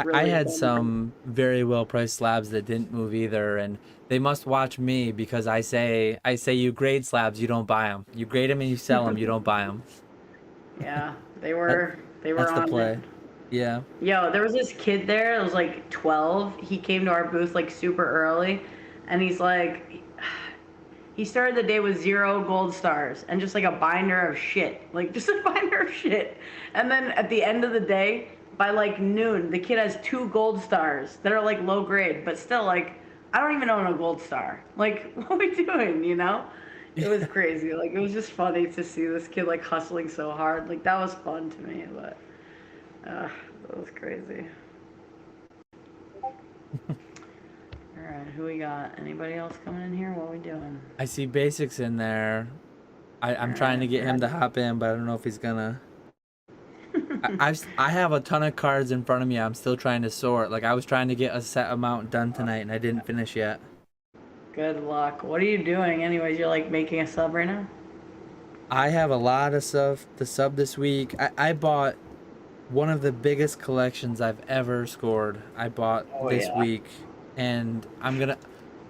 really I had well some very well priced slabs that didn't move either, and they must watch me because I say you grade slabs, you don't buy them. You grade them and you sell them, you don't buy them. Yeah, they were That's the on play. it. Yeah. Yo, there was this kid there. It was like 12. He came to our booth like super early, and he's like, he started the day with 0 gold stars and just like a binder of shit, like just a binder of shit. And then at the end of the day, by like noon, the kid has 2 gold stars that are like low grade, but still like, I don't even own a gold star. Like, what are we doing? You know? It was crazy. Like, it was just funny to see this kid like hustling so hard. Like, that was fun to me, but that was crazy. Alright, who we got? Anybody else coming in here? What are we doing? I see Basics in there. I'm trying to get him to hop in, but I don't know if he's gonna. I have a ton of cards in front of me. I'm still trying to sort. Like I was trying to get a set amount done tonight, and I didn't finish yet. Good luck. What are you doing anyways? You're like making a sub right now? I have a lot of stuff to sub this week. I bought one of the biggest collections I've ever scored. I bought this week, and I'm gonna.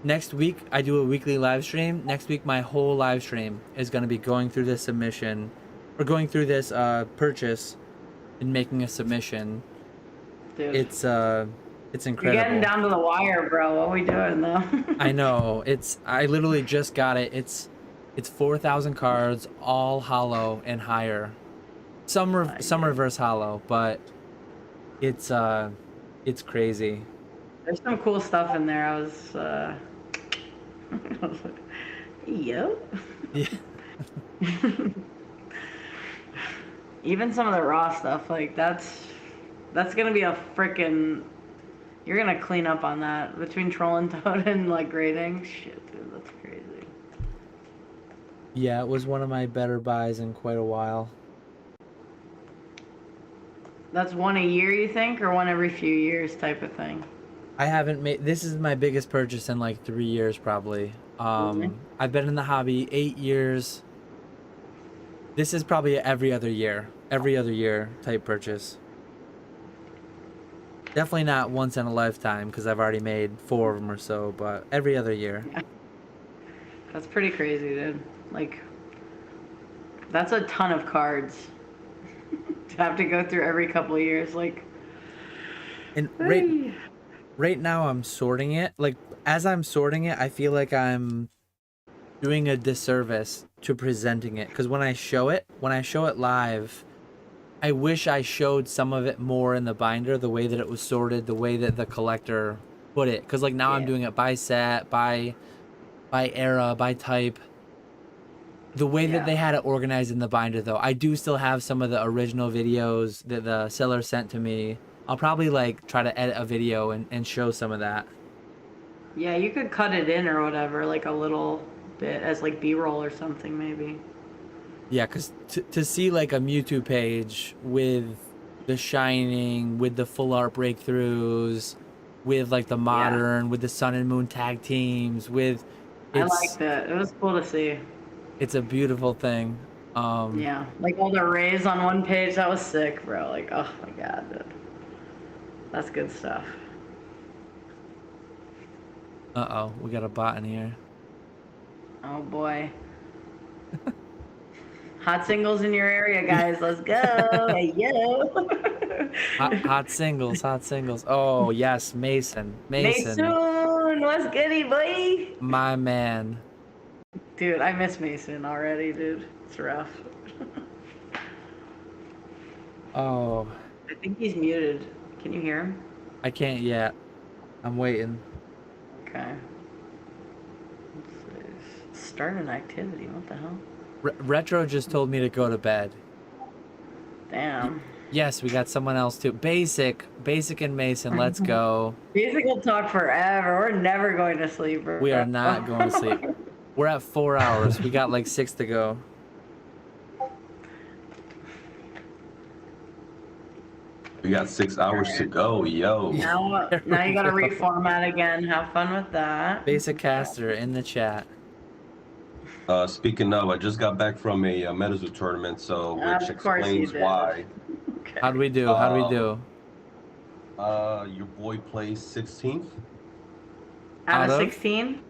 Next week, I do a weekly live stream. Next week, my whole live stream is gonna be going through this submission, or going through this purchase, and making a submission. Dude. It's incredible. You're getting down to the wire, bro. What are we doing though? I know. I literally just got it. It's 4,000 cards, all hollow and higher. Some reverse hollow, but it's crazy. There's some cool stuff in there. I was like, yo. Yeah. Even some of the raw stuff, like that's gonna be a freaking. You're gonna clean up on that between Troll and Toad and like grading. Shit, dude, that's crazy. Yeah, it was one of my better buys in quite a while. That's one a year, you think, or one every few years type of thing? I haven't made. This is my biggest purchase in like 3 years, probably. I've been in the hobby 8 years. This is probably every other year type purchase. Definitely not once in a lifetime because I've already made 4 of them or so, but every other year. That's pretty crazy, dude. Like, that's a ton of cards to have to go through every couple of years. Like, and right now I'm sorting it. Like, as I'm sorting it, I feel like I'm doing a disservice to presenting it because when I show it live, I wish I showed some of it more in the binder, the way that it was sorted, the way that the collector put it. Because like now I'm doing it by set, by era, by type. The way that they had it organized in the binder, though, I do still have some of the original videos that the seller sent to me. I'll probably like try to edit a video and show some of that. yeah, you could cut it in or whatever, like a little bit as like B-roll or something, maybe. Yeah, because to see like a Mewtwo page with the Shining, with the full art breakthroughs, with like the modern, with the Sun and Moon tag teams, with I liked it. It was cool to see. It's a beautiful thing. Yeah, like all the rays on one page, that was sick, bro. Like, oh my god, dude. That's good stuff. Uh-oh, we got a bot in here. Oh boy. Hot singles in your area, guys. Let's go. Hey, yo. hot singles. Oh, yes, Mason. Mason, what's goody, boy? My man. Dude, I miss Mason already, dude. It's rough. Oh. I think he's muted. Can you hear him? I can't yet. I'm waiting. Okay. Start an activity. What the hell? Retro just told me to go to bed. Damn. Yes, we got someone else too. Basic and Mason, let's go. Basic will talk forever. We're never going to sleep. Bro. We are not going to sleep. We're at 4 hours. We got like 6 to go. We got 6 hours to go, yo. Now you gotta reformat again. Have fun with that. Basic caster in the chat. Speaking of, I just got back from a Metazoo tournament, so which Of course you explains did. How'd Okay. we do? How'd we do? Your boy plays 16th. Out Out of of? 16?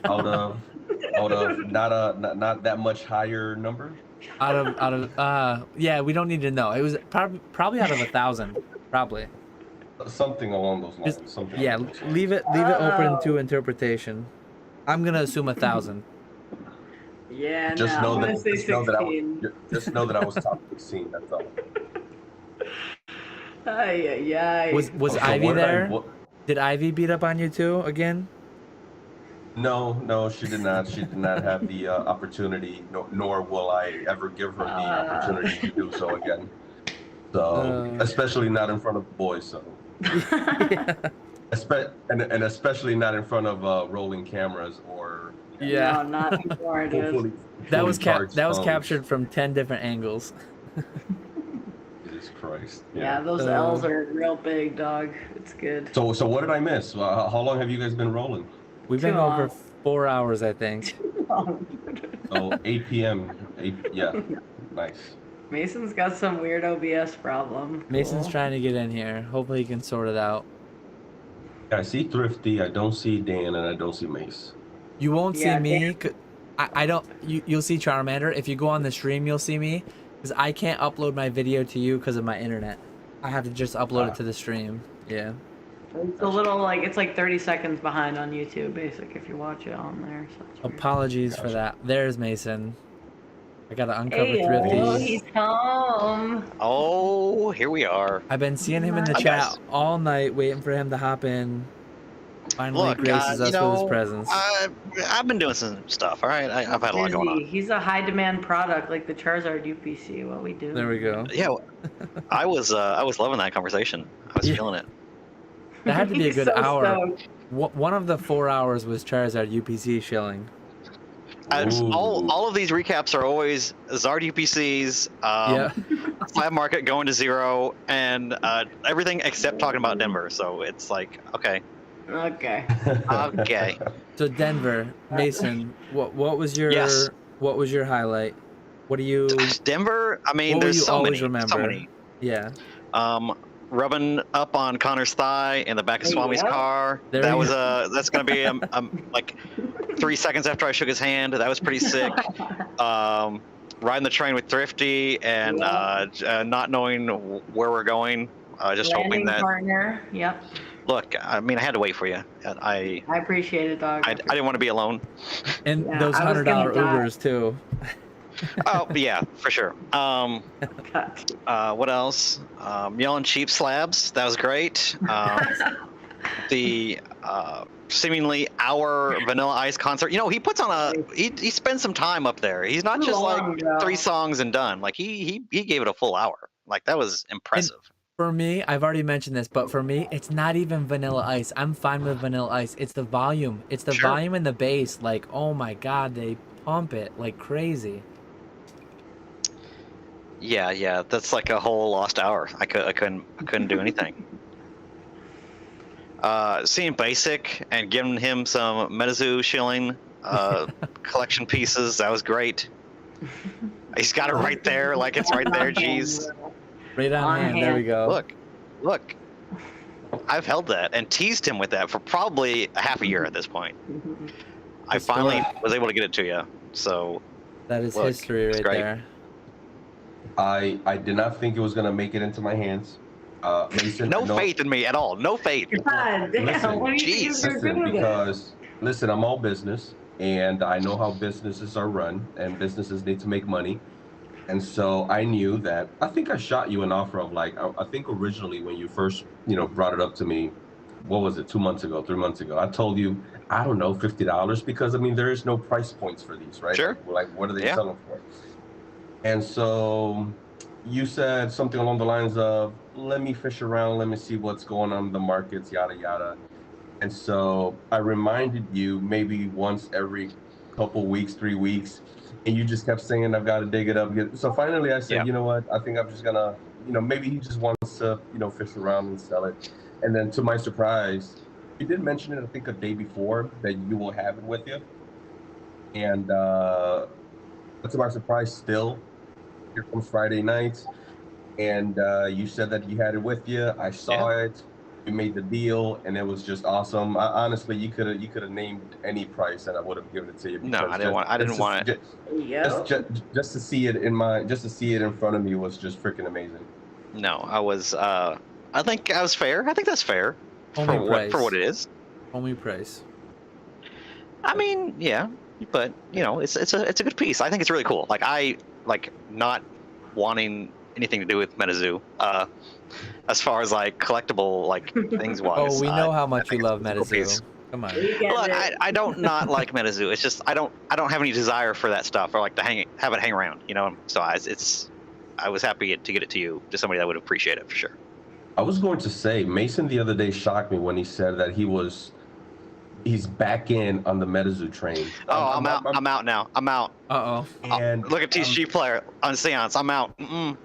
Out of not that much higher number. Out of yeah, we don't need to know. It was probably out of 1,000, probably. Something along those lines. Something. Yeah, along those lines. leave it open to interpretation. I'm gonna assume 1,000. Yeah, Just no, know I'm that- gonna say just know that I 16. Just know that I was top 16. That's all. Ay, ay, ay. Was So Ivy what did I- there? what- Did Ivy beat up on you too again? No, she did not. She did not have the opportunity, nor will I ever give her the opportunity to do so again. So, especially not in front of the boys. So, and especially not in front of rolling cameras or. Yeah. No, not anymore, dude. That was charged phones. captured from 10 different angles. Jesus Christ. Yeah, those L's are real big, dog. It's good. So what did I miss? How long have you guys been rolling? We've been Too going for long. 4 hours, I think. Oh, 8 p.m. Yeah, nice. Mason's got some weird OBS problem. Mason's Cool. trying to get in here. Hopefully he can sort it out. I see Thrifty. I don't see Dan, and I don't see Mace. You won't Yeah, see me. I don't. You'll see Charmander. If you go on the stream, you'll see me. Because I can't upload my video to you because of my internet. I have to just upload it to the stream. Yeah. It's a little like it's like 30 seconds behind on YouTube, basic if you watch it on there. So it's weird. Apologies for that. There's Mason. I gotta uncover Hey, Thrifty. he's home. Oh, here we are. I've been seeing him in the Hi, chat guys. all night, waiting for him to hop in. Finally Look, graces us with his presence. I've been doing some stuff. All right, I've had a lot going on. He's a high demand product like the Charizard UPC. What we do? There we go. Yeah, I was loving that conversation. I was feeling it. That had to be a He's good so hour. stoked. One of the 4 hours was Charizard UPC shilling. All of these recaps are always Zard UPCs, Slab Market going to 0, and everything except talking about Denver. So it's like, okay. Okay. Okay. So Denver, Mason, what was your Yes. what was your highlight? What do you Denver, I mean, what will there's you so always many. remember? So many. Yeah. Rubbing up on Connor's thigh in the back of Swami's Yep. car. There That we was go. that's gonna be like 3 seconds after I shook his hand. That was pretty sick. Riding the train with Thrifty and not knowing where we're going. Just hoping Landing that. partner. Yep. Look, I mean, I had to wait for you. I appreciate it, dog. I didn't want to be alone. And Yeah, those I was $100 gonna die. Ubers too. Oh yeah, for sure. What else? Yelling cheap slabs. That was great. The seemingly hour Vanilla Ice concert. You know, he puts on he spends some time up there. He's not Too just long, like bro. 3 songs and done. Like he gave it a full hour. Like that was impressive. For me, I've already mentioned this, but for me, it's not even Vanilla Ice. I'm fine with Vanilla Ice. It's the volume. It's the volume and the bass. Like, oh my god, they pump it like crazy. Yeah, that's like a whole lost hour. I couldn't do anything. Seeing Basic and giving him some Metazoo shilling collection pieces, that was great. He's got it right there, like it's right there. Jeez. Right on hand. There we go. Look. I've held that and teased him with that for probably a half a year at this point. I finally was able to get it to you. So that is look, history it's right great. there. I did not think it was gonna make it into my hands. Mason, No faith in me at all. No faith. God damn, Listen, what do you think you're listen, good at? because listen, I'm all business, and I know how businesses are run, and businesses need to make money. And so I knew that. I think I shot you an offer of like, I think originally when you first, brought it up to me, what was it, 2 months ago, 3 months ago? I told you, I don't know, $50, because I mean there is no price points for these, right? Sure. Like what are they Yeah. selling for? And so you said something along the lines of, let me fish around, let me see what's going on in the markets, yada yada. And so I reminded you maybe once every couple weeks, 3 weeks, and you just kept saying, I've got to dig it up. So finally I said, Yeah. you know what? I think I'm just gonna maybe he just wants to, fish around and sell it. And then to my surprise, he did mention it, I think, a day before that you will have it with you. And to my surprise, still, here comes Friday night, and you said that you had it with you. I saw it. You made the deal, and it was just awesome. Honestly, you could have named any price, and I would have given it to you. No, I didn't want it. Just to see it in front of me was just freaking amazing. No, I was. I think I was fair. I think that's fair for what it is. Only price. I mean, yeah, but it's a good piece. I think it's really cool. Like I not wanting anything to do with Metazoo. As far as like collectible things wise. Oh, we know how much you love Metazoo. Come on. Look, I don't not like Metazoo. It's just I don't have any desire for that stuff or like to have it hang around. So I was happy to get it to you, to somebody that would appreciate it for sure. I was going to say Mason the other day shocked me when he said that he's back in on the Metazoo train. Oh, I'm out. I'm out now. I'm out. Uh-oh. And look at TCG player on Seance. I'm out. And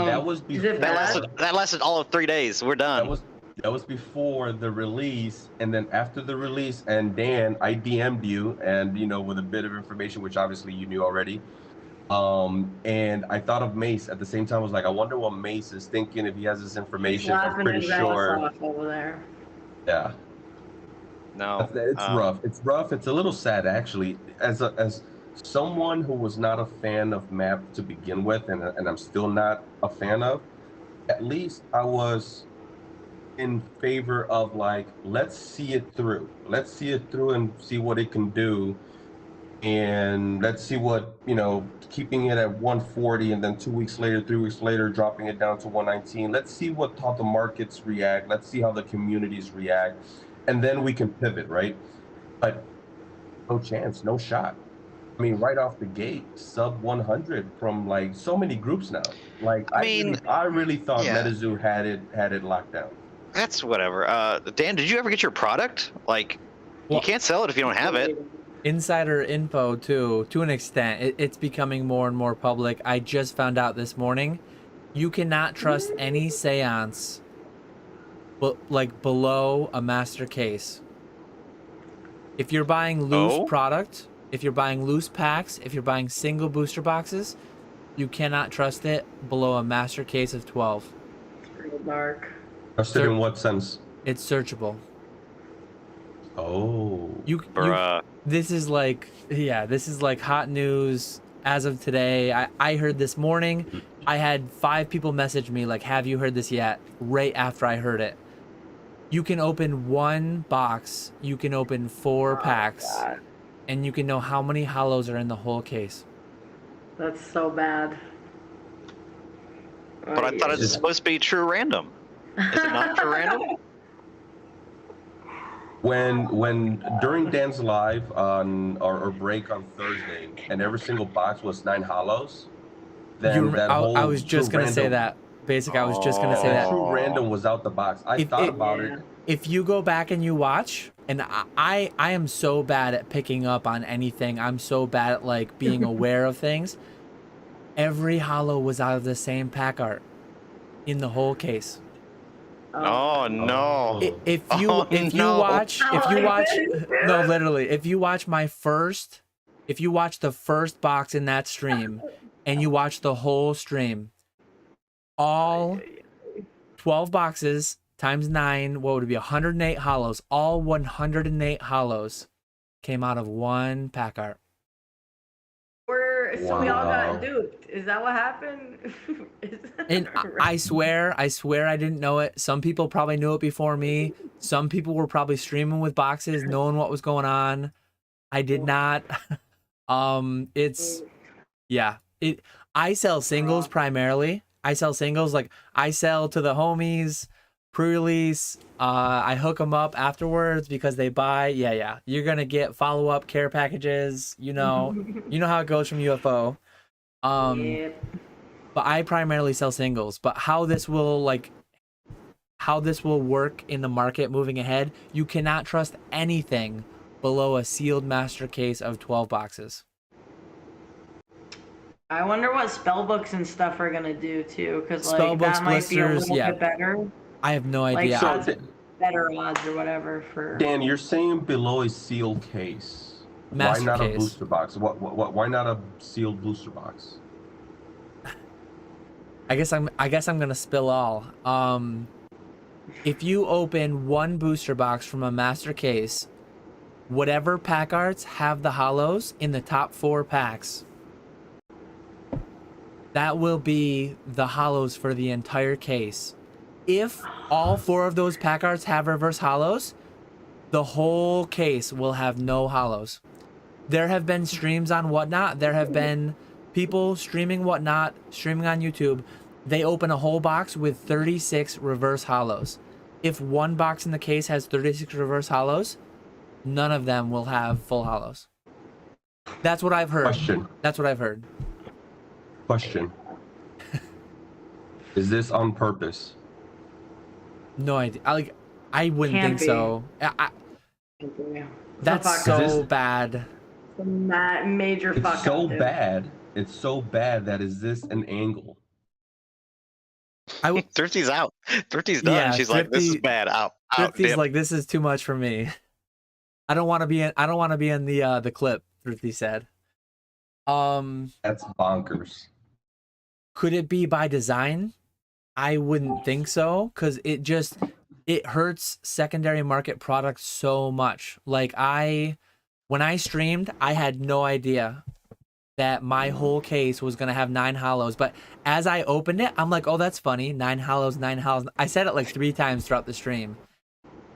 that was before. That lasted all of 3 days. We're done. That was before the release, and then after the release, and Dan, I DM'd you, and with a bit of information, which obviously you knew already. And I thought of Mace at the same time. I was like, I wonder what Mace is thinking if he has this information. I'm pretty sure. Over there. Yeah. No. It's rough. It's rough. It's a little sad actually. As someone who was not a fan of map to begin with, and I'm still not a fan of, at least I was in favor of let's see it through. Let's see it through and see what it can do. And let's see what, keeping it at 140 and then 2 weeks later, 3 weeks later, dropping it down to 119. Let's see how the markets react. Let's see how the communities react. And then we can pivot, right? But no chance, no shot. I mean, right off the gate, sub 100 from so many groups now. I really thought Metazoo had it locked down. That's whatever. Dan, did you ever get your product? You can't sell it if you don't have it. Insider info too, to an extent. It's becoming more and more public. I just found out this morning, you cannot trust any seance, but below a master case. If you're buying loose product, if you're buying loose packs, if you're buying single booster boxes, you cannot trust it below a master case of 12. It's real dark. Trusted in what sense? It's searchable. Oh. This is hot news as of today. I heard this morning. I had 5 people message me have you heard this yet? Right after I heard it. You can open 1 box. You can open 4 packs. God. And you can know how many hollows are in the whole case. That's so bad. But I thought it was supposed to be true random. Is it not true random? When during Dan's live on or break on Thursday, and every single box was 9 hollows, then I was just gonna say that. I was just gonna say that. True random was out the box. I thought about it. If you go back and you watch, and I am so bad at picking up on anything. I'm so bad at being aware of things. Every hollow was out of the same pack art in the whole case. Oh no! If you watch, no, literally, if you watch the first box in that stream, and you watch the whole stream, all 12 boxes times 9, what would it be? 108 hollows. All 108 hollows came out of 1 pack art. So we all got duped. Is that what happened? And I swear I didn't know it. Some people probably knew it before me. Some people were probably streaming with boxes, knowing what was going on. I did not. I sell singles primarily. I sell singles. I sell to the homies, pre-release. I hook them up afterwards because they buy. Yeah. You're gonna get follow-up care packages. You know how it goes from UFO. But I primarily sell singles. But how this will work in the market moving ahead, you cannot trust anything below a sealed master case of 12 boxes. I wonder what spell books and stuff are gonna do too, because Spell like books, that might be a blisters, little yeah. bit better. I have no Like idea. odds, better odds or whatever for. Dan, you're saying below a sealed case. Master why not case. a booster box? Why not a sealed booster box? I guess I'm gonna spill all. If you open one booster box from a master case, whatever pack arts have the hollows in the top 4 packs, that will be the hollows for the entire case. If all 4 of those pack arts have reverse hollows, the whole case will have no hollows. There have been streams on Whatnot. There have been people streaming Whatnot, streaming on YouTube. They open a whole box with 36 reverse hollows. If one box in the case has 36 reverse hollows, none of them will have full hollows. That's what I've heard. Question. That's what I've heard. Question. Is this on purpose? No idea. I wouldn't Can't think be. so. That's so bad. It's Major fuck so up, dude. bad. It's so bad that is this an angle? Thrifty's out. Thrifty's done. Yeah, She's like, this is bad. Out. Thrifty's dip. like, this is too much for me. I don't want to be in. I don't want to be in the clip. Thrifty said. That's bonkers. Could it be by design? I wouldn't think so, because it hurts secondary market products so much. Like when I streamed, I had no idea that my whole case was gonna have 9 hollows. But as I opened it, I'm like, oh, that's funny. 9 hollows, 9 hollows. I said it like 3 times throughout the stream.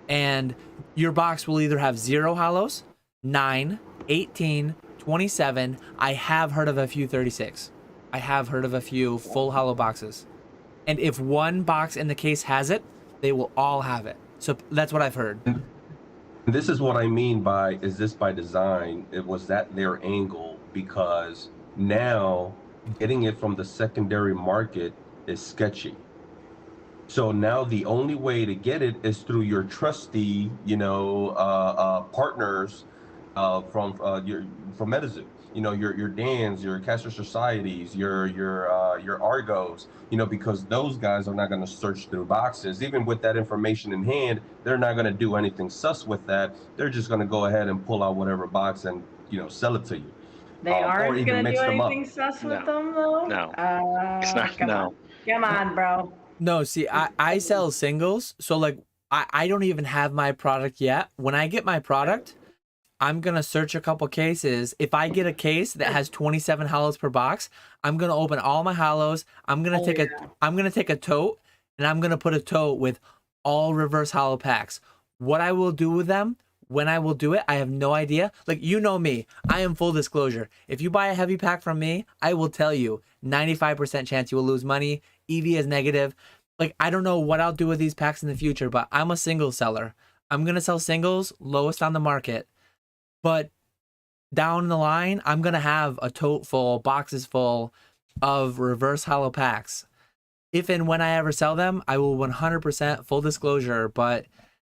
And your box will either have 0 hollows, 9, 18, 27. I have heard of a few 36. I have heard of a few full hollow boxes. And if one box in the case has it, they will all have it. So that's what I've heard. This is what I mean by, is this by design? It was that their angle, because now getting it from the secondary market is sketchy. So now the only way to get it is through your trusty, partners from Metazoo. Your Dans, your Caster Societies, your Argos, because those guys are not going to search through boxes. Even with that information in hand, they're not going to do anything sus with that. They're just going to go ahead and pull out whatever box and, sell it to you. or They even aren't going to mix do them up. anything sus with them though? No. It's not, Come on. Come on, bro. No, see, I sell singles. So, like, I don't even have my product yet. When I get my product, I'm going to search a couple cases. If I get a case that has 27 hollows per box, I'm going to open all my hollows. I'm going to take a tote, and I'm going to put a tote with all reverse hollow packs. What I will do with them, when I will do it, I have no idea. Like, you know me, I am full disclosure. If you buy a heavy pack from me, I will tell you 95% chance you will lose money. EV is negative. Like, I don't know what I'll do with these packs in the future, but I'm a single seller. I'm going to sell singles, lowest on the market. But down the line, I'm going to have a tote full, boxes full of reverse hollow packs. If and when I ever sell them, I will 100% full disclosure. But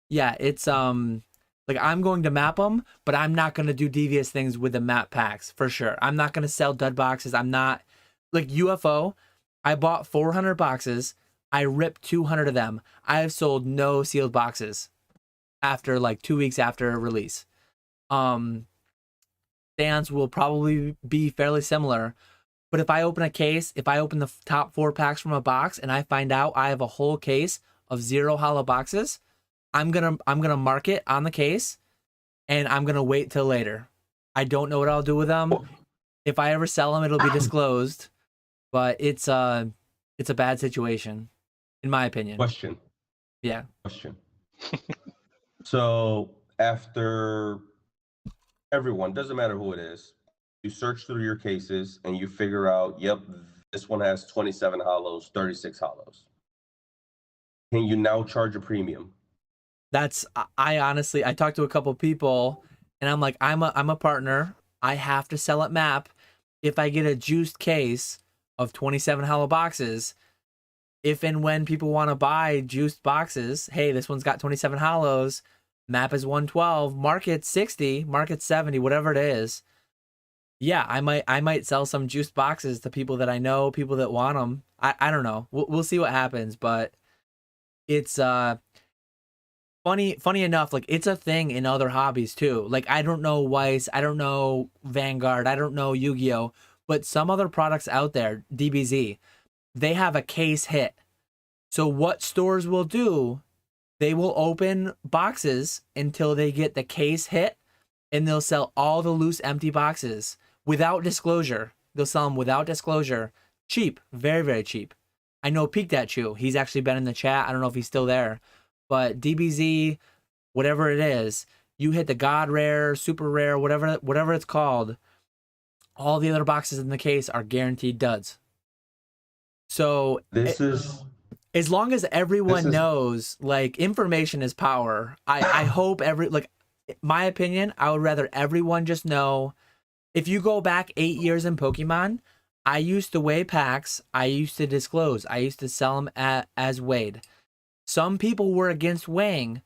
yeah, it's like, I'm going to map them, but I'm not going to do devious things with the map packs for sure. I'm not going to sell dud boxes. I'm not like UFO. I bought 400 boxes. I ripped 200 of them. I have sold no sealed boxes after like 2 weeks after release. Stance will probably be fairly similar, but if I open a case, if I open the top 4 packs from a box and I find out I have a whole case of 0 hollow boxes, I'm gonna mark it on the case, and I'm gonna wait till later. I don't know what I'll do with them. If I ever sell them, it'll be disclosed, but it's a bad situation, in my opinion. Question. Yeah. Question. So after everyone, doesn't matter who it is, you search through your cases and you figure out, yep, this one has 27 hollows, 36 hollows. Can you now charge a premium? I honestly talked to a couple people, and I'm like, I'm a partner. I have to sell at map. If I get a juiced case of 27 hollow boxes, if and when people want to buy juiced boxes, hey, this one's got 27 hollows, map is 112, market 60, market 70, whatever it is. yeah, I might sell some juice boxes to people that I know, people that want them. I don't know. We'll see what happens, but it's funny enough, like it's a thing in other hobbies too. Like I don't know Weiss, I don't know Vanguard, I don't know Yu-Gi-Oh, but some other products out there, DBZ, they have a case hit. So what stores will do, they will open boxes until they get the case hit, and they'll sell all the loose empty boxes without disclosure. They'll sell them without disclosure. Cheap, very, very cheap. I know Peak That Chew, he's actually been in the chat. I don't know if he's still there. But DBZ, whatever it is, you hit the God Rare, Super Rare, whatever it's called, all the other boxes in the case are guaranteed duds. So as long as everyone knows, like, information is power. I hope my opinion, I would rather everyone just know. If you go back 8 years in Pokemon, I used to weigh packs. I used to disclose. I used to sell them as weighed. Some people were against weighing.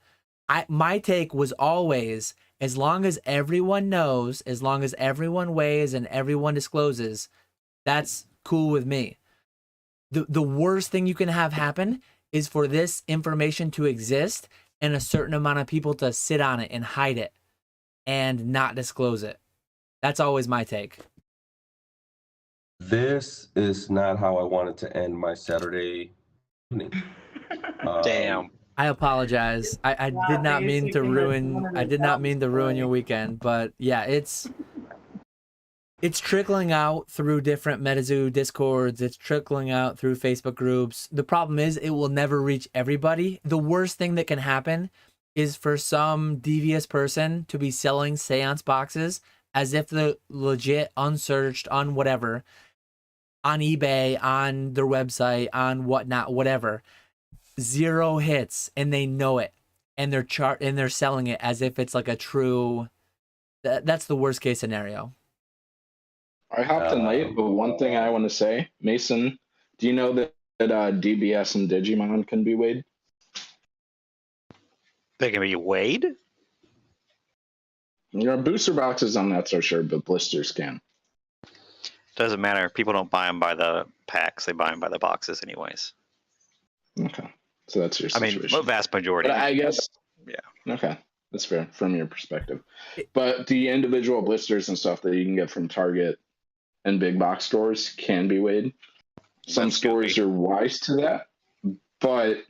My take was always, as long as everyone knows, as long as everyone weighs and everyone discloses, that's cool with me. The worst thing you can have happen is for this information to exist and a certain amount of people to sit on it and hide it and not disclose it. That's always my take. This is not how I wanted to end my Saturday evening. Damn. I apologize. I did not mean to ruin your weekend, but yeah, it's trickling out through different Metazoo discords. It's trickling out through Facebook groups. The problem is it will never reach everybody. The worst thing that can happen is for some devious person to be selling seance boxes as if they're legit, unsearched, on whatever, on eBay, on their website, on whatnot, whatever. 0 hits, and they know it, and they're selling it as if it's like a true. That's the worst case scenario. I hopped in late, but one thing I want to say, Mason, do you know that DBS and Digimon can be weighed? They can be weighed? Your booster boxes, I'm not so sure, but blisters can. Doesn't matter. People don't buy them by the packs. They buy them by the boxes anyways. Okay. So that's your situation. I mean, the vast majority. But I guess. Yeah. Okay. That's fair from your perspective. But the individual blisters and stuff that you can get from Target and big box stores can be weighed. Some stores are wise to that. But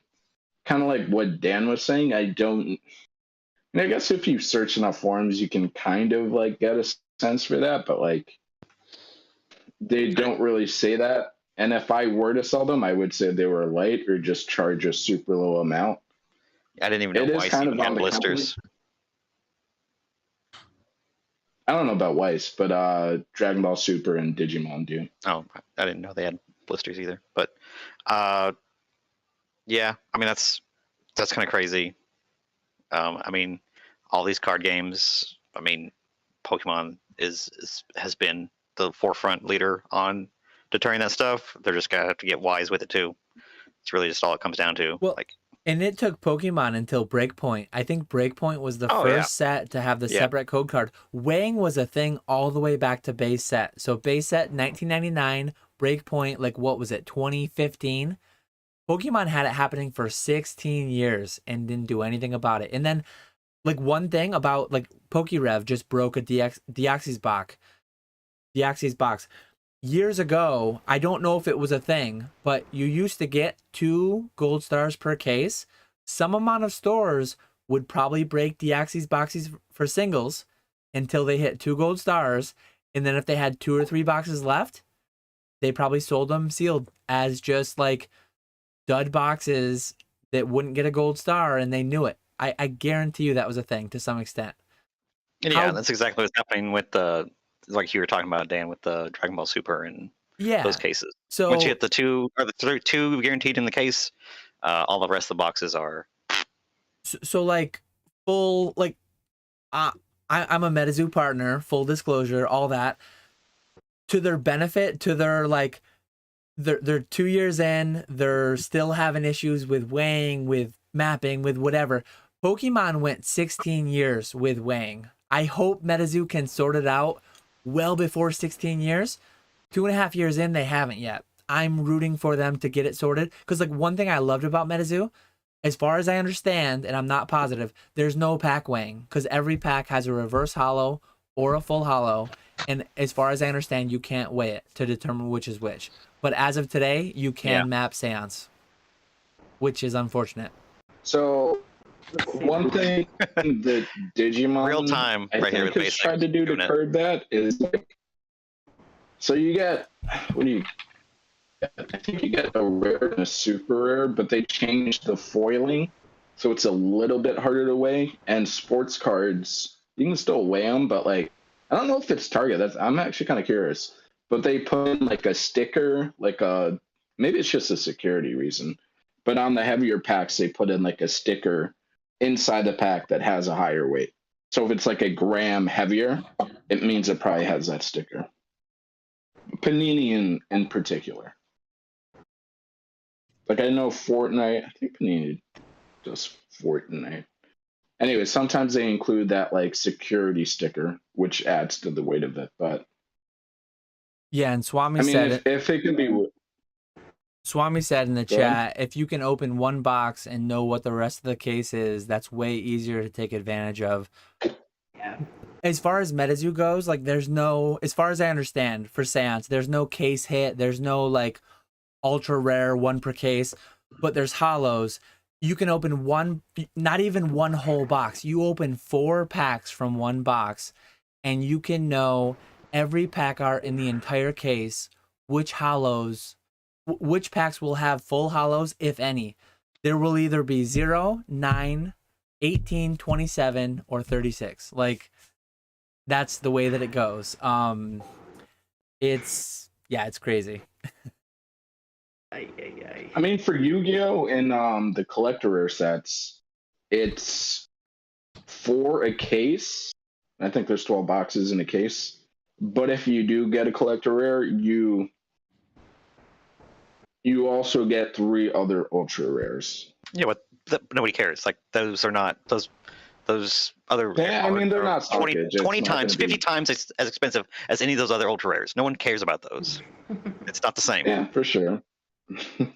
kind of like what Dan was saying, I guess if you search enough forums, you can kind of like get a sense for that. But like, they don't really say that. And if I were to sell them, I would say they were light or just charge a super low amount. I didn't even know Weiss even had blisters. I don't know about Weiss, but Dragon Ball Super and Digimon do. Oh, I didn't know they had blisters either. But yeah, I mean that's kind of crazy. I mean, all these card games. I mean, Pokemon has been the forefront leader on deterring that stuff. They're just gonna have to get wise with it too. It's really just all it comes down to. Well, and it took Pokemon until Breakpoint. I think Breakpoint was the first set to have the separate code card. Weighing was a thing all the way back to base set. So base set 1999, Breakpoint, like what was it, 2015? Pokemon had it happening for 16 years and didn't do anything about it. And then like one thing about like PokeRev just broke a Deoxys box. Years ago, I don't know if it was a thing, but you used to get 2 gold stars per case. Some amount of stores would probably break Deoxys boxes for singles until they hit 2 gold stars. And then if they had 2 or 3 boxes left, they probably sold them sealed as just like dud boxes that wouldn't get a gold star, and they knew it. I guarantee you that was a thing to some extent. Yeah, that's exactly what's happening with the, like you were talking about, Dan, with the Dragon Ball Super and those cases. So once you hit the 2 or the 2 guaranteed in the case, all the rest of the boxes are. So like full like, I'm a Metazoo partner. Full disclosure, all that. To their benefit, to their like, they're 2 years in, they're still having issues with weighing, with mapping, with whatever. Pokemon went 16 years with weighing. I hope Metazoo can sort it out well before 16 years. 2.5 years in, they haven't yet. I'm rooting for them to get it sorted. Because, like, one thing I loved about Metazoo, as far as I understand, and I'm not positive, there's no pack weighing. Because every pack has a reverse hollow or a full hollow. And as far as I understand, you can't weigh it to determine which is which. But as of today, you can map seance, which is unfortunate. So, one thing that Digimon Real time, I right here think with has basic. tried to do to Doing it. curb that is like, so you get, what do you get? I think you get a rare and a super rare, but they changed the foiling, so it's a little bit harder to weigh. And sports cards, you can still weigh them, but like, I don't know if it's Target. I'm actually kind of curious. But they put in like a sticker, like a, maybe it's just a security reason. But on the heavier packs, they put in like a sticker inside the pack that has a higher weight. So if it's like a gram heavier, it means it probably has that sticker. Panini in particular. Like I know Fortnite, I think Panini does Fortnite. Anyway, sometimes they include that like security sticker, which adds to the weight of it. But yeah, and Swami I mean, said if it could be. Swami said in the Go ahead. chat, if you can open one box and know what the rest of the case is, that's way easier to take advantage of. Yeah. As far as Metazoo goes, like there's no, as far as I understand, for Seance, there's no case hit, there's no like ultra rare one per case, but there's hollows. You can open one, not even one whole box. You open 4 packs from one box, and you can know every pack art in the entire case, which hollows, which packs will have full hollows, if any. There will either be 0, 9, 18, 27, or 36. Like, that's the way that it goes. It's crazy. I mean, for Yu-Gi-Oh! And the collector rare sets, it's 4 a case. I think there's 12 boxes in a case. But if you do get a collector rare, you also get 3 other ultra rares. Yeah, but nobody cares. Like those are not those other. Yeah, I mean they're not 20 stockage. It's 20 not times, gonna be- 50 times as expensive as any of those other ultra rares. No one cares about those. It's not the same. Yeah, for sure.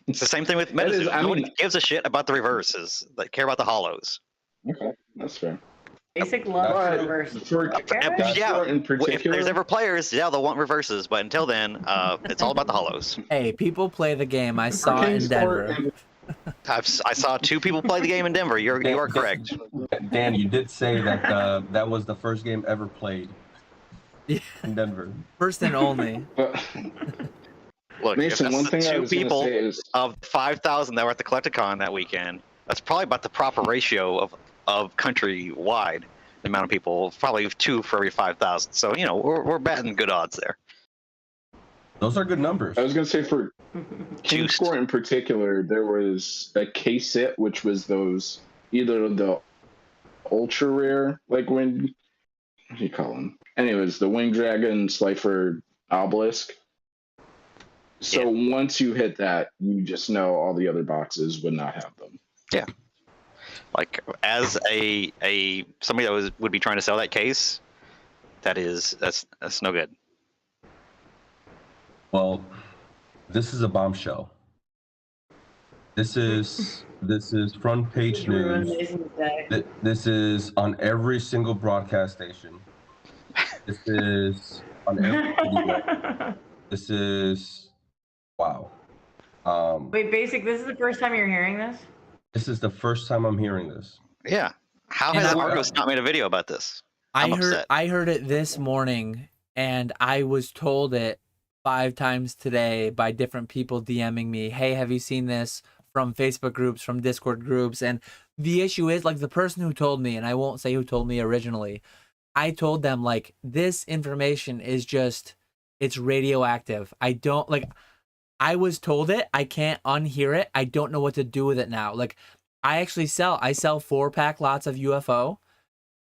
It's the same thing with That is- Metazoo. I No one mean- gives a shit about the reverses. They care about the hollows. Okay, that's fair. Basic love But reverse. for Yeah, in if particular, there's ever players, yeah, they'll want reverses. But until then, it's all about the hollows. Hey, people play the game. I saw it in Denver. I saw 2 people play the game in Denver. You are correct. Dan, you did say that that was the first game ever played in Denver. First and only. Look, Mason, if that's one the thing I 2 was gonna people say is- of 5,000 that were at the Collectacon that weekend, that's probably about the proper ratio of countrywide. The amount of people, probably 2 for every 5,000. So we're batting good odds there. Those are good numbers. I was gonna say for King Juiced. Score in particular, there was a case hit, which was those either the ultra rare, like when what do you call them? Anyways, the Winged Dragon, Slifer, Obelisk. So once you hit that, you just know all the other boxes would not have them. Yeah. Like as a somebody that would be trying to sell that case, that's no good. Well, this is a bombshell. This is front page news. This is on every single broadcast station. This is on every video. This is wow. Wait, Basic, this is the first time you're hearing this? This is the first time I'm hearing this. Yeah. How And has I- Argos not made a video about this? I'm upset. I heard it this morning, and I was told it 5 times today by different people DMing me, hey, have you seen this, from Facebook groups, from Discord groups? And the issue is, like, the person who told me, and I won't say who told me originally, I told them, like, this information is just, it's radioactive. I don't, like, I was told it, I can't unhear it, I don't know what to do with it now. Like, I sell 4-pack lots of UFO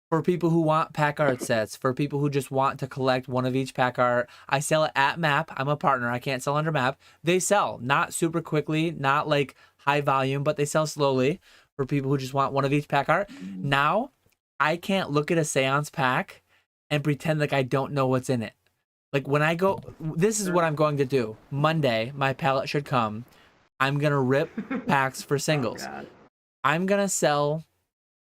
for people who want pack art sets, for people who just want to collect one of each pack art. I sell it at map. I'm a partner. I can't sell under map. They sell, not super quickly, not like high volume, but they sell slowly for people who just want one of each pack art. Now, I can't look at a Seance pack and pretend like I don't know what's in it. Like when I go, this is what I'm going to do. Monday, my pallet should come. I'm going to rip packs for singles. God. I'm going to sell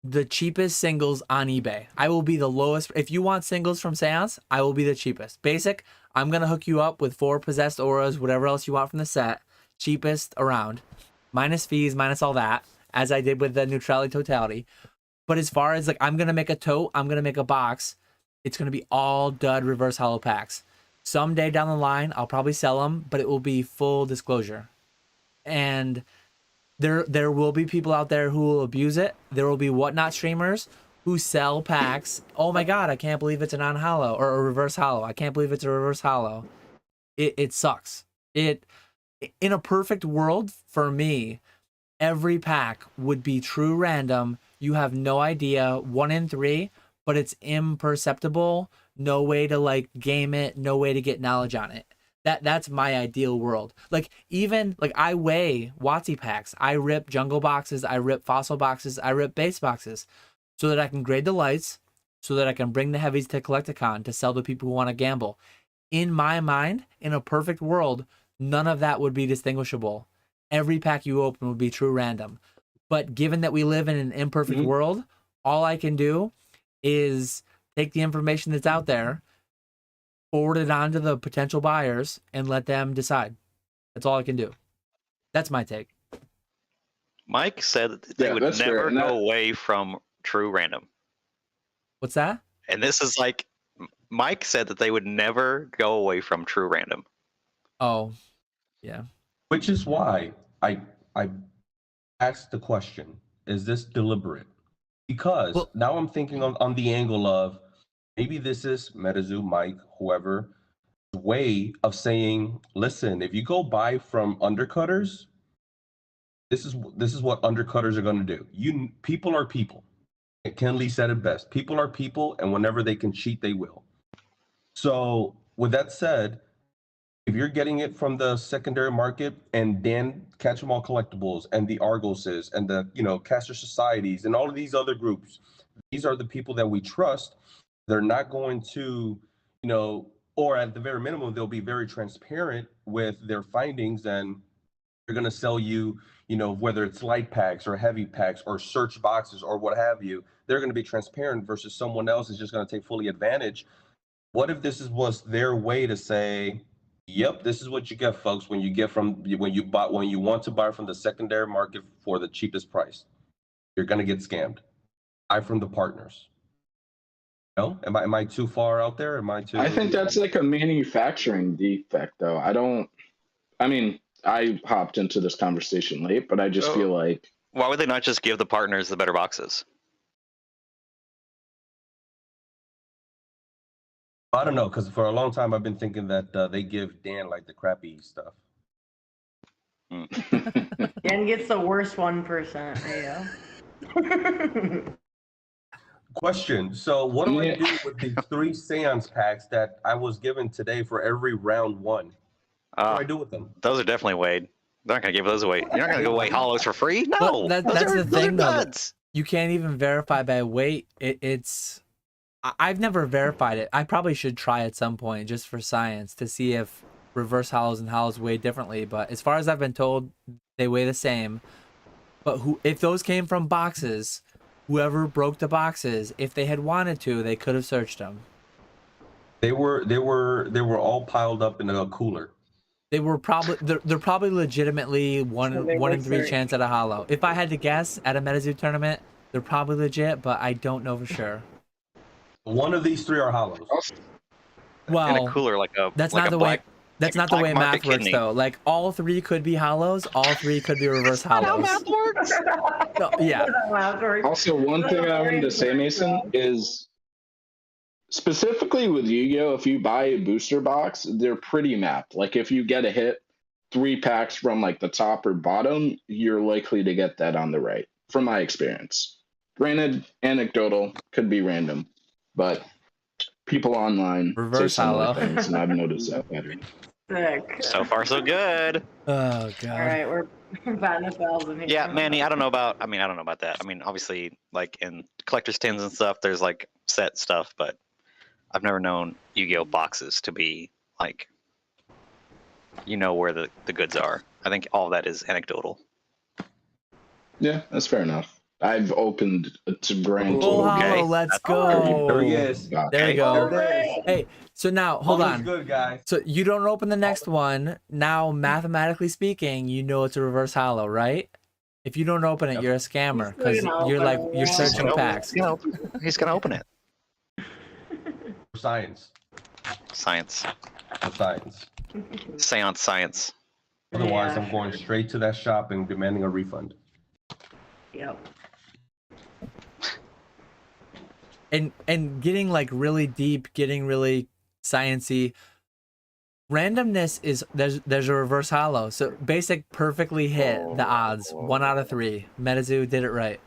the cheapest singles on eBay. I will be the lowest. If you want singles from Seance, I will be the cheapest. Basic, I'm going to hook you up with 4 possessed auras, whatever else you want from the set. Cheapest around. Minus fees, minus all that, as I did with the neutrality totality. But as far as like, I'm going to make a tote, I'm going to make a box. It's going to be all dud reverse hollow packs. Someday down the line, I'll probably sell them, but it will be full disclosure. And there will be people out there who will abuse it. There will be whatnot streamers who sell packs. Oh my God, I can't believe it's a non-hollow or a reverse hollow. I can't believe it's a reverse hollow. It sucks. In a perfect world for me, every pack would be true random. You have no idea, 1 in 3, but it's imperceptible. No way to like game it. No way to get knowledge on it. That's my ideal world. Like even like I weigh WotC packs. I rip jungle boxes. I rip fossil boxes. I rip base boxes, so that I can grade the lights, so that I can bring the heavies to Collectacon to sell to people who want to gamble. In my mind, in a perfect world, none of that would be distinguishable. Every pack you open would be true random. But given that we live in an imperfect world, all I can do is take the information that's out there, forward it on to the potential buyers, and let them decide. That's all I can do. That's my take. Mike said that they would never go away from true random. What's that? And this is like, Mike said that they would never go away from true random. Oh, yeah. Which is why I asked the question, is this deliberate? Because now I'm thinking on the angle of, maybe this is Metazoo, Mike, whoever, way of saying, listen, if you go buy from undercutters, this is what undercutters are going to do. People are people. Ken Lee said it best. People are people, and whenever they can cheat, they will. So with that said, if you're getting it from the secondary market and Dan Catch 'em All Collectibles and the Argoses and the Caster Societies and all of these other groups, these are the people that we trust. They're not going to, or at the very minimum, they'll be very transparent with their findings, and they're going to sell you, whether it's light packs or heavy packs or search boxes or what have you. They're going to be transparent versus someone else is just going to take fully advantage. What if this was their way to say, yep, this is what you get, folks, when you want to buy from the secondary market for the cheapest price. You're going to get scammed. Buy from the partners. No, am I too far out there? I think that's like a manufacturing defect, though. I hopped into this conversation late, but I just feel like, why would they not just give the partners the better boxes? I don't know, because for a long time I've been thinking that they give Dan like the crappy stuff. Dan gets the worst 1%. Yeah. Question. So what do I do with the 3 seance packs that I was given today for every round 1? What do I do with them? Those are definitely weighed. They're not going to give those away. You're not going to give away hollows for free? No. Well, that's the thing, though. You can't even verify by weight. I've never verified it. I probably should try at some point just for science to see if reverse hollows and hollows weigh differently. But as far as I've been told, they weigh the same. But if those came from boxes, whoever broke the boxes, if they had wanted to, they could have searched them. They were all piled up in a cooler. They were probably they're probably legitimately one in 3 chance at a hollow. If I had to guess at a Metazoo tournament, they're probably legit, but I don't know for sure. One of these 3 are hollows. Well, in a cooler that's not the way math works, though. Like all 3 could be hollows, all 3 could be reverse hollows. How math works? So, yeah. Also, one thing I wanted to say, Mason, is specifically with Yu-Gi-Oh, if you buy a booster box, they're pretty mapped. Like if you get a hit 3 packs from like the top or bottom, you're likely to get that on the right, from my experience. Granted, anecdotal, could be random, but people online say similar things, and I've noticed that pattern. Sick. So far, so good. Oh god. All right, we're batting 1,000 here. Yeah, Manny, I don't know about that. I mean, obviously, like in collector's tins and stuff, there's like set stuff, but I've never known Yu-Gi-Oh boxes to be like, you know where the goods are. I think all of that is anecdotal. Yeah, that's fair enough. I've opened to grand Full total. hollow, let's go. There he is. There we go. There it is. Hey, so now hold Almost on. good, guys. So you don't open the next one. Now, mathematically speaking, you know it's a reverse hollow, right? If you don't open it, you're a scammer because you're searching packs. He's gonna open it. Science. Science. Science. Seance science. Otherwise, I'm going straight to that shop and demanding a refund. Yep. And getting like really deep, getting really sciencey. Randomness is there's a reverse hollow. So basic perfectly hit the odds. 1 out of 3. Metazoo did it right.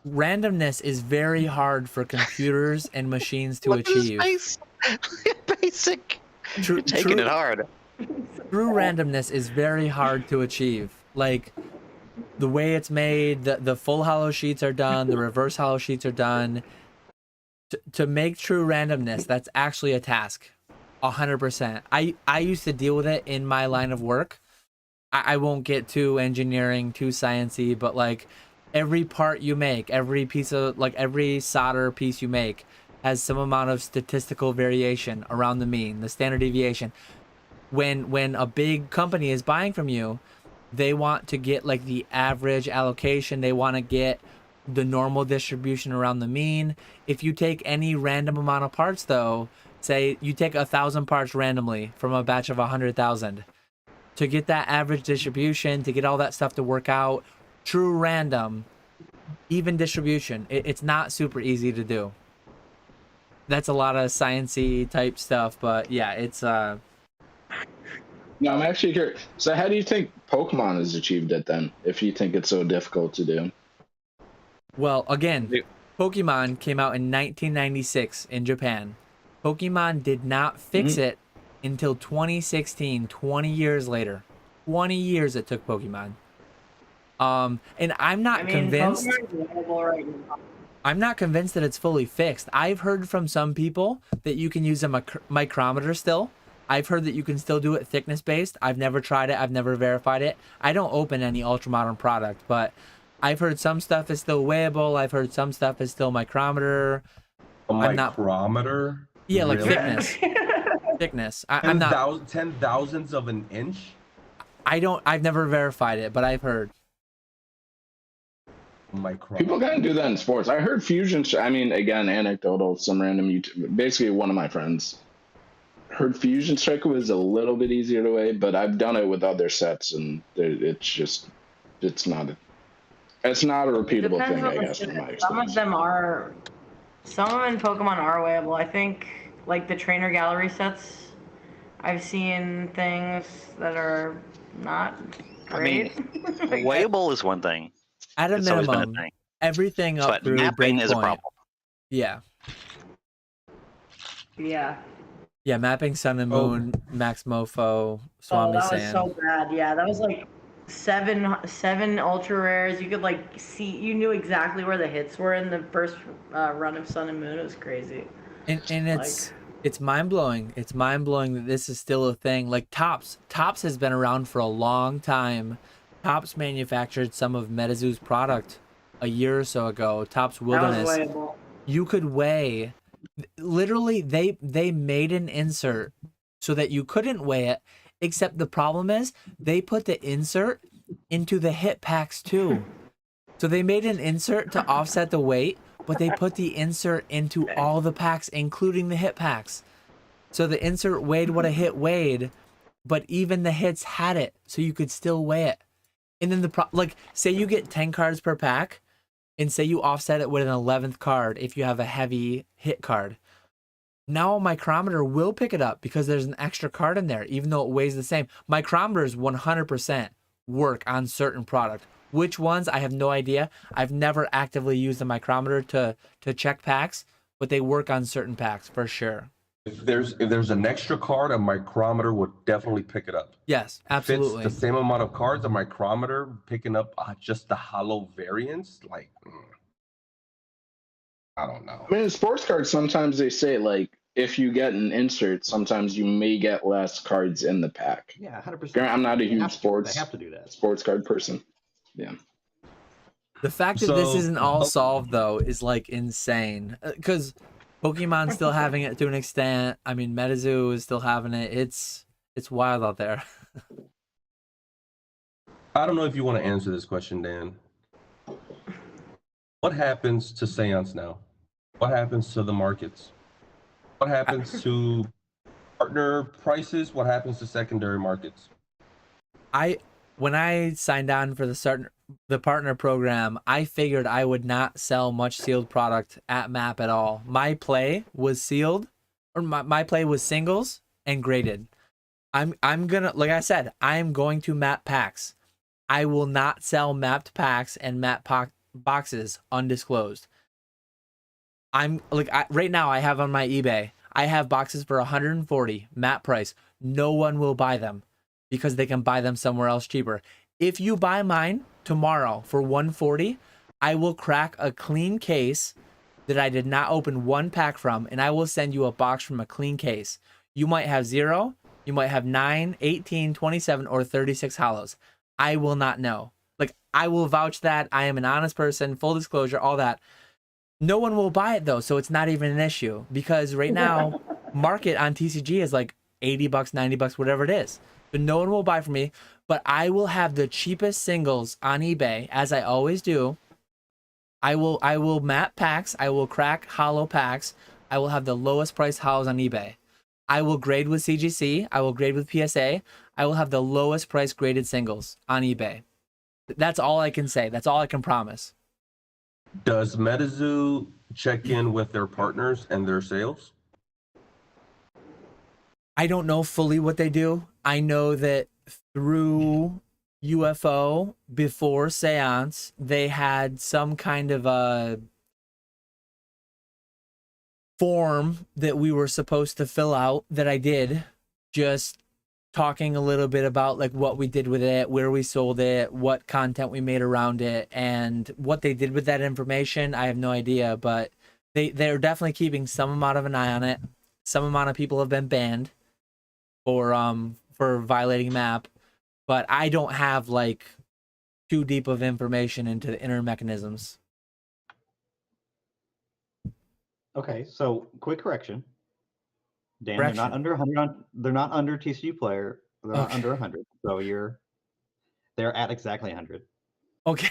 Randomness is very hard for computers and machines to achieve. Basic. You're taking it hard. True randomness is very hard to achieve. Like the way it's made, the full hollow sheets are done, the reverse hollow sheets are done. To make true randomness, that's actually a task. 100%. I used to deal with it in my line of work. I won't get too engineering, too sciencey, but like every part you make, every piece of like every solder piece you make has some amount of statistical variation around the mean, the standard deviation. When a big company is buying from you, they want to get like the average allocation. They want to get the normal distribution around the mean. If you take any random amount of parts though, say you take 1,000 parts randomly from a batch of 100,000, to get that average distribution, to get all that stuff to work out, true random, even distribution, it's not super easy to do. That's a lot of sciencey type stuff, but yeah, it's No, I'm actually curious. So how do you think Pokemon has achieved it then, if you think it's so difficult to do? Well, again, Pokemon came out in 1996 in Japan. Pokemon did not fix it until 2016, 20 years later. 20 years it took Pokemon. And I'm not convinced. I'm not convinced that it's fully fixed. I've heard from some people that you can use a micrometer still. I've heard that you can still do it thickness based. I've never tried it. I've never verified it. I don't open any ultramodern product, but I've heard some stuff is still weighable. I've heard some stuff is still micrometer. A micrometer? Yeah, like Really? thickness. Thickness. I'm not 10,000ths of an inch? I've never verified it, but I've heard. People gotta do that in sports. I heard Fusion. I mean, again, anecdotal. Some random YouTube. Basically, one of my friends heard Fusion Striker was a little bit easier to weigh, but I've done it with other sets, and it's not a repeatable thing. I guess. Some of them in Pokemon are weighable. I think like the trainer gallery sets. I've seen things that are not great. I mean, weighable is one thing. At a minimum, everything up through mapping is a breakpoint. problem. Yeah. Yeah. Yeah, mapping Sun and Moon, Max Mofo, Swami that was Sand. so bad. Yeah, that was like seven ultra rares. You could like see, you knew exactly where the hits were in the first run of Sun and Moon. It was crazy. And it's mind blowing. It's mind blowing that this is still a thing. Like Topps has been around for a long time. Topps manufactured some of Metazoo's product a year or so ago. Topps Wilderness. That was weighable. You could weigh. Literally, they made an insert so that you couldn't weigh it. Except the problem is they put the insert into the hit packs too. So they made an insert to offset the weight, but they put the insert into all the packs, including the hit packs. So the insert weighed what a hit weighed, but even the hits had it, so you could still weigh it. And then like, say you get 10 cards per pack, and say you offset it with an 11th card if you have a heavy hit card. Now a micrometer will pick it up because there's an extra card in there, even though it weighs the same. Micrometers 100% work on certain product. Which ones, I have no idea. I've never actively used a micrometer to check packs, but they work on certain packs for sure. If there's an extra card, a micrometer would definitely pick it up. Yes, absolutely. If it's the same amount of cards, a micrometer picking up just the hollow variants, like I don't know. I mean, in sports cards, sometimes they say like if you get an insert, sometimes you may get less cards in the pack. Yeah, 100%. I'm not a huge They have to do that. sports card person. Yeah. The fact that this So- isn't all solved though is like insane. Because Pokemon's still having it to an extent. I mean, Metazoo is still having it. It's wild out there. I don't know if you want to answer this question, Dan. What happens to Seance now? What happens to the markets? What happens to partner prices? What happens to secondary markets? When I signed on for the partner program, I figured I would not sell much sealed product at MAP at all. My play was sealed, or my play was singles and graded. I'm gonna, like I said, I am going to map packs. I will not sell mapped packs and map boxes undisclosed. I'm like, right now I have on my eBay, I have boxes for 140 map price. No one will buy them because they can buy them somewhere else cheaper. If you buy mine tomorrow for 140, I will crack a clean case that I did not open one pack from, and I will send you a box from a clean case. You might have 0, you might have 9, 18, 27, or 36 hollows. I will not know. Like, I will vouch that I am an honest person, full disclosure, all that. No one will buy it though, so it's not even an issue because right now, market on TCG is like $80, $90, whatever it is. But no one will buy from me. But I will have the cheapest singles on eBay, as I always do. I will map packs. I will crack hollow packs. I will have the lowest price hollows on eBay. I will grade with CGC. I will grade with PSA. I will have the lowest price graded singles on eBay. That's all I can say. That's all I can promise. Does Metazoo check in with their partners and their sales? I don't know fully what they do. I know that through UFO, before Seance, they had some kind of a form that we were supposed to fill out that I did, just talking a little bit about like what we did with it, where we sold it, what content we made around it, and what they did with that information. I have no idea, but they're definitely keeping some amount of an eye on it. Some amount of people have been banned for violating map, but I don't have like too deep of information into the inner mechanisms. Okay, so quick correction. Dan, Correction. they're not under 100 they're not under TCU player. They're not under 100. So they're at exactly 100. Okay.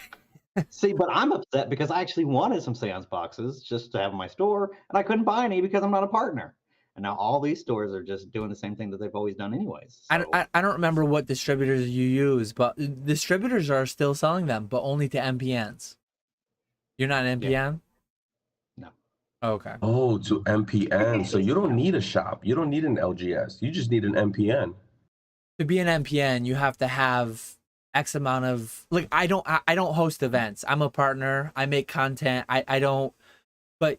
See, but I'm upset because I actually wanted some Seance boxes just to have in my store, and I couldn't buy any because I'm not a partner. And now all these stores are just doing the same thing that they've always done anyways. So. I don't remember what distributors you use, but distributors are still selling them, but only to MPNs. You're not an MPN? Yeah. No. Okay. Oh, to MPN. So you don't need a shop. You don't need an LGS. You just need an MPN. To be an MPN, you have to have X amount of, like, I don't host events. I'm a partner. I make content. I don't, but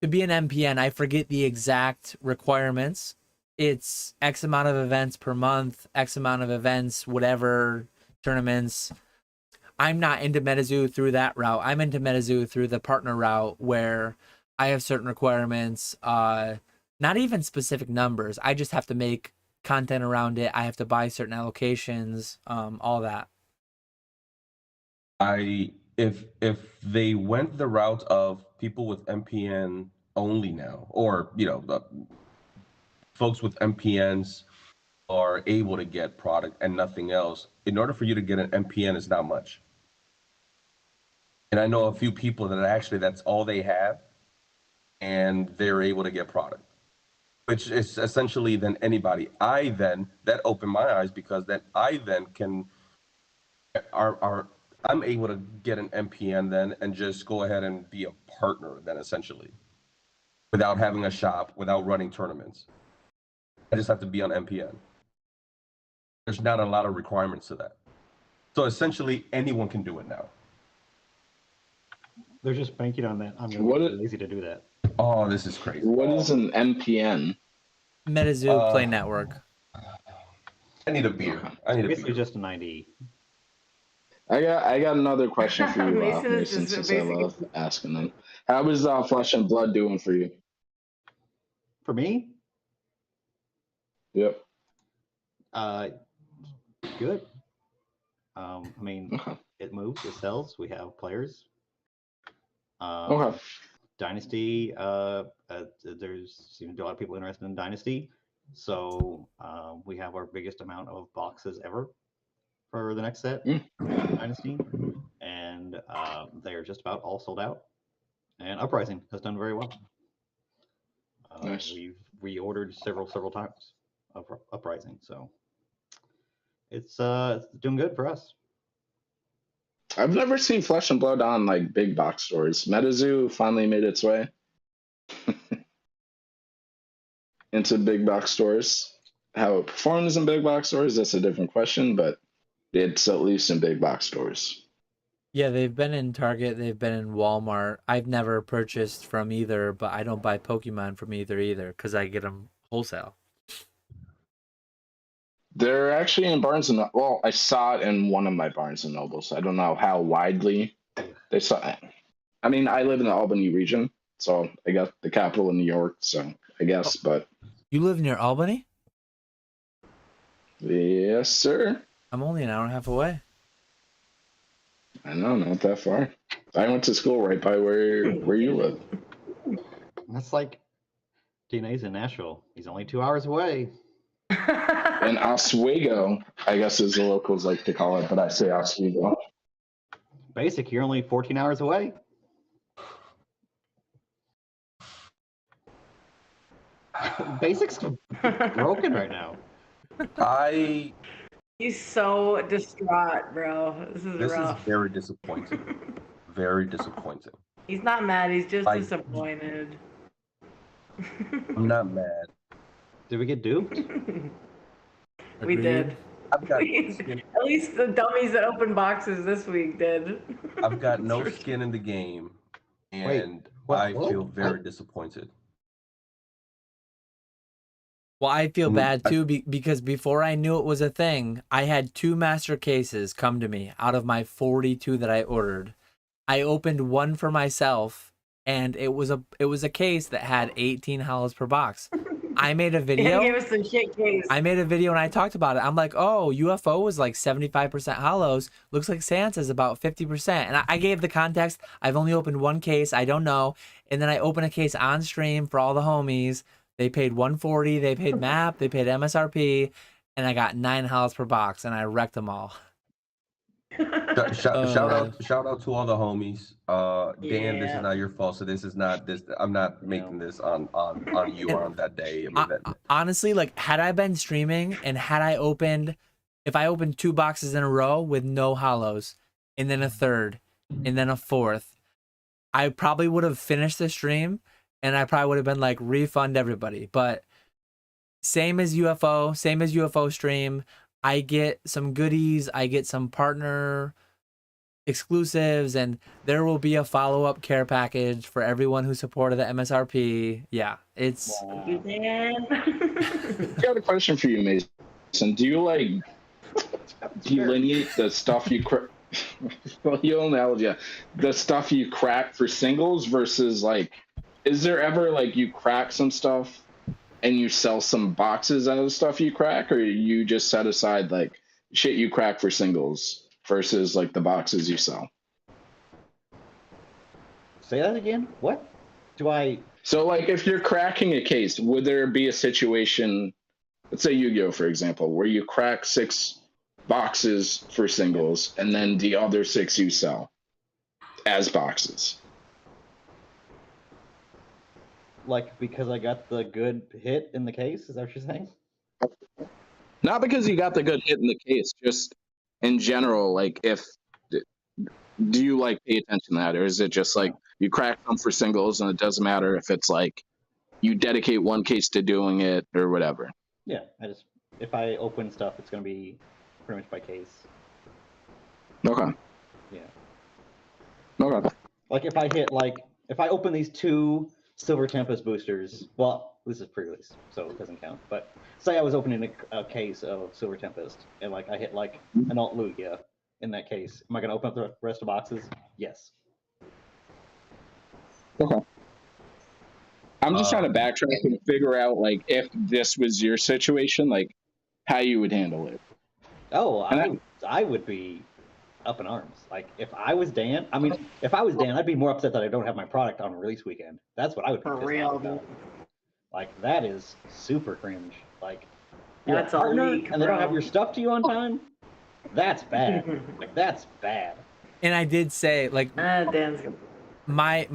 to be an MPN, I forget the exact requirements. It's X amount of events per month, X amount of events, whatever, tournaments. I'm not into Metazoo through that route. I'm into Metazoo through the partner route where I have certain requirements, not even specific numbers. I just have to make content around it. I have to buy certain allocations, all that. If they went the route of people with MPN only now, or folks with MPNs are able to get product and nothing else, in order for you to get an MPN is not much. And I know a few people that actually that's all they have, and they're able to get product, which is essentially then anybody. That opened my eyes because then I then can I'm able to get an MPN then and just go ahead and be a partner then essentially, without having a shop, without running tournaments. I just have to be on MPN. There's not a lot of requirements to that. So essentially anyone can do it now. They're just banking on that. I'm going to be lazy to do that. Oh, this is crazy. What is an MPN? Metazoo Play Network. I need a beer. Basically just a 90. I got another question for you, Mason is Mason, just since I basically. love asking them. How was Flesh and Blood doing for you? For me, Yep. Good. I mean, Okay. it moves, it sells. We have players. Okay. Dynasty. There's seems to be a lot of people interested in Dynasty, so we have our biggest amount of boxes ever for the next set, Dynasty, and they are just about all sold out. And Uprising has done very well. Nice. We've reordered several times of Uprising, so it's doing good for us. I've never seen Flesh and Blood on like big box stores. Metazoo finally made its way into big box stores. How it performs in big box stores, that's a different question, but it's at least in big box stores. Yeah, they've been in Target, they've been in Walmart. I've never purchased from either, but I don't buy Pokemon from either because I get them wholesale. They're actually in Barnes and well, I saw it in one of my Barnes and Nobles. I don't know how widely they saw it. I mean, I live in the Albany region, so I got the capital in New York, so I guess, but You live near Albany? yes, sir. I'm only an hour and a half away. I know, not that far. I went to school right by where you live. That's like DNA's in Nashville. He's only 2 hours away. And Oswego, I guess is the locals like to call it, but I say Oswego. Basic, you're only 14 hours away. Basic's broken right now. He's so distraught, bro. This is rough. Is very disappointing. Very disappointing. He's not mad. He's just disappointed. I'm not mad. Did we get duped? We did. I've got At least the dummies that opened boxes this week did. I've got no skin in the game, and I feel very disappointed. Well, I feel bad too because before I knew it was a thing, I had 2 master cases come to me out of my 42 that I ordered. I opened one for myself, and it was a case that had 18 hollows per box. I made a video. Give us some shit case. I made a video and I talked about it. I'm like, oh, UFO was like 75% hollows. Looks like Santa's about 50%. And I gave the context. I've only opened one case. I don't know. And then I opened a case on stream for all the homies. They paid $140. They paid MAP. They paid MSRP. And I got 9 hollows per box. And I wrecked them all. Shout out to all the homies. Dan, this is not your fault. So this is not this. I'm not making this on you or on that day. Honestly, like had I been streaming and if I opened 2 boxes in a row with no hollows, and then a third, and then a fourth, I probably would have finished the stream, and I probably would have been like refund everybody. But same as UFO stream. I get some goodies, I get some partner exclusives, and there will be a follow-up care package for everyone who supported the MSRP. Yeah, it's... I got a question for you, Mason. Do you like delineate the stuff you well, you'll know, yeah, the stuff you crack for singles versus like, is there ever like you crack some stuff and you sell some boxes out of the stuff you crack, or you just set aside like shit you crack for singles versus like the boxes you sell? Say that again? What? So like if you're cracking a case, would there be a situation, let's say Yu-Gi-Oh for example, where you crack 6 boxes for singles and then the other 6 you sell as boxes? Like because I got the good hit in the case? Is that what you're saying? Not because you got the good hit in the case, just in general, like do you like pay attention to that, or is it just like you crack them for singles and it doesn't matter if it's like you dedicate one case to doing it or whatever? Yeah, if I open stuff, it's gonna be pretty much by case. Okay. Yeah. Okay. Like if I open these 2 Silver Tempest boosters, well, this is pre-release, so it doesn't count. But say I was opening a case of Silver Tempest, and like I hit like an Alt Lugia, in that case. Am I going to open up the rest of boxes? Yes. Okay. I'm just trying to backtrack and figure out, like, if this was your situation, like, how you would handle it. Oh, I would be up in arms. Like, if I was Dan, I'd be more upset that I don't have my product on release weekend. That's what I would be For pissed real, off about. Like, that is super cringe. Like, you're That's a a partner leak, and they don't bro. have your stuff to you on time. That's bad. Like, that's bad. And I did say, like, Dan's gonna... my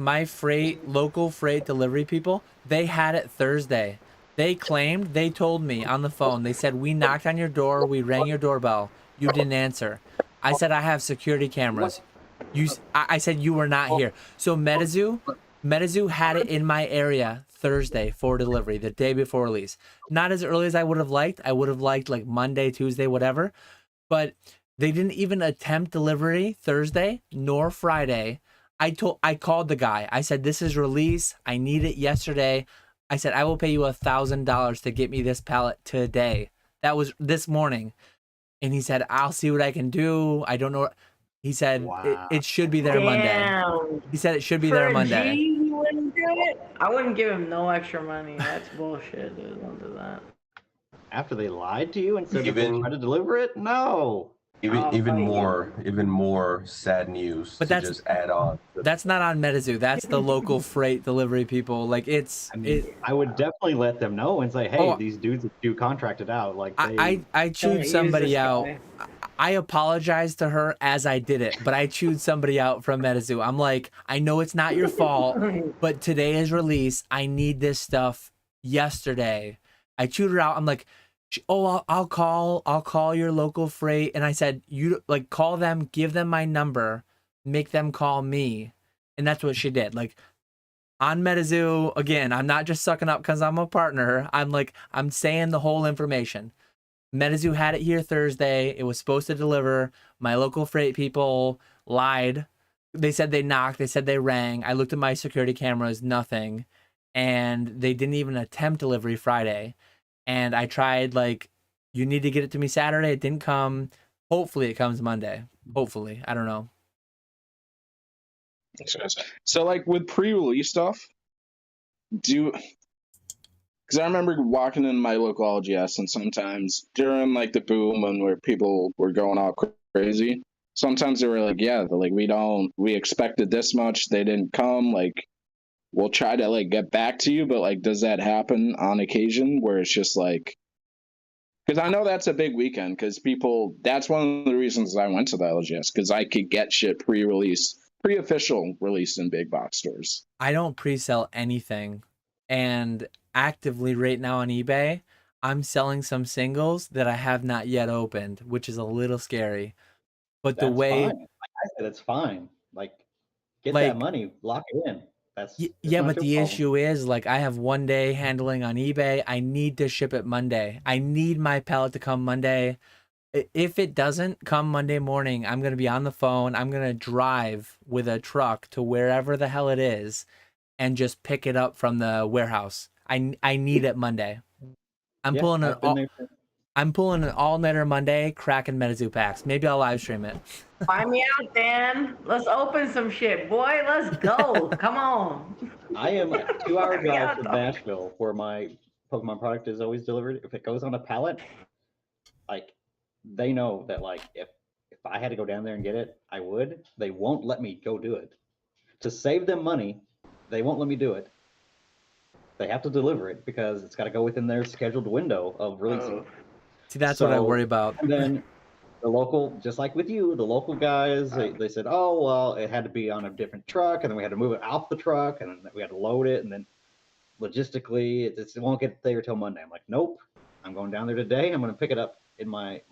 local freight delivery people, they had it Thursday. They told me on the phone, they said, we knocked on your door, we rang your doorbell, you didn't answer. I said, I have security cameras. I said you were not here. So Metazoo had it in my area Thursday for delivery, the day before release. Not as early as I would have liked. I would have liked like Monday, Tuesday, whatever. But they didn't even attempt delivery Thursday nor Friday. I called the guy. I said, this is release. I need it yesterday. I said, I will pay you $1,000 to get me this pallet today. That was this morning. And he said, I'll see what I can do. I don't know. He said, it should be there Monday. He said it should be there Monday. G, you wouldn't do it? I wouldn't give him no extra money. That's bullshit, dude. Don't do that. After they lied to you and said that they tried to deliver it? No. Even more sad news. But to just add on. That's not on Metazoo. That's the local freight delivery people. Like I would definitely let them know and say, hey, these dudes that you contracted out. Like I chewed somebody out. I apologized to her as I did it, but I chewed somebody out from Metazoo. I'm like, I know it's not your fault, but today is release. I need this stuff yesterday. I chewed her out. I'm like, oh, I'll call your local freight. And I said, you like call them, give them my number, make them call me. And that's what she did. Like on Metazoo, again, I'm not just sucking up because I'm a partner. I'm saying the whole information. Metazoo had it here Thursday. It was supposed to deliver. My local freight people lied. They said they knocked. They said they rang. I looked at my security cameras, nothing. And they didn't even attempt delivery Friday. And I tried, like, you need to get it to me Saturday. It didn't come. Hopefully it comes Monday. Hopefully. I don't know. So, like, with pre-release stuff, because I remember walking in my local LGS and sometimes during, like, the boom and where people were going all crazy, sometimes they were like, yeah, like, we expected this much. They didn't come. Like, we'll try to, like, get back to you, but, like, does that happen on occasion where it's just like, because I know that's a big weekend because that's one of the reasons I went to the LGS, because I could get shit pre-official release in big box stores. I don't pre-sell anything, and actively right now on eBay, I'm selling some singles that I have not yet opened, which is a little scary. But that's the way, fine. Like I said, it's fine. Like, get that money, lock it in. Yeah, but the issue is, like, I have 1 day handling on eBay. I need to ship it Monday. I need my pallet to come Monday. If it doesn't come Monday morning, I'm going to be on the phone. I'm going to drive with a truck to wherever the hell it is and just pick it up from the warehouse. I need it Monday. I'm pulling an all-nighter Monday, cracking Metazoo packs. Maybe I'll live stream it. Find me out, Dan. Let's open some shit, boy. Let's go. Come on. I am a 2-hour drive from Nashville, where my Pokemon product is always delivered. If it goes on a pallet, like, they know that, like, if I had to go down there and get it, I would. They won't let me go do it. To save them money, they won't let me do it. They have to deliver it because it's got to go within their scheduled window of releasing. See, that's what I worry about. And then the local, just like with you, the local guys, they said, oh, well, it had to be on a different truck, and then we had to move it off the truck, and then we had to load it, and then logistically, it won't get there till Monday. I'm like, nope, I'm going down there today. I'm going to pick it up in my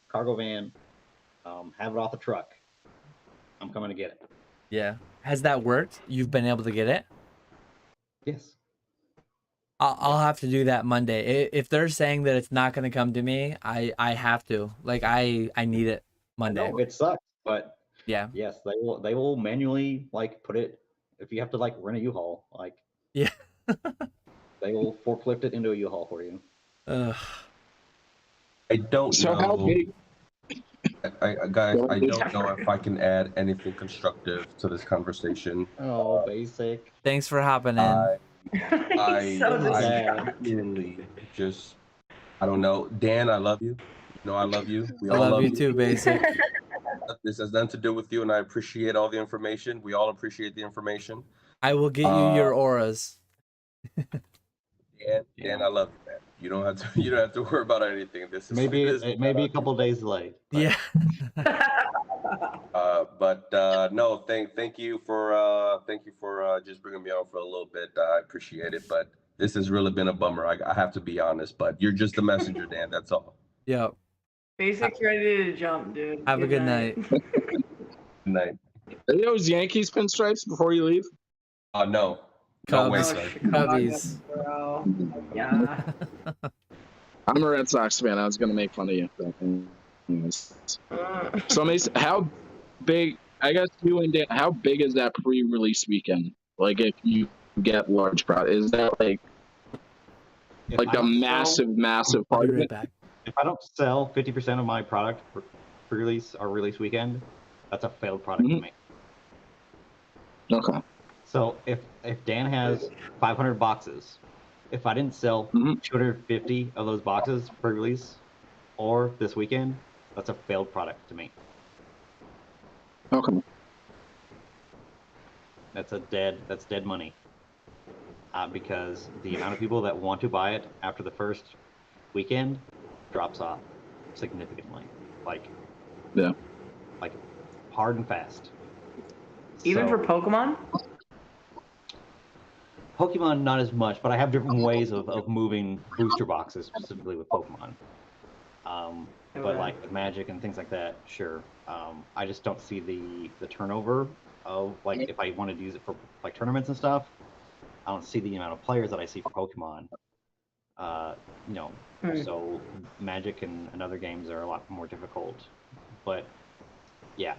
cargo van, have it off the truck. I'm coming to get it. Yeah. Has that worked? You've been able to get it? Yes. I'll have to do that Monday. If they're saying that it's not going to come to me, I have to. Like, I need it Monday. No, it sucks, but yeah. Yes, they will manually, like, put it, if you have to, like, rent a U-Haul, like, yeah. They will forklift it into a U-Haul for you. I don't know. How big? guys, I don't know if I can add anything constructive to this conversation. Oh, basic. Thanks for hopping in. I bad. genuinely just, I don't know. Dan, I love you. You know I love you. We I all love you too, Basic. This has nothing to do with you, and I appreciate all the information. We all appreciate the information. I will get you your auras. Dan, I love you, man. You don't have to worry about anything. This is Maybe a couple days late. But... Yeah. No, thank you for just bringing me on for a little bit. I appreciate it, but this has really been a bummer. I have to be honest, but you're just the messenger, Dan. That's all. Yep. Basic's ready to jump, dude. Have a good night. Good night. Are those Yankees pinstripes before you leave? No. No Cubs. way, sir. Cubbies. Bro. Yeah. I'm a Red Sox fan. I was gonna make fun of you. So, Mason, how big? I guess you and Dan. How big is that pre-release weekend? Like, if you get large product, is that like the massive part of it? If I don't sell 50% of my product for pre-release or release weekend, that's a failed product to me. Okay. So if Dan has 500 boxes, if I didn't sell 250 of those boxes pre-release or this weekend, that's a failed product to me. Okay. That's dead money. Because the amount of people that want to buy it after the first weekend drops off significantly. Like hard and fast. Even for Pokemon? Pokemon, not as much, but I have different ways of moving booster boxes specifically with Pokemon. But like with Magic and things like that, sure. I just don't see the turnover of like if I wanted to use it for like tournaments and stuff. I don't see the amount of players that I see for Pokemon. So Magic and other games are a lot more difficult. But yeah,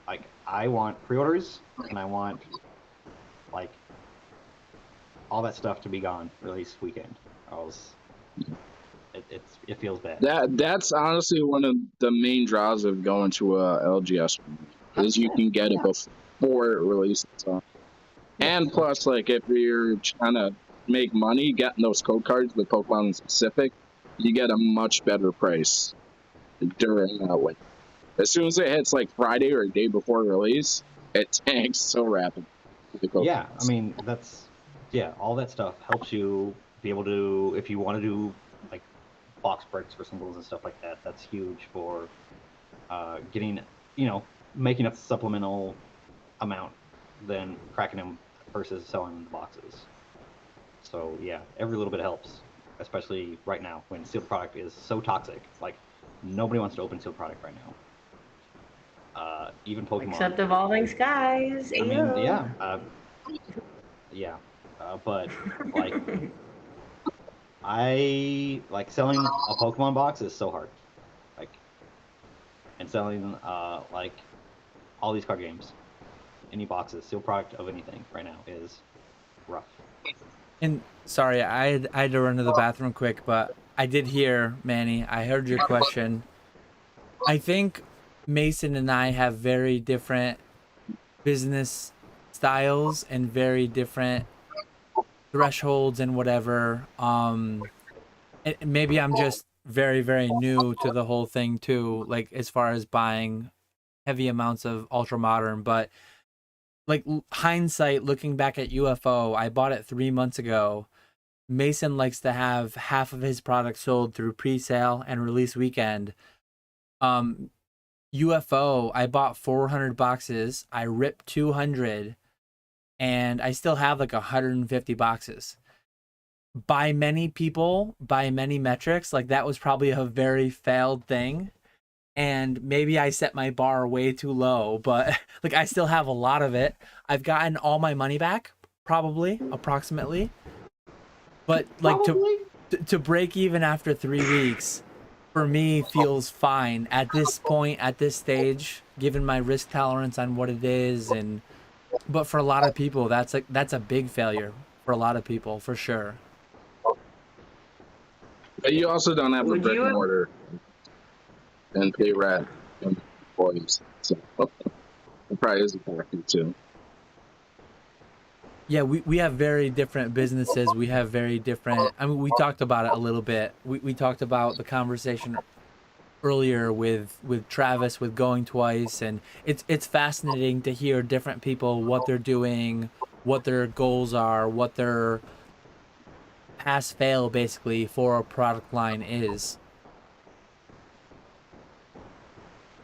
like I want pre-orders and I want like all that stuff to be gone release weekend. It feels bad. That's honestly one of the main draws of going to a LGS is you can get it before it releases. And plus, like if you're trying to make money, getting those code cards with Pokemon specific, you get a much better price during that winter. As soon as it hits like Friday or a day before release, it tanks so rapid. Yeah, I mean all that stuff helps you be able to, if you want to do like box breaks for symbols and stuff like that, that's huge for getting, making a supplemental amount than cracking them versus selling the boxes. So yeah, every little bit helps, especially right now when sealed product is so toxic. Like nobody wants to open sealed product right now. Even Pokemon. Except Evolving Skies. I mean, but like, I like selling a Pokemon box is so hard. Like, and selling like all these card games, any boxes, sealed product of anything right now is rough. And sorry, I had to run to the bathroom quick, but I did hear, Manny, I heard your question. I think Mason and I have very different business styles and very different thresholds and whatever. Maybe I'm just very, very new to the whole thing too, like as far as buying heavy amounts of ultra modern, but like hindsight, looking back at UFO, I bought it 3 months ago. Mason likes to have half of his product sold through pre-sale and release weekend. UFO, I bought 400 boxes. I ripped 200 and I still have like 150 boxes. By many people, by many metrics, like that was probably a very failed thing. And maybe I set my bar way too low, but like I still have a lot of it. I've gotten all my money back, probably, approximately. But like to break even after 3 weeks, for me feels fine at this point, at this stage, given my risk tolerance on what it is. But for a lot of people, that's a big failure for a lot of people, for sure. But you also don't have the brick and mortar and pay rent. employees. So it probably is a factor too. Yeah, we have very different businesses. We have very different. I mean, we talked about it a little bit. We talked about the conversation earlier with Travis with going twice, and it's fascinating to hear different people, what they're doing, what their goals are, what their pass fail basically for a product line is.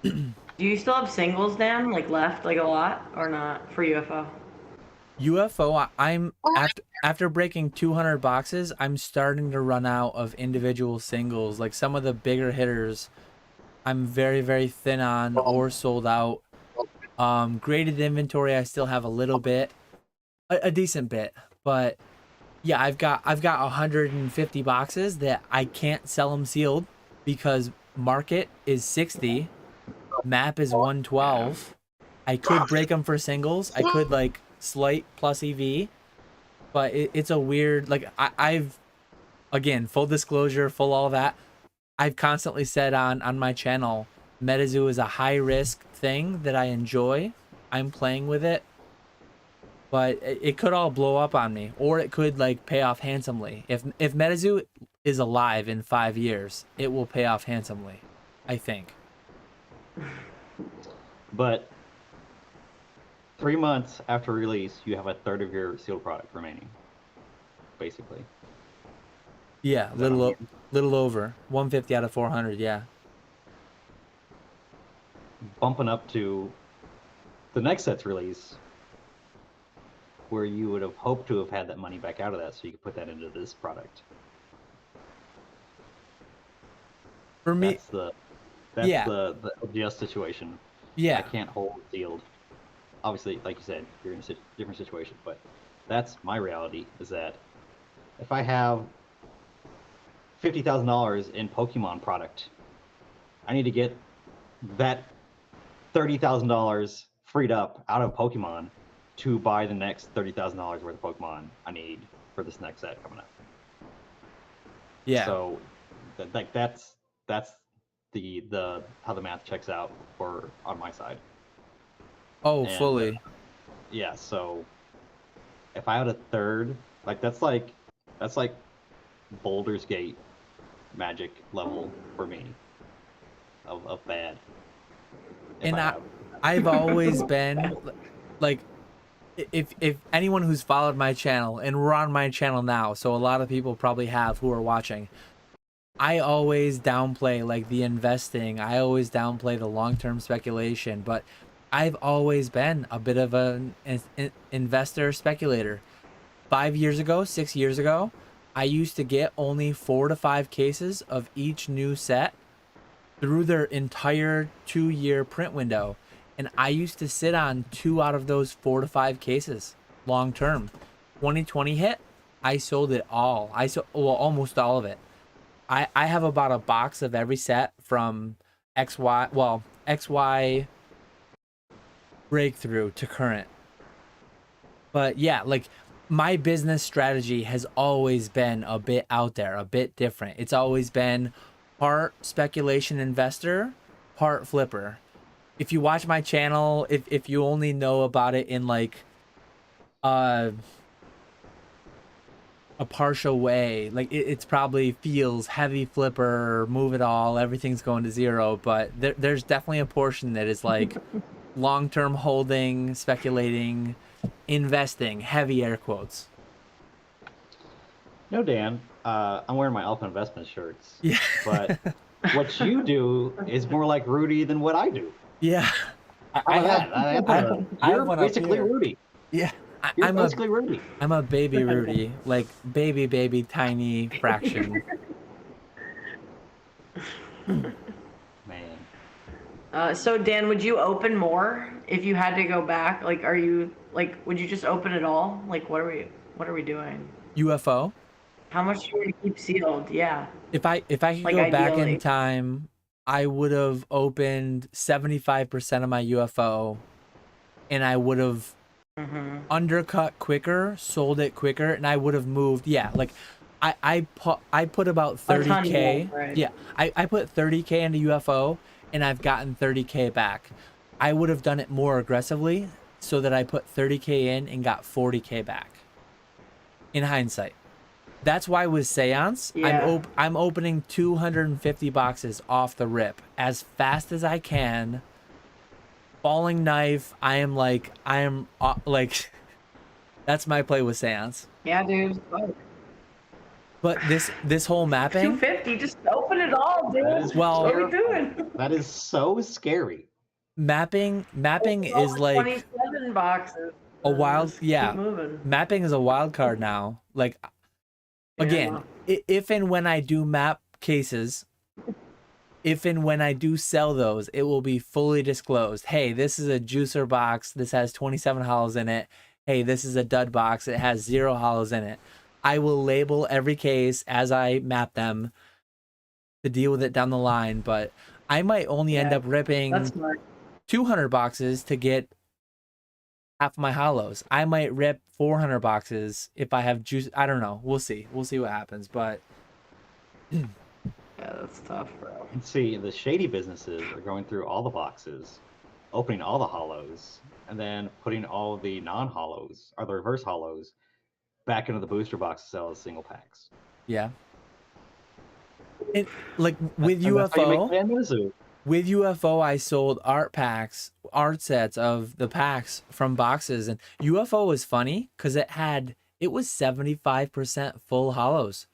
Do you still have singles, Dan? Like left, like a lot, or not for UFO? UFO, I'm after breaking 200 boxes, I'm starting to run out of individual singles. Like some of the bigger hitters, I'm very, very thin on or sold out. Graded inventory, I still have a little bit, a decent bit, but yeah, I've got 150 boxes that I can't sell them sealed because market is 60, map is 112. I could break them for singles. I could like slight plus EV, but it's a weird, like I've, again, full disclosure, full all that, I've constantly said on my channel, Metazoo is a high risk thing that I enjoy. I'm playing with it, but it could all blow up on me, or it could like pay off handsomely. If Metazoo is alive in 5 years, it will pay off handsomely, I think. But 3 months after release, you have a third of your sealed product remaining, basically. Yeah, little over 150 out of 400. Yeah. Bumping up to the next set's release, where you would have hoped to have had that money back out of that, so you could put that into this product. For me, that's yeah. the LGS situation. Yeah. I can't hold sealed. Obviously, like you said, you're in a different situation, but that's my reality, is that if I have $50,000 in Pokemon product, I need to get that $30,000 freed up out of Pokemon to buy the next $30,000 worth of Pokemon I need for this next set coming up. Yeah. So, like that's the how the math checks out for on my side. Oh, And, fully. Yeah. So, if I had a third, like that's like Baldur's Gate magic level for me of bad. And I've always been like, if anyone who's followed my channel, and we're on my channel now, so a lot of people probably have who are watching, I always downplay like the investing. I always downplay the long-term speculation, but I've always been a bit of an investor speculator. 5 years ago, 6 years ago, I used to get only 4 to 5 cases of each new set through their entire 2-year print window. And I used to sit on 2 out of those 4 to 5 cases long term. 2020 hit, I sold it all. I sold, well, almost all of it. I have about a box of every set from XY breakthrough to current. But yeah, like my business strategy has always been a bit out there, a bit different. It's always been part speculation investor, part flipper. If you watch my channel, if you only know about it in like a partial way, like it's probably feels heavy flipper, move it all, everything's going to zero, but there's definitely a portion that is like long-term holding, speculating, investing, heavy air quotes. No, Dan, I'm wearing my Alpha Investment shirts. Yeah. But what you do is more like Rudy than what I do. Yeah. You're basically Rudy. Yeah. I'm basically Rudy. I'm a baby Rudy, like baby, tiny fraction. Man. So Dan, would you open more if you had to go back? Like, are you like, would you just open it all? Like, what are we doing? UFO? How much do you want to keep sealed? Yeah. If I could like, go back ideally. in time, I would have opened 75% of my UFO, and I would have undercut quicker, sold it quicker, and I would have moved. Yeah, like I put about 30K. Right. Yeah, I put 30K into UFO, and I've gotten 30K back. I would have done it more aggressively so that I put 30K in and got 40K back. In hindsight. That's why with Seance, I'm opening 250 boxes off the rip as fast as I can. Falling knife, I am like, that's my play with Seance. Yeah, dude. But this whole mapping, 250, just open it all, dude. Well, what are we doing? That is so scary. Mapping is like 27 boxes. a wild, Just yeah. keep moving. Mapping is a wild card now. Like, again, if and when I do map cases, if and when I do sell those, it will be fully disclosed. Hey, this is a juicer box. This has 27 hollows in it. Hey, this is a dud box. It has 0 hollows in it. I will label every case as I map them to deal with it down the line, but I might only end up ripping 200 boxes to get half my hollows. I might rip 400 boxes if I have juice. I don't know. We'll see. We'll see what happens, but yeah, that's tough, bro. And see, the shady businesses are going through all the boxes, opening all the hollows, and then putting all the non-hollows, or the reverse hollows, back into the booster box to sell as single packs. Yeah. It, like with UFO, I sold art sets of the packs from boxes, and UFO was funny because it was 75% full hollows.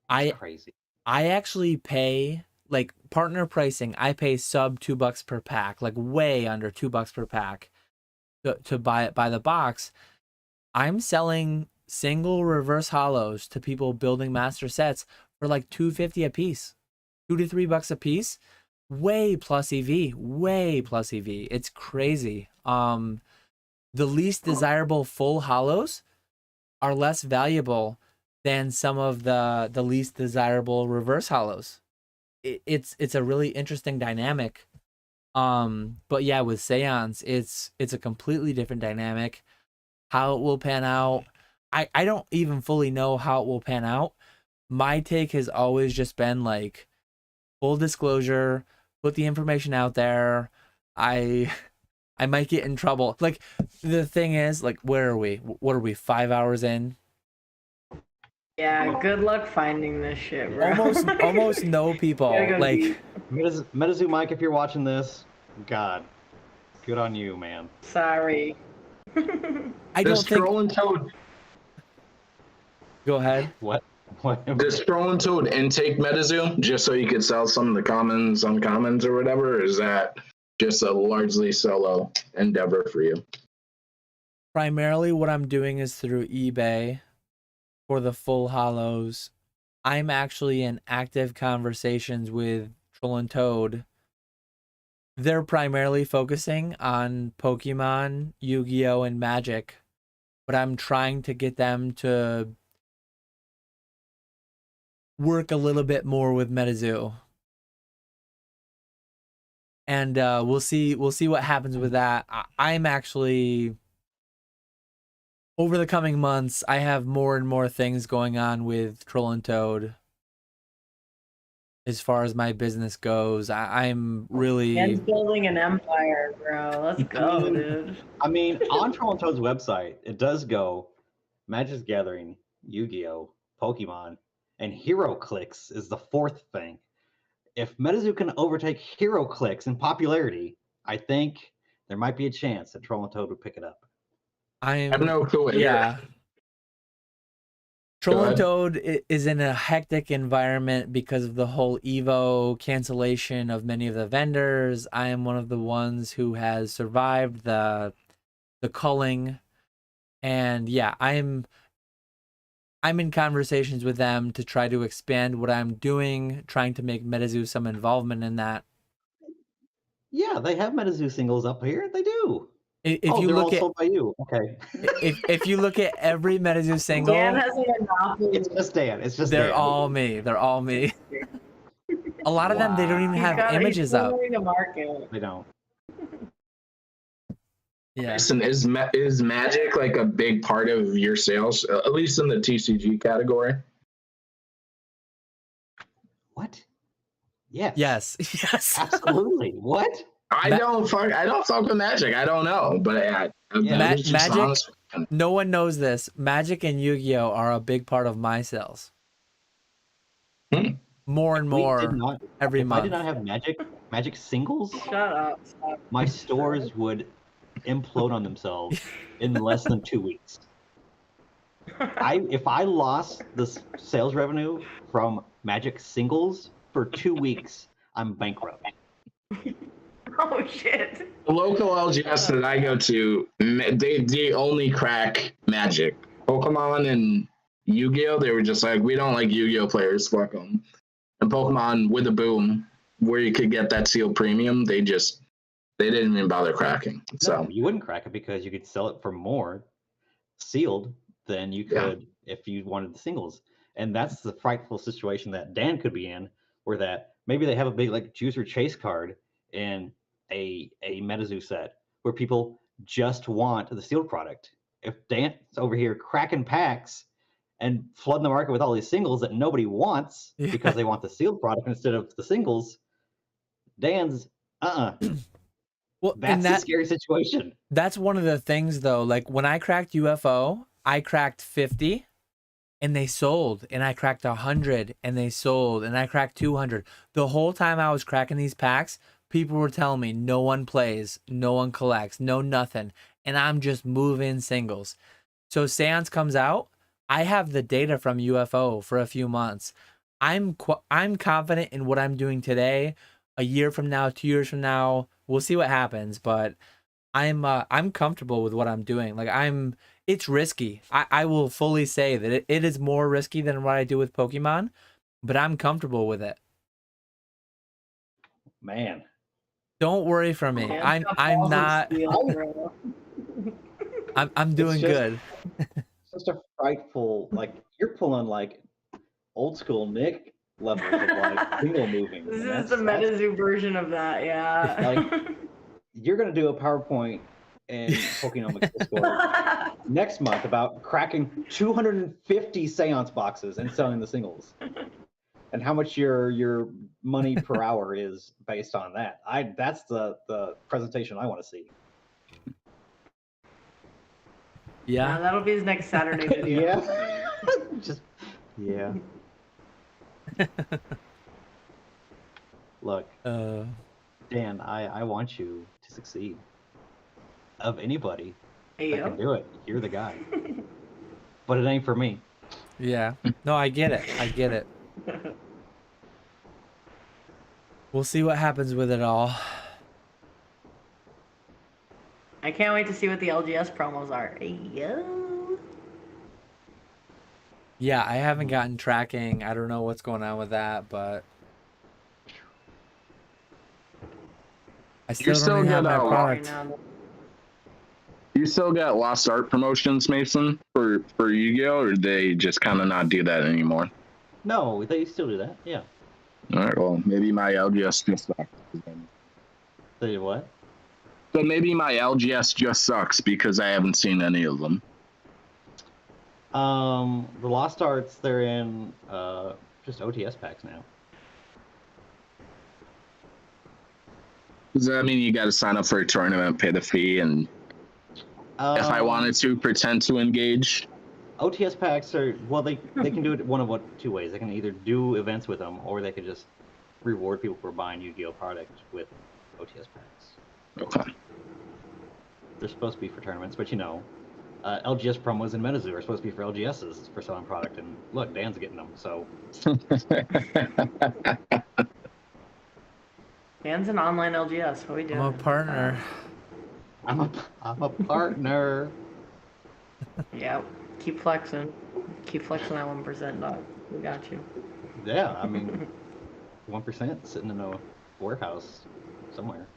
Crazy. I actually pay like partner pricing. I pay sub $2 per pack, like way under $2 per pack to buy it by the box. I'm selling single reverse hollows to people building master sets for like $2.50 a piece, $2 to $3 a piece. Way plus EV. It's crazy. The least desirable full hollows are less valuable than some of the least desirable reverse hollows. It's a really interesting dynamic. But yeah, with Seance, it's a completely different dynamic. How it will pan out, I don't even fully know how it will pan out. My take has always just been like full disclosure, put the information out there. I might get in trouble. Like the thing is, like, where are we? What are we, 5 hours in? Yeah, good luck finding this shit, bro. Almost no people. Like Metazoo Mike, if you're watching this, God, good on you, man. Sorry. I don't think. Scrolling Toad. Go ahead. What? Does Scrolling Toad intake Metazoo just so you could sell some of the commons, uncommons, or whatever? Or is that just a largely solo endeavor for you? Primarily, what I'm doing is through eBay for the full hollows. I'm actually in active conversations with Troll and Toad. They're primarily focusing on Pokemon, Yu-Gi-Oh, and Magic, but I'm trying to get them to work a little bit more with Metazoo. And we'll see what happens with that. I'm actually, over the coming months, I have more and more things going on with Troll and Toad. As far as my business goes, I'm really... Ken's building an empire, bro. Let's go, dude. I mean, on Troll and Toad's website, it does go Magic's Gathering, Yu-Gi-Oh, Pokemon, and Hero Clicks is the fourth thing. If Metazoo can overtake Hero Clicks in popularity, I think there might be a chance that Troll and Toad would pick it up. I have no clue. Yeah. Troll and Toad is in a hectic environment because of the whole Evo cancellation of many of the vendors. I am one of the ones who has survived the culling, and yeah, I'm in conversations with them to try to expand what I'm doing, trying to make Metazoo some involvement in that. Yeah, they have Metazoo singles up here. They do. If you they're look all at sold by you. Okay. if you look at every Metazoo single, Dan has a monopoly. It's just Dan. It's just they're Dan. all me. They're all me. A lot of them, they don't even have images up. The market. They don't. Yeah. Listen, is Magic like a big part of your sales, at least in the TCG category? What? Yes. Yes. Yes. Absolutely. What? I don't fuck with Magic. I don't know, but Magic. Honest. No one knows this. Magic and Yu-Gi-Oh are a big part of my sales. More and more every month. If I did not have Magic singles, Shut up. my stores would implode on themselves in less than 2 weeks. If I lost the sales revenue from Magic singles for 2 weeks, I'm bankrupt. Oh shit. The local LGS that I go to, they only crack Magic. Pokemon and Yu-Gi-Oh, they were just like, we don't like Yu-Gi-Oh players, fuck them. And Pokemon with a boom, where you could get that sealed premium, they didn't even bother cracking. So No, you wouldn't crack it because you could sell it for more sealed than you could if you wanted the singles. And that's the frightful situation that Dan could be in, where that maybe they have a big like Juice or Chase card in a Metazoo set where people just want the sealed product. If Dan's over here cracking packs and flooding the market with all these singles that nobody wants because they want the sealed product instead of the singles, Dan's Well, that's a scary situation. That's one of the things though. Like when I cracked UFO, I cracked 50 and they sold, and I cracked 100 and they sold, and I cracked 200. The whole time I was cracking these packs, people were telling me no one plays, no one collects, no nothing, and I'm just moving singles. So Seance comes out, I have the data from UFO for a few months. I'm confident in what I'm doing today. A year from now, 2 years from now, we'll see what happens, but I'm comfortable with what I'm doing. Like it's risky. I will fully say that it is more risky than what I do with Pokemon, but I'm comfortable with it. Man, don't worry for me. I'm not. I'm doing good. It's just a frightful, like you're pulling like old school Nick levels of like single moving. This is the Metazoo version of that, yeah. Like you're gonna do a PowerPoint in Pokenomics Discord next month about cracking 250 Seance boxes and selling the singles, and how much your money per hour is based on that. That's the presentation I want to see. Yeah, that'll be his next Saturday video. Look, Dan, I want you to succeed. Of anybody that can do it, you're the guy. But it ain't for me. Yeah. No, I get it. I get it. We'll see what happens with it all. I can't wait to see what the LGS promos are. Yo. Yeah, I haven't gotten tracking. I don't know what's going on with that, but I still don't have my product. You still got Lost Art promotions, Mason, for Yu-Gi-Oh, or they just kind of not do that anymore? No, they still do that. Yeah. All right. Well, maybe my LGS just sucks. Say what? So maybe my LGS just sucks because I haven't seen any of them. The Lost Arts, they're in just OTS packs now. Does that mean you got to sign up for a tournament, pay the fee, and if I wanted to pretend to engage? OTS packs are, well, they can do it one of two ways. They can either do events with them, or they could just reward people for buying Yu-Gi-Oh product with OTS packs. Okay. They're supposed to be for tournaments, but LGS promos in Metazoo are supposed to be for LGSs for selling product, and look, Dan's getting them, so. Dan's an online LGS. What are we doing? I'm a partner. I'm a partner. Yeah, keep flexing. Keep flexing that 1%, dog. We got you. Yeah, I mean, 1% sitting in a warehouse somewhere.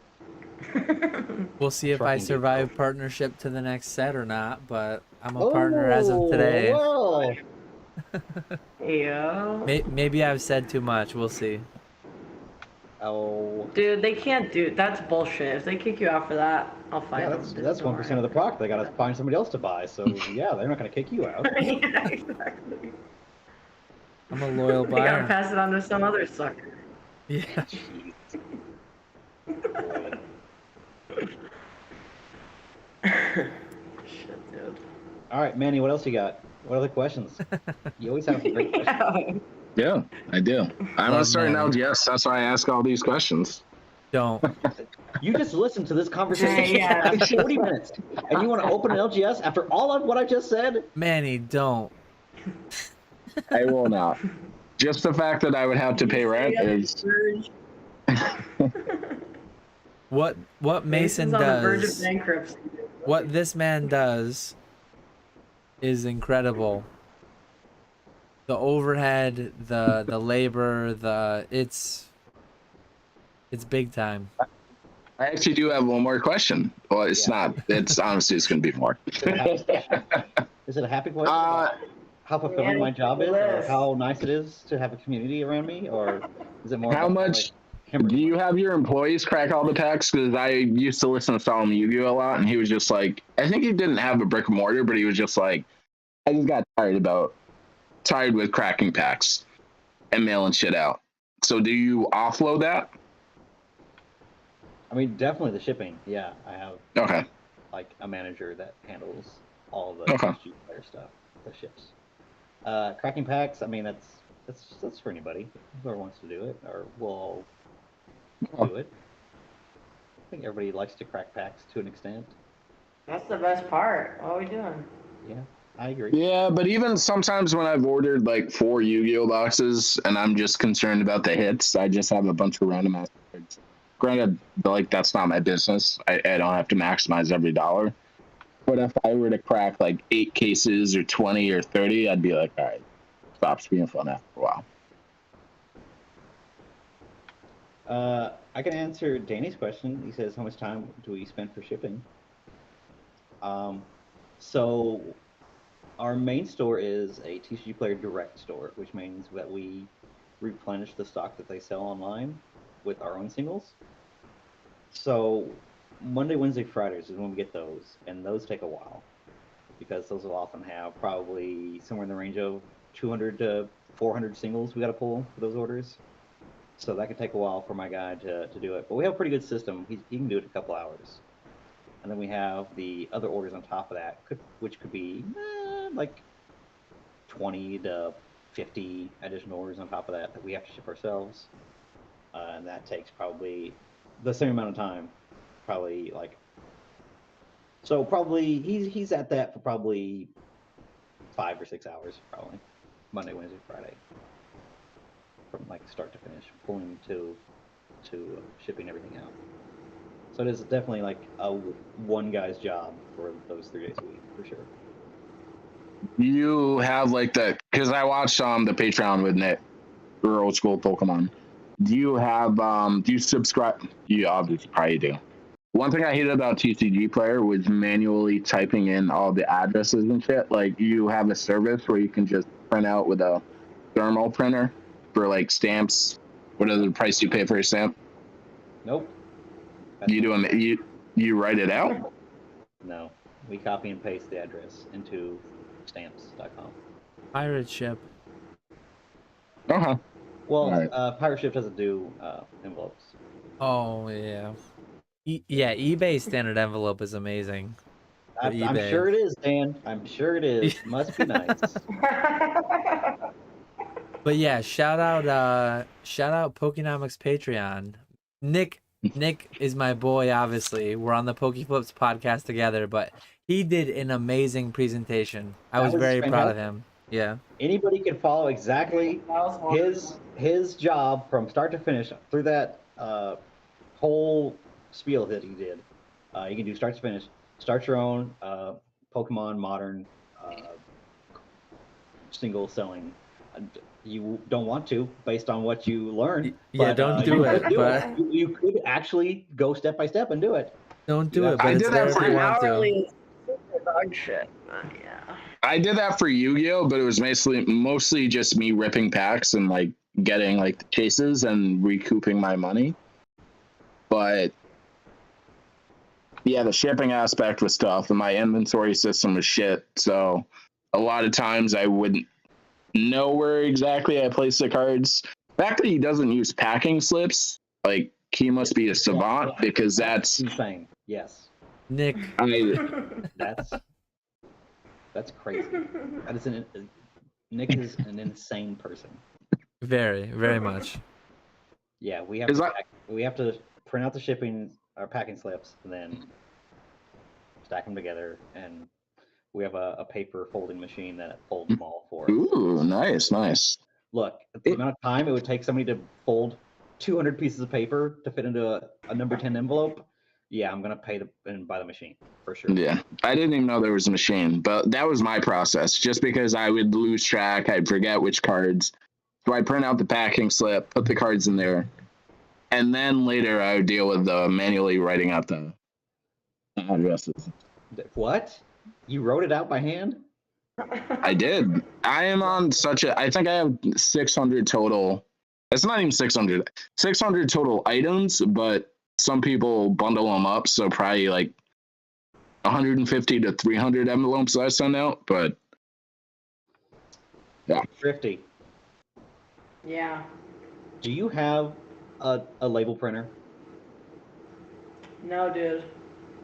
We'll see if I survive partnership to the next set or not, but I'm a partner as of today. Whoa. Yeah. Maybe I've said too much. We'll see. Oh. Dude, they can't do. That's bullshit. If they kick you out for that, I'll fight them. That's 1% of the product. They gotta find somebody else to buy. So yeah, they're not gonna kick you out. Yeah, exactly. I'm a loyal They gotta buyer. pass it on to some other sucker. Yeah. Jeez. Shit, dude. All right, Manny, what else you got? What other questions? You always have some great questions. Yeah, I do. I'm Love starting Manny. out. Yes, that's why I ask all these questions. Don't. You just listened to this conversation Yeah. for the past 40 minutes, and you want to open an LGS after all of what I just said? Manny, don't. I will not. Just the fact that I would have to pay rent is. What Mason Mason's on the verge of does, bankruptcy. what this man does is incredible. The overhead, the labor, it's big time. I actually do have one more question. Well, it's not. It's honestly, it's going to be more. Is it a happy question about how fulfilling my job is, or how nice it is to have a community around me, or is it more How about, much do you have your employees crack all the packs? Because I used to listen to Solomon Yu-Gi-Oh! A lot, and he was just like, I think he didn't have a brick and mortar, but he was just like, I just got tired with cracking packs and mailing shit out. So do you offload that? I mean, definitely the shipping. Yeah, I have like a manager that handles all the TCG player stuff, the ships. Cracking packs. I mean, that's for anybody whoever wants to do it, or we'll all do it. I think everybody likes to crack packs to an extent. That's the best part. What are we doing? Yeah, I agree. Yeah, but even sometimes when I've ordered like 4 Yu-Gi-Oh boxes and I'm just concerned about the hits, I just have a bunch of random ass cards. Granted, like that's not my business. I don't have to maximize every dollar. But if I were to crack like 8 cases or 20 or 30, I'd be like, all right, stops being fun after a while. I can answer Danny's question. He says, how much time do we spend for shipping? So our main store is a TCG Player Direct store, which means that we replenish the stock that they sell online with our own singles. So Monday, Wednesday, Fridays is when we get those, and those take a while because those will often have probably somewhere in the range of 200 to 400 singles we got to pull for those orders. So that could take a while for my guy to do it. But we have a pretty good system. He can do it in a couple hours. And then we have the other orders on top of that, which could be like 20 to 50 additional orders on top of that we have to ship ourselves. And that takes probably the same amount of time. Probably he's at that for probably 5 or 6 hours, probably Monday, Wednesday, Friday, from like start to finish, pulling to shipping everything out. So it is definitely like a one guy's job for those 3 days a week, for sure. You have like because I watched the Patreon with Nick for Old Skool Pokemon. Do you have do you subscribe? You obviously probably do. One thing I hated about TCG Player was manually typing in all the addresses and shit. Like, you have a service where you can just print out with a thermal printer for like stamps. What is the price you pay for a stamp? Nope. You write it out? No, we copy and paste the address into stamps.com. Pirate ship. Well, Right. Pirate Ship doesn't do envelopes. Oh yeah. Yeah, eBay standard envelope is amazing. I'm sure it is, Dan. I'm sure it is. Must be nice. But yeah, shout out Pokenomics Patreon. Nick is my boy, obviously. We're on the Pokeflips podcast together, but he did an amazing presentation. I was very proud of him. Yeah. Anybody can follow exactly his job from start to finish through that whole spiel that he did. You can do start to finish. Start your own Pokemon Modern single selling. You don't want to, based on what you learn. Yeah, but, don't do it. But you could actually go step by step and do it. Don't do it. But it's there if you want to. Dog shit. Yeah. I did that for Yu-Gi-Oh, but it was mostly just me ripping packs and like getting like the chases and recouping my money. But yeah, the shipping aspect was tough, and my inventory system was shit. So a lot of times I wouldn't know where exactly I placed the cards. fact that he doesn't use packing slips, like he must be a savant because that's insane. Yes. Nick. That's crazy. That is Nick is an insane person. Very, very much. Yeah, we have to print out the shipping or packing slips and then stack them together, and we have a paper folding machine that folds them all for us. Ooh, nice. Look, the amount of time it would take somebody to fold 200 pieces of paper to fit into a number 10 envelope. Yeah, I'm gonna pay and buy the machine for sure. Yeah, I didn't even know there was a machine, but that was my process. Just because I would lose track, I'd forget which cards, so I'd print out the packing slip, put the cards in there, and then later I would deal with manually writing out the addresses. What? You wrote it out by hand? I did. I am on I think I have 600 total. It's not even 600. 600 total items, but some people bundle them up, so probably like 150 to 300 envelopes I send out, but yeah. Thrifty. Yeah. Do you have a label printer? No, dude.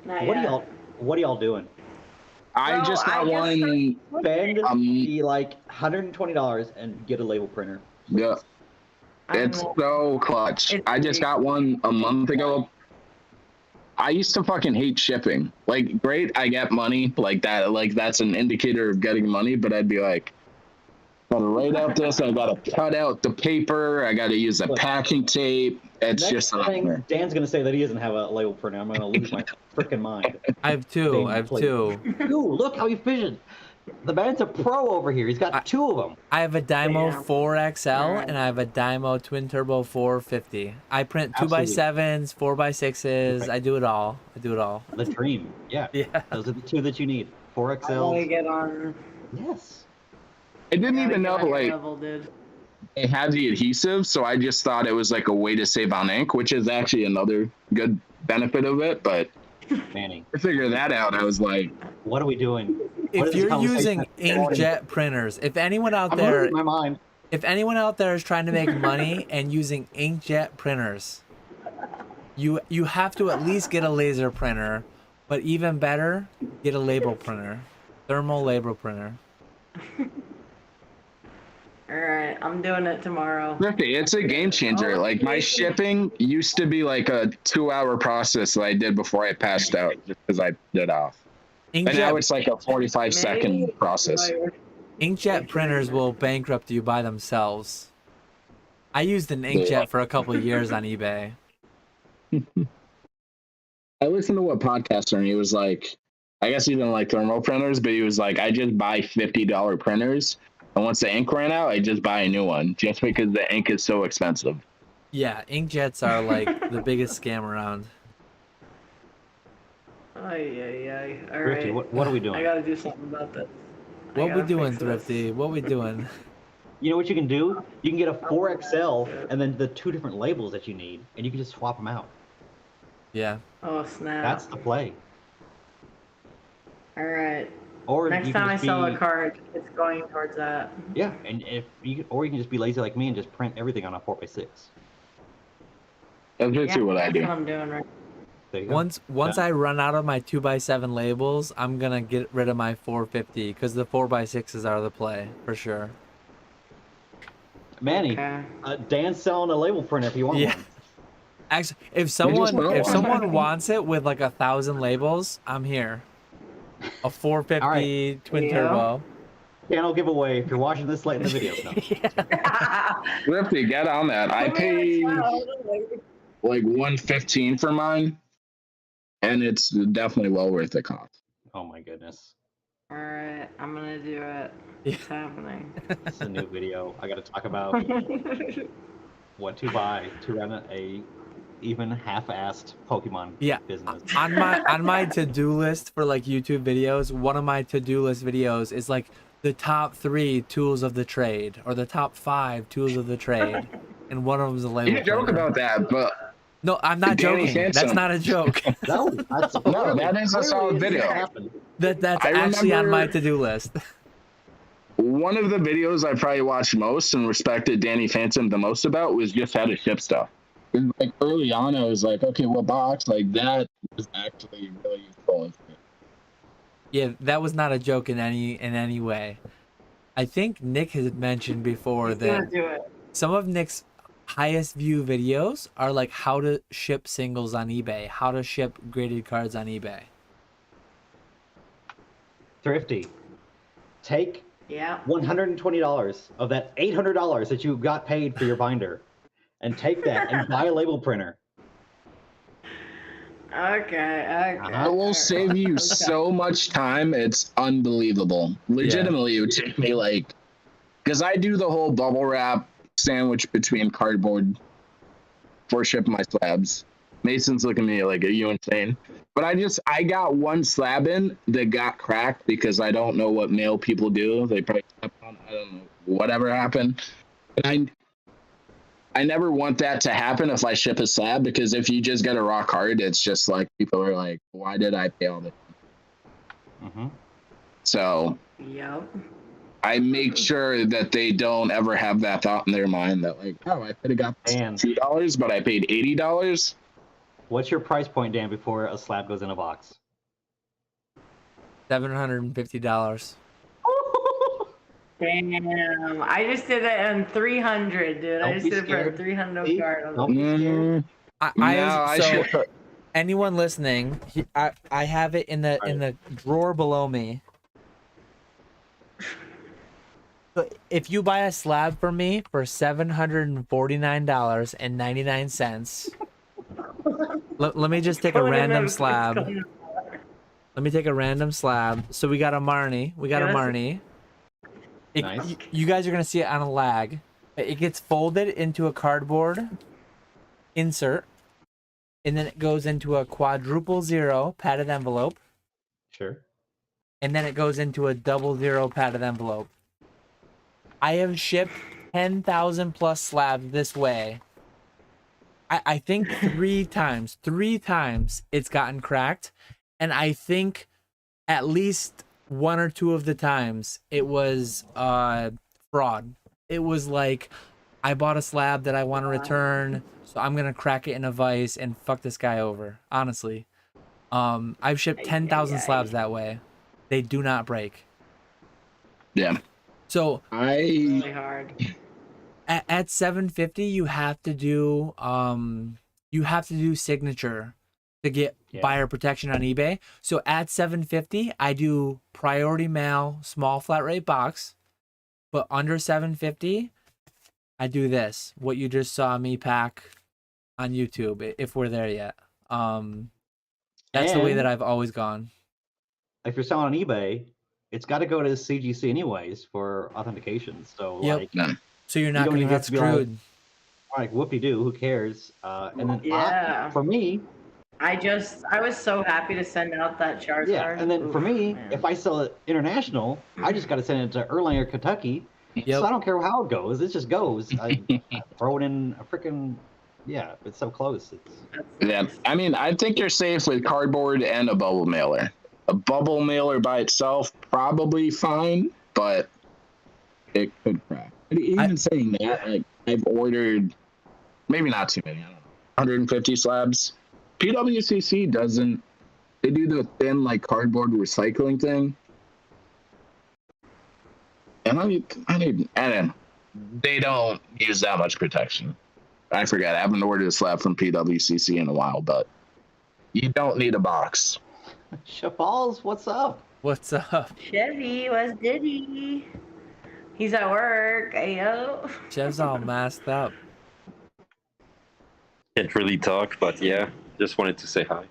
Not What yet. are y'all doing? I just got one. Spend the like $120 and get a label printer. Yeah. It's so clutch. I just got one a month ago. I used to fucking hate shipping. Like, great, I get money like that. Like, that's an indicator of getting money, but I'd be like, gotta write out this. I gotta cut out the paper. I gotta use the packing tape. It's Next just thing, Dan's gonna say that he doesn't have a label printer. I'm gonna lose my freaking mind. I have two. Ooh, look how efficient. The man's a pro over here. He's got two of them. I have a Dymo 4XL and I have a Dymo Twin Turbo 450. I print 2x7s, 4x6s. I do it all. The dream. Yeah. Yeah. Those are the two that you need. 4XL. I want to get on. Yes. I didn't even know like level, dude. it had the adhesive, so I just thought it was like a way to save on ink, which is actually another good benefit of it. But Manny, to figure that out, I was like, "What are we doing?" If you're using inkjet printers, if anyone out there, if anyone out there is trying to make money and using inkjet printers, you have to at least get a laser printer, but even better, get a label printer, thermal label printer. All right, I'm doing it tomorrow. okay, it's a game changer. Like my shipping used to be like a 2-hour process that I did before I passed out, just because I did off. And now it's like a 45-second process. Inkjet printers will bankrupt you by themselves. I used an inkjet for a couple of years on eBay. I listened to what podcaster, and he was like, I guess he didn't like thermal printers, but he was like, I just buy $50 printers, and once the ink ran out, I just buy a new one, just because the ink is so expensive. Yeah, inkjets are like the biggest scam around. Ay. All Thrifty, right. what are we doing? I gotta do something about this. What we doing, Thrifty? What we doing? You know what you can do? You can get a 4XL and then the two different labels that you need, and you can just swap them out. Yeah. Oh snap! That's the play. All right. Or next you can time I just sell be- a card, it's going towards that. Yeah, and you can just be lazy like me and just print everything on a 4x6. That's basically what I do. That's what I'm doing right. There you go. Once I run out of my 2x7 labels, I'm gonna get rid of my 450 because the 4x6s are the play for sure. Manny, Dan's selling a label printer if you want one. Actually, if someone wants it with like 1,000 labels, I'm here. A 450 twin turbo. Channel giveaway if you're watching this late in the video. No. Thrifty, get on that. I paid like $115 for mine, and it's definitely well worth the cost. Oh my goodness. All right, I'm gonna do it. It's happening. It's a new video. I got to talk about what to buy to run a even half-assed Pokemon business. on my to-do list for like YouTube videos, one of my to-do list videos is like the top 3 tools of the trade or the top 5 tools of the trade, and one of them is a label. You joke printer. about that, but no, I'm not joking. That's not a joke. No, that is a solid video. That's I actually on remember- my to-do list. one of the videos I probably watched most and respected Danny Phantom the most about was just how to ship stuff. Like early on, I was like, okay, what box? Like that was actually really useful. Yeah, that was not a joke in any way. I think Nick has mentioned before that do it. some of Nick's highest view videos are like how to ship singles on eBay, how to ship graded cards on eBay. Thrifty. Take Yeah. $120 of that $800 that you got paid for your binder, and take that and buy a label printer. Okay. I will save you so much time. It's unbelievable. Legitimately, it would take me like, because I do the whole bubble wrap sandwich between cardboard for shipping my slabs. Mason's looking at me like, are you insane? But I got one slab in that got cracked because I don't know what mail people do. They probably stepped on, I don't know, whatever happened. But I never want that to happen if I ship a slab, because if you just get a raw card, it's just like people are like, why did I pay all this? So Yep. I make sure that they don't ever have that thought in their mind that like, oh, I could have got $2, but I paid $80. What's your price point, Dan, before a slab goes in a box? $750. Damn, I just did it on 300, dude. I just did it for a 300 card. Anyone listening, I have it in the drawer below me. So if you buy a slab for me for $749.99, let me just take a random slab. Let me take a random slab. So we got a Marnie. Nice. You guys are gonna see it on a lag. It gets folded into a cardboard insert, and then it goes into a quadruple zero padded envelope. Sure. And then it goes into a 00 padded envelope. I have shipped 10,000 plus slabs this way. I think three times it's gotten cracked, and I think at least one or two of the times it was fraud. It was like, I bought a slab that I want to return, so I'm gonna crack it in a vise and fuck this guy over. Honestly, I've shipped 10,000 slabs that way. They do not break. Yeah. So really hard. At 750, you have to do signature to get buyer protection on eBay. So at 750, I do priority mail, small flat rate box. But under 750, I do this. What you just saw me pack on YouTube, if we're there yet. That's the way that I've always gone. If you're selling on eBay, it's got to go to CGC anyways for authentication. So like, so you're not going to get screwed. Like whoopie-doo, who cares? And then for me, I was so happy to send out that Charizard. Yeah, and then for me, if I sell it international, I just got to send it to Erlanger, Kentucky. So I don't care how it goes; it just goes. I throw it in a freaking it's so close. I mean, I think you're safe with cardboard and a bubble mailer. A bubble mailer by itself probably fine, but it could crack. Even saying that, like, I've ordered maybe not too many. I don't know, 150 slabs. PWCC doesn't. They do the thin like cardboard recycling thing, and they don't use that much protection. I forgot. I haven't ordered a slab from PWCC in a while, but you don't need a box. Shabals, what's up? What's up? Chevy, what's Diddy? He's at work. Ayo. Chev's all masked up. Can't really talk, but yeah, just wanted to say hi.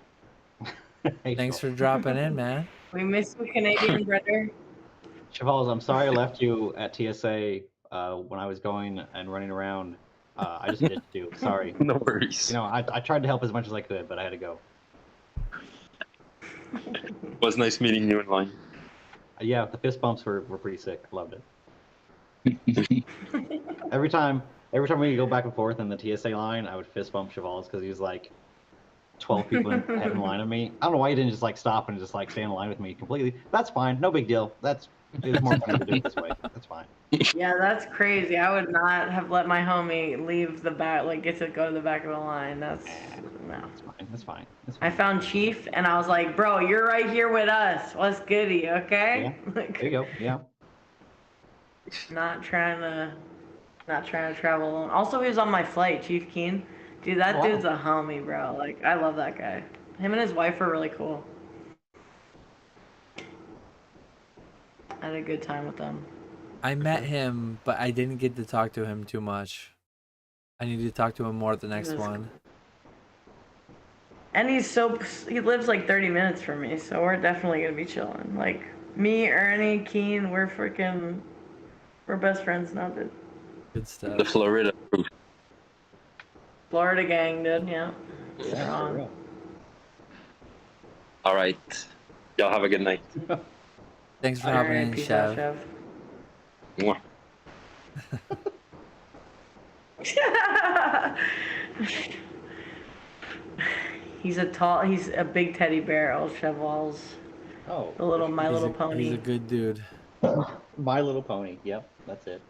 Thanks for dropping in, man. We miss you, Canadian brother. Shabals, I'm sorry I left you at TSA when I was going and running around. I just did too. Sorry. No worries. You know, I tried to help as much as I could, but I had to go. It was nice meeting you in line. Yeah, the fist bumps were pretty sick. I loved it. every time we go back and forth in the TSA line, I would fist bump Shabals because he was like 12 people ahead in line of me. I don't know why he didn't just like stop and just like stay in line with me completely. That's fine, no big deal. That's It's more fun to do it this way. That's fine. Yeah, that's crazy. I would not have let my homie leave the back, like get to go to the back of the line. That's no. That's fine. That's fine. That's I fine. found Chief and I was like, bro, you're right here with us. What's goody, okay? Yeah. Like, There you go. Yeah. not trying to travel alone. Also, he was on my flight, Chief Keen. Dude, that Oh, wow. dude's a homie, bro. Like, I love that guy. Him and his wife are really cool. I had a good time with them. I met him, but I didn't get to talk to him too much. I need to talk to him more at the next one. And he lives like 30 minutes from me, so we're definitely gonna be chilling. Like, me, Ernie, Keen, we're best friends now, dude. Good stuff. The Florida crew. Florida gang, dude, yeah. Yeah, Strong. for real. All right. Y'all have a good night. Thanks for All hopping right, in, peace out, Chev. Mwah. He's a big teddy bear, old Cheval's. Oh. The little My Little Pony. He's a good dude. My Little Pony. Yep. That's it.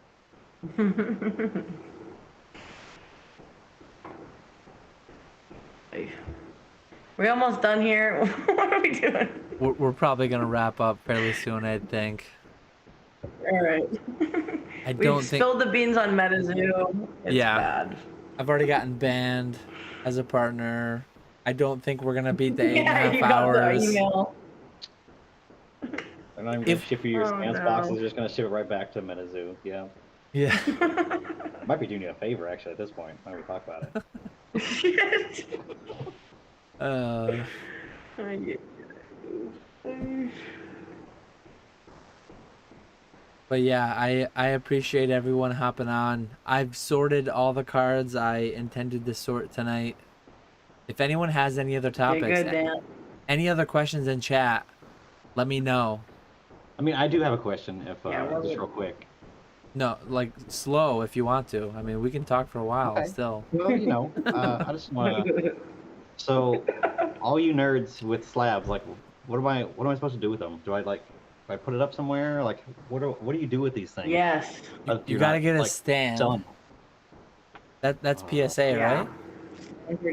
We almost done here. What are we doing? We're probably gonna wrap up fairly soon, I think. All right. I We've don't think. spilled the beans on Metazoo. It's bad. I've already gotten banned as a partner. I don't think we're gonna beat the 8.5 Yeah, you got hours. the email. They're not even going to ship you your scans boxes. They're just going to ship it right back to Metazoo. Yeah. Yeah. Might be doing you a favor, actually, at this point. Why don't we talk about it? Shit. But yeah, I appreciate everyone hopping on. I've sorted all the cards I intended to sort tonight. If anyone has any other topics, good, Dan. any other questions in chat, let me know. I mean, I do have a question, if Yeah, just real quick. No, like slow if you want to. I mean, we can talk for a while Okay. still. Well, you know, I just want to. So, all you nerds with slabs, like, what am I supposed to do with them? Do I put it up somewhere? Like, what do you do with these things? Yes. You gotta get a stand. Selling. That's PSA, Yeah. right? What do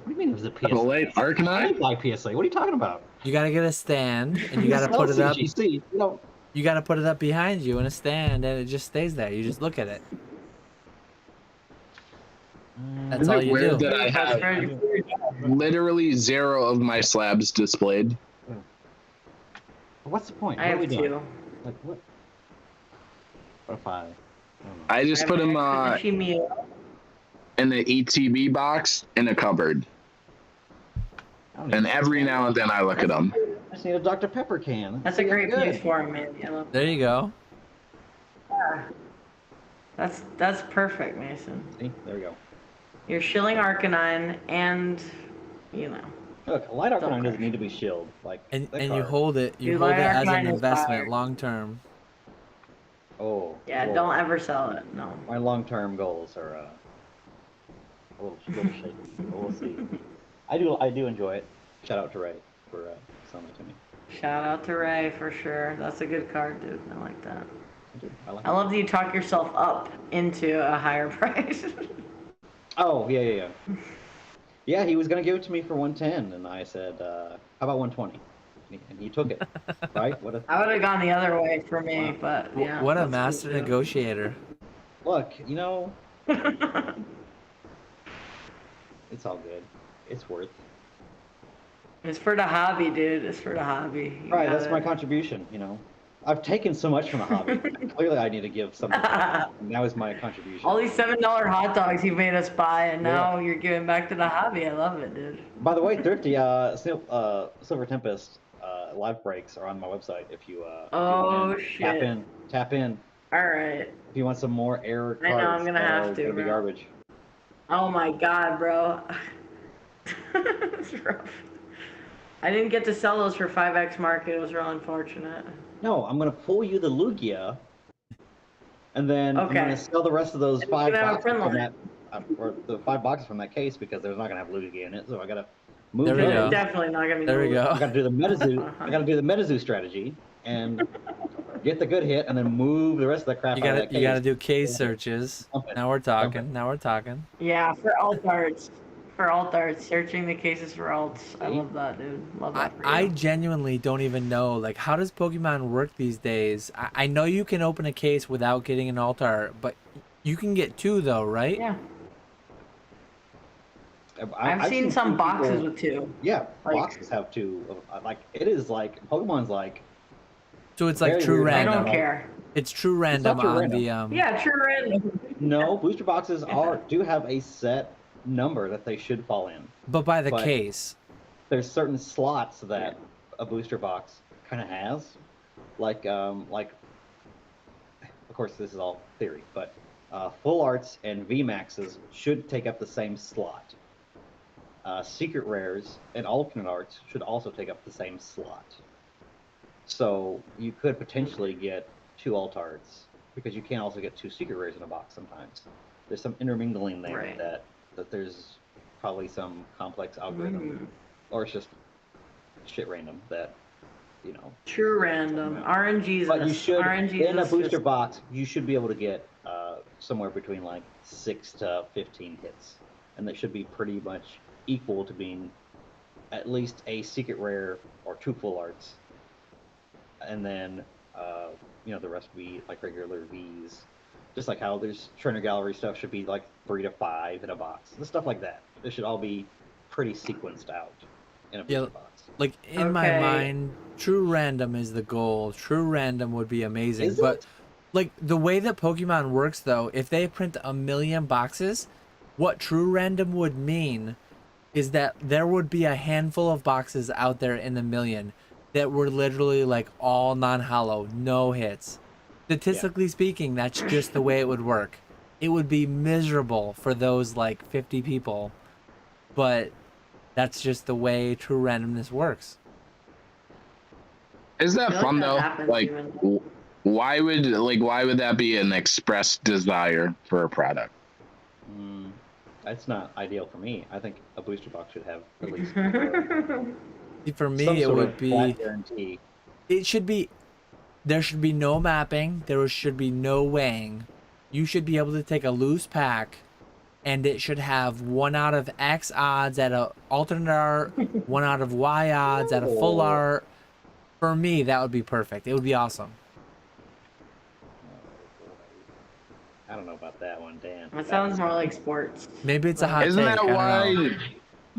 you mean it was a PSA? The late I Arcanine? like PSA. What are you talking about? You gotta get a stand and you gotta put it up. CGC, you know. You gotta put it up behind you in a stand and it just stays there. You just look at it. That's Isn't all it you weird do. that I have literally 0 of my slabs displayed? What's the point? I What are we have doing? 2. Like, what? What if I? I just put them in the ETB box in a cupboard. And every now and then I look at them. I just need a Dr. Pepper can. That's a great place for him, man. Yeah, There you go. that's perfect, Mason. See, there we go. You're shilling Arcanine, and you know. Look, a light Arcanine doesn't need to be shielded. Like, And that you card. hold it. You Dude, hold it Light as an Arcanine is investment, fire. long term. Oh. Yeah, well, don't ever sell it. No. My long-term goals are a little shaky. We'll see. I do enjoy it. Shout out to Ray for selling it to me. Shout out to Ray for sure. That's a good card, dude. I like that. I like I love that you talk yourself up into a higher price. Oh, yeah. Yeah, he was gonna give it to me for 110, and I said, "How about 120?" And he took it. Right? What a I would have gone the other way for me, but yeah. What a that's master cool, too. negotiator. look. You know, it's all good. It's worth. It's for the hobby, dude. It's for the hobby. You Right, that's gotta- my contribution. You know, I've taken so much from the hobby. Clearly, I need to give something. And that was my contribution. All these $7 hot dogs you made us buy, and now you're giving back to the hobby. I love it, dude. By the way, Thrifty, Silver Tempest live breaks are on my website. If you, Oh, if you want, shit. tap in. All right. If you want some more error I cards, know, I'm gonna have to, Gonna be bro. garbage. Oh my god, bro. It's rough. I didn't get to sell those for 5x market. It was real unfortunate. No, I'm gonna pull you the Lugia, and then I'm Okay. gonna sell the rest of those And you 5 can have a boxes friend from line. that, or the 5 boxes from that case because there's not gonna have Lugia in it. So I gotta move There we those. go. Definitely not gonna be. There we moved. go. I gotta do the Metazoo. I gotta do the Metazoo strategy, and get the good hit, and then move the rest of the crap You out of gotta that case. you gotta do case searches. Now we're talking. Now we're talking. Yeah, for alt arts. For alt arts, searching the cases for alts. I love that, dude. Love that for you. I genuinely don't even know, like, how does Pokemon work these days? I know you can open a case without getting an alt art, but you can get 2 though, right? Yeah. I've seen some boxes people- with 2. Yeah, Like- boxes have 2. Like it is like Pokemon's like. So it's like very true weird. random. I don't care. It's true not random true on random. the Yeah, true random. No, booster boxes do have a set number that they should fall in. but by the but- case. There's certain slots that a booster box kind of has, like of course this is all theory, but full arts and VMAXs should take up the same slot. Secret rares and alternate arts should also take up the same slot. So you could potentially get 2 alt arts because you can also get 2 secret rares in a box sometimes. There's some intermingling there Right. that there's probably some complex algorithm, or it's just shit random that, you know. True random. RNG's But you should, in a booster just... box, you should be able to get somewhere between like 6 to 15 hits, and that should be pretty much equal to being at least a secret rare or 2 full arts, and then the rest be like regular Vs. Just like how there's trainer gallery stuff should be like 3 to 5 in a box, and stuff like that. It should all be pretty sequenced out in a booster box. Like in my mind, true random is the goal. True random would be amazing, but like the way that Pokemon works though, if they print 1 million boxes, what true random would mean is that there would be a handful of boxes out there in the million that were literally like all non-hollow, no hits. Statistically speaking, that's just the way it would work. It would be miserable for those like 50 people, but that's just the way true randomness works. Is that fun though? Like, why would that be an expressed desire for a product? That's not ideal for me. I think a booster box should have at least For me, some it sort would of be. flat guarantee. It should be. There should be no mapping. There should be no weighing. You should be able to take a loose pack, and it should have 1 out of X odds at a alternate art, 1 out of Y odds at a full art. For me, that would be perfect. It would be awesome. I don't know about that one, Dan. That sounds more like sports. Maybe it's a hot Isn't take. that I don't why know.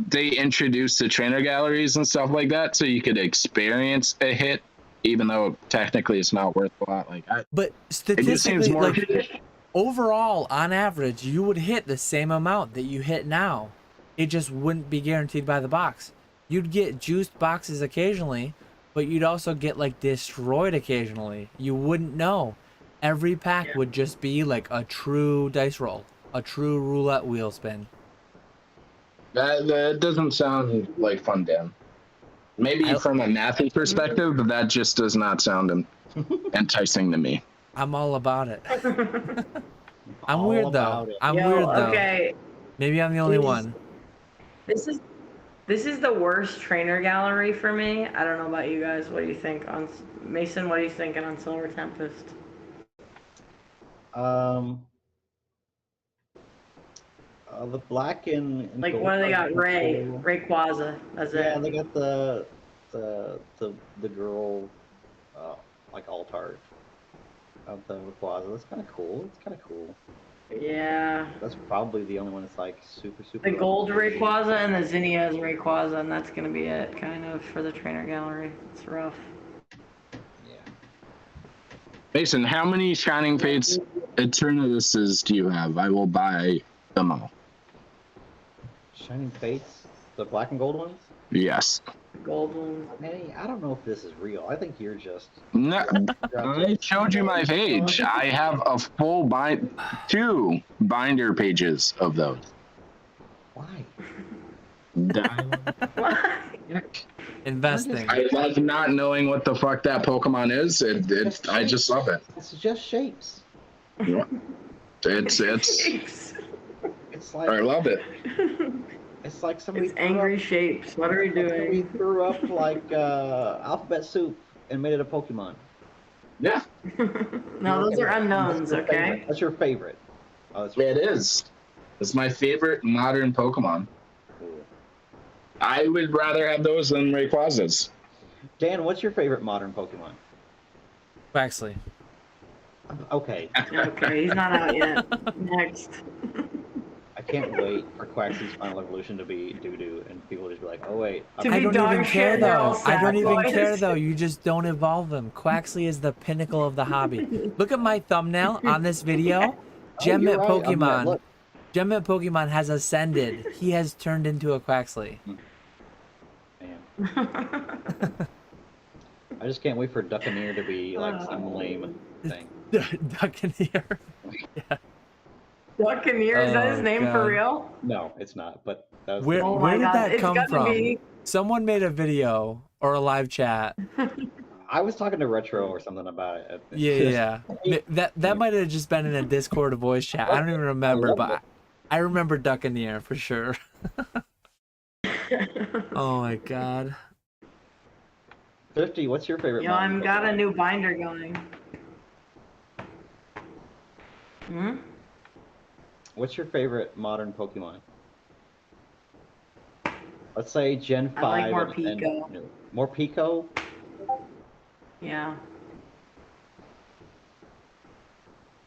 they introduced the trainer galleries and stuff like that, so you could experience a hit, even though technically it's not worth a lot? But it just seems statistically, more. like overall, on average, you would hit the same amount that you hit now. It just wouldn't be guaranteed by the box. You'd get juiced boxes occasionally, but you'd also get like destroyed occasionally. You wouldn't know. Every pack would just be like a true dice roll, a true roulette wheel spin. That doesn't sound like fun, Dan. Maybe from a mathy perspective, but that just does not sound enticing to me. I'm all about it. I'm All weird though. about it. I'm Yo, weird though. okay. Maybe I'm the only one. This is the worst trainer gallery for me. I don't know about you guys. What do you think on Mason? What are you thinking on Silver Tempest? The black and Like, gold what do they got? cards are cool. Rayquaza. That's Yeah, it. they got the girl like alt art of the Rayquaza. That's kind of cool. It's kind of cool. Yeah. That's probably the only one that's like super. The gold Rayquaza and the Zinnia's Rayquaza, and that's gonna be it, kind of, for the trainer gallery. It's rough. Mason, how many Shining Fates Eternatus do you have? I will buy them all. Shining Fates, the black and gold ones. Yes. Gold ones. Manny, I don't know if this is real. I think you're just. No, I showed you my page. I have a full 2 binder pages of those. Why? Investing. I love not knowing what the fuck that Pokemon is. I just love it. It's just shapes. It's like I love it. It's like somebody. It's angry shapes. What are we doing? We threw up like alphabet soup and made it a Pokemon. Yeah, No, those are unknowns. Okay. What's your favorite? Oh, that's It is. It's my favorite modern Pokemon. I would rather have those than Rayquazas. Dan, what's your favorite modern Pokemon? Quaxley. Okay. Okay, he's not out yet. Next. I can't wait for Quaxly's final evolution to be doo-doo, and people just be like, oh wait. To I be don't dog even shit care and they're all though. I don't sad even boys. care though. You just don't evolve them. Quaxley is the pinnacle of the hobby. Look at my thumbnail on this video. Gem you're at right. I'm Pokemon. look. Gem at Pokemon has ascended. He has turned into a Quaxley. I just can't wait for Duckaneer to be like some lame thing. Duckaneer. Yeah. Buccaneer, is that his name for God. real? No, it's not. But that was Where, Oh where my did God, that it's come gotta from? be. Someone made a video or a live chat. I was talking to Retro or something about it. Yeah. That might have just been in a Discord voice chat. I don't even remember, but I remember Duckaneer for sure. Oh my God. 50, what's your favorite? Yo, modern I've got a Pokemon? new binder going. Hmm? What's your favorite modern Pokemon? Let's say Gen 5. I like more and Pico. new. More Pico? Yeah.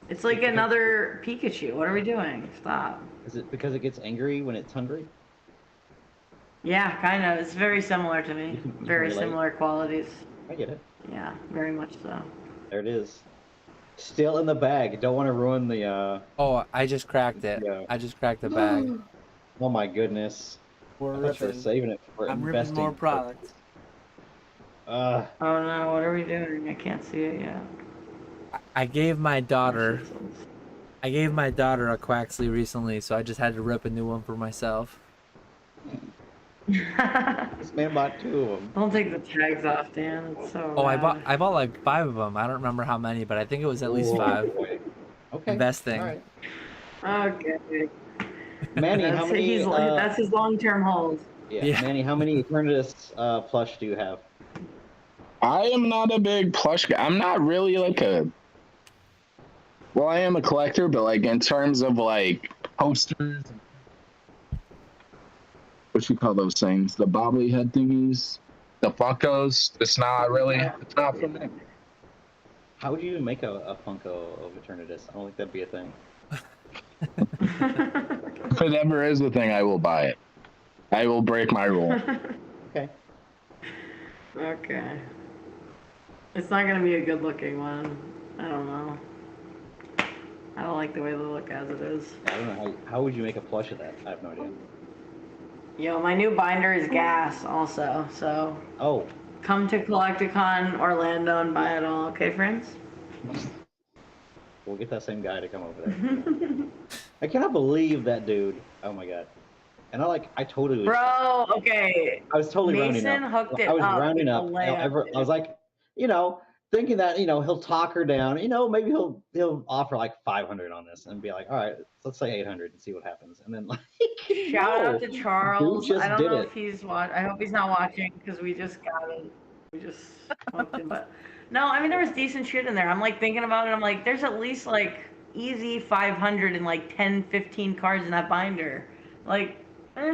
It's like another Pikachu. What are we doing? Stop. Is it because it gets angry when it's hungry? Yeah, kind of. It's very similar to me. Very relate. similar qualities. I get it. Yeah, very much so. There it is. Still in the bag. Don't want to ruin the. Oh, I just cracked it. Yeah. I just cracked the bag. Oh my goodness. We're I thought you were ripping. saving it for I'm investing. ripping more product. Oh no, what are we doing? I can't see it yet. I gave my daughter a Quaxley recently, so I just had to rip a new one for myself. This man bought 2 of them. Don't take the tags off, Dan. It's so Oh, I rad. bought like 5 of them. I don't remember how many, but I think it was at least 5. Okay. Investing. All right. Okay. Manny, That's, how many? that's his long-term hold. Yeah. Manny, how many Eternatus plush do you have? I am not a big plush guy. I'm not really like a. Well, I am a collector, but like in terms of like posters, what you call those things? The bobbly head thingies, the Funkos. It's not really. It's not for me. How would you even make a Funko of Eternatus? I don't think that'd be a thing. If it ever is a thing, I will buy it. I will break my rule. Okay. Okay. It's not gonna be a good-looking one. I don't know. I don't like the way they look as it is. I don't know how would you make a plush of that? I have no idea. Yo, my new binder is gas also, so Oh, come to Collectacon Orlando and buy it all, okay, friends? we'll get that same guy to come over there. I cannot believe that dude. Oh my god. And I totally was. Bro, okay. I was totally rounding Mason up. hooked it I was up rounding with up. a layup, I was like, thinking that he'll talk her down. Maybe he'll offer like 500 on this and be like, all right, let's say 800 and see what happens. And then like, Shout out to dude Charles. just I don't did know it. if he's I hope he's not watching because we just got it. We just smoked him, but no, I mean there was decent shit in there. I'm like thinking about it. I'm like, there's at least like easy 500 and like 10, 15 cards in that binder. Like, it's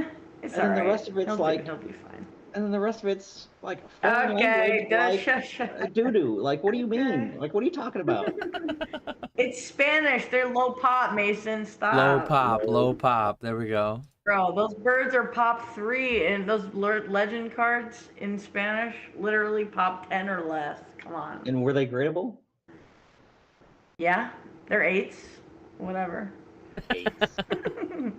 And then alright. the rest of it's he'll be fine. And then the rest of it's like foreign Okay, language, like doo-doo. Like, what do you mean? Like, what are you talking about? It's Spanish. They're low pop, Mason. Stop. Low pop. There we go. Bro, those birds are pop 3, and those legend cards in Spanish literally pop 10 or less. Come on. And were they gradable? Yeah, they're 8s. Whatever. 8s.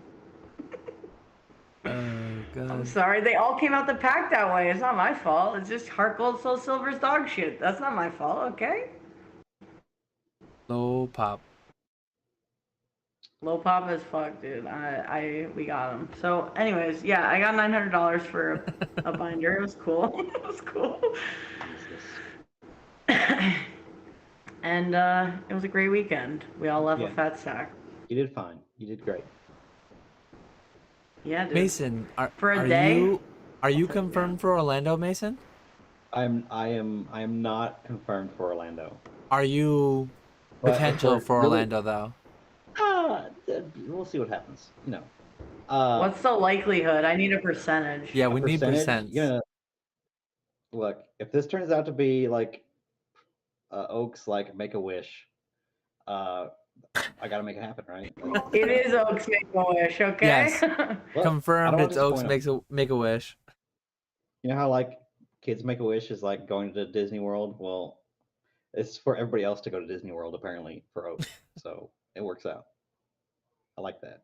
Oh, I'm God. sorry, they all came out the pack that way. It's not my fault. It's just Heart Gold Soul Silver's dog shit. That's not my fault, okay? Low pop. Low pop as fuck, dude. We got them. So, anyways, yeah, I got $900 for a binder. It was cool. It was cool. And it was a great weekend. We all left a fat sack. You did fine. You did great. Yeah, dude. Mason, are day? you confirmed for Orlando, Mason? I am not confirmed for Orlando. Are you But potential we're for really- Orlando though? We'll see what happens. You know. What's the likelihood? I need a percentage. Yeah, A we need percentage? percents. Look, if this turns out to be like Oaks, like Make a Wish, I gotta make it happen, right? Like, It is Oaks Make-A-Wish, okay? Yes. look, I Confirmed. don't It's Oaks disappoint 'em. Make a Wish. You know how like kids Make a Wish is like going to Disney World? Well, it's for everybody else to go to Disney World apparently for Oaks, so it works out. I like that.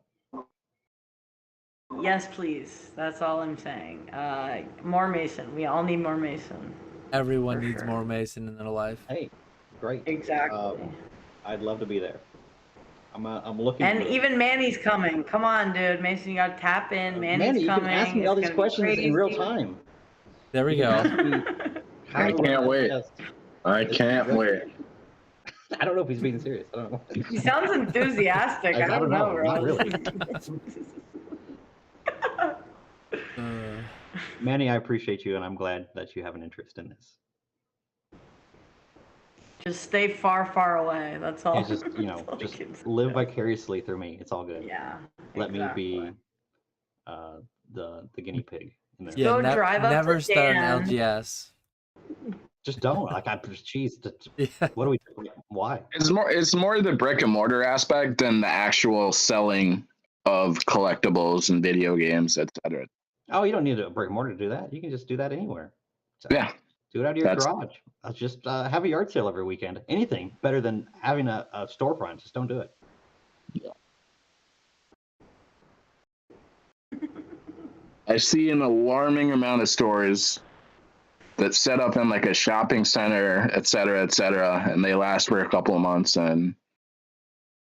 Yes, please. That's all I'm saying. More Mason. We all need more Mason. Everyone For needs sure. more Mason in their life. Hey, great. Exactly. I'd love to be there. I'm looking. And for it. even Manny's coming. Come on, dude. Mason, you gotta tap in. Manny's Manny, you coming. can ask me It's all these gonna be questions in real crazy. time. There we You can go. ask me how I to can't run wait. this. I It's can't great. wait. I don't know if he's being serious. I don't know. He sounds enthusiastic. I don't know, bro. Not really. Manny, I appreciate you, and I'm glad that you have an interest in this. Just stay far, far away. That's all. And just just live vicariously through me. It's all good. Yeah. Let exactly. me be the guinea pig. In there. Yeah, Go drive up never to start Dan. an LGS. Just don't. Like I jeez. What do we? Why? It's more the brick and mortar aspect than the actual selling of collectibles and video games, etc. Oh, you don't need a brick and mortar to do that. You can just do that anywhere. So, Yeah. do it out of your garage. Just have a yard sale every weekend. Anything better than having a storefront. Just don't do it. I see an alarming amount of stores that set up in like a shopping center, et cetera, and they last for a couple of months, and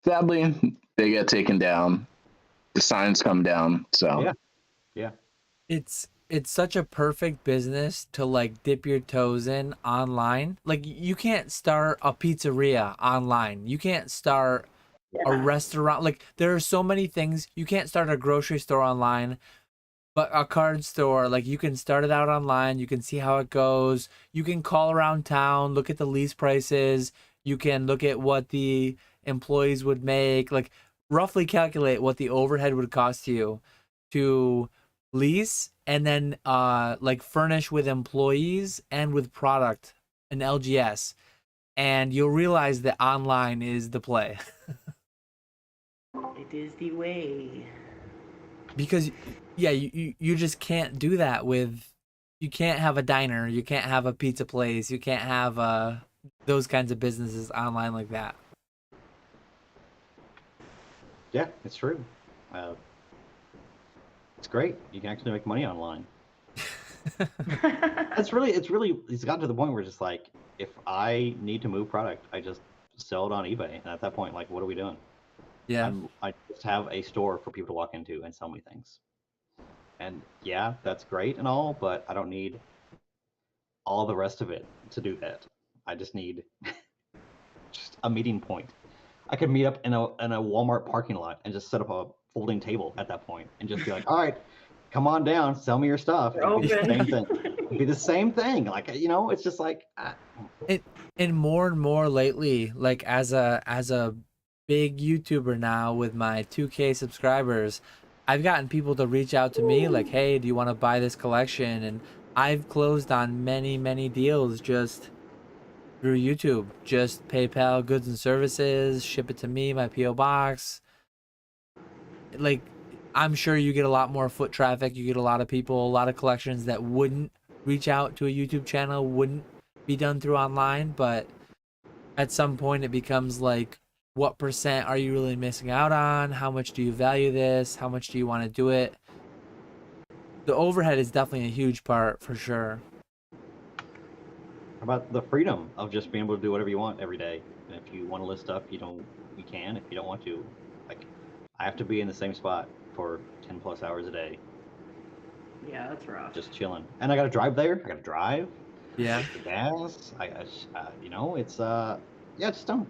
sadly, they get taken down. The signs come down. So yeah. It's such a perfect business to like dip your toes in online. Like you can't start a pizzeria online. You can't start a restaurant. Like there are so many things. You can't start a grocery store online, but a card store, like you can start it out online. You can see how it goes. You can call around town, look at the lease prices. You can look at what the employees would make, like roughly calculate what the overhead would cost you to lease and then like furnish with employees and with product an LGS, and you'll realize that online is the play. It is the way. Because yeah, you just can't do that with, you can't have a diner, you can't have a pizza place, you can't have those kinds of businesses online like that. Yeah, it's true. It's great. You can actually make money online. it's gotten to the point where it's just like, if I need to move product, I just sell it on eBay. And at that point, like, what are we doing? Yeah. I just have a store for people to walk into and sell me things. And yeah, that's great and all, but I don't need all the rest of it to do that. I just need just a meeting point. I could meet up in a Walmart parking lot and just set up a folding table at that point and just be like, all right, come on down, sell me your stuff. It'd be the same thing. It'd be the same thing. Like, it's just like and more lately, like as a big YouTuber now with my 2K subscribers, I've gotten people to reach out to me like, hey, do you want to buy this collection? And I've closed on many deals just through YouTube. Just PayPal goods and services, ship it to me, my PO box. Like, I'm sure you get a lot more foot traffic. You get a lot of people, a lot of collections that wouldn't reach out to a YouTube channel, wouldn't be done through online. But at some point it becomes like, what percent are you really missing out on? How much do you value this? How much do you want to do it? The overhead is definitely a huge part for sure. How about the freedom of just being able to do whatever you want every day? And if you want to list stuff, you can. If you don't want to, like, I have to be in the same spot for 10 plus hours a day. Yeah, that's rough. Just chilling. And I got to drive there. I got to drive. Yeah. Gas. It's yeah, just don't.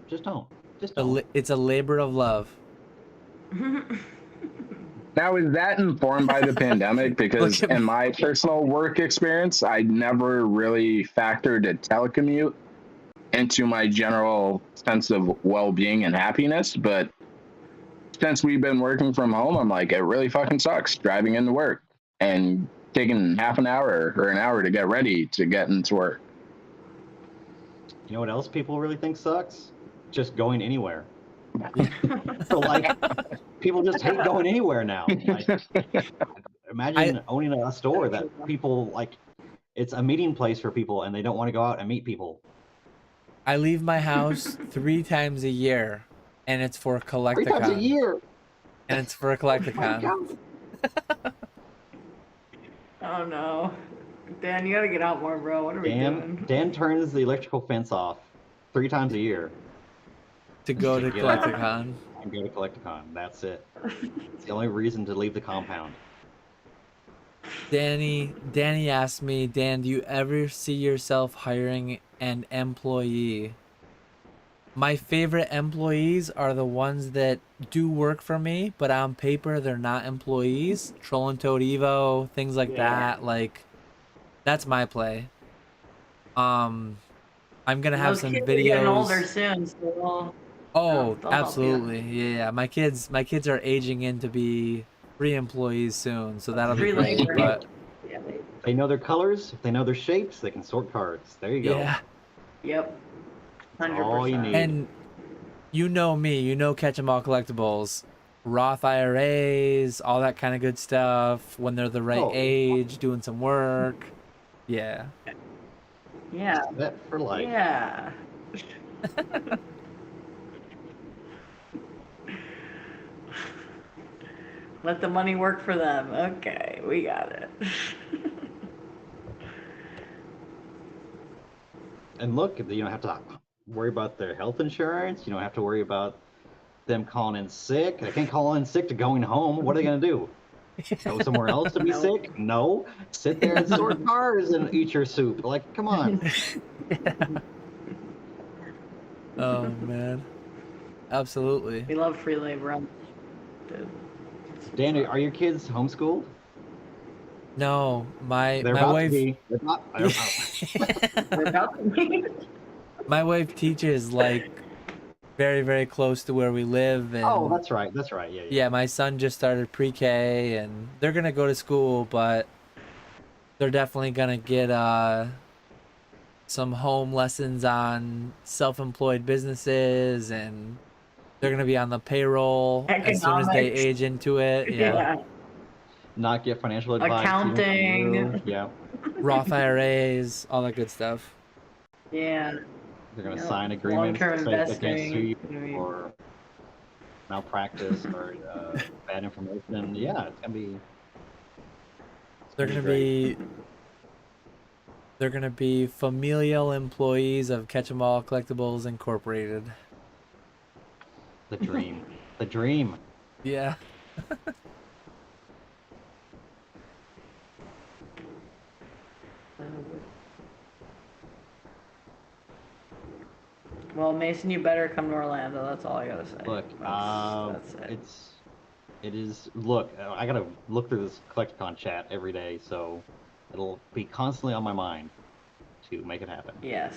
It's a labor of love. Now, is that informed by the pandemic? Because in my personal work experience, I never really factored a telecommute into my general sense of well-being and happiness. But since we've been working from home, I'm like, it really fucking sucks driving into work and taking half an hour or an hour to get ready to get into work. You know what else people really think sucks? Just going anywhere. So like, people just hate going anywhere now. Like, imagine owning a store that people like. It's a meeting place for people, and they don't want to go out and meet people. I leave my house 3 times a year, and it's for a Collectacon. 3 times a year. And it's for a Collectacon. Oh no, Dan, you gotta get out more, bro. What are we doing? Dan turns the electrical fence off 3 times a year to go to get out Collectacon. And go to Collectacon. That's it. It's the only reason to leave the compound. Danny asked me, Dan, do you ever see yourself hiring an employee? My favorite employees are the ones that do work for me, but on paper they're not employees. Troll and Toad Evo, things like that. Like, that's my play. I'm gonna have Those some kids videos. are getting older soon, so Oh, they'll help absolutely. Yeah, my kids are aging in to be free employees soon, so that'll be great. But if they know their colors, if they know their shapes, they can sort cards. There you go. yeah. Yep. 100%. All you need. And you know me, you know Catch 'em All Collectibles, Roth IRAs, all that kind of good stuff. When they're the right age, doing some work. Yeah. Yeah. That for life. Yeah. Let the money work for them. Okay, we got it. And look, you don't have to worry about their health insurance. You don't have to worry about them calling in sick. They can't call in sick to going home. What are they going to do? Go somewhere else to be sick? No. Sit there and sort cars and eat your soup. Like, come on. Oh, man. Absolutely. We love free labor. Dan, are your kids homeschooled? No, my They're my about wife. to be. They're not, I don't know. They're about to be. My wife teaches like very, very close to where we live. And Oh, that's right. That's right. Yeah. yeah, my son just started pre-K, and they're gonna go to school, but they're definitely gonna get some home lessons on self-employed businesses, and they're gonna be on the payroll as soon as they Economics. age into it. Yeah. Not get financial advice. Accounting. Yeah. Roth IRAs, all that good stuff. Yeah. They're going to Yep. sign agreements Long-term against investing. you for malpractice or bad information. Yeah, it's going to be. They're gonna be familial employees of Catch 'em All Collectibles Incorporated. The dream. The dream. Yeah. Well, Mason, you better come to Orlando. That's all I gotta say. Look, that's it. it is. Look, I gotta look through this Collectacon chat every day, so it'll be constantly on my mind to make it happen. Yes.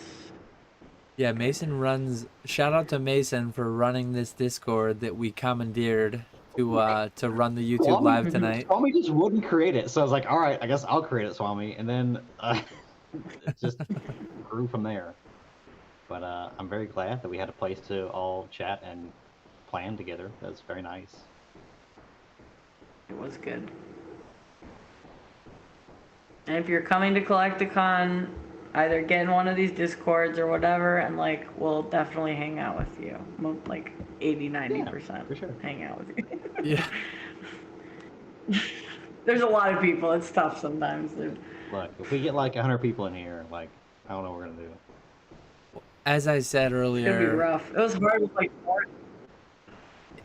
Yeah, Mason runs. Shout out to Mason for running this Discord that we commandeered to run the YouTube Swami- live tonight. Swami just wouldn't create it, so I was like, all right, I guess I'll create it, Swami, and then it just grew from there. But I'm very glad that we had a place to all chat and plan together. That's very nice. It was good. And if you're coming to Collectacon, either get in one of these Discords or whatever, and like we'll definitely hang out with you. Like 80-90% for sure. Hang out with you. Yeah. There's a lot of people. It's tough sometimes, dude. Look, if we get like 100 people in here, like I don't know what we're gonna do. As I said It's gonna be earlier, rough. It was hard with like 4.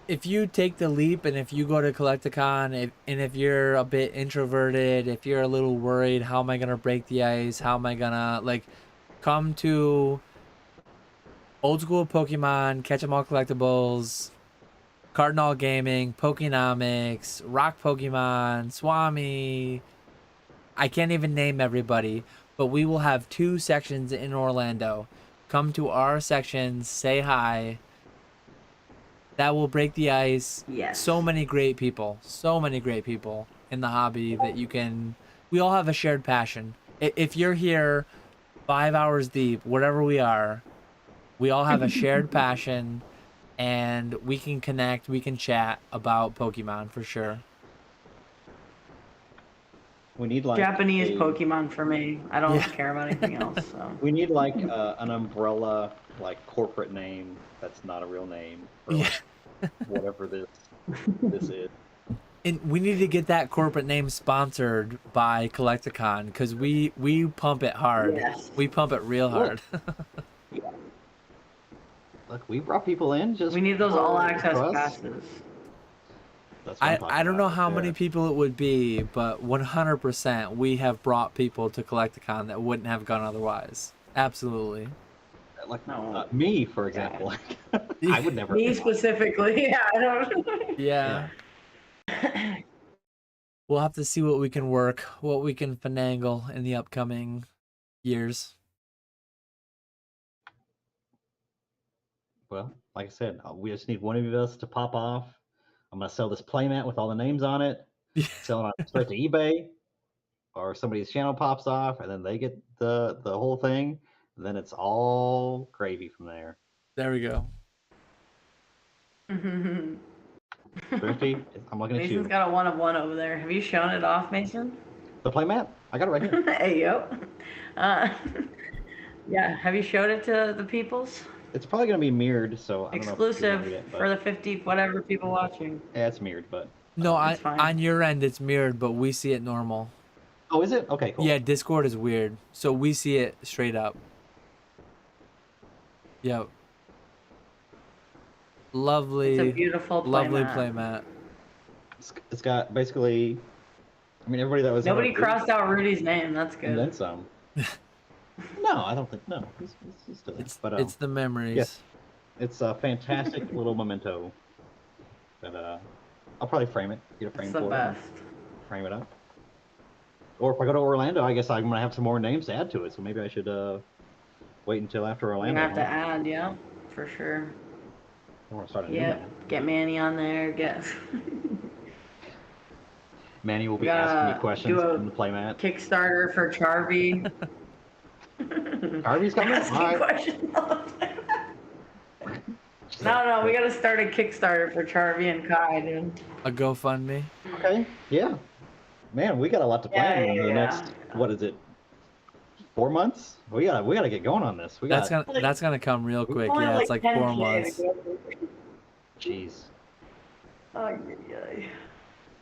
if you take the leap and if you go to Collectacon, if you're a bit introverted, if you're a little worried, how am I gonna break the ice? How am I gonna come to Old Skool Pokemon, Catch 'em All Collectibles, Cardinal Gaming, Pokenomics, Rock Pokemon, Swami. I can't even name everybody, but we will have 2 sections in Orlando. come to our section, say hi. That will break the ice. Yes. So many great people in the hobby that we all have a shared passion. If you're here 5 hours deep, whatever we are, we all have a shared passion, and we can connect, we can chat about Pokemon for sure. We need like Japanese a- Pokemon for me. I don't care about anything else. So We need like an umbrella, like corporate name that's not a real name for like, whatever this is. And we need to get that corporate name sponsored by Collectacon, because we pump it hard. Yes. We pump it real hard. Look, we brought people in just. we need those for- all access for us. passes. That's what I'm talking I don't know about, how yeah. many people it would be, but 100% we have brought people to Collectacon that wouldn't have gone otherwise. Absolutely. Like me, for example. I would never. Me specifically, yeah. I don't. Yeah. We'll have to see what we can work, what we can finagle in the upcoming years. Well, like I said, we just need one of us to pop off. I'm gonna sell this playmat with all the names on it. Sell it on straight to eBay, or somebody's channel pops off, and then they get the whole thing. And then it's all gravy from there. There we go. Thrifty, I'm looking at you. Mason's got a 1 of 1 over there. Have you shown it off, Mason? The playmat? I got it right here. Hey, yo. Yeah, have you showed it to the peoples? It's probably gonna be mirrored, so I don't know if you can Exclusive read it, but- for the 50 whatever people watching. Yeah, it's mirrored, but. No, That's fine. on your end it's mirrored, but we see it normal. Oh, is it? Okay, cool. Yeah, Discord is weird, so we see it straight up. Yep. Lovely. It's a beautiful lovely playmat. playmat. It's got basically. I mean, everybody that was. Nobody crossed out Rudy's name. That's And good. then some. No, I don't think. No, he's still there. But, It's the memories. Yes, it's a fantastic little memento. That I'll probably frame it. Get a frame It's the for best. it. Frame it up. Or if I go to Orlando, I guess I'm gonna have some more names to add to it. So maybe I should wait until after You're Orlando. gonna have to add, yeah, for sure. I want to start a new Yep. one. Get Manny on there. Get. Manny will be We gotta asking me questions do a from the playmat. Kickstarter for Charvy. Harvey's coming. Asking All right. questions all the time. No, we gotta start a Kickstarter for Charvy and Kai, dude. A GoFundMe. Okay. Yeah. Man, we got a lot to plan in the yeah. next. What is it? 4 months? We gotta get going on this. We That's got. that's gonna come real quick. Only Yeah, it's like 4 10K to months. go through. Jeez. Oh, yeah.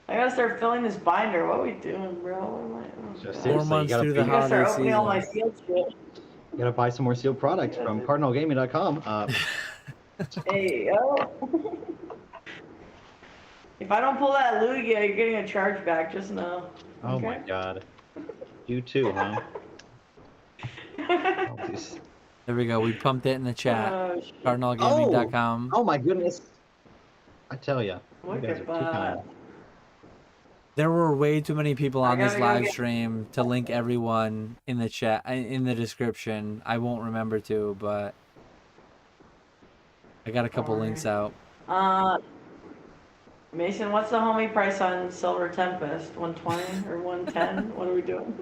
I gotta start filling this binder. What are we doing, bro? What am I? Just 4 seriously, months you gotta, through the you I gotta start holiday opening all my season. sealed shit. gotta buy some more sealed products from CardinalGaming.com. Hey, yo. If I don't pull that Lugia, you're getting a charge back. Just know. Oh my God. You too, huh? Oh, geez. There we go. We pumped it in the chat. Oh, shit. CardinalGaming.com. Oh my goodness. I tell you, you Look guys are at too that. kind. There were way too many people on this gotta go live get- stream to link everyone in the chat, in the description. I won't remember to, but I got a couple links out. Mason, what's the homie price on Silver Tempest? 120 or 110? What are we doing?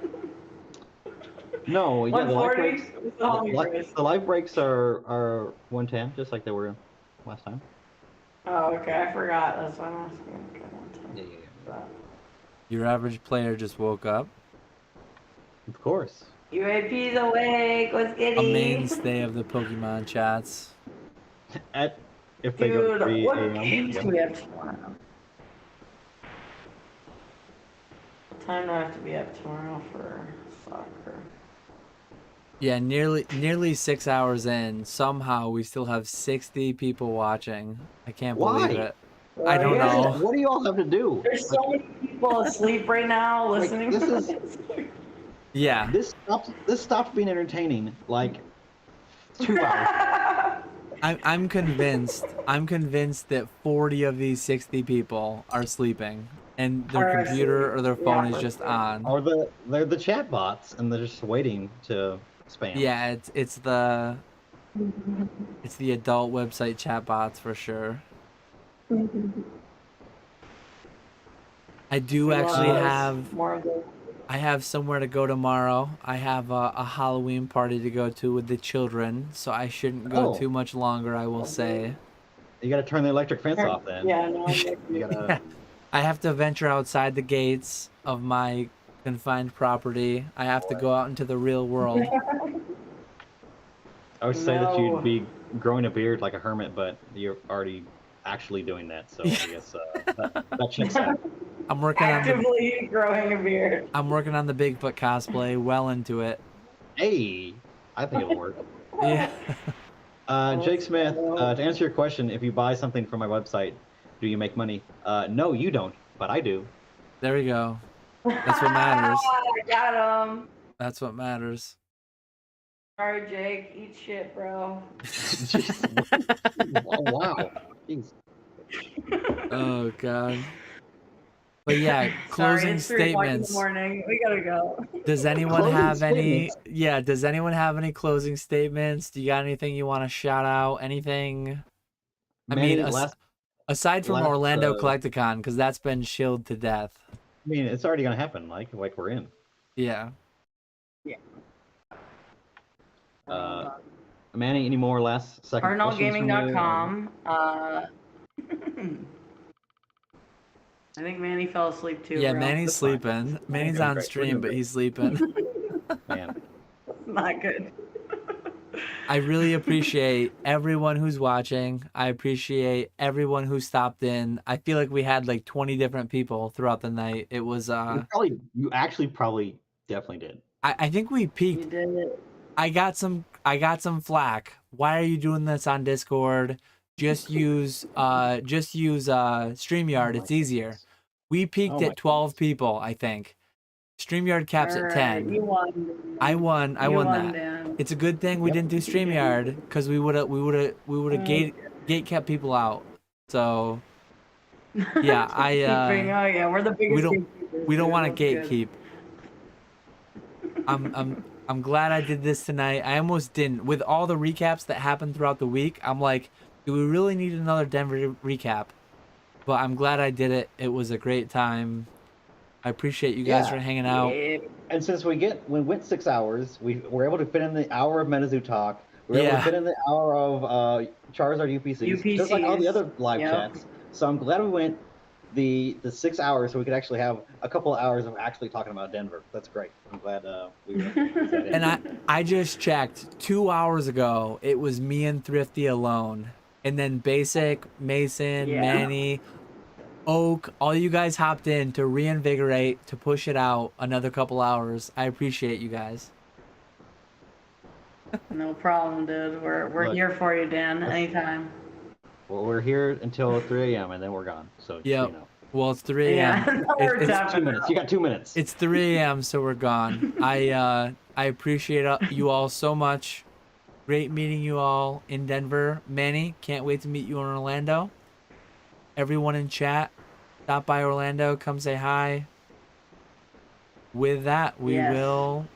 No, yeah, the life 140? breaks. What's the homie price? The life breaks are 110, just like they were last time. Oh, okay. I forgot. That's why I'm asking. Okay, 110. Yeah. Your average player just woke up. Of course. UAP's awake. Let's get A it. mainstay of the Pokemon chats. If they go to Dude, 3 what a.m. games yeah. do we have tomorrow? What time do I have to be up tomorrow for soccer? Yeah, nearly 6 hours in. Somehow we still have 60 people watching. I can't believe Why? it. I don't know. What do you all have to do? There's so many people asleep right now Like, listening. this to is- this. Yeah. This stopped being entertaining like 2 hours. I'm convinced. I'm convinced that 40 of these 60 people are sleeping, and their Are computer or their asleep. phone Yeah, is just for sure. on. Or they're the chat bots and they're just waiting to spam. Yeah, it's the It's the adult website chatbots for sure. I do actually have. more of those. I have somewhere to go tomorrow. I have a Halloween party to go to with the children, so I shouldn't go Oh. too much longer, I will say. You got to turn the electric fence off then. Yeah, no, You gotta. Yeah. I have to venture outside the gates of my confined property. I have to go out into the real world. I would say that No. you'd be growing a beard like a hermit, but you're already actually doing that. So I guess that checks out. I'm working on the Actively growing a beard. I'm working on the Bigfoot cosplay, well into it. Hey, I think it'll work. Yeah. Jake Smith, to answer your question, if you buy something from my website, do you make money? No, you don't, but I do. There we go. That's what matters. Got him. That's what matters. Sorry, Jake. Eat shit, bro. Oh, wow. Jeez. Oh god. But yeah, Sorry, closing it's 3 o'clock in the statements. morning. We gotta go. Does anyone Closing have any? statements. Yeah, does anyone have any closing statements? Do you got anything you want to shout out? Anything? I Manny, mean, aside from last, Orlando Collectacon, because that's been chilled to death. I mean, it's already gonna happen. Like we're in. Yeah. Manny, any more last second questions from you? CardinalGaming.com. I think Manny fell asleep too. Yeah, bro. Manny's That's fine. sleeping. Manny's doing on great. We're stream, doing but great. he's sleeping. Man. Not good. I really appreciate everyone who's watching. I appreciate everyone who stopped in. I feel like we had like 20 different people throughout the night. It was You actually probably definitely did. I think we You peaked. did it. I got some flack. Why are you doing this on Discord? Just use StreamYard. It's easier. We peaked Oh my at 12 people, I think. StreamYard caps at Alright, 10. You won. I won You that. Dan. It's a good thing we didn't do StreamYard because we would have gate kept people out. So yeah, Oh yeah, we're the biggest. we don't want to That's good. gatekeep. I'm glad I did this tonight. I almost didn't. With all the recaps that happened throughout the week, I'm like, do we really need another Denver recap? But I'm glad I did it. It was a great time. I appreciate you guys for hanging out. Yeah. And since we went 6 hours, we were able to fit in the hour of Metazoo talk. We were able to fit in the hour of Charizard UPCs, just like all the other live chats. So I'm glad we went the 6 hours so we could actually have a couple of hours of actually talking about Denver. That's great. I'm glad we were able to do that. And I just checked 2 hours ago. It was me and Thrifty alone, and then Basic, Mason, Manny, Oak, all you guys hopped in to reinvigorate, to push it out another couple hours. I appreciate you guys. No problem, dude. We're Look, here for you, Dan. Anytime. Well, we're here until 3 a.m. and then we're gone. So Yep. you know. Well, it's 3 a.m. Yeah, we're It's tapping 2 minutes. out. You got 2 minutes. It's 3 a.m. so we're gone. I appreciate you all so much. Great meeting you all in Denver. Manny, can't wait to meet you in Orlando. Everyone in chat, stop by Orlando, come say hi. With that, we Yes. will